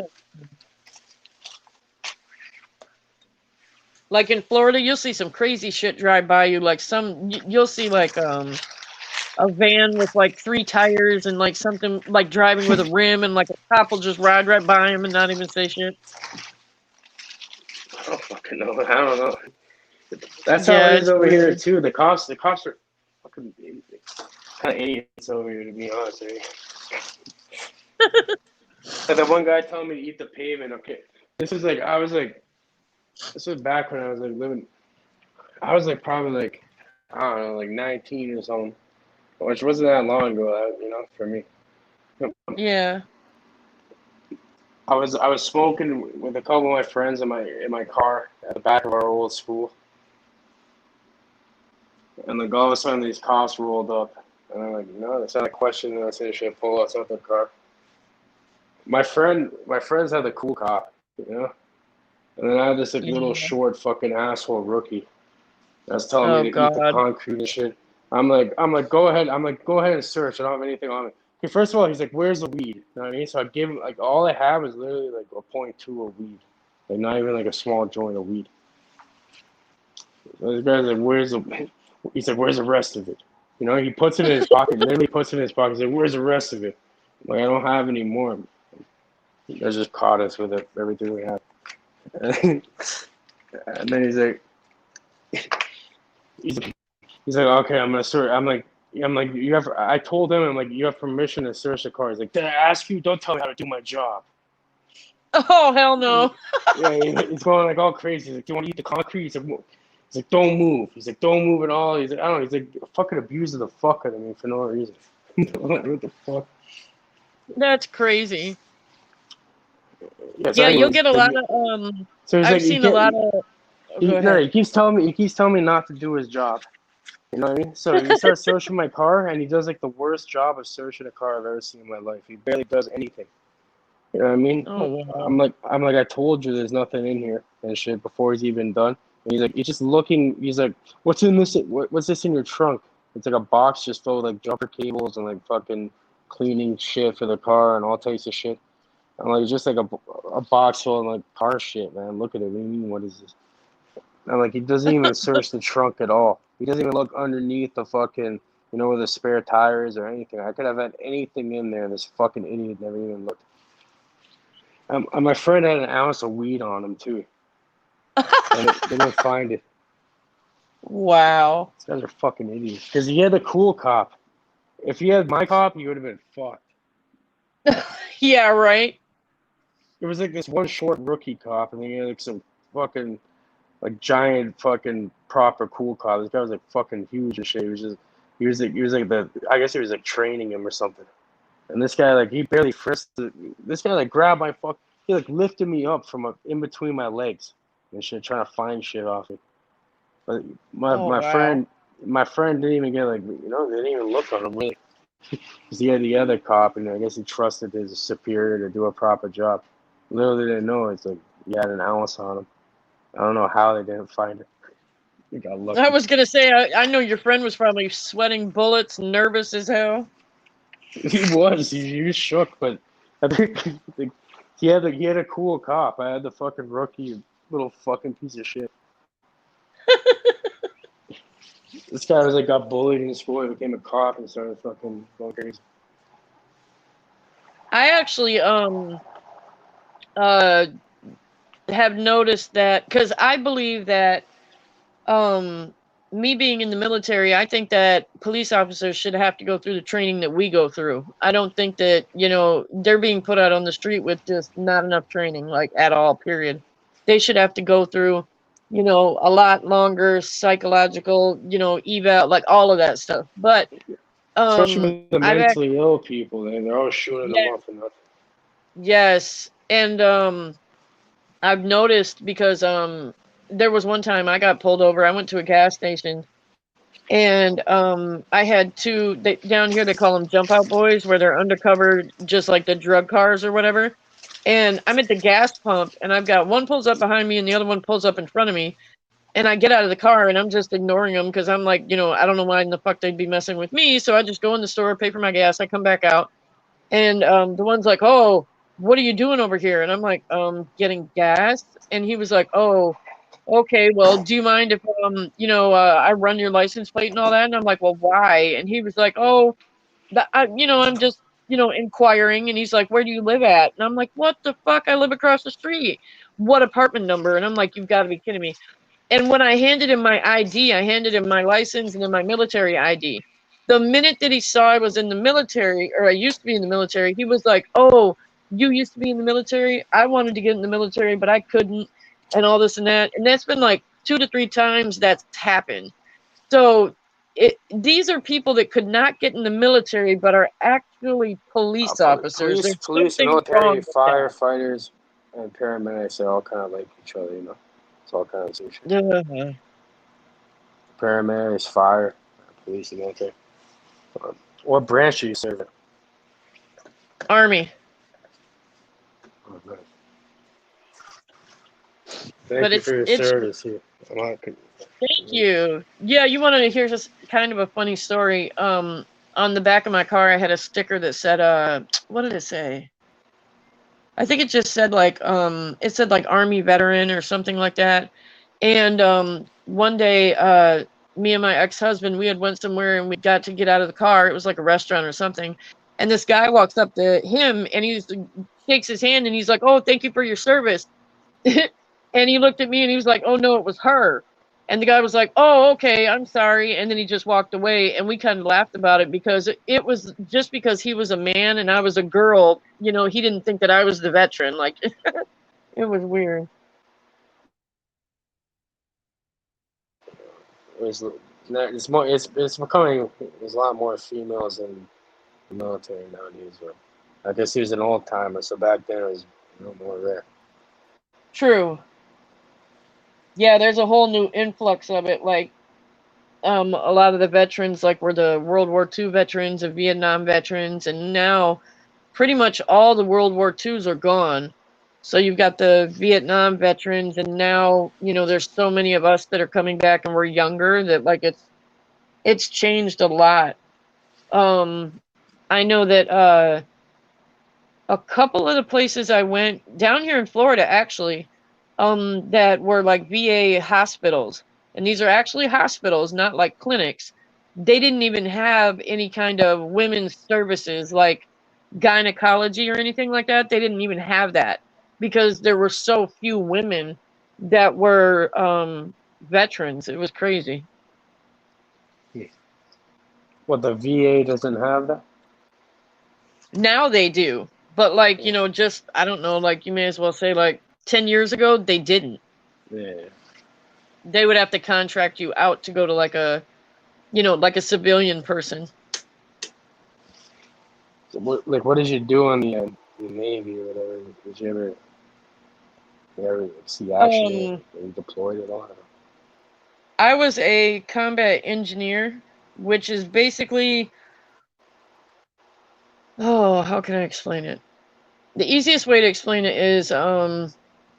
Like in Florida, you'll see some crazy shit drive by you. Like you'll see like a van with like 3 tires and like something like driving with a rim, and like a cop will just ride right by him and not even say shit. I don't fucking know. I don't know. That's how it is over here too. The cops are fucking kind of idiots over here, to be honest with you. Like that one guy telling me to eat the pavement. Okay, this was back when I was like living. I was like probably like I don't know, like 19 or something, which wasn't that long ago. For me. Yeah. I was smoking with a couple of my friends in my car at the back of our old school, and like all of a sudden these cops rolled up, and I'm like, no, that's not a question. And I said, should I pull out something car? My friends had the cool cop, and then I had this like little short fucking asshole rookie that's telling me to eat the concrete and shit. I'm like, go ahead. I'm like, go ahead and search. I don't have anything on me. Okay, first of all, he's like, where's the weed? You know what I mean? So I gave him like all I had was literally like a 0.2 of weed, like not even like a small joint of weed. So this guy's like, he's like, where's the rest of it? He puts it in his pocket. Literally puts it in his pocket. He's like, where's the rest of it? I'm like, I don't have any more. They just caught us with everything we had. And then he's like, okay, I'm gonna search. I'm like, you have. I told him, I'm like, you have permission to search the car. He's like, did I ask you? Don't tell me how to do my job. Oh hell no! Yeah, he's going like all crazy. He's like, do you want to eat the concrete? He's like, don't move. He's like, don't move at all. He's like, I don't know. He's like, fucking abuses the fuck out of me for no reason. What the fuck? That's crazy. Yeah, so you'll get a lot of So I've seen a lot of. he keeps telling me not to do his job. You know what I mean? So he starts searching my car, and he does like the worst job of searching a car I've ever seen in my life. He barely does anything. You know what I mean? Oh wow. I'm like, I told you there's nothing in here and shit before he's even done. And he's like, he's just looking. He's like, what's in this? What's this in your trunk? It's like a box just filled with like jumper cables and like fucking cleaning shit for the car and all types of shit. I'm like, it's just like a box full of like car shit, man. Look at it. What do you mean? What is this? And like, he doesn't even search the trunk at all. He doesn't even look underneath the fucking, you know, where the spare tires or anything. I could have had anything in there, and this fucking idiot never even looked. And my friend had an ounce of weed on him too, and they didn't find it. Wow. These guys are fucking idiots. Because he had the cool cop. If he had my cop, he would have been fucked. Yeah, right. It was like this one short rookie cop, and then he had like some fucking like giant fucking proper cool cop. This guy was like fucking huge and shit. He was like I guess he was like training him or something. And this guy like he barely frisked this guy like grabbed my he like lifted me up from in between my legs and shit, trying to find shit off me. But my wow. my friend didn't even get like, you know, they didn't even look on him really. Because he had the other cop, and I guess he trusted his superior to do a proper job. Little did they know, it's like he had an ounce on him. I don't know how they didn't find it. He got lucky. I was gonna say, I know your friend was probably sweating bullets, nervous as hell. He was shook, but I think he had a cool cop. I had the fucking rookie little fucking piece of shit. This guy was like got bullied in school. He became a cop and started fucking going crazy. I actually have noticed that because I believe that me being in the military, I think that police officers should have to go through the training that we go through. I don't think that, you know, they're being put out on the street with just not enough training, like at all, period. They should have to go through, you know, a lot longer psychological, you know, eval, like all of that stuff. But especially with the I've mentally ill people, they're always shooting them up for nothing. yes, and I've noticed because there was one time I got pulled over. I went to a gas station, and I had down here they call them jump out boys, where they're undercover, just like the drug cars or whatever. And I'm at the gas pump, and I've got one pulls up behind me, and the other one pulls up in front of me. And I get out of the car, and I'm just ignoring them because I'm like, you know, I don't know why in the fuck they'd be messing with me. So I just go in the store, pay for my gas, I come back out, and the one's like, "Oh, what are you doing over here?" And I'm like, getting gas." And he was like, "Oh, okay, well, do you mind if you know, I run your license plate and all that?" And I'm like, "Well, why?" And he was like, "Oh, you know, I'm just, you know, inquiring." And he's like, "Where do you live at?" And I'm like, "What the fuck? I live across the street. What apartment number?" And I'm like, "You've got to be kidding me." And when I handed him my ID, I handed him my license and then my military ID. The minute that he saw I was in the military, or I used to be in the military, he was like, "Oh, you used to be in the military? I wanted to get in the military, but I couldn't," and all this and that. And that's been like 2 to 3 times that's happened. So these are people that could not get in the military, but are actually police officers. There's Police, something military, wrong with that. firefighters, and paramedics, they all kind of like each other, you know. It's all kind of the same shit. Uh-huh. Paramedics, fire, police, and military. What branch are you serving? Army. Oh, good. But Thank you for your service here. Thank you. Yeah, you want to hear just kind of a funny story? On the back of my car, I had a sticker that said, what did it say? I think it just said like, it said like Army veteran or something like that. And one day, me and my ex-husband, we had went somewhere and we got to get out of the car. It was like a restaurant or something. And this guy walks up to him and he shakes his hand and he's like, "Oh, thank you for your service." And he looked at me and he was like, "Oh no, it was her." And the guy was like, "Oh, okay, I'm sorry." And then he just walked away, and we kind of laughed about it because it was just because he was a man and I was a girl, you know, he didn't think that I was the veteran. Like, it was weird. It's becoming, there's a lot more females in the military nowadays. But I guess he was an old timer, so back then it was a little more rare. True. Yeah, there's a whole new influx of it. Like, a lot of the veterans, like, were the World War II veterans and Vietnam veterans, and now pretty much all the World War IIs are gone. So you've got the Vietnam veterans, and now, there's so many of us that are coming back and we're younger that, like, it's changed a lot. I know that a couple of the places I went down here in Florida, actually, that were like VA hospitals, and these are actually hospitals, not like clinics. They didn't even have any kind of women's services like gynecology or anything like that. They didn't even have that because there were so few women that were veterans. It was crazy. What, the VA doesn't have that? Now they do, but like, just, I don't know, like, you may as well say like 10 years ago, they didn't. Yeah. They would have to contract you out to go to like a, like a civilian person. So what did you do in the Navy or whatever? Did you ever see action or you deployed at all? I was a combat engineer, which is basically, how can I explain it? The easiest way to explain it is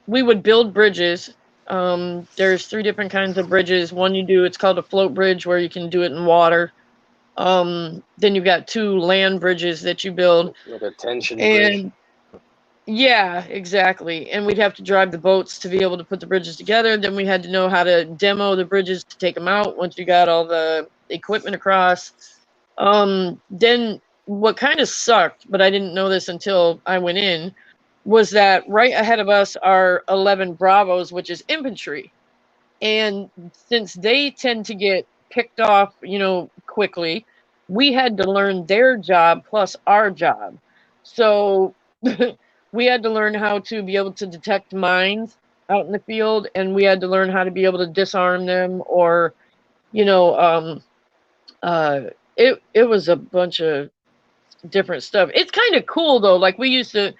we would build bridges. There's 3 different kinds of bridges. One you do, it's called a float bridge, where you can do it in water. Then you've got 2 land bridges that you build. Like a tension bridge. Yeah, exactly. And we'd have to drive the boats to be able to put the bridges together. Then we had to know how to demo the bridges to take them out once you got all the equipment across. Then what kind of sucked, but I didn't know this until I went in, was that right ahead of us are 11 Bravos, which is infantry. And since they tend to get picked off, quickly, we had to learn their job plus our job. So we had to learn how to be able to detect mines out in the field, and we had to learn how to be able to disarm them, or, it was a bunch of different stuff. It's kind of cool though. Like we used to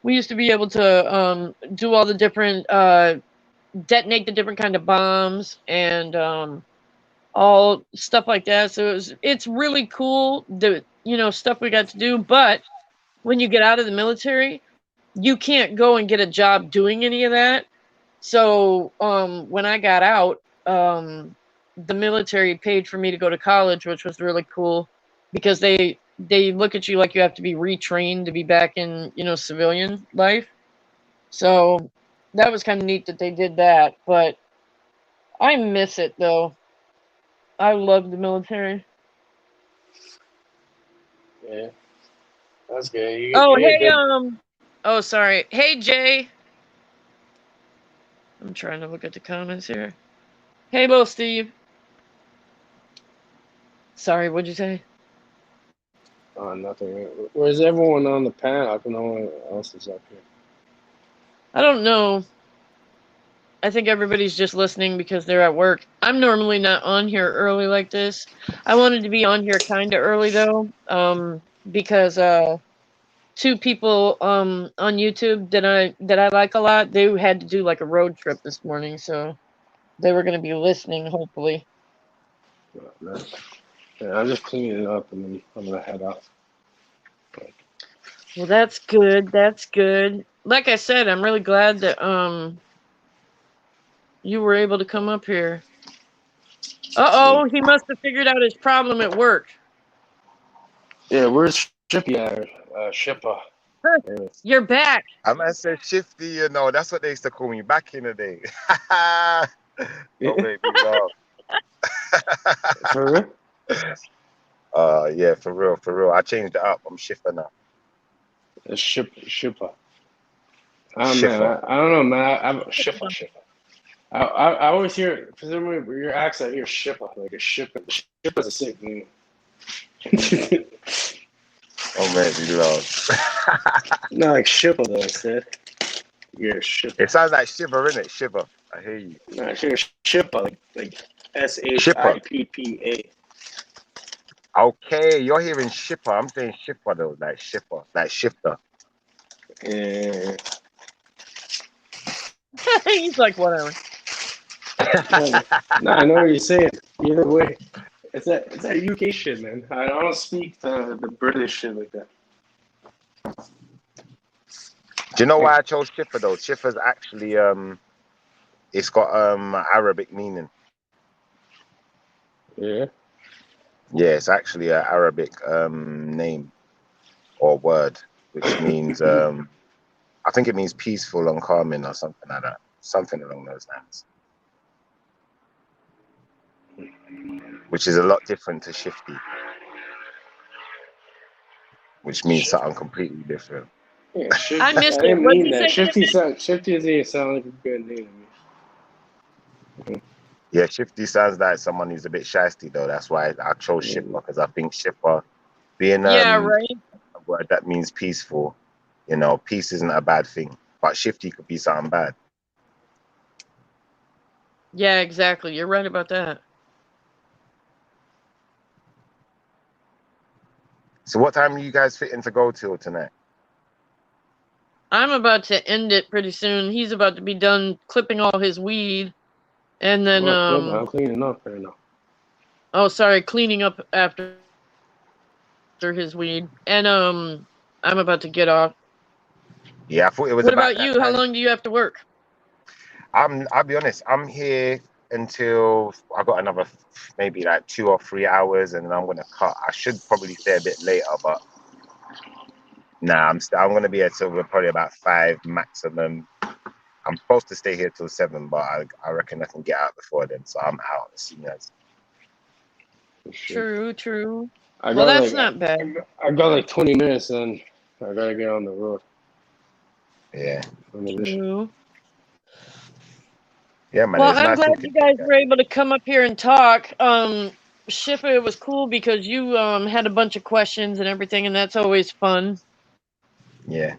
be able to do all the different detonate the different kind of bombs and all stuff like that. So it's really cool, the stuff we got to do. But when you get out of the military, you can't go and get a job doing any of that. So when I got out, the military paid for me to go to college, which was really cool, because they look at you like you have to be retrained to be back in, civilian life. So that was kind of neat that they did that, but I miss it though. I love the military. Yeah, that's good. Oh, sorry. Hey, Jay. I'm trying to look at the comments here. Hey, little Steve. Sorry, what'd you say? Oh, nothing. Where's everyone on the panel? How come no one else is up here? I don't know. I think everybody's just listening because they're at work. I'm normally not on here early like this. I wanted to be on here kind of early though, because 2 people on YouTube that I like a lot, they had to do like a road trip this morning, so they were going to be listening, hopefully. Yeah, I'm just cleaning it up and then I'm gonna head out. Well, that's good. That's good. Like I said, I'm really glad that you were able to come up here. Uh-oh, he must have figured out his problem at work. Yeah, where's Shippy at? Shippa. You're back. I might say Shifty, that's what they used to call me back in the day. Don't make me laugh. For real? Yeah, for real. I changed it up. I'm Shifter now. Shippa. Man, I don't know, man. I'm Shippa. I always hear, for some reason, your accent, I hear Shippa, like a Shippa. Shippa's a sick name. Oh, man, you love. Not like Shippa, though, I said. You're Shippa. It sounds like shiver, innit? Shiver. I hear you. No, I hear Shippa, like SHIPPA. Okay, you're hearing shipper. I'm saying shipper though, like shipper, like shifter. Yeah. He's like, whatever. No, I know what you're saying. Either way, it's that UK shit, man. I don't speak the British shit like that. Do you know why I chose Shifra though? Shifra's actually it's got Arabic meaning. Yeah. Yeah, it's actually an Arabic name or word, which means I think it means peaceful and calming or something like that. Something along those lines. Which is a lot different to Shifty, which means something completely different. Yeah, Shifty. I missed it. didn't What'd mean you that. say, Shifty? Shifty doesn't sound like a good name to me. Yeah, Shifty sounds like someone who's a bit shysty though. That's why I chose Shifra, because I think Shifra being Yeah, right. a word that means peaceful, you know, peace isn't a bad thing. But Shifty could be something bad. Yeah, exactly. You're right about that. So what time are you guys fitting to go till tonight? I'm about to end it pretty soon. He's about to be done clipping all his weed, and then I'm cleaning up right now. oh, sorry, cleaning up after his weed, and I'm about to get off. Yeah, I thought it was What about about that you? How time. long do you have to work? I'll be honest, I'm here until I got another maybe like 2 or 3 hours, and then I'm gonna cut. I should probably stay a bit later, but nah, I'm gonna be here till probably about 5 maximum. I'm supposed to stay here till 7, but I reckon I can get out before then, so I'm out as soon as. True. I Well, got that's not bad. I got like 20 minutes, and I gotta get on the road. Yeah. True. Yeah, man. Well, It's I'm nice glad talking you to guys were able to come up here and talk. Shifa, it was cool because you had a bunch of questions and everything, and that's always fun. Yeah.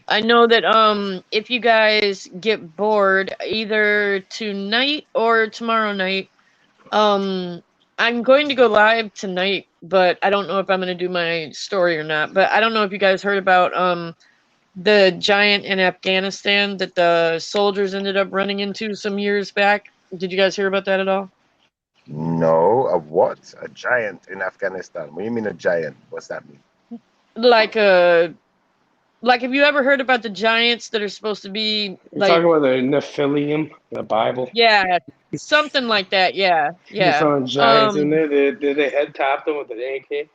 I know that if you guys get bored either tonight or tomorrow night, I'm going to go live tonight, but I don't know if I'm going to do my story or not. But I don't know if you guys heard about the giant in Afghanistan that the soldiers ended up running into some years back. Did you guys hear about that at all? No, a what? A giant in Afghanistan. What do you mean a giant? What's that mean? Like have you ever heard about the giants that are supposed to be You're like talking about the Nephilim, the Bible. yeah, something like that, yeah. You found giants in there. Did they head tap them with an AK?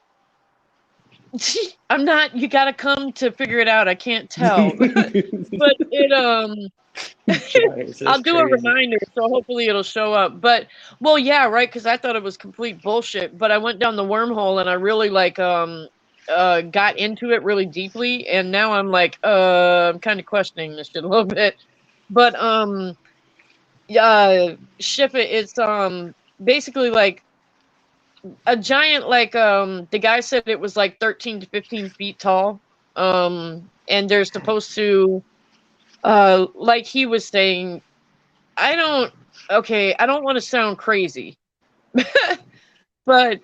I'm not. You gotta come to figure it out. I can't tell, but it Giants, I'll that's do a crazy. reminder, so hopefully it'll show up. But well, yeah, right, because I thought it was complete bullshit. But I went down the wormhole and I really got into it really deeply, and now I'm like I'm kind of questioning this shit a little bit. But Shifa, it's basically like a giant, like the guy said it was like 13 to 15 feet tall, and they're supposed to like he was saying, I don't want to sound crazy, but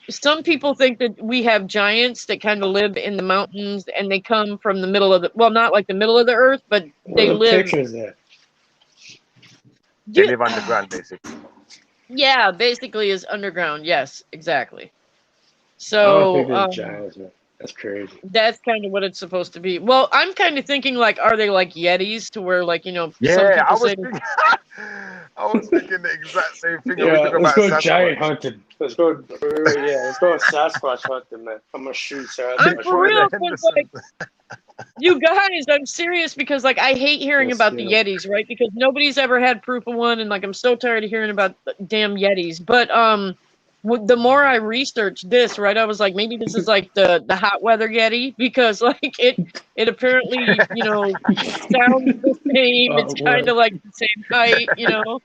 some people think that we have giants that kind of live in the mountains and they come from the middle of not like the middle of the earth, but they What live. picture is that? They live underground, basically. Yeah, basically is underground. Yes, exactly. I don't think So they're giants, man. That's crazy. that's kind of what it's supposed to be. Well, I'm kind of thinking like, are they like Yetis to where like, some Yeah, people say I was thinking the exact same thing. Yeah, We talk let's about go Sasquatch. giant hunting. Let's go. Let's go Sasquatch hunting, man. I'm gonna shoot I'm Sasquatch. for Put real, the 'cause, like, you guys, I'm serious because like I hate hearing Let's about the get 'em. Yetis, right? Because nobody's ever had proof of one, and like I'm so tired of hearing about the damn Yetis. But the more I researched this, right, I was like, maybe this is like the hot weather Yeti because like it apparently sounds the same. It's kind of like the same height, It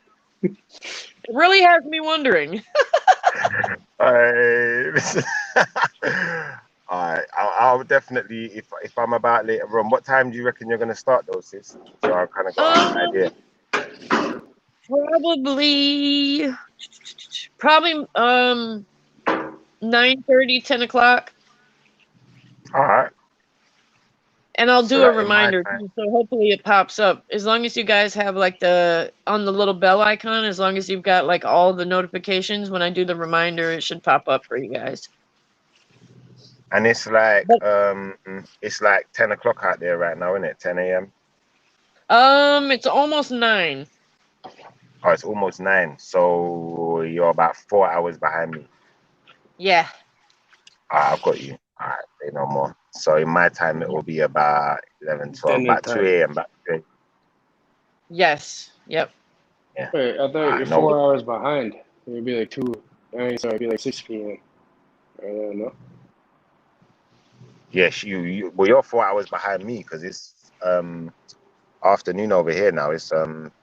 really has me wondering. All right, I'll definitely, if I'm about later on, what time do you reckon you're going to start those, sis? So I kind of got an idea. Probably 9:30, 10 o'clock. All right. And I'll So do a that in my reminder time. too, so hopefully it pops up. As long as you guys have like on the little bell icon, as long as you've got like all the notifications, when I do the reminder, it should pop up for you guys. And it's like 10 o'clock out there right now, isn't it? 10 a.m. It's almost 9. Oh, it's almost 9. So you're about 4 hours behind me. Yeah. I've got you. All right, say no more. So in my time, it will be about 11, 12, Standard about 2 time. a.m. About 2 a.m. Yes. Yep. Yeah. Wait, I thought you're No. 4 hours behind. It would be like 2. It'd be like 6 p.m. I don't know. Yes, well, you're 4 hours behind me because it's afternoon over here now. It's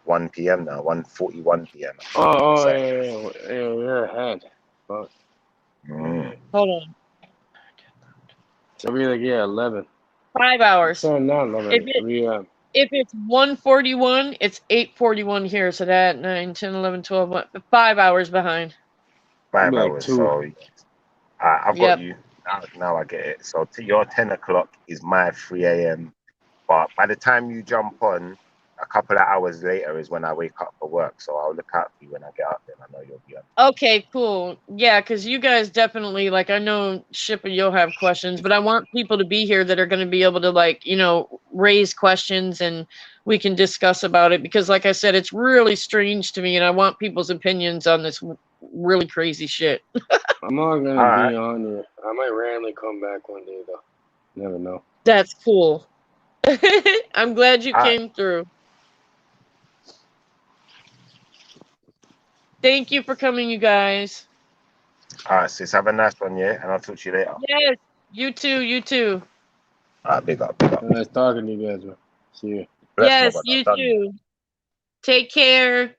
1 p.m. now, 1:41 p.m. Oh, So, yeah, you're ahead. Fuck. Hold on. So it'd be like 11. 5 hours. So not 11. If it's 1:41, it's 8:41 here. So that 9, 10, 11, 12, 5 hours behind. 5 like hours. 2. So I've got Yep. you. Now I get it. So your 10 o'clock is my 3 a.m. But by the time you jump on, a couple of hours later is when I wake up for work. So I'll look out for you when I get up there. I know you'll be on. Okay, cool. Yeah, because you guys definitely, like, I know Ship and you'll have questions, but I want people to be here that are going to be able to, like, raise questions and we can discuss about it. Because, like I said, it's really strange to me and I want people's opinions on this really crazy shit. I'm not going All to right. be on here. I might randomly come back one day, though. Never know. That's cool. I'm glad you All right. came through. Thank you for coming, you guys. All right, sis. Have a nice one, yeah? And I'll talk to you later. Yes, you too, you too. All right, big up, big up. Nice talking to you guys, bro. See you. Bless, Yes, my brother. you Done. too. Take care.